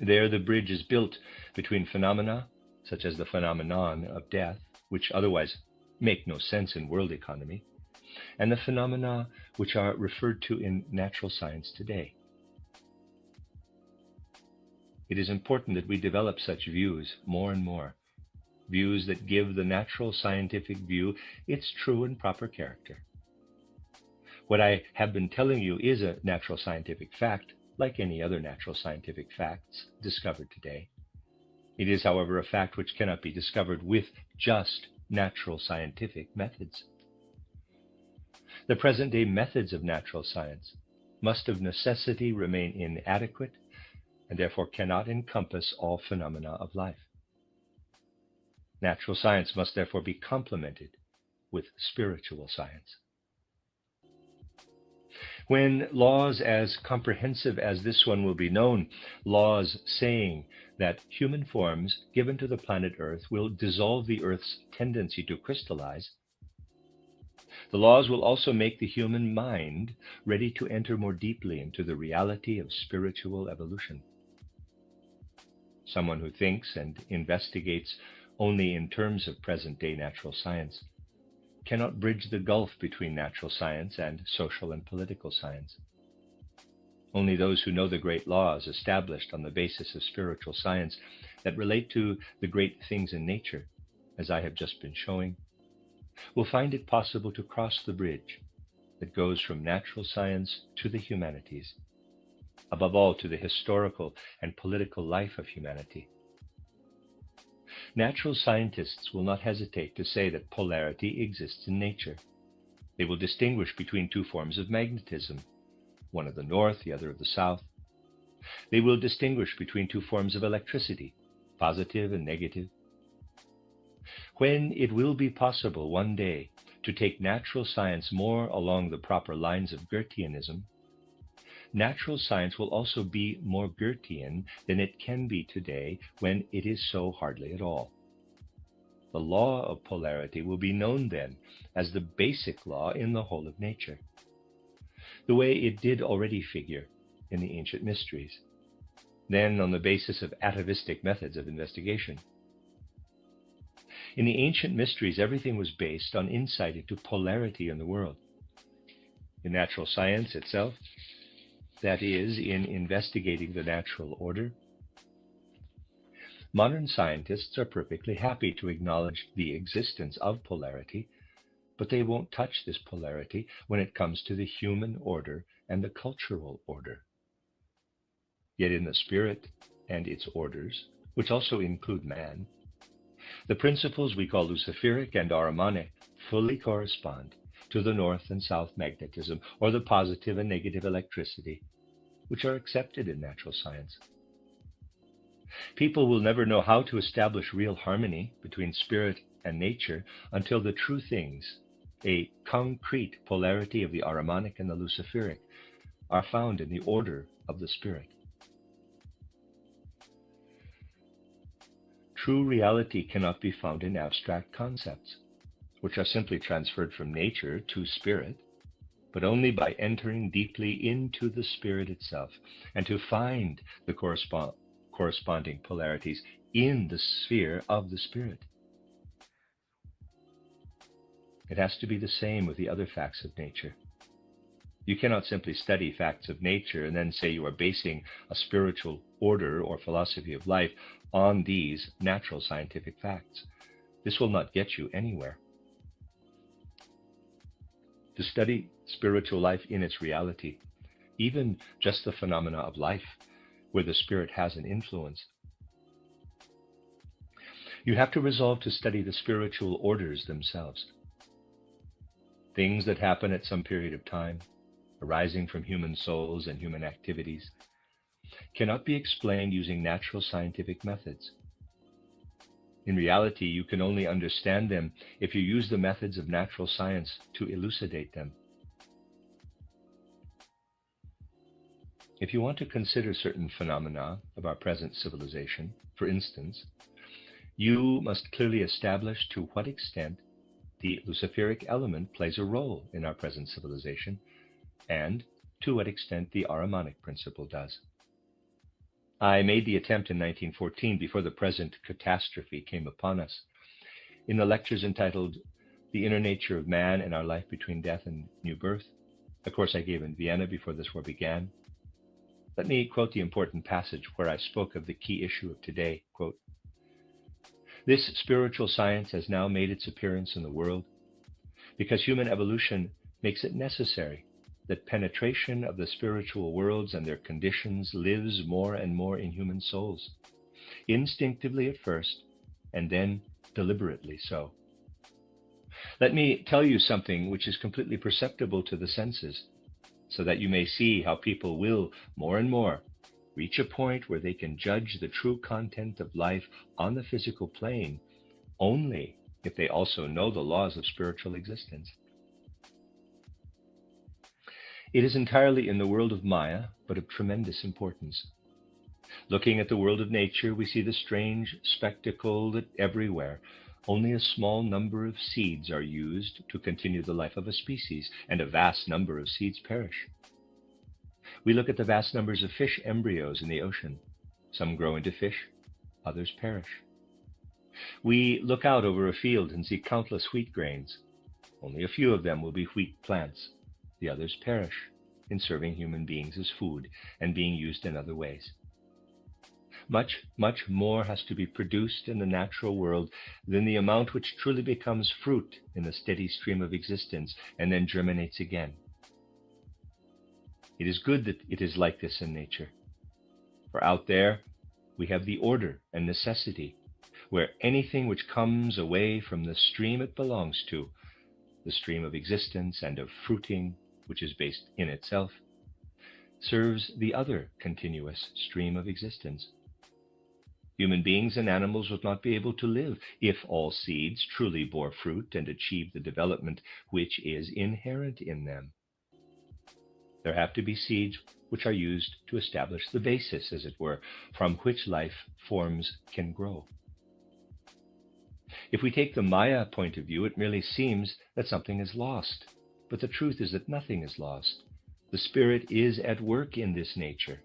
There, the bridge is built between phenomena, such as the phenomenon of death, which otherwise make no sense in world economy, and the phenomena which are referred to in natural science today. It is important that we develop such views more and more, views that give the natural scientific view its true and proper character. What I have been telling you is a natural scientific fact, like any other natural scientific facts discovered today. It is, however, a fact which cannot be discovered with just natural scientific methods. The present-day methods of natural science must of necessity remain inadequate and therefore cannot encompass all phenomena of life. Natural science must therefore be complemented with spiritual science. When laws as comprehensive as this one will be known, laws saying that human forms given to the planet Earth will dissolve the Earth's tendency to crystallize, the laws will also make the human mind ready to enter more deeply into the reality of spiritual evolution. Someone who thinks and investigates only in terms of present-day natural science cannot bridge the gulf between natural science and social and political science. Only those who know the great laws established on the basis of spiritual science that relate to the great things in nature, as I have just been showing, will find it possible to cross the bridge that goes from natural science to the humanities, above all to the historical and political life of humanity. Natural scientists will not hesitate to say that polarity exists in nature. They will distinguish between two forms of magnetism, one of the north, the other of the south. They will distinguish between two forms of electricity, positive and negative. When it will be possible one day to take natural science more along the proper lines of Goetheanism, natural science will also be more Goethean than it can be today when it is so hardly at all. The law of polarity will be known then as the basic law in the whole of nature, the way it did already figure in the ancient mysteries, then on the basis of atavistic methods of investigation. In the ancient mysteries, everything was based on insight into polarity in the world. In natural science itself, that is, in investigating the natural order, modern scientists are perfectly happy to acknowledge the existence of polarity, but they won't touch this polarity when it comes to the human order and the cultural order. Yet in the spirit and its orders, which also include man, the principles we call luciferic and Ahrimanic fully correspond to the north and south magnetism, or the positive and negative electricity, which are accepted in natural science. People will never know how to establish real harmony between spirit and nature until the true things, a concrete polarity of the Ahrimanic and the luciferic, are found in the order of the spirit. True reality cannot be found in abstract concepts, which are simply transferred from nature to spirit, but only by entering deeply into the spirit itself and to find the corresponding polarities in the sphere of the spirit. It has to be the same with the other facts of nature. You cannot simply study facts of nature and then say you are basing a spiritual order or philosophy of life on these natural scientific facts. This will not get you anywhere. To study spiritual life in its reality, even just the phenomena of life, where the spirit has an influence, you have to resolve to study the spiritual orders themselves. Things that happen at some period of time, arising from human souls and human activities, cannot be explained using natural scientific methods. In reality, you can only understand them if you use the methods of natural science to elucidate them. If you want to consider certain phenomena of our present civilization, for instance, you must clearly establish to what extent the luciferic element plays a role in our present civilization, and to what extent the Ahrimanic principle does. I made the attempt in 1914, before the present catastrophe came upon us, in the lectures entitled The Inner Nature of Man and Our Life Between Death and New Birth, a course I gave in Vienna before this war began. Let me quote the important passage where I spoke of the key issue of today. Quote, "This spiritual science has now made its appearance in the world because human evolution makes it necessary that penetration of the spiritual worlds and their conditions lives more and more in human souls, instinctively at first, and then deliberately so. Let me tell you something which is completely perceptible to the senses, so that you may see how people will, more and more, reach a point where they can judge the true content of life on the physical plane only if they also know the laws of spiritual existence. It is entirely in the world of Maya, but of tremendous importance. Looking at the world of nature, we see the strange spectacle that everywhere only a small number of seeds are used to continue the life of a species, and a vast number of seeds perish. We look at the vast numbers of fish embryos in the ocean. Some grow into fish, others perish. We look out over a field and see countless wheat grains. Only a few of them will be wheat plants. The others perish in serving human beings as food and being used in other ways. Much, much more has to be produced in the natural world than the amount which truly becomes fruit in the steady stream of existence and then germinates again. It is good that it is like this in nature, for out there we have the order and necessity, where anything which comes away from the stream it belongs to, the stream of existence and of fruiting, which is based in itself, serves the other continuous stream of existence. Human beings and animals would not be able to live if all seeds truly bore fruit and achieved the development which is inherent in them. There have to be seeds which are used to establish the basis, as it were, from which life forms can grow. If we take the Maya point of view, it merely seems that something is lost. But the truth is that nothing is lost. The Spirit is at work in this nature,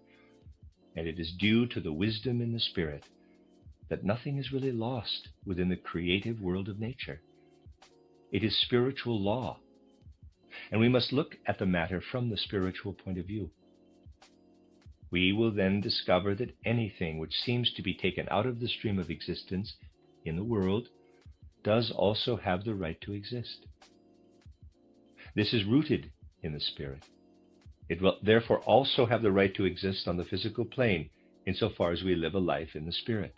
and it is due to the wisdom in the Spirit that nothing is really lost within the creative world of nature. It is spiritual law, and we must look at the matter from the spiritual point of view. We will then discover that anything which seems to be taken out of the stream of existence in the world does also have the right to exist. This is rooted in the Spirit. It will therefore also have the right to exist on the physical plane insofar as we live a life in the Spirit.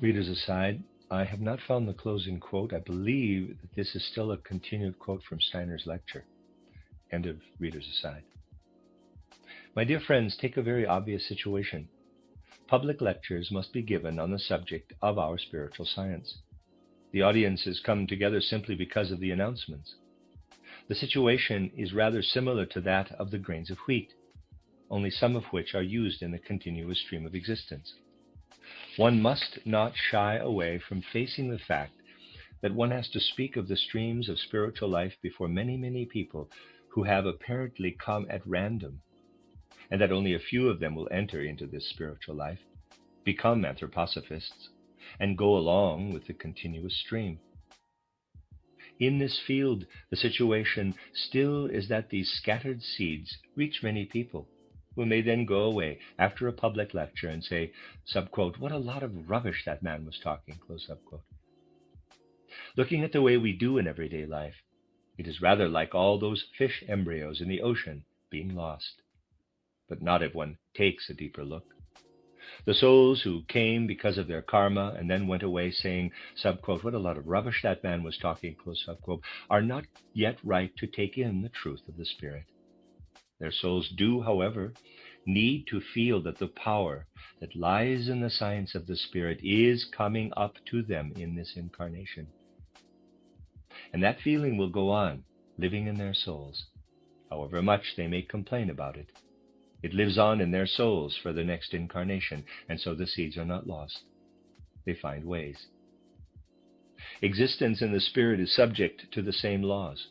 Readers aside, I have not found the closing quote. I believe that this is still a continued quote from Steiner's lecture. End of readers aside. My dear friends, take a very obvious situation. Public lectures must be given on the subject of our spiritual science. The audience has come together simply because of the announcements. The situation is rather similar to that of the grains of wheat, only some of which are used in the continuous stream of existence. One must not shy away from facing the fact that one has to speak of the streams of spiritual life before many, many people who have apparently come at random, and that only a few of them will enter into this spiritual life, become anthroposophists, and go along with the continuous stream. In this field, the situation still is that these scattered seeds reach many people, who may then go away after a public lecture and say, subquote, "What a lot of rubbish that man was talking," close subquote. Looking at the way we do in everyday life, it is rather like all those fish embryos in the ocean being lost. But not if one takes a deeper look. The souls who came because of their karma and then went away saying, subquote, "What a lot of rubbish that man was talking," close subquote, are not yet right to take in the truth of the Spirit. Their souls do, however, need to feel that the power that lies in the science of the Spirit is coming up to them in this incarnation. And that feeling will go on, living in their souls, however much they may complain about it. It lives on in their souls for the next incarnation, and so the seeds are not lost. They find ways. Existence in the Spirit is subject to the same laws,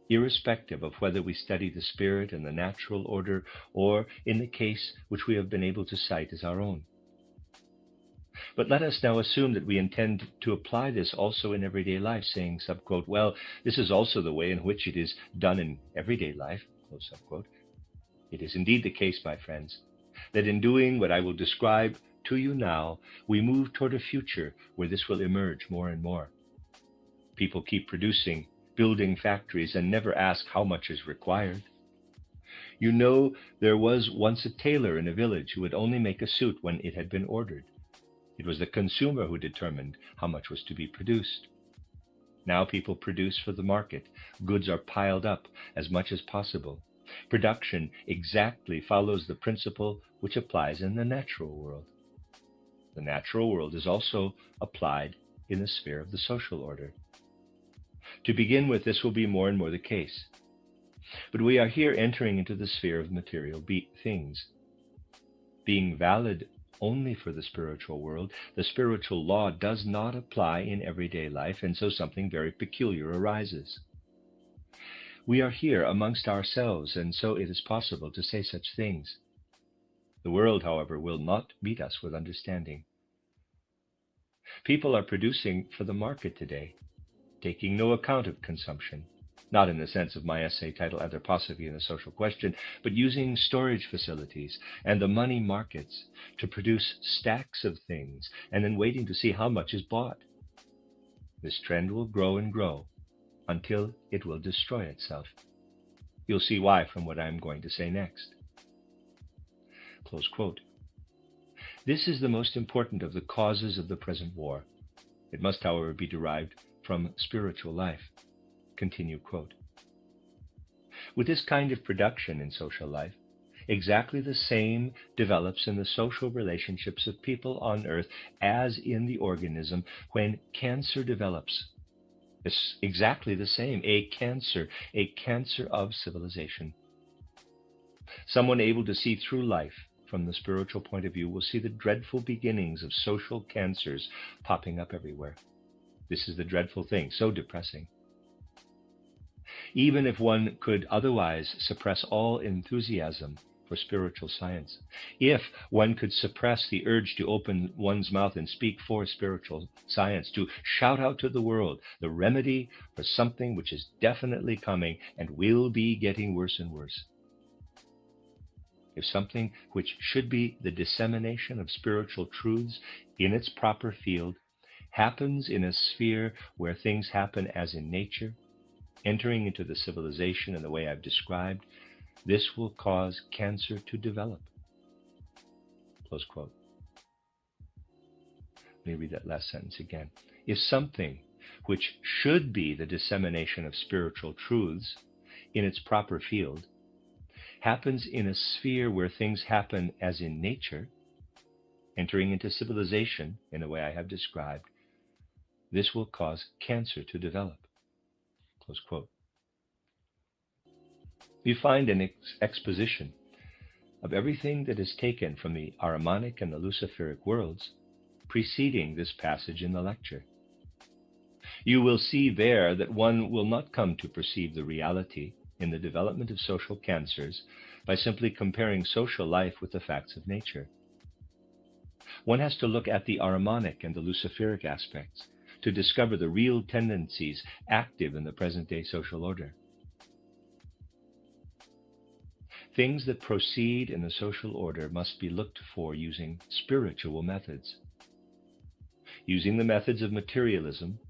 irrespective of whether we study the Spirit in the natural order or in the case which we have been able to cite as our own. But let us now assume that we intend to apply this also in everyday life, saying, subquote, "Well, this is also the way in which it is done in everyday life," close subquote. It is indeed the case, my friends, that in doing what I will describe to you now, we move toward a future where this will emerge more and more. People keep producing building factories and never ask how much is required. You know, there was once a tailor in a village who would only make a suit when it had been ordered. It was the consumer who determined how much was to be produced. Now people produce for the market. Goods are piled up as much as possible. Production exactly follows the principle which applies in the natural world. The natural world is also applied in the sphere of the social order. To begin with, this will be more and more the case. But we are here entering into the sphere of material things. Being valid only for the spiritual world, the spiritual law does not apply in everyday life, and so something very peculiar arises. We are here amongst ourselves, and so it is possible to say such things. The world, however, will not meet us with understanding. People are producing for the market today, taking no account of consumption, not in the sense of my essay titled Anthroposophy and the Social Question, but using storage facilities and the money markets to produce stacks of things and then waiting to see how much is bought. This trend will grow and grow until it will destroy itself. You'll see why from what I'm going to say next. Close quote. This is the most important of the causes of the present war. It must, however, be derived from spiritual life. Continue quote. With this kind of production in social life, exactly the same develops in the social relationships of people on earth as in the organism when cancer develops. It's exactly the same, a cancer of civilization. Someone able to see through life from the spiritual point of view will see the dreadful beginnings of social cancers popping up everywhere. This is the dreadful thing, so depressing. Even if one could otherwise suppress all enthusiasm for spiritual science, if one could suppress the urge to open one's mouth and speak for spiritual science, to shout out to the world the remedy for something which is definitely coming and will be getting worse and worse, if something which should be the dissemination of spiritual truths in its proper field happens in a sphere where things happen as in nature, entering into the civilization in the way I've described, this will cause cancer to develop. Close quote. Let me read that last sentence again. If something which should be the dissemination of spiritual truths in its proper field happens in a sphere where things happen as in nature, entering into civilization in the way I have described, this will cause cancer to develop. Close quote. We find an exposition of everything that is taken from the Ahrimanic and the Luciferic worlds preceding this passage in the lecture. You will see there that one will not come to perceive the reality in the development of social cancers by simply comparing social life with the facts of nature. One has to look at the Ahrimanic and the Luciferic aspects to discover the real tendencies active in the present-day social order. Things that proceed in the social order must be looked for using spiritual methods. Using the methods of materialism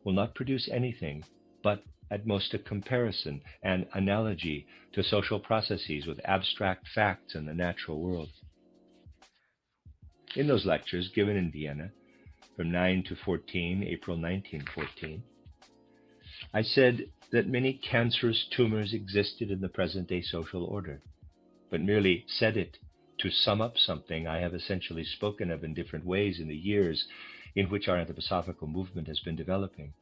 will not produce anything but at most a comparison and analogy to social processes with abstract facts in the natural world. In those lectures given in Vienna from 9 to 14, April 1914, I said that many cancerous tumors existed in the present-day social order, but merely said it to sum up something I have essentially spoken of in different ways in the years in which our anthroposophical movement has been developing.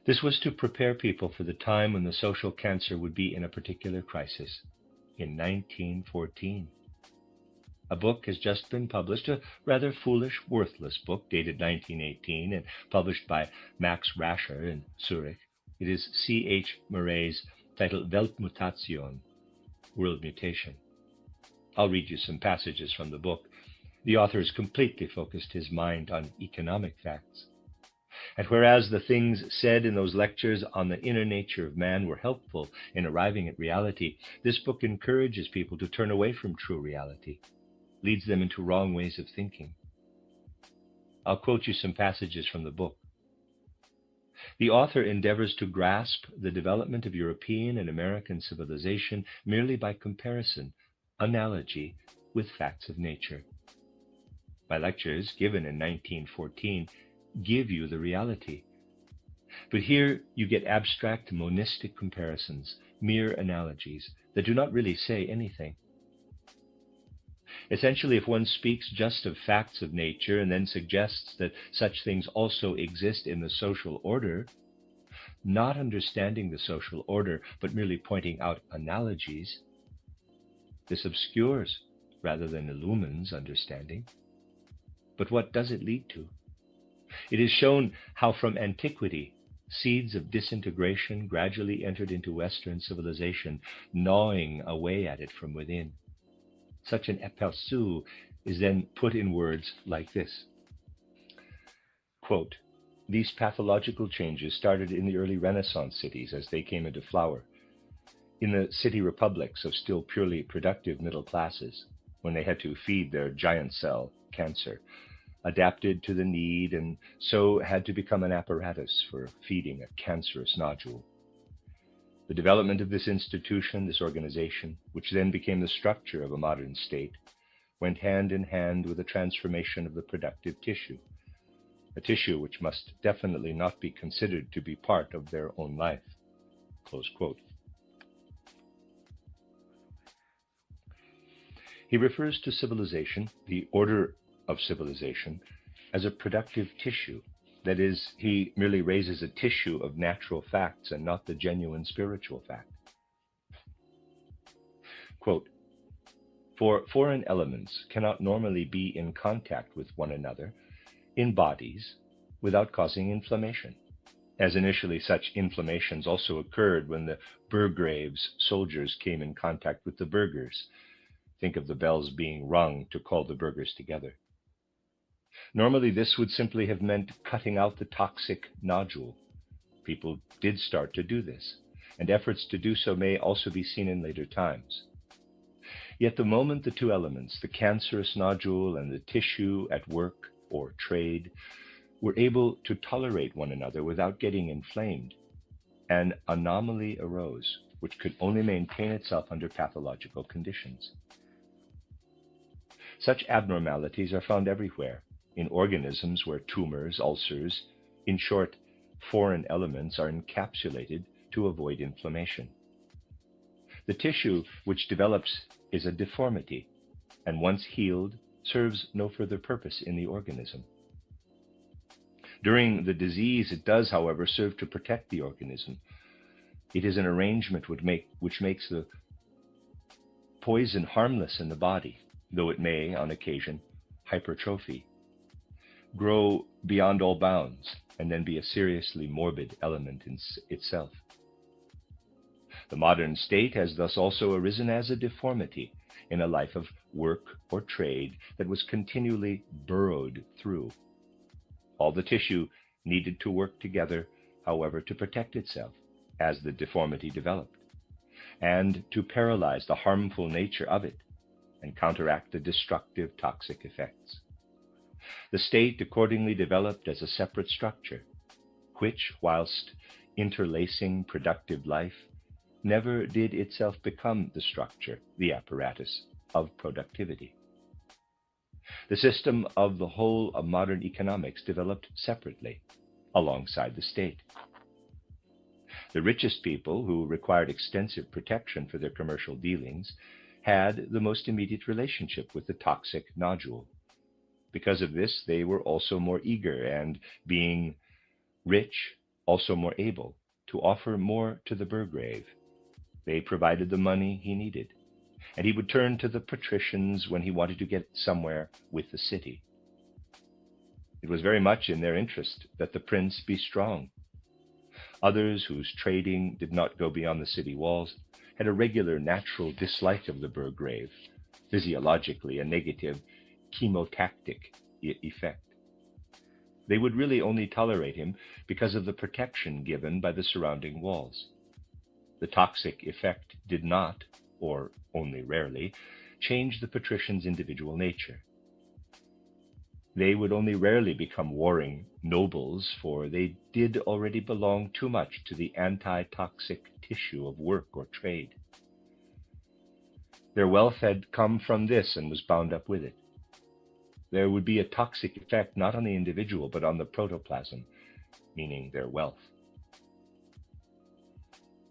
This was to prepare people for the time when the social cancer would be in a particular crisis, in 1914. A book has just been published, a rather foolish, worthless book dated 1918 and published by Max Rascher in Zurich. It is C.H. Murray's titled Weltmutation, World Mutation. I'll read you some passages from the book. The author has completely focused his mind on economic facts. And whereas the things said in those lectures on the inner nature of man were helpful in arriving at reality, this book encourages people to turn away from true reality, leads them into wrong ways of thinking. I'll quote you some passages from the book. The author endeavors to grasp the development of European and American civilization merely by comparison, analogy with facts of nature. My lectures, given in 1914, give you the reality. But here you get abstract monistic comparisons, mere analogies that do not really say anything. Essentially, if one speaks just of facts of nature and then suggests that such things also exist in the social order, not understanding the social order, but merely pointing out analogies, this obscures rather than illumines understanding. But what does it lead to? It is shown how from antiquity, seeds of disintegration gradually entered into Western civilization, gnawing away at it from within. Such an aperçu is then put in words like this. Quote, "These pathological changes started in the early Renaissance cities as they came into flower, in the city republics of still purely productive middle classes, when they had to feed their giant cell, cancer, adapted to the need and so had to become an apparatus for feeding a cancerous nodule. The development of this institution, this organization, which then became the structure of a modern state, went hand in hand with the transformation of the productive tissue, a tissue which must definitely not be considered to be part of their own life." Close quote. He refers to civilization, the order of civilization, as a productive tissue. That is, he merely raises a tissue of natural facts and not the genuine spiritual fact. Quote, "For foreign elements cannot normally be in contact with one another in bodies without causing inflammation, as initially such inflammations also occurred when the Burgraves soldiers came in contact with the burghers. Think of the bells being rung to call the burghers together. Normally, this would simply have meant cutting out the toxic nodule. People did start to do this, and efforts to do so may also be seen in later times. Yet the moment the two elements, the cancerous nodule and the tissue at work or trade, were able to tolerate one another without getting inflamed, an anomaly arose which could only maintain itself under pathological conditions. Such abnormalities are found everywhere, in organisms where tumors, ulcers, in short, foreign elements are encapsulated to avoid inflammation. The tissue which develops is a deformity, and once healed, serves no further purpose in the organism. During the disease, it does, however, serve to protect the organism. It is an arrangement which makes the poison harmless in the body, though it may, on occasion, hypertrophy, grow beyond all bounds, and then be a seriously morbid element in itself. The modern state has thus also arisen as a deformity in a life of work or trade that was continually burrowed through. All the tissue needed to work together, however, to protect itself as the deformity developed, and to paralyze the harmful nature of it and counteract the destructive toxic effects. The state accordingly developed as a separate structure, which, whilst interlacing productive life, never did itself become the structure, the apparatus of productivity. The system of the whole of modern economics developed separately, alongside the state. The richest people, who required extensive protection for their commercial dealings, had the most immediate relationship with the toxic nodule. Because of this, they were also more eager and, being rich, also more able to offer more to the burgrave. They provided the money he needed, and he would turn to the patricians when he wanted to get somewhere with the city. It was very much in their interest that the prince be strong. Others, whose trading did not go beyond the city walls, had a regular natural dislike of the burgrave, physiologically a negative chemotactic effect. They would really only tolerate him because of the protection given by the surrounding walls. The toxic effect did not, or only rarely, change the patrician's individual nature. They would only rarely become warring nobles, for they did already belong too much to the anti-toxic tissue of work or trade. Their wealth had come from this and was bound up with it. There would be a toxic effect not on the individual, but on the protoplasm, meaning their wealth.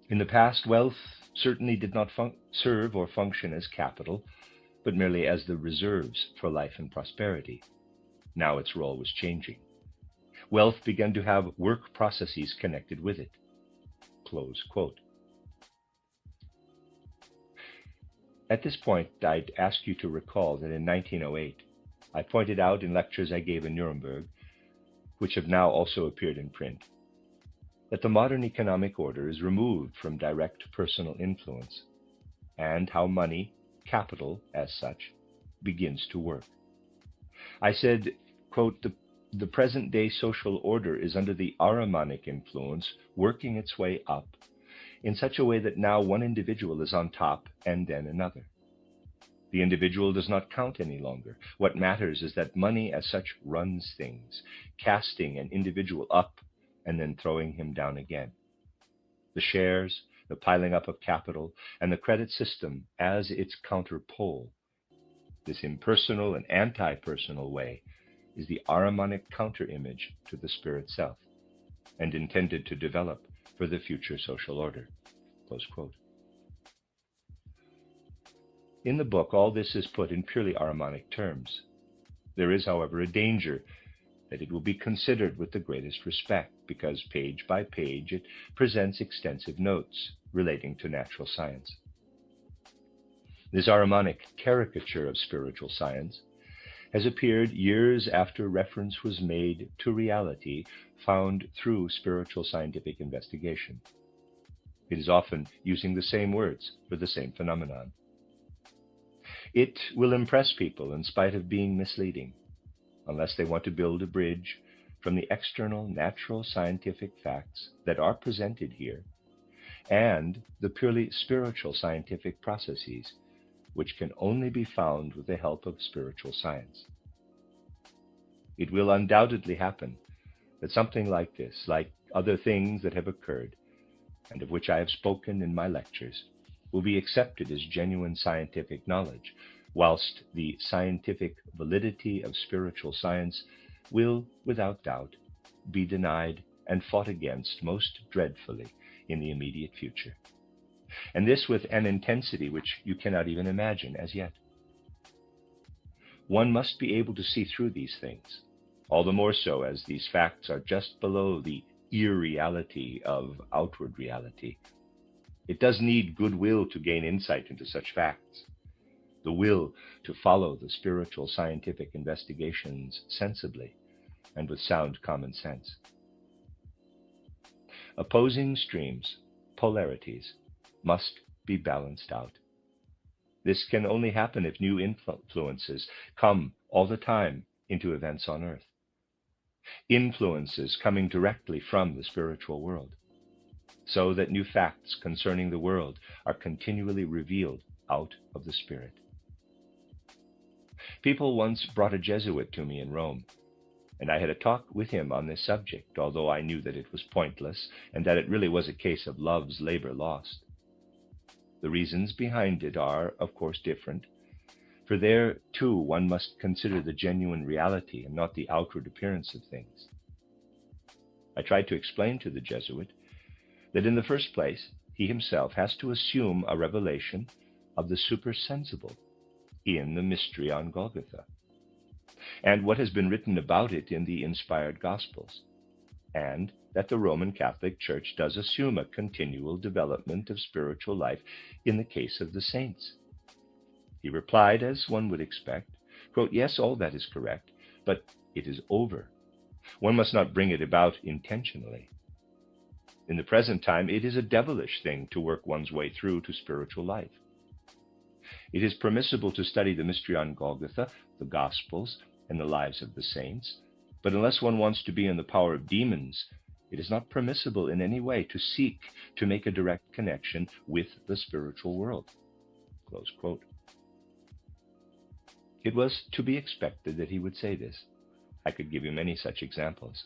In the past, wealth certainly did not serve or function as capital, but merely as the reserves for life and prosperity. Now its role was changing. Wealth began to have work processes connected with it. Close quote. At this point, I'd ask you to recall that in 1908, I pointed out in lectures I gave in Nuremberg, which have now also appeared in print, that the modern economic order is removed from direct personal influence, and how money, capital as such, begins to work. I said, quote, the present-day social order is under the Ahrimanic influence, working its way up, in such a way that now one individual is on top and then another. The individual does not count any longer. What matters is that money as such runs things, casting an individual up and then throwing him down again. The shares, the piling up of capital, and the credit system as its counterpole, this impersonal and anti-personal way, is the Ahrimanic counter-image to the spirit self, and intended to develop for the future social order. Close quote. In the book, all this is put in purely Ahrimanic terms. There is, however, a danger that it will be considered with the greatest respect, because page by page it presents extensive notes relating to natural science. This Ahrimanic caricature of spiritual science has appeared years after reference was made to reality found through spiritual scientific investigation. It is often using the same words for the same phenomenon. It will impress people in spite of being misleading, unless they want to build a bridge from the external natural scientific facts that are presented here and the purely spiritual scientific processes which can only be found with the help of spiritual science. It will undoubtedly happen that something like this, like other things that have occurred, and of which I have spoken in my lectures, will be accepted as genuine scientific knowledge, whilst the scientific validity of spiritual science will, without doubt, be denied and fought against most dreadfully in the immediate future. And this with an intensity which you cannot even imagine as yet. One must be able to see through these things, all the more so as these facts are just below the irreality of outward reality. It does need goodwill to gain insight into such facts, the will to follow the spiritual scientific investigations sensibly and with sound common sense. Opposing streams, polarities, must be balanced out. This can only happen if new influences come all the time into events on earth. Influences coming directly from the spiritual world, so that new facts concerning the world are continually revealed out of the spirit. People once brought a Jesuit to me in Rome, and I had a talk with him on this subject, although I knew that it was pointless and that it really was a case of love's labor lost. The reasons behind it are, of course, different, for there, too, one must consider the genuine reality and not the outward appearance of things. I tried to explain to the Jesuit that in the first place, he himself has to assume a revelation of the supersensible in the mystery on Golgotha, and what has been written about it in the inspired Gospels, and that the Roman Catholic Church does assume a continual development of spiritual life in the case of the saints. He replied, as one would expect, quote, "Yes, all that is correct, but it is over. One must not bring it about intentionally. In the present time, it is a devilish thing to work one's way through to spiritual life. It is permissible to study the mystery on Golgotha, the Gospels, and the lives of the saints, but unless one wants to be in the power of demons, it is not permissible in any way to seek to make a direct connection with the spiritual world." Close quote. It was to be expected that he would say this, I could give you many such examples.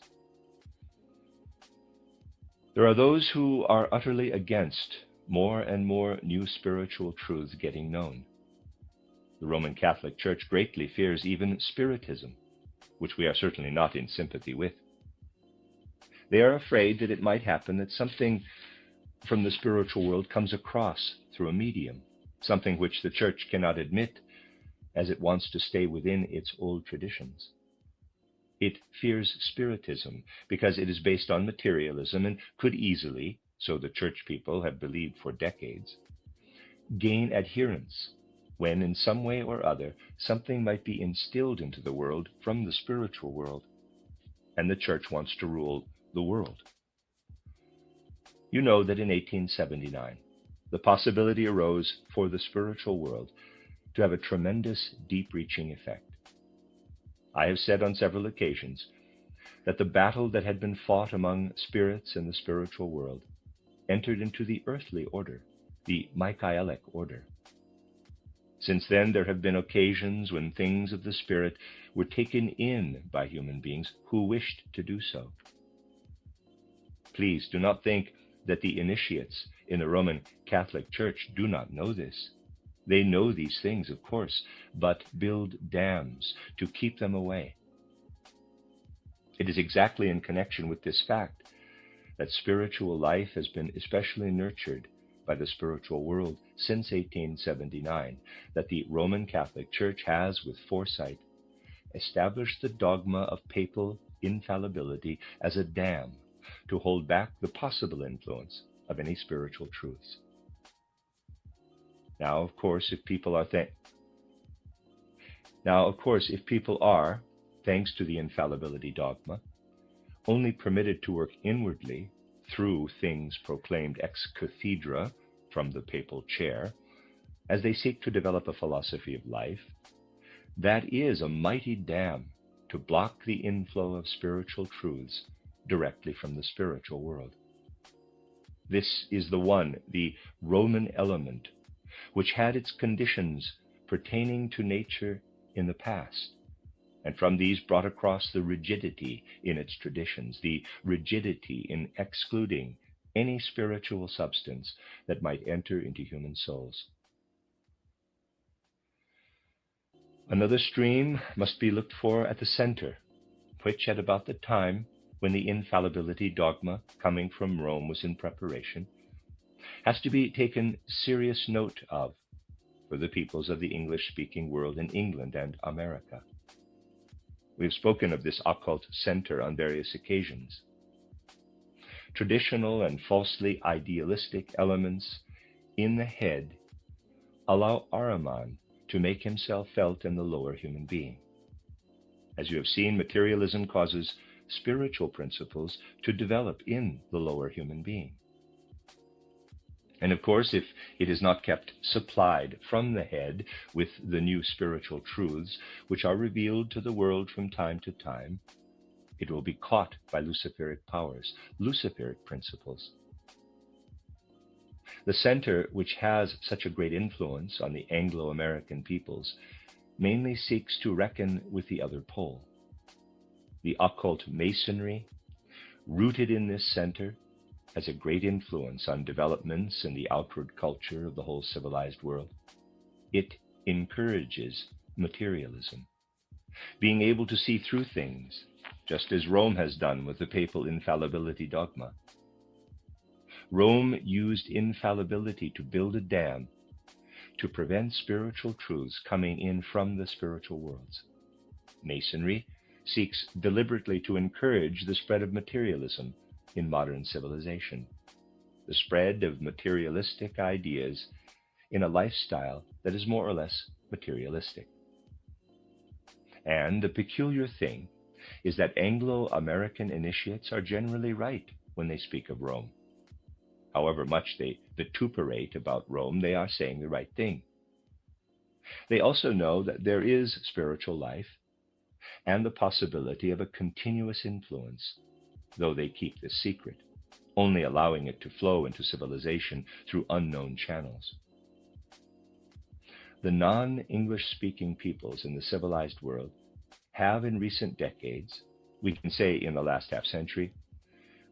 There are those who are utterly against more and more new spiritual truths getting known. The Roman Catholic Church greatly fears even Spiritism, which we are certainly not in sympathy with. They are afraid that it might happen that something from the spiritual world comes across through a medium, something which the Church cannot admit as it wants to stay within its old traditions. It fears Spiritism because it is based on materialism and could easily, so the Church people have believed for decades, gain adherents when in some way or other something might be instilled into the world from the spiritual world, and the Church wants to rule the world. You know that in 1879, the possibility arose for the spiritual world to have a tremendous, deep-reaching effect. I have said on several occasions that the battle that had been fought among spirits in the spiritual world entered into the earthly order, the Michaelic order. Since then, there have been occasions when things of the spirit were taken in by human beings who wished to do so. Please do not think that the initiates in the Roman Catholic Church do not know this. They know these things, of course, but build dams to keep them away. It is exactly in connection with this fact that spiritual life has been especially nurtured by the spiritual world since 1879, that the Roman Catholic Church has, with foresight, established the dogma of papal infallibility as a dam to hold back the possible influence of any spiritual truths. Now, of course, if people are, thanks to the infallibility dogma, only permitted to work inwardly through things proclaimed ex cathedra from the papal chair, as they seek to develop a philosophy of life, that is a mighty dam to block the inflow of spiritual truths directly from the spiritual world. This is the Roman element, which had its conditions pertaining to nature in the past, and from these brought across the rigidity in its traditions, the rigidity in excluding any spiritual substance that might enter into human souls. Another stream must be looked for at the center, which at about the time when the infallibility dogma coming from Rome was in preparation, has to be taken serious note of for the peoples of the English-speaking world in England and America. We have spoken of this occult center on various occasions. Traditional and falsely idealistic elements in the head allow Ahriman to make himself felt in the lower human being. As you have seen, materialism causes spiritual principles to develop in the lower human being. And of course, if it is not kept supplied from the head with the new spiritual truths which are revealed to the world from time to time, it will be caught by Luciferic powers, Luciferic principles. The center, which has such a great influence on the Anglo-American peoples, mainly seeks to reckon with the other pole. The occult Masonry, rooted in this center, has a great influence on developments in the outward culture of the whole civilized world. It encourages materialism, being able to see through things, just as Rome has done with the papal infallibility dogma. Rome used infallibility to build a dam to prevent spiritual truths coming in from the spiritual worlds. Masonry seeks deliberately to encourage the spread of materialism in modern civilization, the spread of materialistic ideas in a lifestyle that is more or less materialistic. And the peculiar thing is that Anglo-American initiates are generally right when they speak of Rome. However much they vituperate about Rome, they are saying the right thing. They also know that there is spiritual life and the possibility of a continuous influence, though they keep this secret, only allowing it to flow into civilization through unknown channels. The non-English speaking peoples in the civilized world have in recent decades, we can say in the last half century,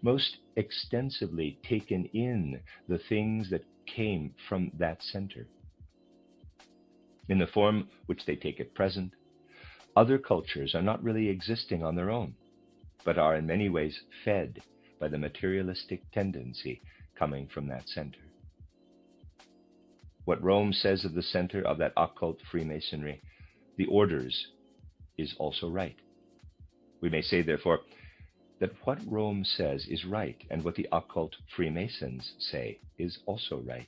most extensively taken in the things that came from that center. In the form which they take at present, other cultures are not really existing on their own, but are in many ways fed by the materialistic tendency coming from that center. What Rome says of the center of that occult Freemasonry, the orders, is also right. We may say, therefore, that what Rome says is right, and what the occult Freemasons say is also right.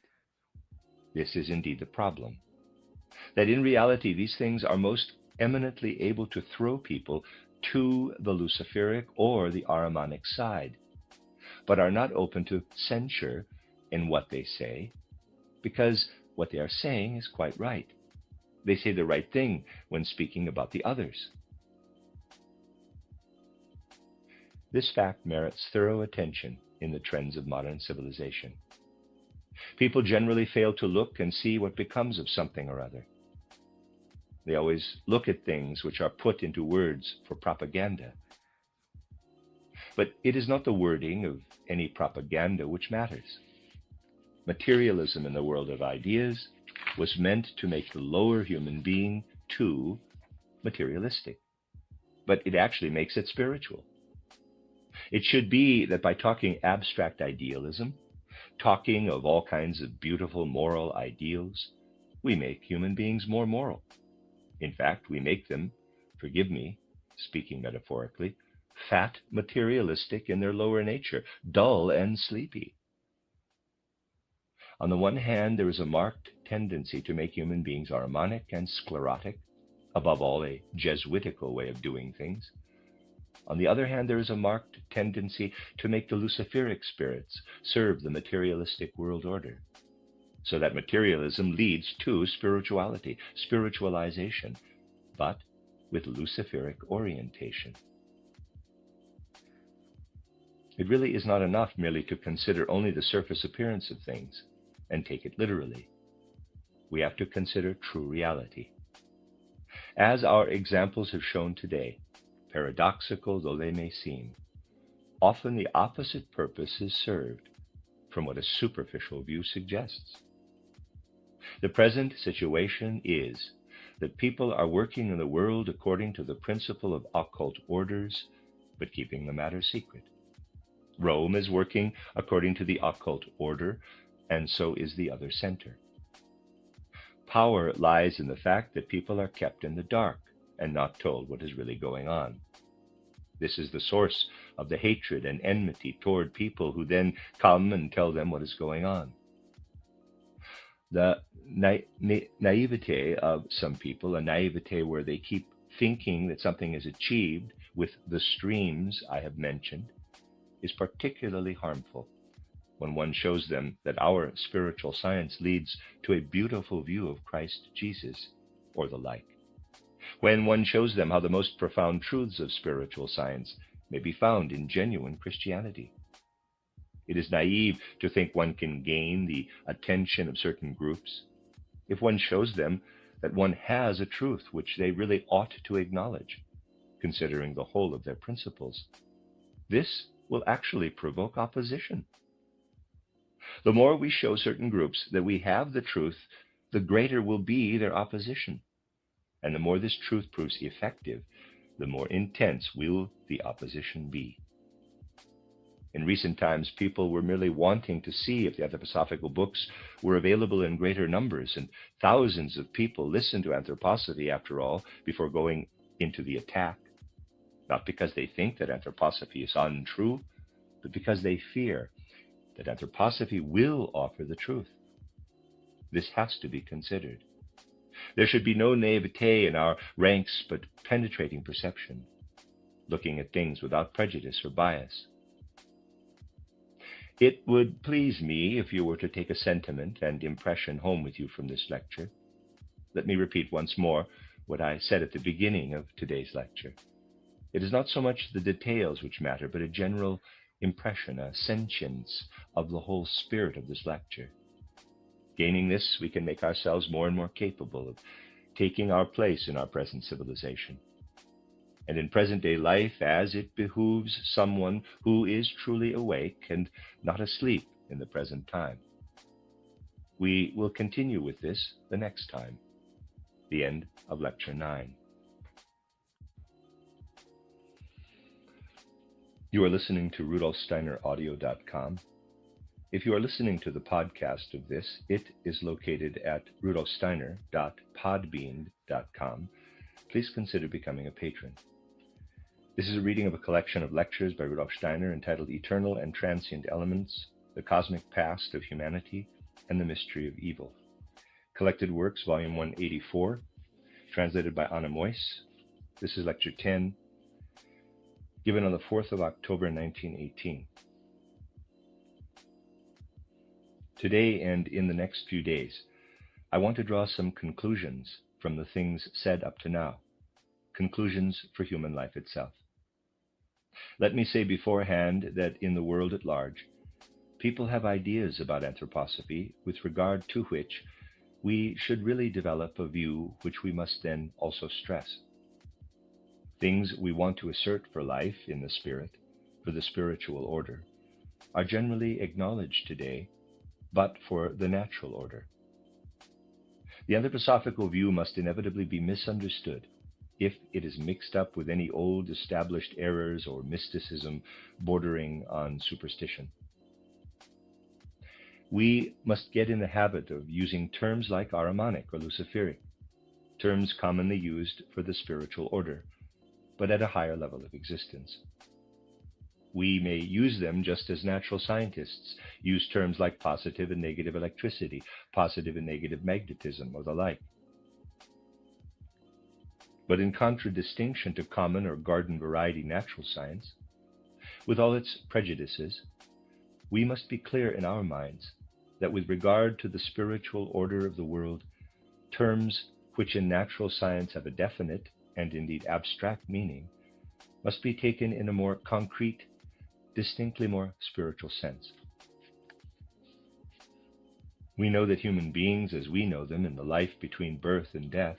This is indeed the problem, that in reality these things are most eminently able to throw people to the Luciferic or the Ahrimanic side, but are not open to censure in what they say, because what they are saying is quite right. They say the right thing when speaking about the others. This fact merits thorough attention in the trends of modern civilization. People generally fail to look and see what becomes of something or other. They always look at things which are put into words for propaganda. But it is not the wording of any propaganda which matters. Materialism in the world of ideas was meant to make the lower human being too materialistic, but it actually makes it spiritual. It should be that by talking abstract idealism, talking of all kinds of beautiful moral ideals, we make human beings more moral. In fact, we make them, forgive me, speaking metaphorically, fat, materialistic in their lower nature, dull and sleepy. On the one hand, there is a marked tendency to make human beings Ahrimanic and sclerotic, above all a Jesuitical way of doing things. On the other hand, there is a marked tendency to make the Luciferic spirits serve the materialistic world order, so that materialism leads to spirituality, spiritualization, but with Luciferic orientation. It really is not enough merely to consider only the surface appearance of things and take it literally. We have to consider true reality. As our examples have shown today, paradoxical though they may seem, often the opposite purpose is served from what a superficial view suggests. The present situation is that people are working in the world according to the principle of occult orders, but keeping the matter secret. Rome is working according to the occult order, and so is the other center. Power lies in the fact that people are kept in the dark and not told what is really going on. This is the source of the hatred and enmity toward people who then come and tell them what is going on. The naivete of some people, a naivete where they keep thinking that something is achieved with the streams I have mentioned, is particularly harmful when one shows them that our spiritual science leads to a beautiful view of Christ Jesus, or the like. When one shows them how the most profound truths of spiritual science may be found in genuine Christianity. It is naive to think one can gain the attention of certain groups if one shows them that one has a truth which they really ought to acknowledge, considering the whole of their principles. This will actually provoke opposition. The more we show certain groups that we have the truth, the greater will be their opposition. And the more this truth proves effective, the more intense will the opposition be. In recent times, people were merely wanting to see if the anthroposophical books were available in greater numbers, and thousands of people listened to anthroposophy, after all, before going into the attack, not because they think that anthroposophy is untrue, but because they fear that anthroposophy will offer the truth. This has to be considered. There should be no naivete in our ranks, but penetrating perception, looking at things without prejudice or bias. It would please me if you were to take a sentiment and impression home with you from this lecture. Let me repeat once more what I said at the beginning of today's lecture. It is not so much the details which matter, but a general impression, a sentience of the whole spirit of this lecture. Gaining this, we can make ourselves more and more capable of taking our place in our present civilization. and in present-day life as it behooves someone who is truly awake and not asleep in the present time. We will continue with this the next time, the end of Lecture 9. You are listening to RudolfSteinerAudio.com. If you are listening to the podcast of this, it is located at rudolfsteiner.podbean.com. Please consider becoming a patron. This is a reading of a collection of lectures by Rudolf Steiner entitled Eternal and Transient Elements, the Cosmic Past of Humanity, and the Mystery of Evil. Collected Works, Volume 184, translated by Anna Moyse. This is Lecture 10, given on the 4th of October 1918. Today and in the next few days, I want to draw some conclusions from the things said up to now, conclusions for human life itself. Let me say beforehand that in the world at large, people have ideas about anthroposophy with regard to which we should really develop a view which we must then also stress. Things we want to assert for life in the spirit, for the spiritual order, are generally acknowledged today, but for the natural order. The anthroposophical view must inevitably be misunderstood if it is mixed up with any old established errors or mysticism bordering on superstition. We must get in the habit of using terms like Ahrimanic or Luciferic, terms commonly used for the spiritual order, but at a higher level of existence. We may use them just as natural scientists use terms like positive and negative electricity, positive and negative magnetism, or the like. But in contradistinction to common or garden variety natural science, with all its prejudices, we must be clear in our minds that with regard to the spiritual order of the world, terms which in natural science have a definite and indeed abstract meaning must be taken in a more concrete, distinctly more spiritual sense. We know that human beings, as we know them in the life between birth and death,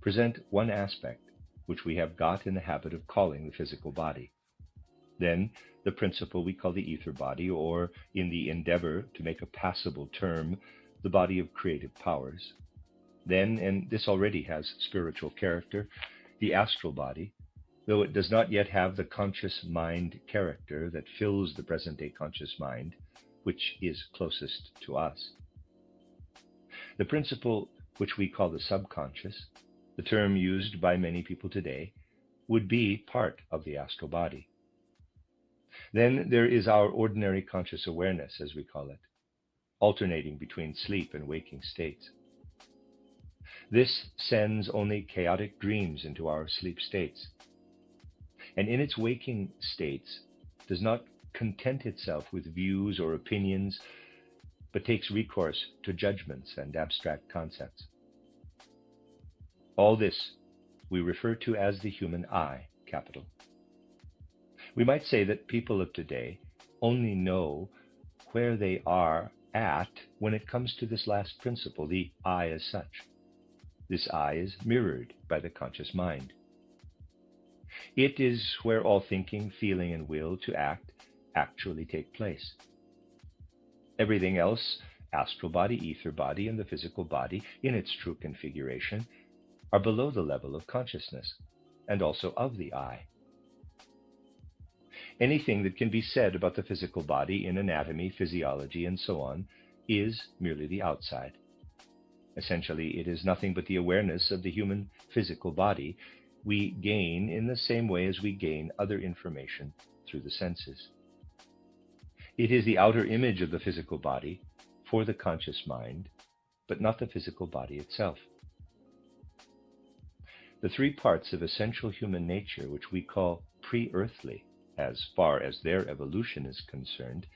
present one aspect which we have got in the habit of calling the physical body. Then the principle we call the ether body, or in the endeavor to make a passable term, the body of creative powers. Then, and this already has spiritual character, the astral body, though it does not yet have the conscious mind character that fills the present-day conscious mind, which is closest to us. The principle which we call the subconscious, the term used by many people today, would be part of the astral body. Then there is our ordinary conscious awareness, as we call it, alternating between sleep and waking states. This sends only chaotic dreams into our sleep states, and in its waking states does not content itself with views or opinions, but takes recourse to judgments and abstract concepts. All this we refer to as the human I, capital. We might say that people of today only know where they are at when it comes to this last principle, the I as such. This I is mirrored by the conscious mind. It is where all thinking, feeling, and will to act actually take place. Everything else, astral body, ether body, and the physical body, in its true configuration, are below the level of consciousness, and also of the I. Anything that can be said about the physical body in anatomy, physiology, and so on, is merely the outside. Essentially, it is nothing but the awareness of the human physical body we gain in the same way as we gain other information through the senses. It is the outer image of the physical body for the conscious mind, but not the physical body itself. The three parts of essential human nature, which we call pre-earthly, as far as their evolution is concerned,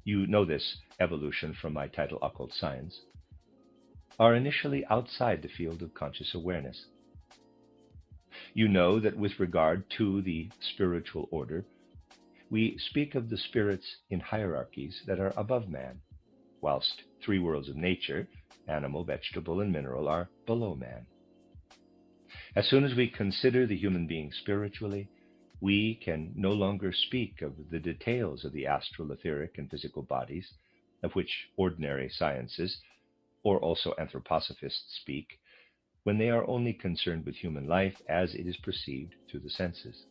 you know this evolution from my title, Occult Science, are initially outside the field of conscious awareness. You know that with regard to the spiritual order, we speak of the spirits in hierarchies that are above man, whilst three worlds of nature, animal, vegetable, and mineral, are below man. As soon as we consider the human being spiritually, we can no longer speak of the details of the astral, etheric, and physical bodies, of which ordinary sciences, or also anthroposophists, speak, when they are only concerned with human life as it is perceived through the senses.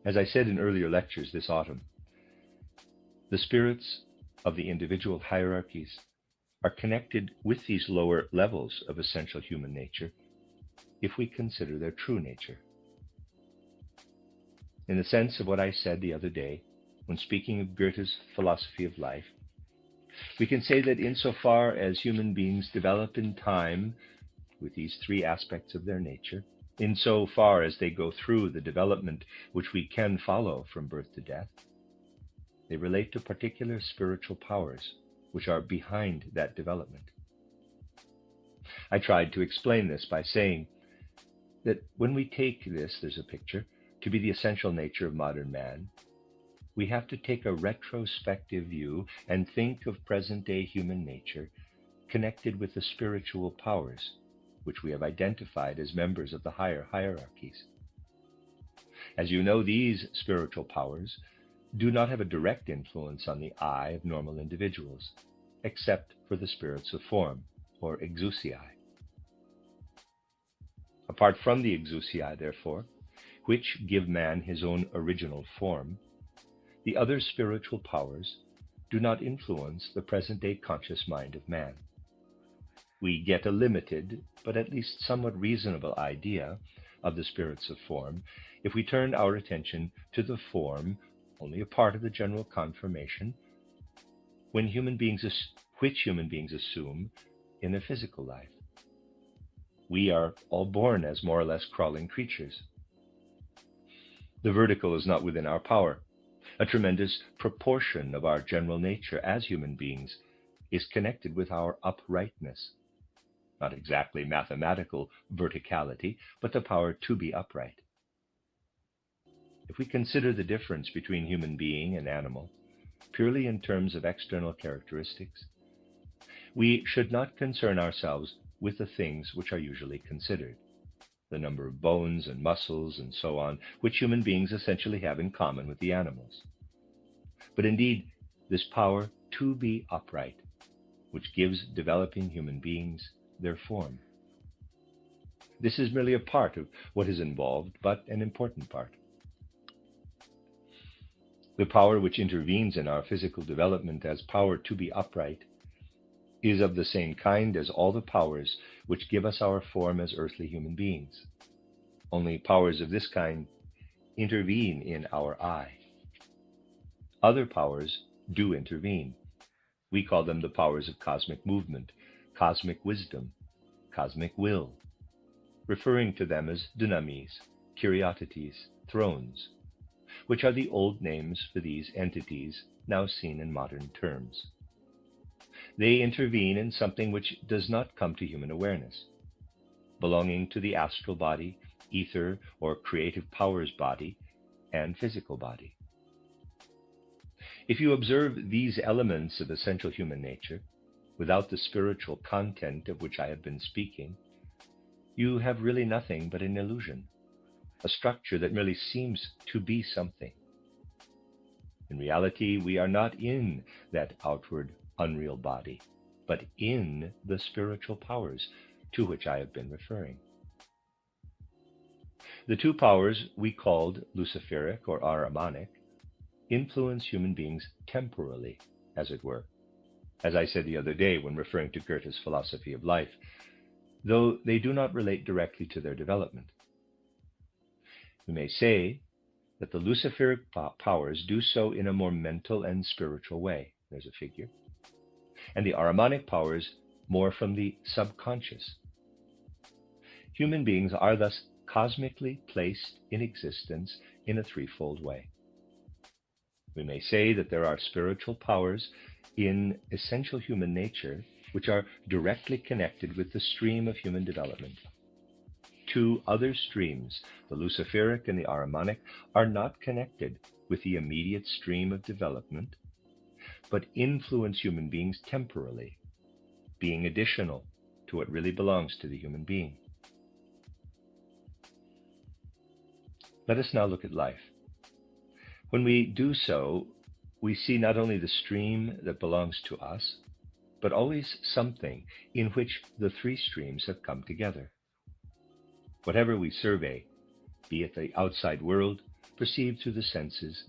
As I said in earlier lectures this autumn, the spirits of the individual hierarchies are connected with these lower levels of essential human nature if we consider their true nature. In the sense of what I said the other day when speaking of Goethe's philosophy of life, we can say that insofar as human beings develop in time with these three aspects of their nature, insofar as they go through the development which we can follow from birth to death, they relate to particular spiritual powers which are behind that development. I tried to explain this by saying that when we take this, there's a picture, to be the essential nature of modern man, we have to take a retrospective view and think of present-day human nature connected with the spiritual powers which we have identified as members of the higher hierarchies. As you know, these spiritual powers do not have a direct influence on the I of normal individuals, except for the spirits of form, or exousiae. Apart from the exousiae, therefore, which give man his own original form, the other spiritual powers do not influence the present-day conscious mind of man. We get a limited, but at least somewhat reasonable idea of the spirits of form if we turn our attention to the form, only a part of the general conformation, which human beings assume in their physical life. We are all born as more or less crawling creatures. The vertical is not within our power. A tremendous proportion of our general nature as human beings is connected with our uprightness. Not exactly mathematical verticality, but the power to be upright. If we consider the difference between human being and animal, purely in terms of external characteristics, we should not concern ourselves with the things which are usually considered, the number of bones and muscles and so on, which human beings essentially have in common with the animals. But indeed, this power to be upright, which gives developing human beings their form. This is merely a part of what is involved, but an important part. The power which intervenes in our physical development as power to be upright is of the same kind as all the powers which give us our form as earthly human beings. Only powers of this kind intervene in our I. Other powers do intervene. We call them the powers of cosmic movement, cosmic wisdom, cosmic will, referring to them as dynamis, kuriotetes, thrones, which are the old names for these entities now seen in modern terms. They intervene in something which does not come to human awareness, belonging to the astral body, ether or creative powers body, and physical body. If you observe these elements of essential human nature, without the spiritual content of which I have been speaking, you have really nothing but an illusion, a structure that merely seems to be something. In reality, we are not in that outward, unreal body, but in the spiritual powers to which I have been referring. The two powers we called Luciferic or Ahrimanic influence human beings temporally, as it were, as I said the other day when referring to Goethe's philosophy of life, though they do not relate directly to their development. We may say that the Luciferic powers do so in a more mental and spiritual way. There's a figure. And the Ahrimanic powers more from the subconscious. Human beings are thus cosmically placed in existence in a threefold way. We may say that there are spiritual powers in essential human nature which are directly connected with the stream of human development. Two other streams, the Luciferic and the Ahrimanic, are not connected with the immediate stream of development, but influence human beings temporally, being additional to what really belongs to the human being. Let us now look at life. When we do so, we see not only the stream that belongs to us, but always something in which the three streams have come together. Whatever we survey, be it the outside world perceived through the senses,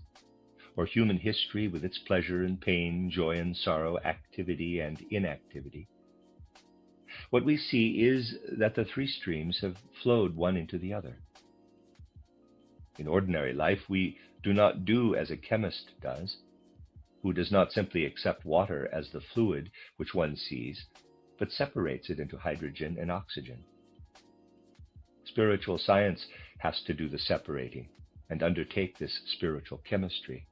or human history with its pleasure and pain, joy and sorrow, activity and inactivity, what we see is that the three streams have flowed one into the other. In ordinary life, we do not do as a chemist does, who does not simply accept water as the fluid which one sees, but separates it into hydrogen and oxygen. Spiritual science has to do the separating and undertake this spiritual chemistry.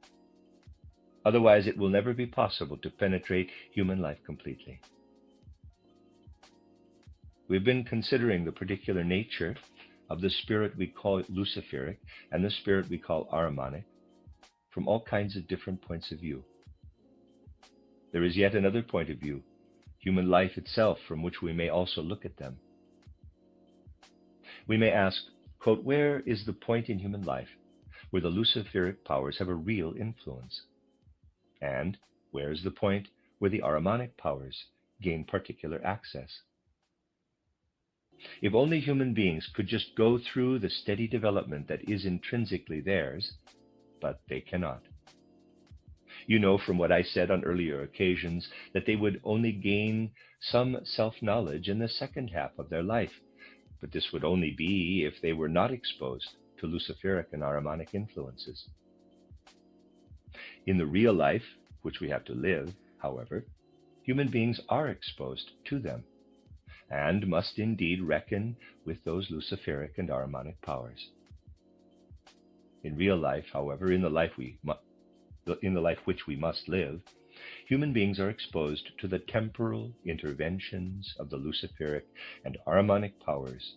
Otherwise, it will never be possible to penetrate human life completely. We've been considering the particular nature of the spirit we call Luciferic and the spirit we call Ahrimanic from all kinds of different points of view. There is yet another point of view, human life itself, from which we may also look at them. We may ask, quote, where is the point in human life where the Luciferic powers have a real influence? And where is the point where the Ahrimanic powers gain particular access? If only human beings could just go through the steady development that is intrinsically theirs, but they cannot. You know from what I said on earlier occasions that they would only gain some self-knowledge in the second half of their life, but this would only be if they were not exposed to Luciferic and Ahrimanic influences. In the real life, which we have to live, however, human beings are exposed to them, and must indeed reckon with those Luciferic and Ahrimanic powers. In real life, however, in the life which we must live, human beings are exposed to the temporal interventions of the Luciferic and Ahrimanic powers,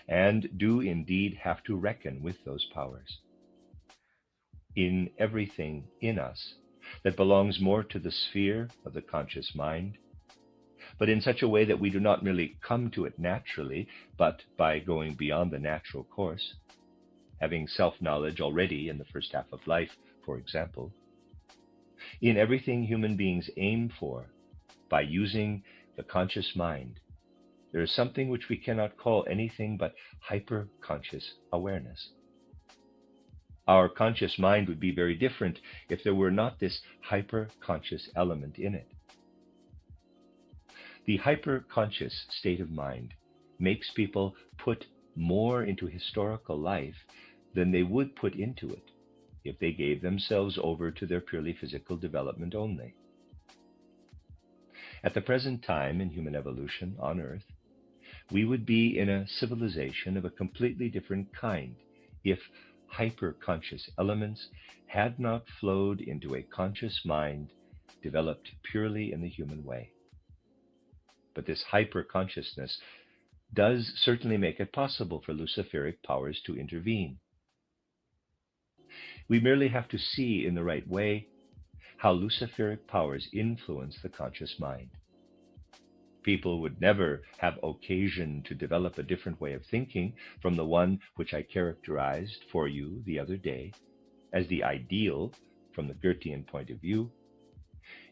and do indeed have to reckon with those powers. In everything in us that belongs more to the sphere of the conscious mind, but in such a way that we do not merely come to it naturally, but by going beyond the natural course, having self-knowledge already in the first half of life, for example. In everything human beings aim for, by using the conscious mind, there is something which we cannot call anything but hyper-conscious awareness. Our conscious mind would be very different if there were not this hyper-conscious element in it. The hyper-conscious state of mind makes people put more into historical life than they would put into it if they gave themselves over to their purely physical development only. At the present time in human evolution on Earth, we would be in a civilization of a completely different kind if hyper-conscious elements had not flowed into a conscious mind developed purely in the human way. But this hyper-consciousness does certainly make it possible for Luciferic powers to intervene. We merely have to see in the right way how Luciferic powers influence the conscious mind. People would never have occasion to develop a different way of thinking from the one which I characterized for you the other day as the ideal from the Goethean point of view,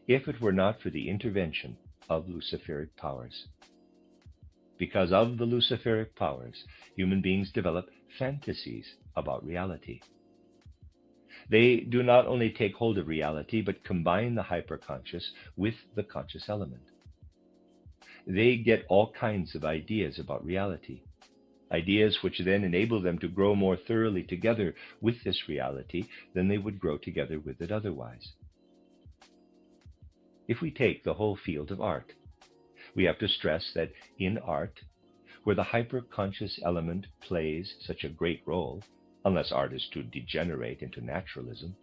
if it were not for the intervention of Luciferic powers. Because of the Luciferic powers, human beings develop fantasies about reality. They do not only take hold of reality, but combine the hyperconscious with the conscious element. They get all kinds of ideas about reality, ideas which then enable them to grow more thoroughly together with this reality than they would grow together with it otherwise. If we take the whole field of art, we have to stress that in art, where the hyperconscious element plays such a great role, unless art is to degenerate into naturalism,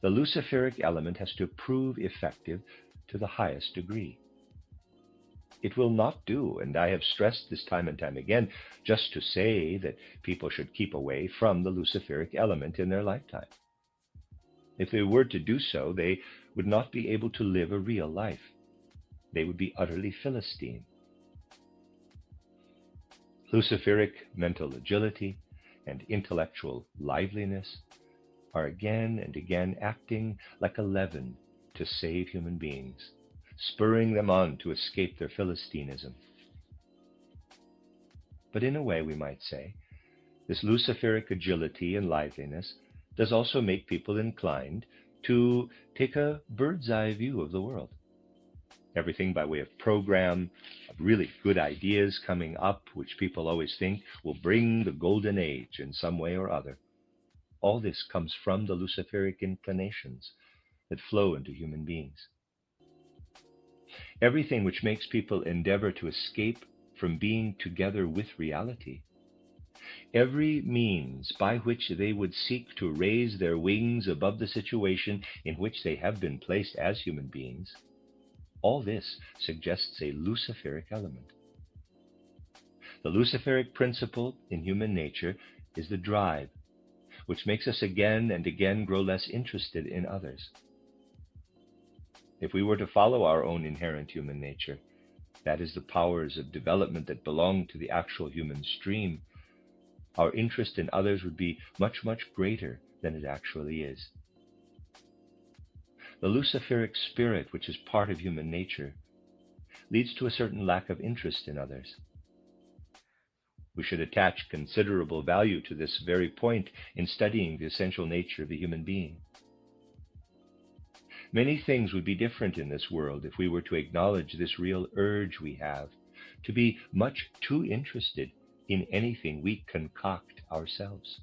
the Luciferic element has to prove effective to the highest degree. It will not do, and I have stressed this time and time again, just to say that people should keep away from the Luciferic element in their lifetime. If they were to do so, they would not be able to live a real life. They would be utterly Philistine. Luciferic mental agility and intellectual liveliness are again and again acting like a leaven to save human beings, spurring them on to escape their Philistinism. But in a way, we might say, this Luciferic agility and liveliness does also make people inclined to take a bird's eye view of the world. Everything by way of program, of really good ideas coming up, which people always think will bring the golden age in some way or other. All this comes from the Luciferic inclinations that flow into human beings. Everything which makes people endeavor to escape from being together with reality, every means by which they would seek to raise their wings above the situation in which they have been placed as human beings, all this suggests a Luciferic element. The Luciferic principle in human nature is the drive, which makes us again and again grow less interested in others. If we were to follow our own inherent human nature, that is, the powers of development that belong to the actual human stream, our interest in others would be much, much greater than it actually is. The Luciferic spirit, which is part of human nature, leads to a certain lack of interest in others. We should attach considerable value to this very point in studying the essential nature of the human being. Many things would be different in this world if we were to acknowledge this real urge we have to be much too interested in anything we concoct ourselves,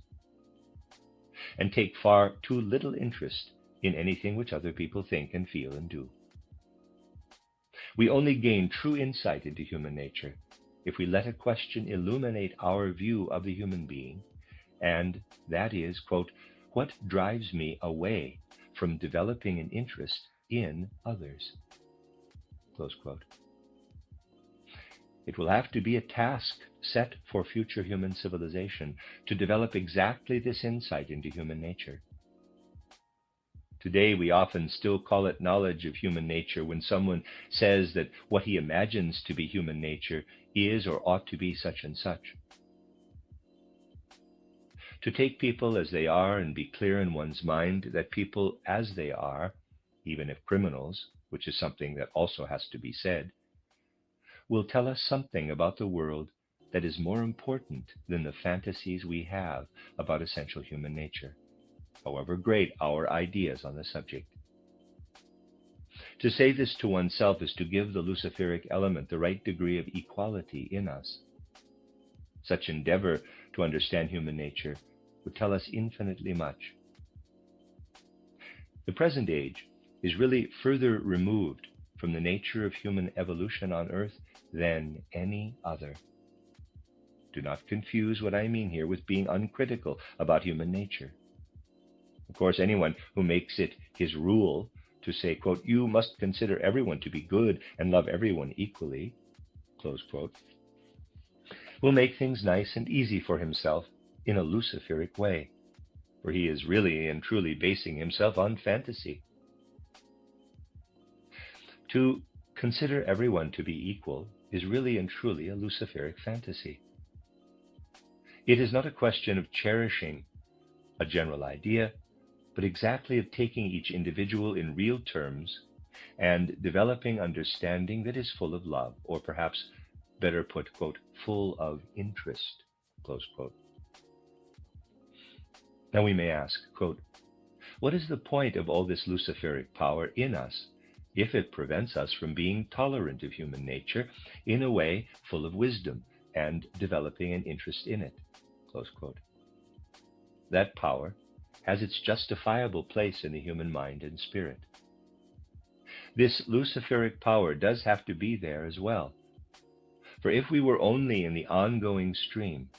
and take far too little interest in anything which other people think and feel and do. We only gain true insight into human nature if we let a question illuminate our view of the human being, and that is, quote, what drives me away from developing an interest in others, close quote. It will have to be a task set for future human civilization to develop exactly this insight into human nature. Today, we often still call it knowledge of human nature when someone says that what he imagines to be human nature is or ought to be such and such. To take people as they are and be clear in one's mind that people as they are, even if criminals, which is something that also has to be said, will tell us something about the world that is more important than the fantasies we have about essential human nature, however great our ideas on the subject. To say this to oneself is to give the Luciferic element the right degree of equality in us. Such endeavor to understand human nature would tell us infinitely much. The present age is really further removed from the nature of human evolution on Earth than any other. Do not confuse what I mean here with being uncritical about human nature. Of course, anyone who makes it his rule to say, quote, you must consider everyone to be good and love everyone equally, close quote, will make things nice and easy for himself in a Luciferic way, for he is really and truly basing himself on fantasy. To consider everyone to be equal is really and truly a Luciferic fantasy. It is not a question of cherishing a general idea, but exactly of taking each individual in real terms and developing understanding that is full of love, or perhaps better put, quote, full of interest, close quote. Now we may ask, quote, what is the point of all this Luciferic power in us if it prevents us from being tolerant of human nature in a way full of wisdom and developing an interest in it, close quote. That power has its justifiable place in the human mind and spirit. This Luciferic power does have to be there as well. For if we were only in the ongoing stream,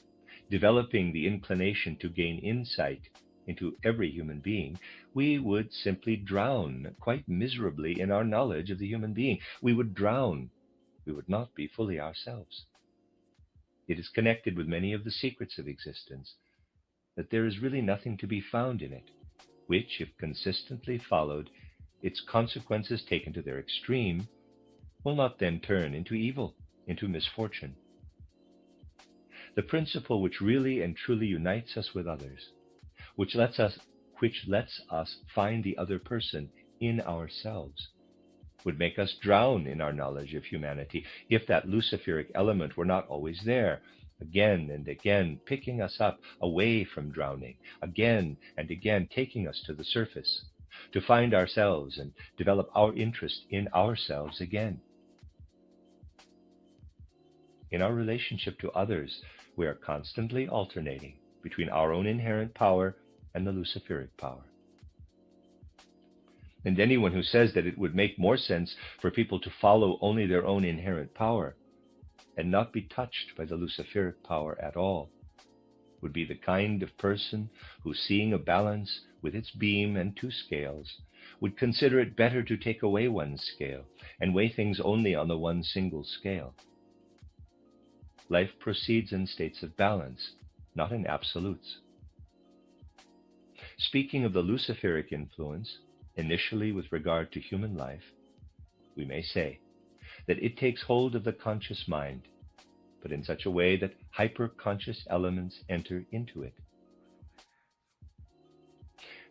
developing the inclination to gain insight into every human being, we would simply drown quite miserably in our knowledge of the human being. We would drown. We would not be fully ourselves. It is connected with many of the secrets of existence, that there is really nothing to be found in it, which, if consistently followed, its consequences taken to their extreme, will not then turn into evil, into misfortune. the principle which really and truly unites us with others, which lets us find the other person in ourselves, would make us drown in our knowledge of humanity if that luciferic element were not always there, again and again picking us up away from drowning, again and again taking us to the surface, to find ourselves and develop our interest in ourselves again. In our relationship to others, we are constantly alternating between our own inherent power and the luciferic power. And anyone who says that it would make more sense for people to follow only their own inherent power and not be touched by the luciferic power at all would be the kind of person who, seeing a balance with its beam and two scales, would consider it better to take away one scale and weigh things only on the one single scale. Life proceeds in states of balance, not in absolutes. Speaking of the luciferic influence, initially with regard to human life, we may say that it takes hold of the conscious mind, but in such a way that hyper-conscious elements enter into it.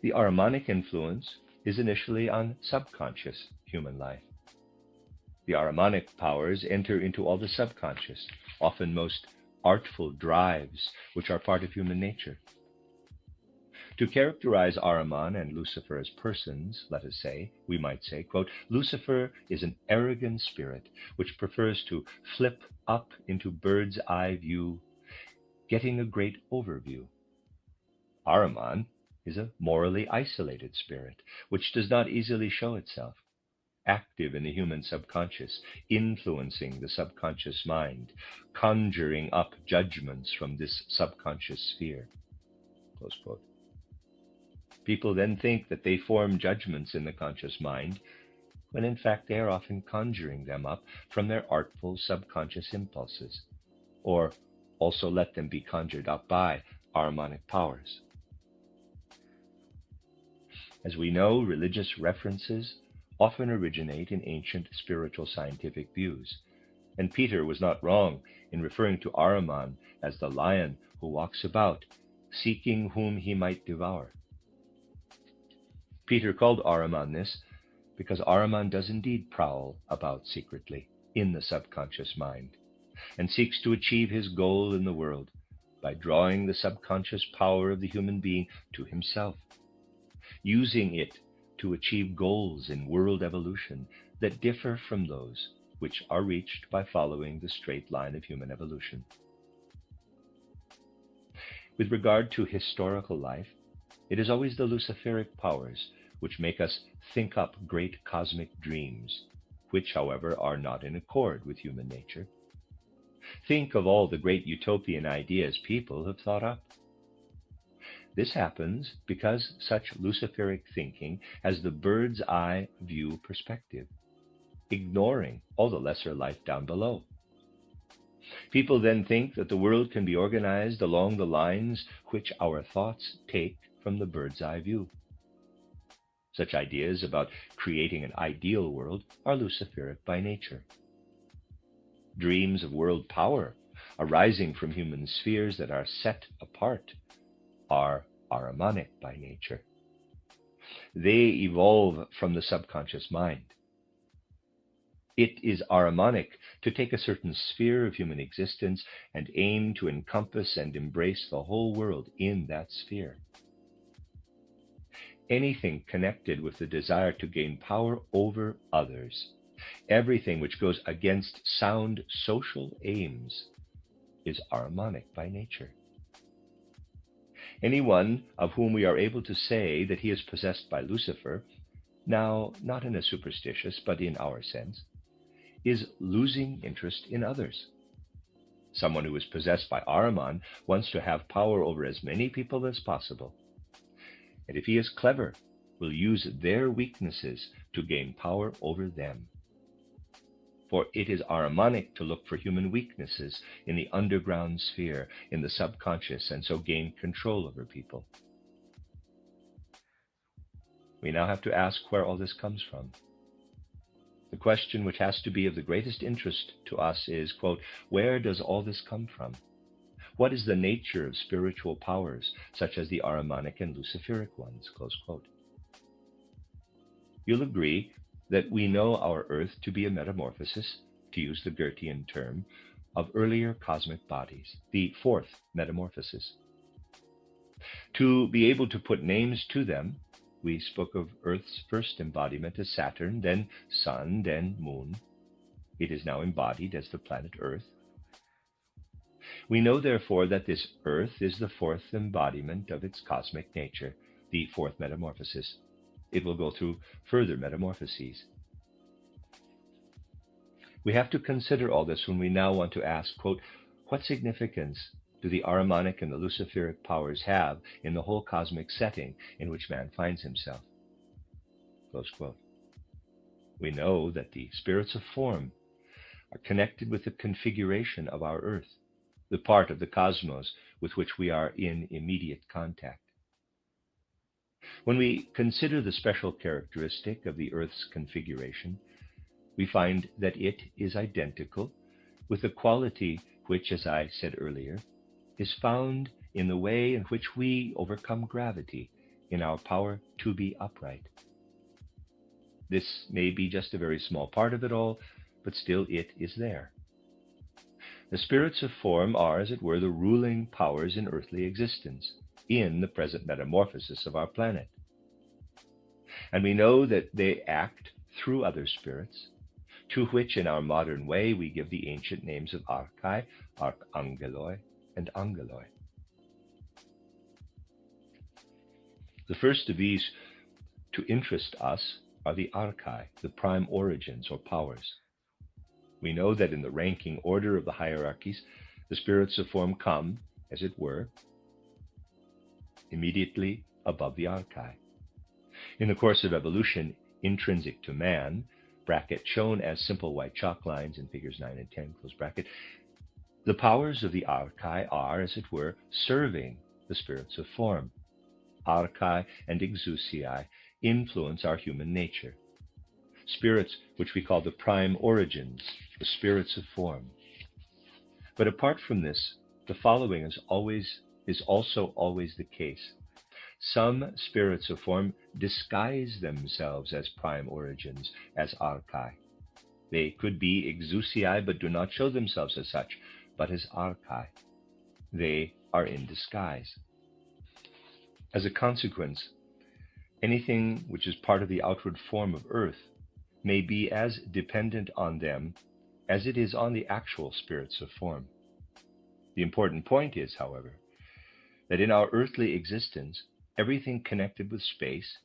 The Ahrimanic influence is initially on subconscious human life. The Ahrimanic powers enter into all the subconscious, often most artful drives which are part of human nature. To characterize Ahriman and Lucifer as persons, let us say, we might say, quote, Lucifer is an arrogant spirit which prefers to flip up into bird's eye view, getting a great overview. Ahriman is a morally isolated spirit which does not easily show itself, active in the human subconscious, influencing the subconscious mind, conjuring up judgments from this subconscious sphere. Close quote. People then think that they form judgments in the conscious mind, when in fact they are often conjuring them up from their artful subconscious impulses, or also let them be conjured up by Ahrimanic powers. As we know, religious references often originate in ancient spiritual scientific views, and Peter was not wrong in referring to Ahriman as the lion who walks about, seeking whom he might devour. Peter called Ahriman this because Ahriman does indeed prowl about secretly in the subconscious mind and seeks to achieve his goal in the world by drawing the subconscious power of the human being to himself, using it to achieve goals in world evolution that differ from those which are reached by following the straight line of human evolution. With regard to historical life, it is always the luciferic powers which make us think up great cosmic dreams, which, however, are not in accord with human nature. Think of all the great utopian ideas people have thought up. This happens because such luciferic thinking has the bird's eye view perspective, ignoring all the lesser life down below. People then think that the world can be organized along the lines which our thoughts take from the bird's eye view. Such ideas about creating an ideal world are luciferic by nature. Dreams of world power arising from human spheres that are set apart are Ahrimanic by nature. They evolve from the subconscious mind. It is Ahrimanic to take a certain sphere of human existence and aim to encompass and embrace the whole world in that sphere. Anything connected with the desire to gain power over others, everything which goes against sound social aims, is Ahrimanic by nature. Anyone of whom we are able to say that he is possessed by Lucifer, now not in a superstitious but in our sense, is losing interest in others. Someone who is possessed by Ahriman wants to have power over as many people as possible, and if he is clever, will use their weaknesses to gain power over them. For it is Ahrimanic to look for human weaknesses in the underground sphere, in the subconscious, and so gain control over people. We now have to ask where all this comes from. The question which has to be of the greatest interest to us is, quote, where does all this come from? What is the nature of spiritual powers, such as the Ahrimanic and Luciferic ones? Close quote. You'll agree that we know our Earth to be a metamorphosis, to use the Goethean term, of earlier cosmic bodies, the fourth metamorphosis. To be able to put names to them, we spoke of Earth's first embodiment as Saturn, then Sun, then Moon. It is now embodied as the planet Earth. We know, therefore, that this Earth is the fourth embodiment of its cosmic nature, the fourth metamorphosis. It will go through further metamorphoses. We have to consider all this when we now want to ask, quote, what significance do the Ahrimanic and the Luciferic powers have in the whole cosmic setting in which man finds himself? Close quote. We know that the spirits of form are connected with the configuration of our Earth, the part of the cosmos with which we are in immediate contact. When we consider the special characteristic of the Earth's configuration, we find that it is identical with the quality which, as I said earlier, is found in the way in which we overcome gravity in our power to be upright. This may be just a very small part of it all, but still it is there. The spirits of form are, as it were, the ruling powers in earthly existence, in the present metamorphosis of our planet. And we know that they act through other spirits, to which in our modern way we give the ancient names of archai, archangeloi, and angeloi. The first of these to interest us are the archai, the prime origins or powers. We know that in the ranking order of the hierarchies, the spirits of form come, as it were, immediately above the archai. In the course of evolution, intrinsic to man, bracket shown as simple white chalk lines in figures 9 and 10, close bracket, the powers of the archai are, as it were, serving the spirits of form. Archai and exousiai influence our human nature. Spirits which we call the prime origins, the spirits of form. But apart from this, the following is also always the case. Some spirits of form disguise themselves as prime origins, as archai. They could be exousiai, but do not show themselves as such, but as archai. They are in disguise. As a consequence, anything which is part of the outward form of Earth may be as dependent on them as it is on the actual spirits of form. The important point is, however, that in our earthly existence, everything connected with space,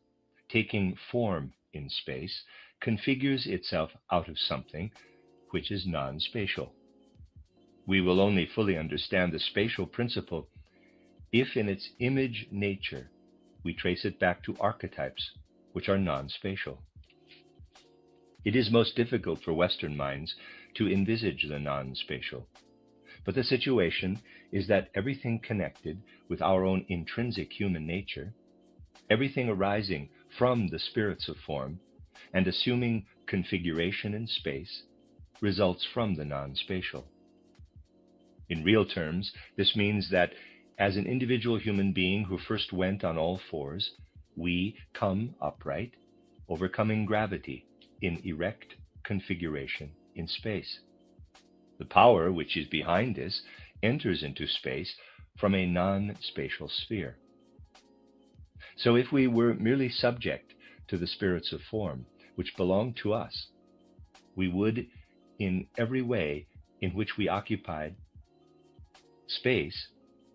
taking form in space, configures itself out of something which is non-spatial. We will only fully understand the spatial principle if in its image nature we trace it back to archetypes which are non-spatial. It is most difficult for Western minds to envisage the non-spatial, but the situation is that everything connected with our own intrinsic human nature, everything arising from the spirits of form and assuming configuration in space, results from the non-spatial. In real terms, this means that as an individual human being who first went on all fours, we come upright, overcoming gravity in erect configuration in space. The power which is behind this enters into space from a non-spatial sphere. So if we were merely subject to the spirits of form, which belong to us, we would, in every way in which we occupied space,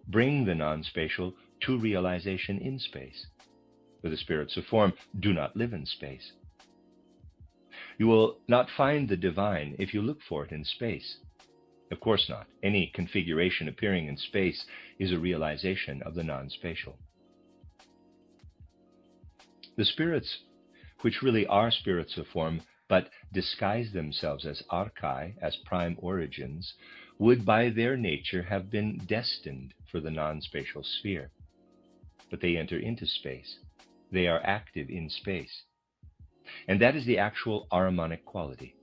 bring the non-spatial to realization in space, for the spirits of form do not live in space. You will not find the divine if you look for it in space. Of course not. Any configuration appearing in space is a realization of the non-spatial. The spirits, which really are spirits of form, but disguise themselves as archai, as prime origins, would by their nature have been destined for the non-spatial sphere. But they enter into space. They are active in space. And that is the actual Ahrimanic quality.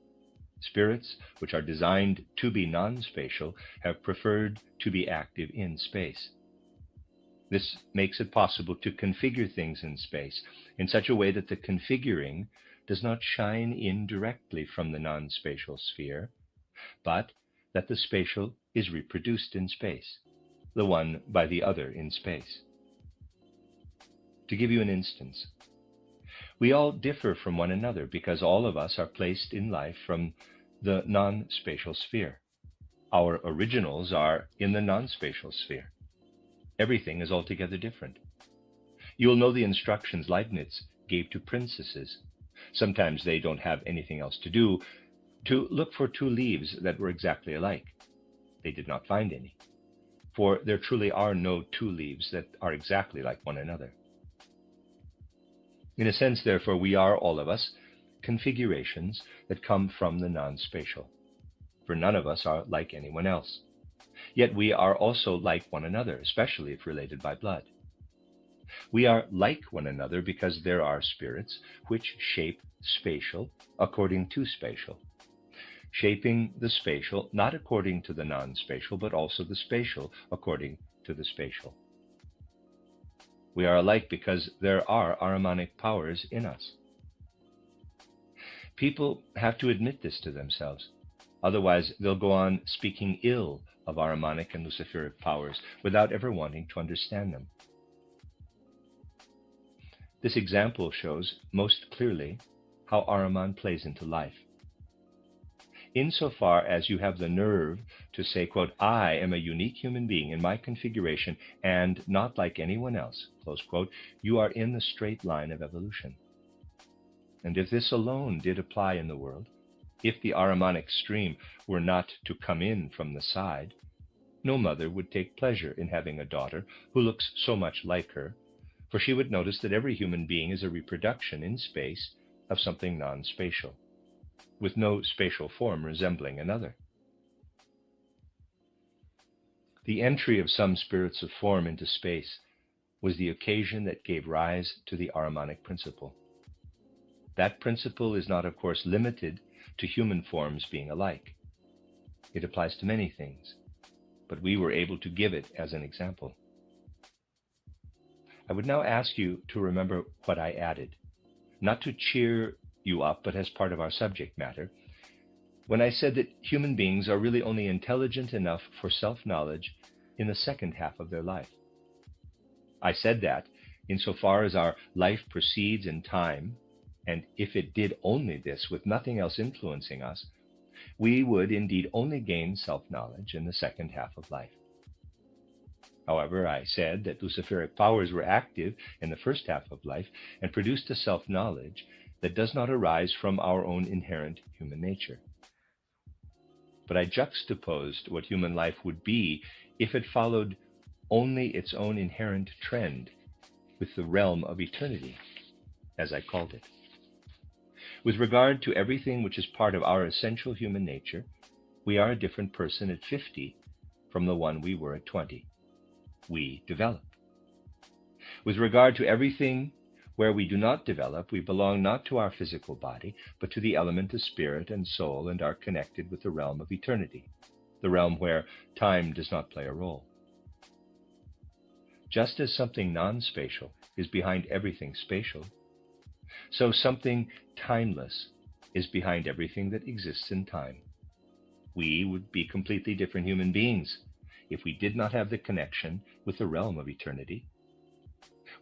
Spirits, which are designed to be non-spatial, have preferred to be active in space. This makes it possible to configure things in space in such a way that the configuring does not shine in directly from the non-spatial sphere, but that the spatial is reproduced in space, the one by the other in space. To give you an instance, we all differ from one another because all of us are placed in life from the non-spatial sphere. Our originals are in the non-spatial sphere. Everything is altogether different. You will know the instructions Leibniz gave to princesses. Sometimes they don't have anything else to do, to look for two leaves that were exactly alike. They did not find any, for there truly are no two leaves that are exactly like one another. In a sense, therefore, we are, all of us, configurations that come from the non-spatial, for none of us are like anyone else. Yet we are also like one another, especially if related by blood. We are like one another because there are spirits which shape spatial according to spatial, shaping the spatial not according to the non-spatial, but also the spatial according to the spatial. We are alike because there are Ahrimanic powers in us. People have to admit this to themselves. Otherwise, they'll go on speaking ill of Ahrimanic and Luciferic powers without ever wanting to understand them. This example shows most clearly how Ahriman plays into life. Insofar as you have the nerve to say, quote, I am a unique human being in my configuration and not like anyone else, close quote, you are in the straight line of evolution. And if this alone did apply in the world, if the Ahrimanic stream were not to come in from the side, no mother would take pleasure in having a daughter who looks so much like her, for she would notice that every human being is a reproduction in space of something non-spatial, with no spatial form resembling another. The entry of some spirits of form into space was the occasion that gave rise to the Ahrimanic principle. That principle is not, of course, limited to human forms being alike. It applies to many things, but we were able to give it as an example. I would now ask you to remember what I added, not to cheer you up, but as part of our subject matter, when I said that human beings are really only intelligent enough for self-knowledge in the second half of their life. I said that insofar as our life proceeds in time, and if it did only this with nothing else influencing us, we would indeed only gain self-knowledge in the second half of life. However, I said that Luciferic powers were active in the first half of life and produced a self-knowledge that does not arise from our own inherent human nature. But I juxtaposed what human life would be if it followed only its own inherent trend with the realm of eternity, as I called it. With regard to everything which is part of our essential human nature, we are a different person at 50 from the one we were at 20. We develop. With regard to everything where we do not develop, we belong not to our physical body, but to the element of spirit and soul, and are connected with the realm of eternity, the realm where time does not play a role. Just as something non-spatial is behind everything spatial, so something timeless is behind everything that exists in time. We would be completely different human beings if we did not have the connection with the realm of eternity.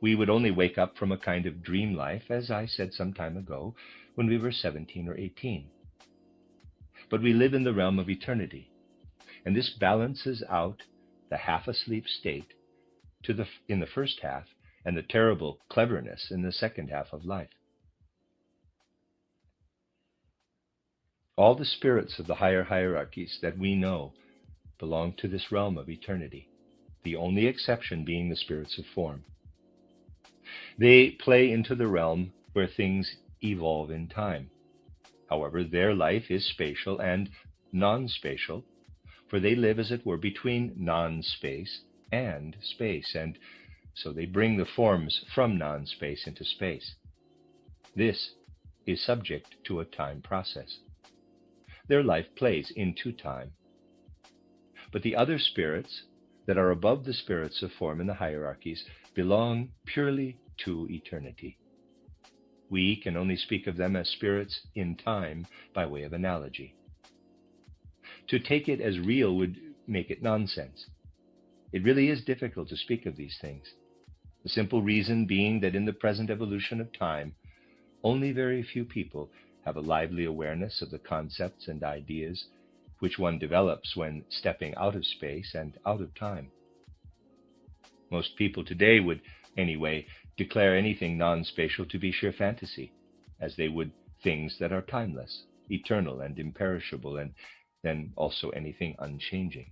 We would only wake up from a kind of dream life, as I said some time ago, when we were 17 or 18. But we live in the realm of eternity, and this balances out the half-asleep state in the first half and the terrible cleverness in the second half of life. All the spirits of the higher hierarchies that we know belong to this realm of eternity, the only exception being the spirits of form. They play into the realm where things evolve in time. However, their life is spatial and non-spatial, for they live, as it were, between non-space and space, and so they bring the forms from non-space into space. This is subject to a time process. their life plays into time. But the other spirits that are above the spirits of form in the hierarchies belong purely to eternity. We can only speak of them as spirits in time by way of analogy. To take it as real would make it nonsense. It really is difficult to speak of these things. The simple reason being that in the present evolution of time, only very few people have a lively awareness of the concepts and ideas which one develops when stepping out of space and out of time. Most people today would, anyway, declare anything non-spatial to be sheer fantasy, as they would things that are timeless, eternal, and imperishable, and then also anything unchanging.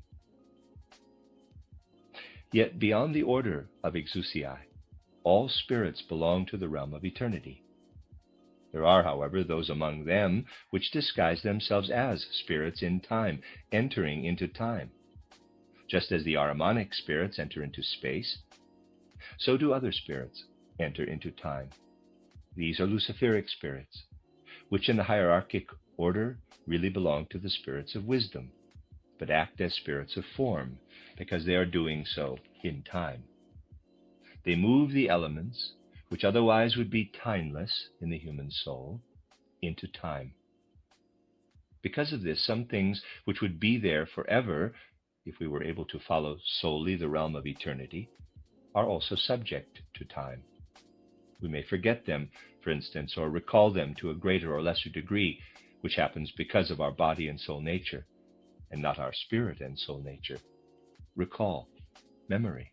Yet beyond the order of exousiae, all spirits belong to the realm of eternity. There are, however, those among them which disguise themselves as spirits in time, entering into time. Just as the Ahrimanic spirits enter into space, so do other spirits enter into time. These are Luciferic spirits, which in the hierarchic order really belong to the spirits of wisdom, but act as spirits of form, because they are doing so in time. They move the elements, which otherwise would be timeless in the human soul, into time. Because of this, some things which would be there forever, if we were able to follow solely the realm of eternity, are also subject to time. We may forget them, for instance, or recall them to a greater or lesser degree, which happens because of our body and soul nature, and not our spirit and soul nature. Recall, memory.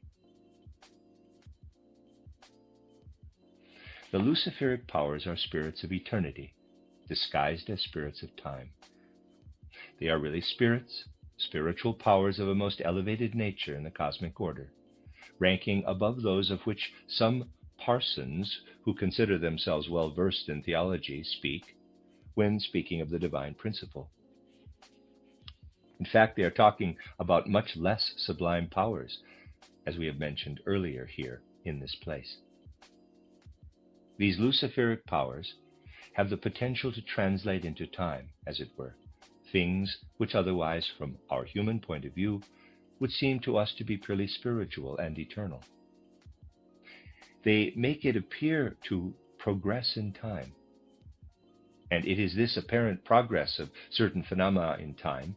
The Luciferic powers are spirits of eternity, disguised as spirits of time. They are really spirits, spiritual powers of a most elevated nature in the cosmic order, ranking above those of which some parsons who consider themselves well versed in theology speak when speaking of the divine principle. In fact, they are talking about much less sublime powers, as we have mentioned earlier here in this place. These Luciferic powers have the potential to translate into time, as it were, things which otherwise, from our human point of view, would seem to us to be purely spiritual and eternal. They make it appear to progress in time. And it is this apparent progress of certain phenomena in time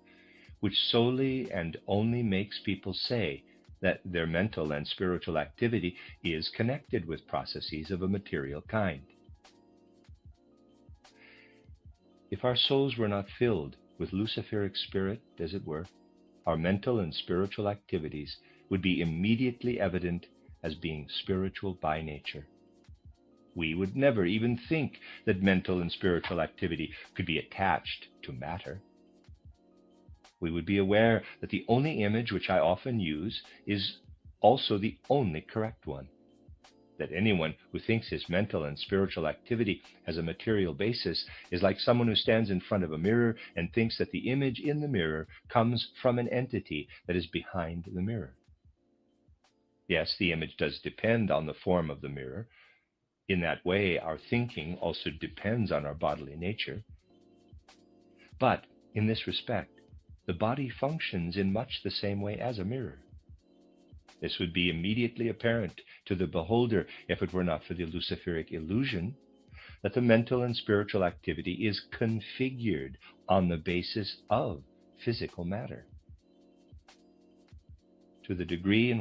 which solely and only makes people say that their mental and spiritual activity is connected with processes of a material kind. If our souls were not filled with Luciferic spirit, as it were, our mental and spiritual activities would be immediately evident as being spiritual by nature. We would never even think that mental and spiritual activity could be attached to matter. We would be aware that the only image which I often use is also the only correct one. That anyone who thinks his mental and spiritual activity has a material basis is like someone who stands in front of a mirror and thinks that the image in the mirror comes from an entity that is behind the mirror. Yes, the image does depend on the form of the mirror. In that way, our thinking also depends on our bodily nature. But in this respect, the body functions in much the same way as a mirror. This would be immediately apparent to the beholder if it were not for the Luciferic illusion that the mental and spiritual activity is configured on the basis of physical matter. To the degree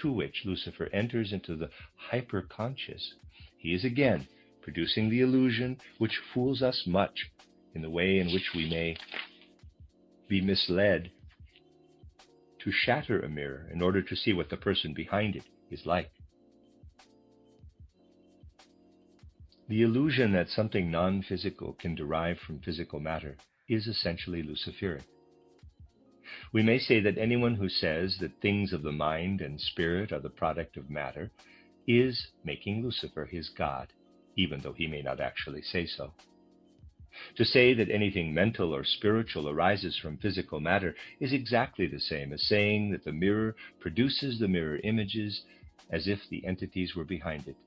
to which Lucifer enters into the hyperconscious, he is again producing the illusion which fools us much in the way in which we may be misled to shatter a mirror in order to see what the person behind it is like. The illusion that something non-physical can derive from physical matter is essentially Luciferic. We may say that anyone who says that things of the mind and spirit are the product of matter is making Lucifer his god, even though he may not actually say so. To say that anything mental or spiritual arises from physical matter is exactly the same as saying that the mirror produces the mirror images as if the entities were behind it.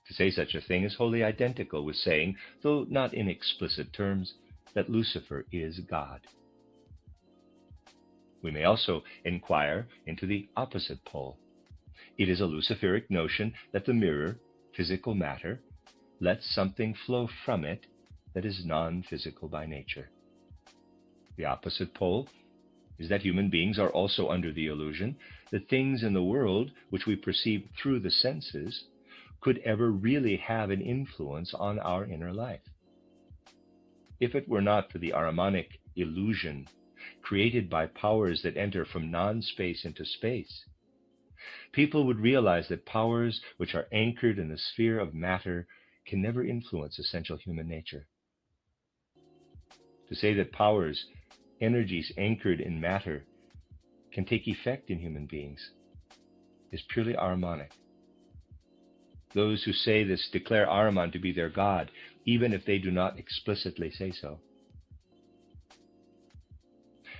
To say such a thing is wholly identical with saying, though not in explicit terms, that Lucifer is God. We may also inquire into the opposite pole. It is a Luciferic notion that the mirror, physical matter, lets something flow from it that is non-physical by nature. The opposite pole is that human beings are also under the illusion that things in the world which we perceive through the senses could ever really have an influence on our inner life. If it were not for the Ahrimanic illusion created by powers that enter from non-space into space, people would realize that powers which are anchored in the sphere of matter can never influence essential human nature. To say that powers, energies anchored in matter, can take effect in human beings is purely Ahrimanic. Those who say this declare Ahriman to be their God, even if they do not explicitly say so.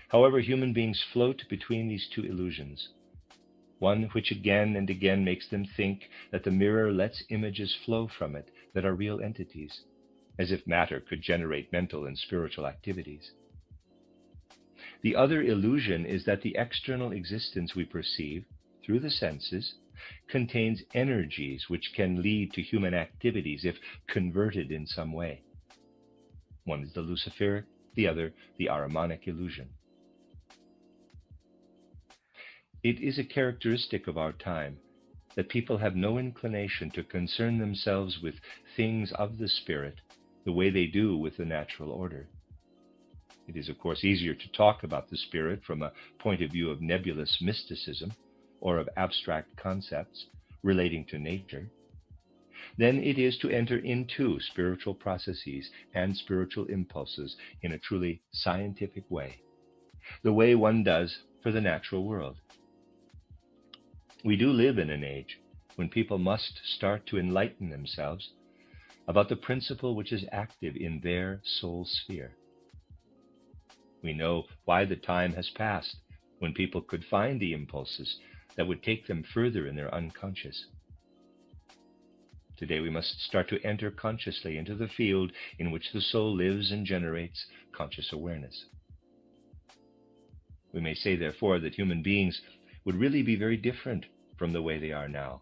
However, human beings float between these two illusions, one which again and again makes them think that the mirror lets images flow from it that are real entities, as if matter could generate mental and spiritual activities. The other illusion is that the external existence we perceive through the senses contains energies which can lead to human activities if converted in some way. One is the Luciferic, the other the Ahrimanic illusion. It is a characteristic of our time that people have no inclination to concern themselves with things of the spirit the way they do with the natural order. It is, of course, easier to talk about the spirit from a point of view of nebulous mysticism or of abstract concepts relating to nature than it is to enter into spiritual processes and spiritual impulses in a truly scientific way, the way one does for the natural world. We do live in an age when people must start to enlighten themselves about the principle which is active in their soul sphere. We know why the time has passed when people could find the impulses that would take them further in their unconscious. Today we must start to enter consciously into the field in which the soul lives and generates conscious awareness. We may say, therefore, that human beings would really be very different from the way they are now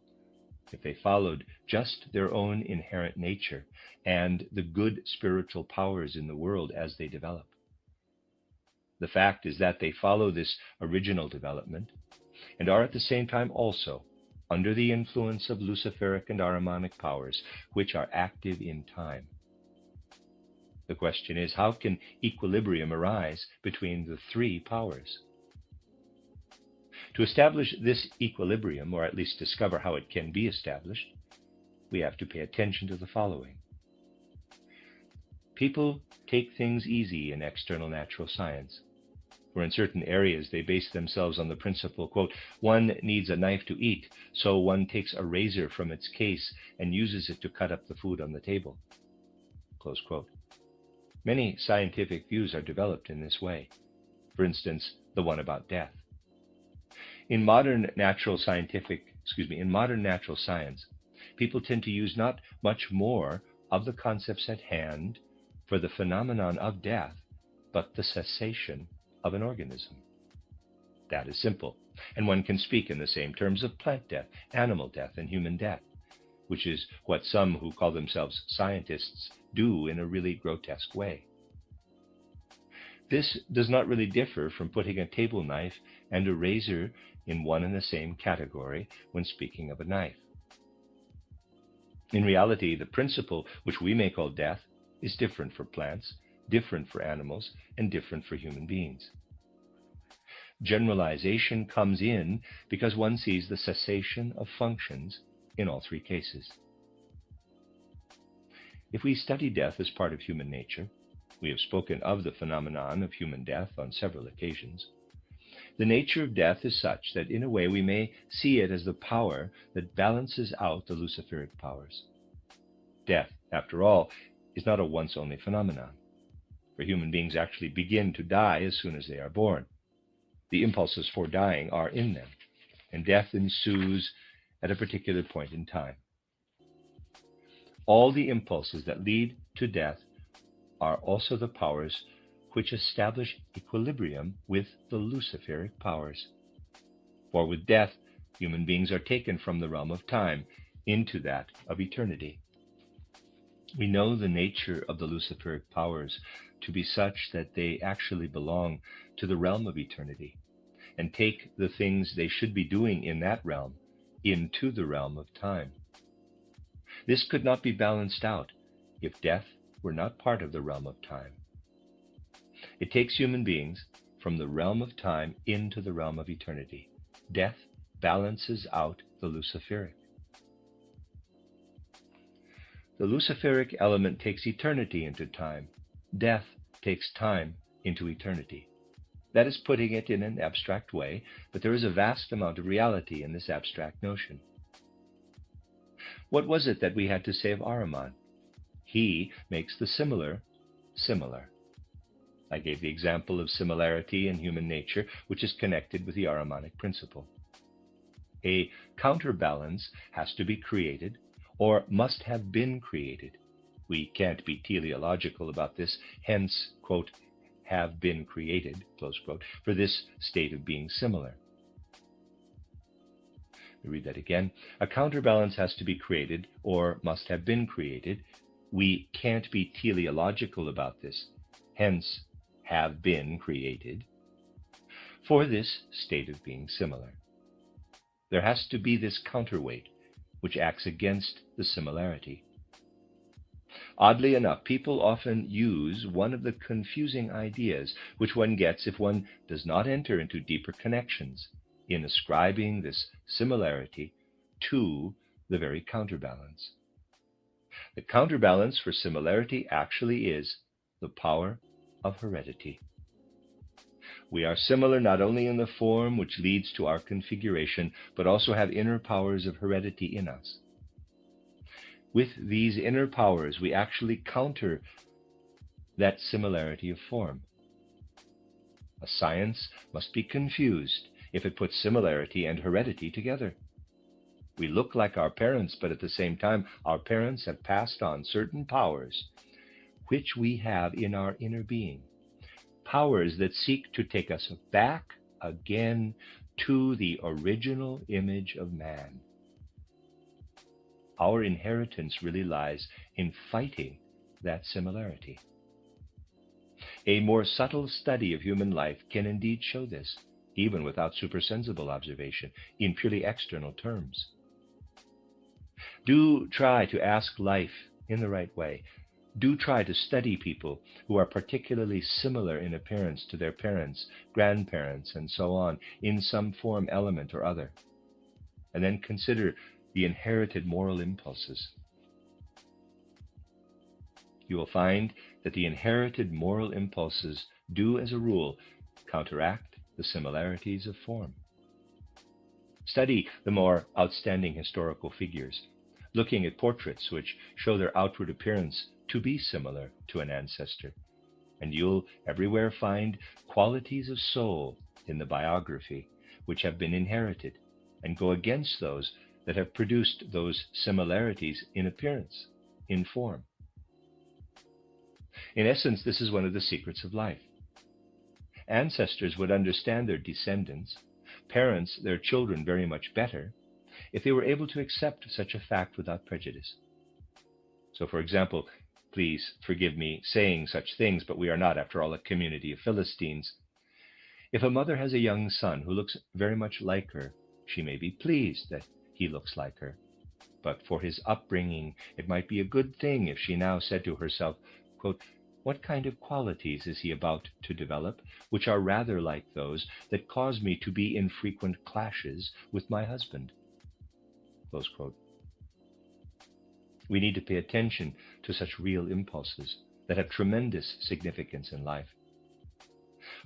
if they followed just their own inherent nature and the good spiritual powers in the world as they develop. The fact is that they follow this original development and are at the same time also under the influence of Luciferic and Ahrimanic powers, which are active in time. The question is, how can equilibrium arise between the three powers? To establish this equilibrium, or at least discover how it can be established, we have to pay attention to the following. People take things easy in external natural science, for in certain areas they base themselves on the principle, quote, one needs a knife to eat, so one takes a razor from its case and uses it to cut up the food on the table, close quote. Many scientific views are developed in this way. For instance, the one about death. In modern natural science, people tend to use not much more of the concepts at hand for the phenomenon of death, but the cessation of an organism. That is simple, and one can speak in the same terms of plant death, animal death, and human death, which is what some who call themselves scientists do in a really grotesque way. This does not really differ from putting a table knife and a razor in one and the same category when speaking of a knife. In reality, the principle which we may call death is different for plants, different for animals, and different for human beings. Generalization comes in because one sees the cessation of functions in all three cases. If we study death as part of human nature, we have spoken of the phenomenon of human death on several occasions. The nature of death is such that in a way we may see it as the power that balances out the Luciferic powers. Death, after all, is not a once-only phenomenon, for human beings actually begin to die as soon as they are born. The impulses for dying are in them, and death ensues at a particular point in time. All the impulses that lead to death are also the powers which establish equilibrium with the Luciferic powers. For with death, human beings are taken from the realm of time into that of eternity. We know the nature of the Luciferic powers to be such that they actually belong to the realm of eternity and take the things they should be doing in that realm into the realm of time. This could not be balanced out if death were not part of the realm of time. It takes human beings from the realm of time into the realm of eternity. Death balances out the Luciferic. The Luciferic element takes eternity into time. Death takes time into eternity. That is putting it in an abstract way, but there is a vast amount of reality in this abstract notion. What was it that we had to say of Ahriman? He makes the similar similar. I gave the example of similarity in human nature, which is connected with the Ahrimanic principle. A counterbalance has to be created, or must have been created. We can't be teleological about this, hence, quote, have been created, close quote, for this state of being similar. Let me read that again. A counterbalance has to be created, or must have been created. We can't be teleological about this, hence, have been created, for this state of being similar. There has to be this counterweight, which acts against the similarity. Oddly enough, people often use one of the confusing ideas which one gets if one does not enter into deeper connections in ascribing this similarity to the very counterbalance. The counterbalance for similarity actually is the power of heredity. We are similar not only in the form which leads to our configuration, but also have inner powers of heredity in us. With these inner powers, we actually counter that similarity of form. A science must be confused if it puts similarity and heredity together. We look like our parents, but at the same time, our parents have passed on certain powers which we have in our inner being. Powers that seek to take us back again to the original image of man. Our inheritance really lies in fighting that similarity. A more subtle study of human life can indeed show this, even without supersensible observation, in purely external terms. Do try to ask life in the right way. Do try to study people who are particularly similar in appearance to their parents, grandparents, and so on, in some form, element, or other. And then consider the inherited moral impulses. You will find that the inherited moral impulses do, as a rule, counteract the similarities of form. Study the more outstanding historical figures, looking at portraits which show their outward appearance to be similar to an ancestor, and you'll everywhere find qualities of soul in the biography which have been inherited and go against those that have produced those similarities in appearance, in form. In essence, this is one of the secrets of life. Ancestors would understand their descendants, parents their children very much better, if they were able to accept such a fact without prejudice. So, for example, please forgive me saying such things, but we are not, after all, a community of Philistines. If a mother has a young son who looks very much like her, she may be pleased that he looks like her. But for his upbringing, it might be a good thing if she now said to herself, quote, "What kind of qualities is he about to develop, which are rather like those that cause me to be in frequent clashes with my husband?" Close quote. We need to pay attention to such real impulses that have tremendous significance in life.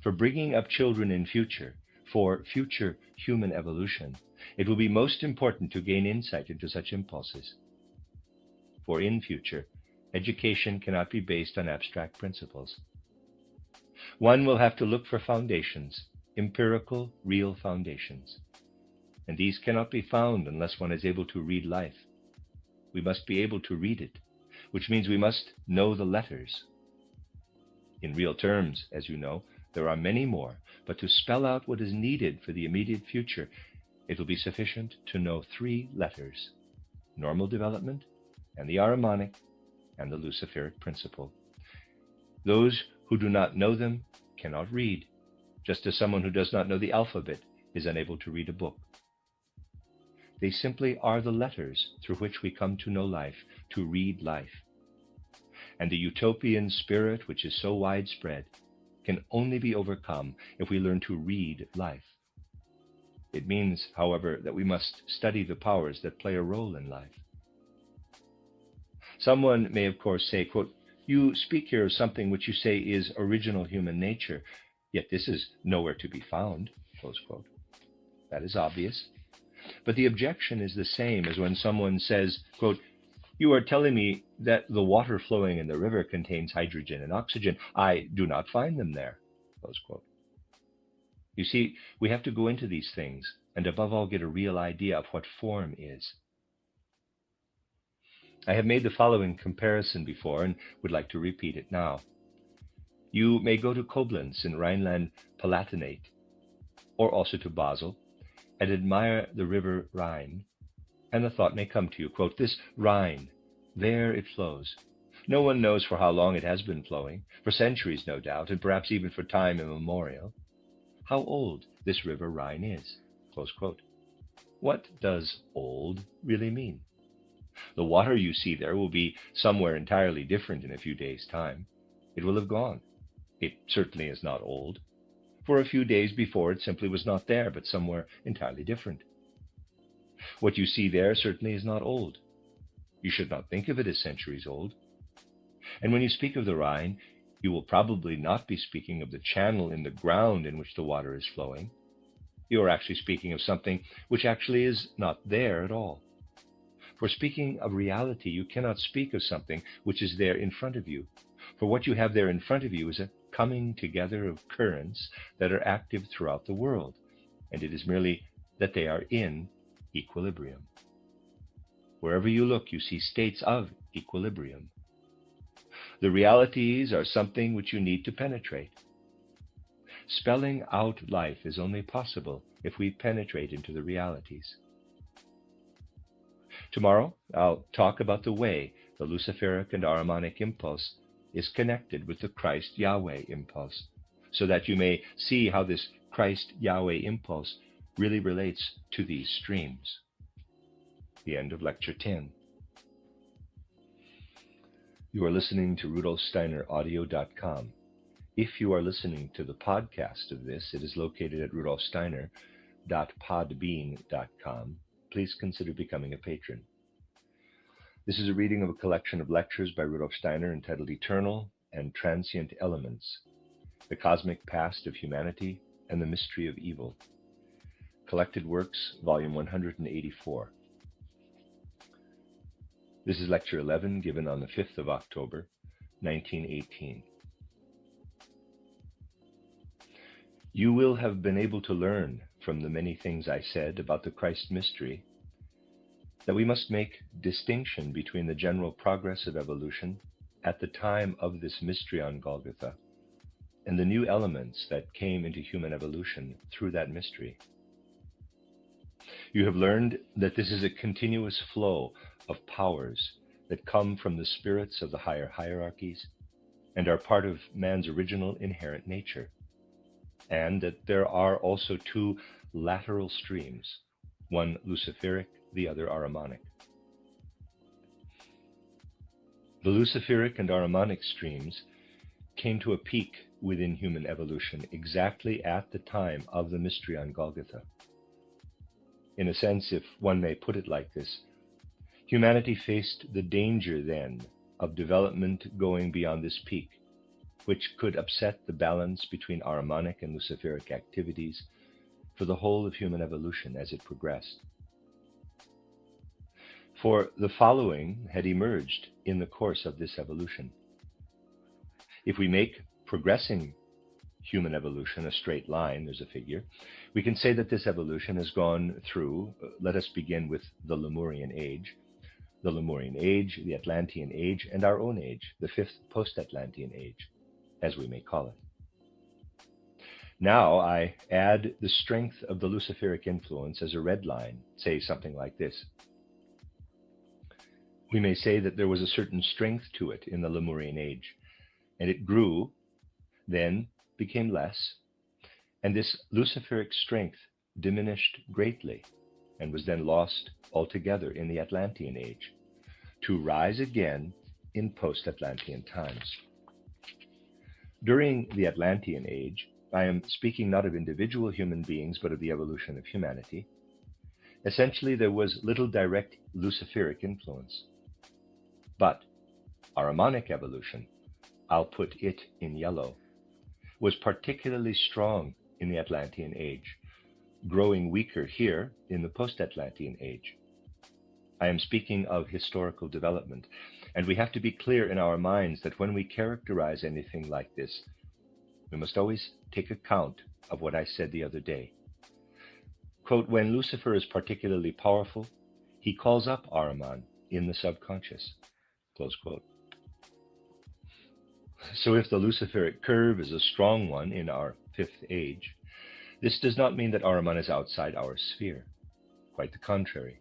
For bringing up children in future, for future human evolution, it will be most important to gain insight into such impulses. For in future, education cannot be based on abstract principles. One will have to look for foundations, empirical, real foundations. And these cannot be found unless one is able to read life. We must be able to read it which means we must know the letters. In real terms, as you know, there are many more, but to spell out what is needed for the immediate future, it will be sufficient to know 3 letters: normal development, and the Ahrimanic, and the Luciferic principle. Those who do not know them cannot read, just as someone who does not know the alphabet is unable to read a book. They simply are the letters through which we come to know life, to read life. And the utopian spirit, which is so widespread, can only be overcome if we learn to read life. It means, however, that we must study the powers that play a role in life. Someone may, of course, say, quote, "You speak here of something which you say is original human nature, yet this is nowhere to be found," close quote. That is obvious. But the objection is the same as when someone says, quote, "You are telling me that the water flowing in the river contains hydrogen and oxygen. I do not find them there," close quote. You see, we have to go into these things and above all get a real idea of what form is. I have made the following comparison before and would like to repeat it now. You may go to Koblenz in Rhineland-Palatinate, or also to Basel, and admire the river Rhine, and the thought may come to you, quote, "This Rhine, there it flows. No one knows for how long it has been flowing, for centuries no doubt, and perhaps even for time immemorial. How old this river Rhine is," close quote. What does old really mean? The water you see there will be somewhere entirely different in a few days' time. It will have gone. It certainly is not old. For a few days before, it simply was not there, but somewhere entirely different. What you see there certainly is not old. You should not think of it as centuries old. And when you speak of the Rhine, you will probably not be speaking of the channel in the ground in which the water is flowing. You are actually speaking of something which actually is not there at all. For speaking of reality, you cannot speak of something which is there in front of you. For what you have there in front of you is a coming together of currents that are active throughout the world, and it is merely that they are in equilibrium. Wherever you look, you see states of equilibrium. The realities are something which you need to penetrate. Spelling out life is only possible if we penetrate into the realities. Tomorrow, I'll talk about the way the Luciferic and Ahrimanic impulse is connected with the Christ Yahweh impulse, so that you may see how this Christ Yahweh impulse really relates to these streams. The end of Lecture 10. You are listening to RudolfSteinerAudio.com. If you are listening to the podcast of this, it is located at rudolfsteiner.podbean.com. Please consider becoming a patron. This is a reading of a collection of lectures by Rudolf Steiner entitled Eternal and Transient Elements, the Cosmic Past of Humanity and the Mystery of Evil. Collected Works, Volume 184. This is Lecture 11, given on the 5th of October, 1918. You will have been able to learn from the many things I said about the Christ mystery that we must make distinction between the general progress of evolution at the time of this mystery on Golgotha and the new elements that came into human evolution through that mystery. You have learned that this is a continuous flow of powers that come from the spirits of the higher hierarchies and are part of man's original inherent nature, and that there are also 2 lateral streams, one Luciferic, the other Ahrimanic. The Luciferic and Ahrimanic streams came to a peak within human evolution exactly at the time of the mystery on Golgotha. In a sense, if one may put it like this, humanity faced the danger then of development going beyond this peak, which could upset the balance between Ahrimanic and Luciferic activities for the whole of human evolution as it progressed. For the following had emerged in the course of this evolution. If we make progressing human evolution a straight line, there's a figure, we can say that this evolution has gone through, let us begin with the Lemurian age, the Lemurian Age, the Atlantean Age, and our own age, the fifth post-Atlantean Age, as we may call it. Now I add the strength of the Luciferic influence as a red line, say something like this. We may say that there was a certain strength to it in the Lemurian Age, and it grew, then became less, and this Luciferic strength diminished greatly and was then lost altogether in the Atlantean Age, to rise again in post-Atlantean times. During the Atlantean Age, I am speaking not of individual human beings, but of the evolution of humanity. Essentially, there was little direct Luciferic influence. But Ahrimanic evolution, I'll put it in yellow, was particularly strong in the Atlantean Age, growing weaker here in the post-Atlantean Age. I am speaking of historical development, and we have to be clear in our minds that when we characterize anything like this, we must always take account of what I said the other day. Quote, when Lucifer is particularly powerful, he calls up Ahriman in the subconscious. Close quote. So if the Luciferic curve is a strong one in our fifth age, this does not mean that Ahriman is outside our sphere. Quite the contrary.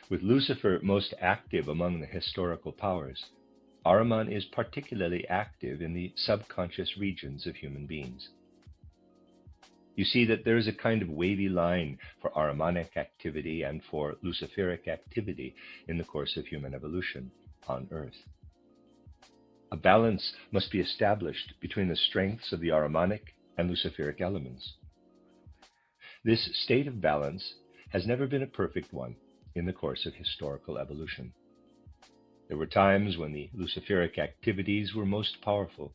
With Lucifer most active among the historical powers, Ahriman is particularly active in the subconscious regions of human beings. You see that there is a kind of wavy line for Ahrimanic activity and for Luciferic activity in the course of human evolution on Earth. A balance must be established between the strengths of the Ahrimanic and Luciferic elements. This state of balance has never been a perfect one in the course of historical evolution. There were times when the Luciferic activities were most powerful,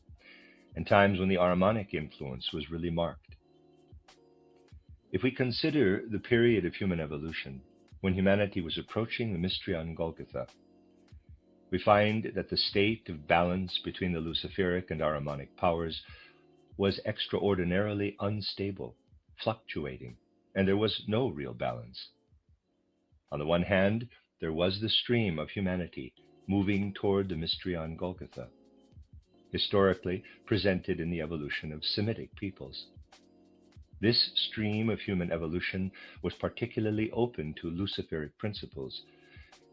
and times when the Ahrimanic influence was really marked. If we consider the period of human evolution, when humanity was approaching the mystery on Golgotha, we find that the state of balance between the Luciferic and Ahrimanic powers was extraordinarily unstable, fluctuating, and there was no real balance. On the one hand, there was the stream of humanity moving toward the mystery on Golgotha, historically presented in the evolution of Semitic peoples. This stream of human evolution was particularly open to Luciferic principles,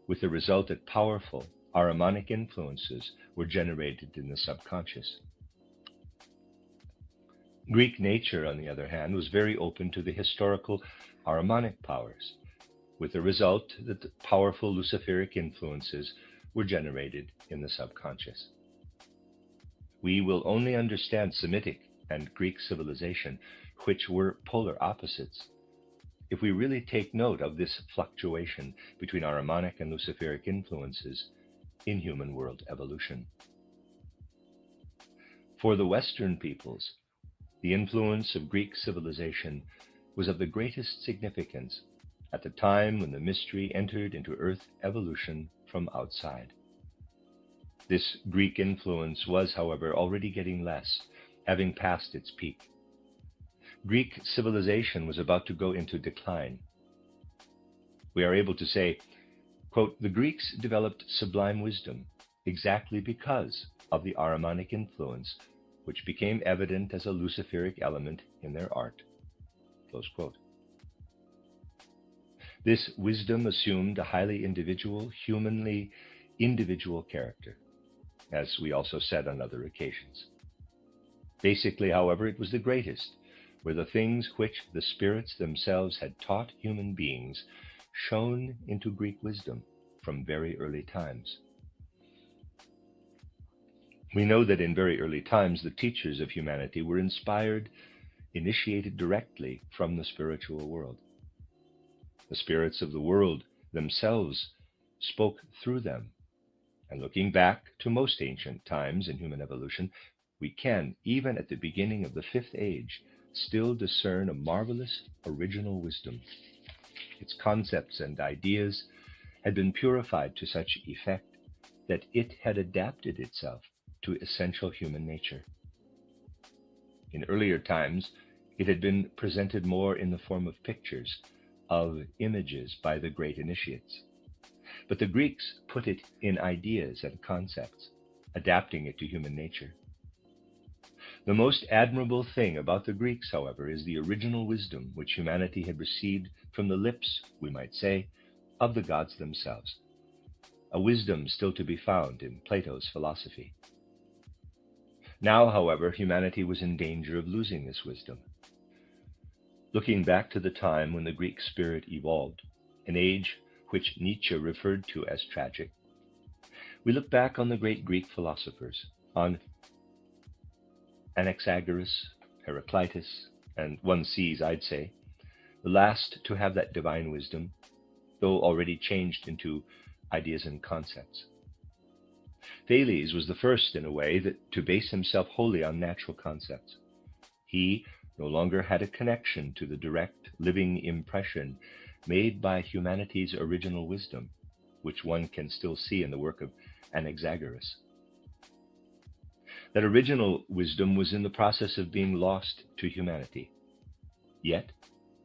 with the result that powerful Ahrimanic influences were generated in the subconscious. Greek nature, on the other hand, was very open to the historical Ahrimanic powers, with the result that the powerful Luciferic influences were generated in the subconscious. We will only understand Semitic and Greek civilization, which were polar opposites, if we really take note of this fluctuation between Ahrimanic and Luciferic influences in human world evolution. For the Western peoples, the influence of Greek civilization was of the greatest significance at the time when the mystery entered into Earth evolution from outside. This Greek influence was, however, already getting less, having passed its peak. Greek civilization was about to go into decline. We are able to say, quote, the Greeks developed sublime wisdom exactly because of the Ahrimanic influence, which became evident as a Luciferic element in their art. Close quote. This wisdom assumed a highly individual, humanly individual character, as we also said on other occasions. Basically, however, it was the greatest, where the things which the spirits themselves had taught human beings shone into Greek wisdom from very early times. We know that in very early times, the teachers of humanity were initiated directly from the spiritual world. The spirits of the world themselves spoke through them. And looking back to most ancient times in human evolution, we can, even at the beginning of the fifth age, still discern a marvelous original wisdom. Its concepts and ideas had been purified to such effect that it had adapted itself to essential human nature. In earlier times, it had been presented more in the form of pictures, of images by the great initiates. but the Greeks put it in ideas and concepts, adapting it to human nature. The most admirable thing about the Greeks, however, is the original wisdom which humanity had received from the lips, we might say, of the gods themselves, a wisdom still to be found in Plato's philosophy. Now, however, humanity was in danger of losing this wisdom. Looking back to the time when the Greek spirit evolved, an age which Nietzsche referred to as tragic, we look back on the great Greek philosophers, on Anaxagoras, Heraclitus, and one sees, I'd say, the last to have that divine wisdom, though already changed into ideas and concepts. Thales was the first, in a way, to base himself wholly on natural concepts. He no longer had a connection to the direct, living impression made by humanity's original wisdom, which one can still see in the work of Anaxagoras. That original wisdom was in the process of being lost to humanity. Yet,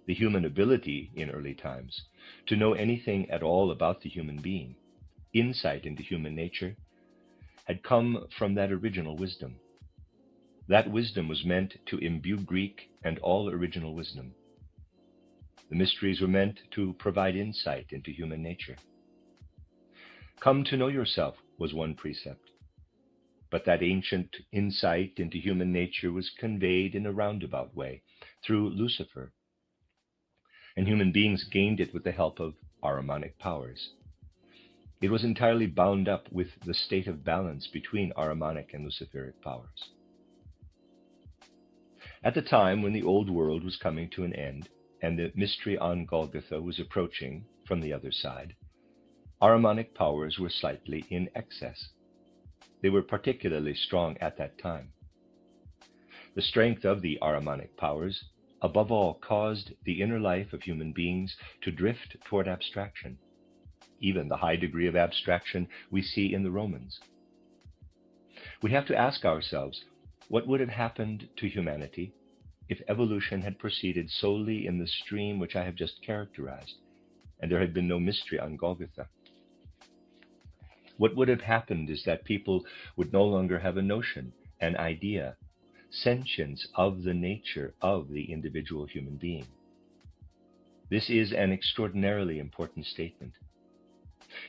the human ability in early times to know anything at all about the human being, insight into human nature, had come from that original wisdom. That wisdom was meant to imbue Greek and all original wisdom. The mysteries were meant to provide insight into human nature. Come to know yourself was one precept, but that ancient insight into human nature was conveyed in a roundabout way through Lucifer, and human beings gained it with the help of Ahrimanic powers. It was entirely bound up with the state of balance between Ahrimanic and Luciferic powers. At the time when the old world was coming to an end and the mystery on Golgotha was approaching from the other side, Ahrimanic powers were slightly in excess. They were particularly strong at that time. The strength of the Ahrimanic powers, above all, caused the inner life of human beings to drift toward abstraction, even the high degree of abstraction we see in the Romans. We have to ask ourselves, what would have happened to humanity if evolution had proceeded solely in the stream which I have just characterized, and there had been no mystery on Golgotha? What would have happened is that people would no longer have a notion, an idea, sentience of the nature of the individual human being. This is an extraordinarily important statement.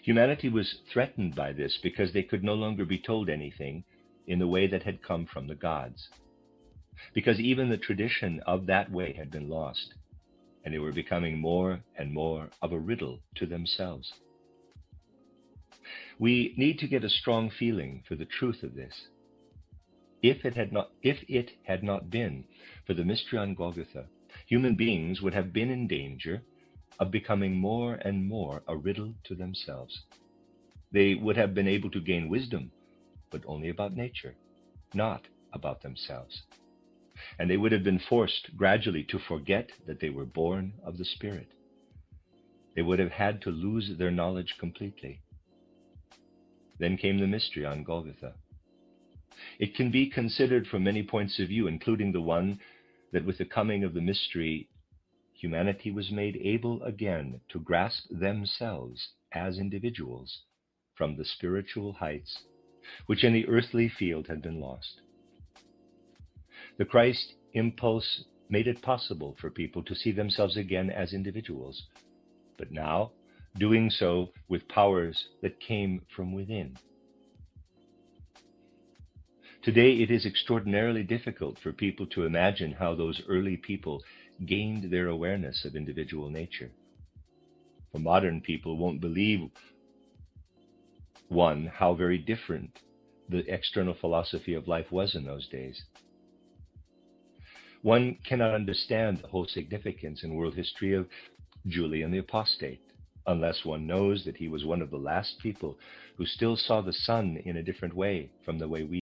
Humanity was threatened by this because they could no longer be told anything in the way that had come from the gods, because even the tradition of that way had been lost, and they were becoming more and more of a riddle to themselves. We need to get a strong feeling for the truth of this. If it had not been for the mystery on Golgotha, human beings would have been in danger of becoming more and more a riddle to themselves. They would have been able to gain wisdom, but only about nature, not about themselves. And they would have been forced gradually to forget that they were born of the Spirit. They would have had to lose their knowledge completely. Then came the mystery on Golgotha. It can be considered from many points of view, including the one that with the coming of the mystery, humanity was made able again to grasp themselves as individuals from the spiritual heights which in the earthly field had been lost. The Christ impulse made it possible for people to see themselves again as individuals, but now doing so with powers that came from within. Today, it is extraordinarily difficult for people to imagine how those early people gained their awareness of individual nature. For modern people won't believe, one, how very different the external philosophy of life was in those days. One cannot understand the whole significance in world history of Julian the Apostate, unless one knows that he was one of the last people who still saw the sun in a different way from the way we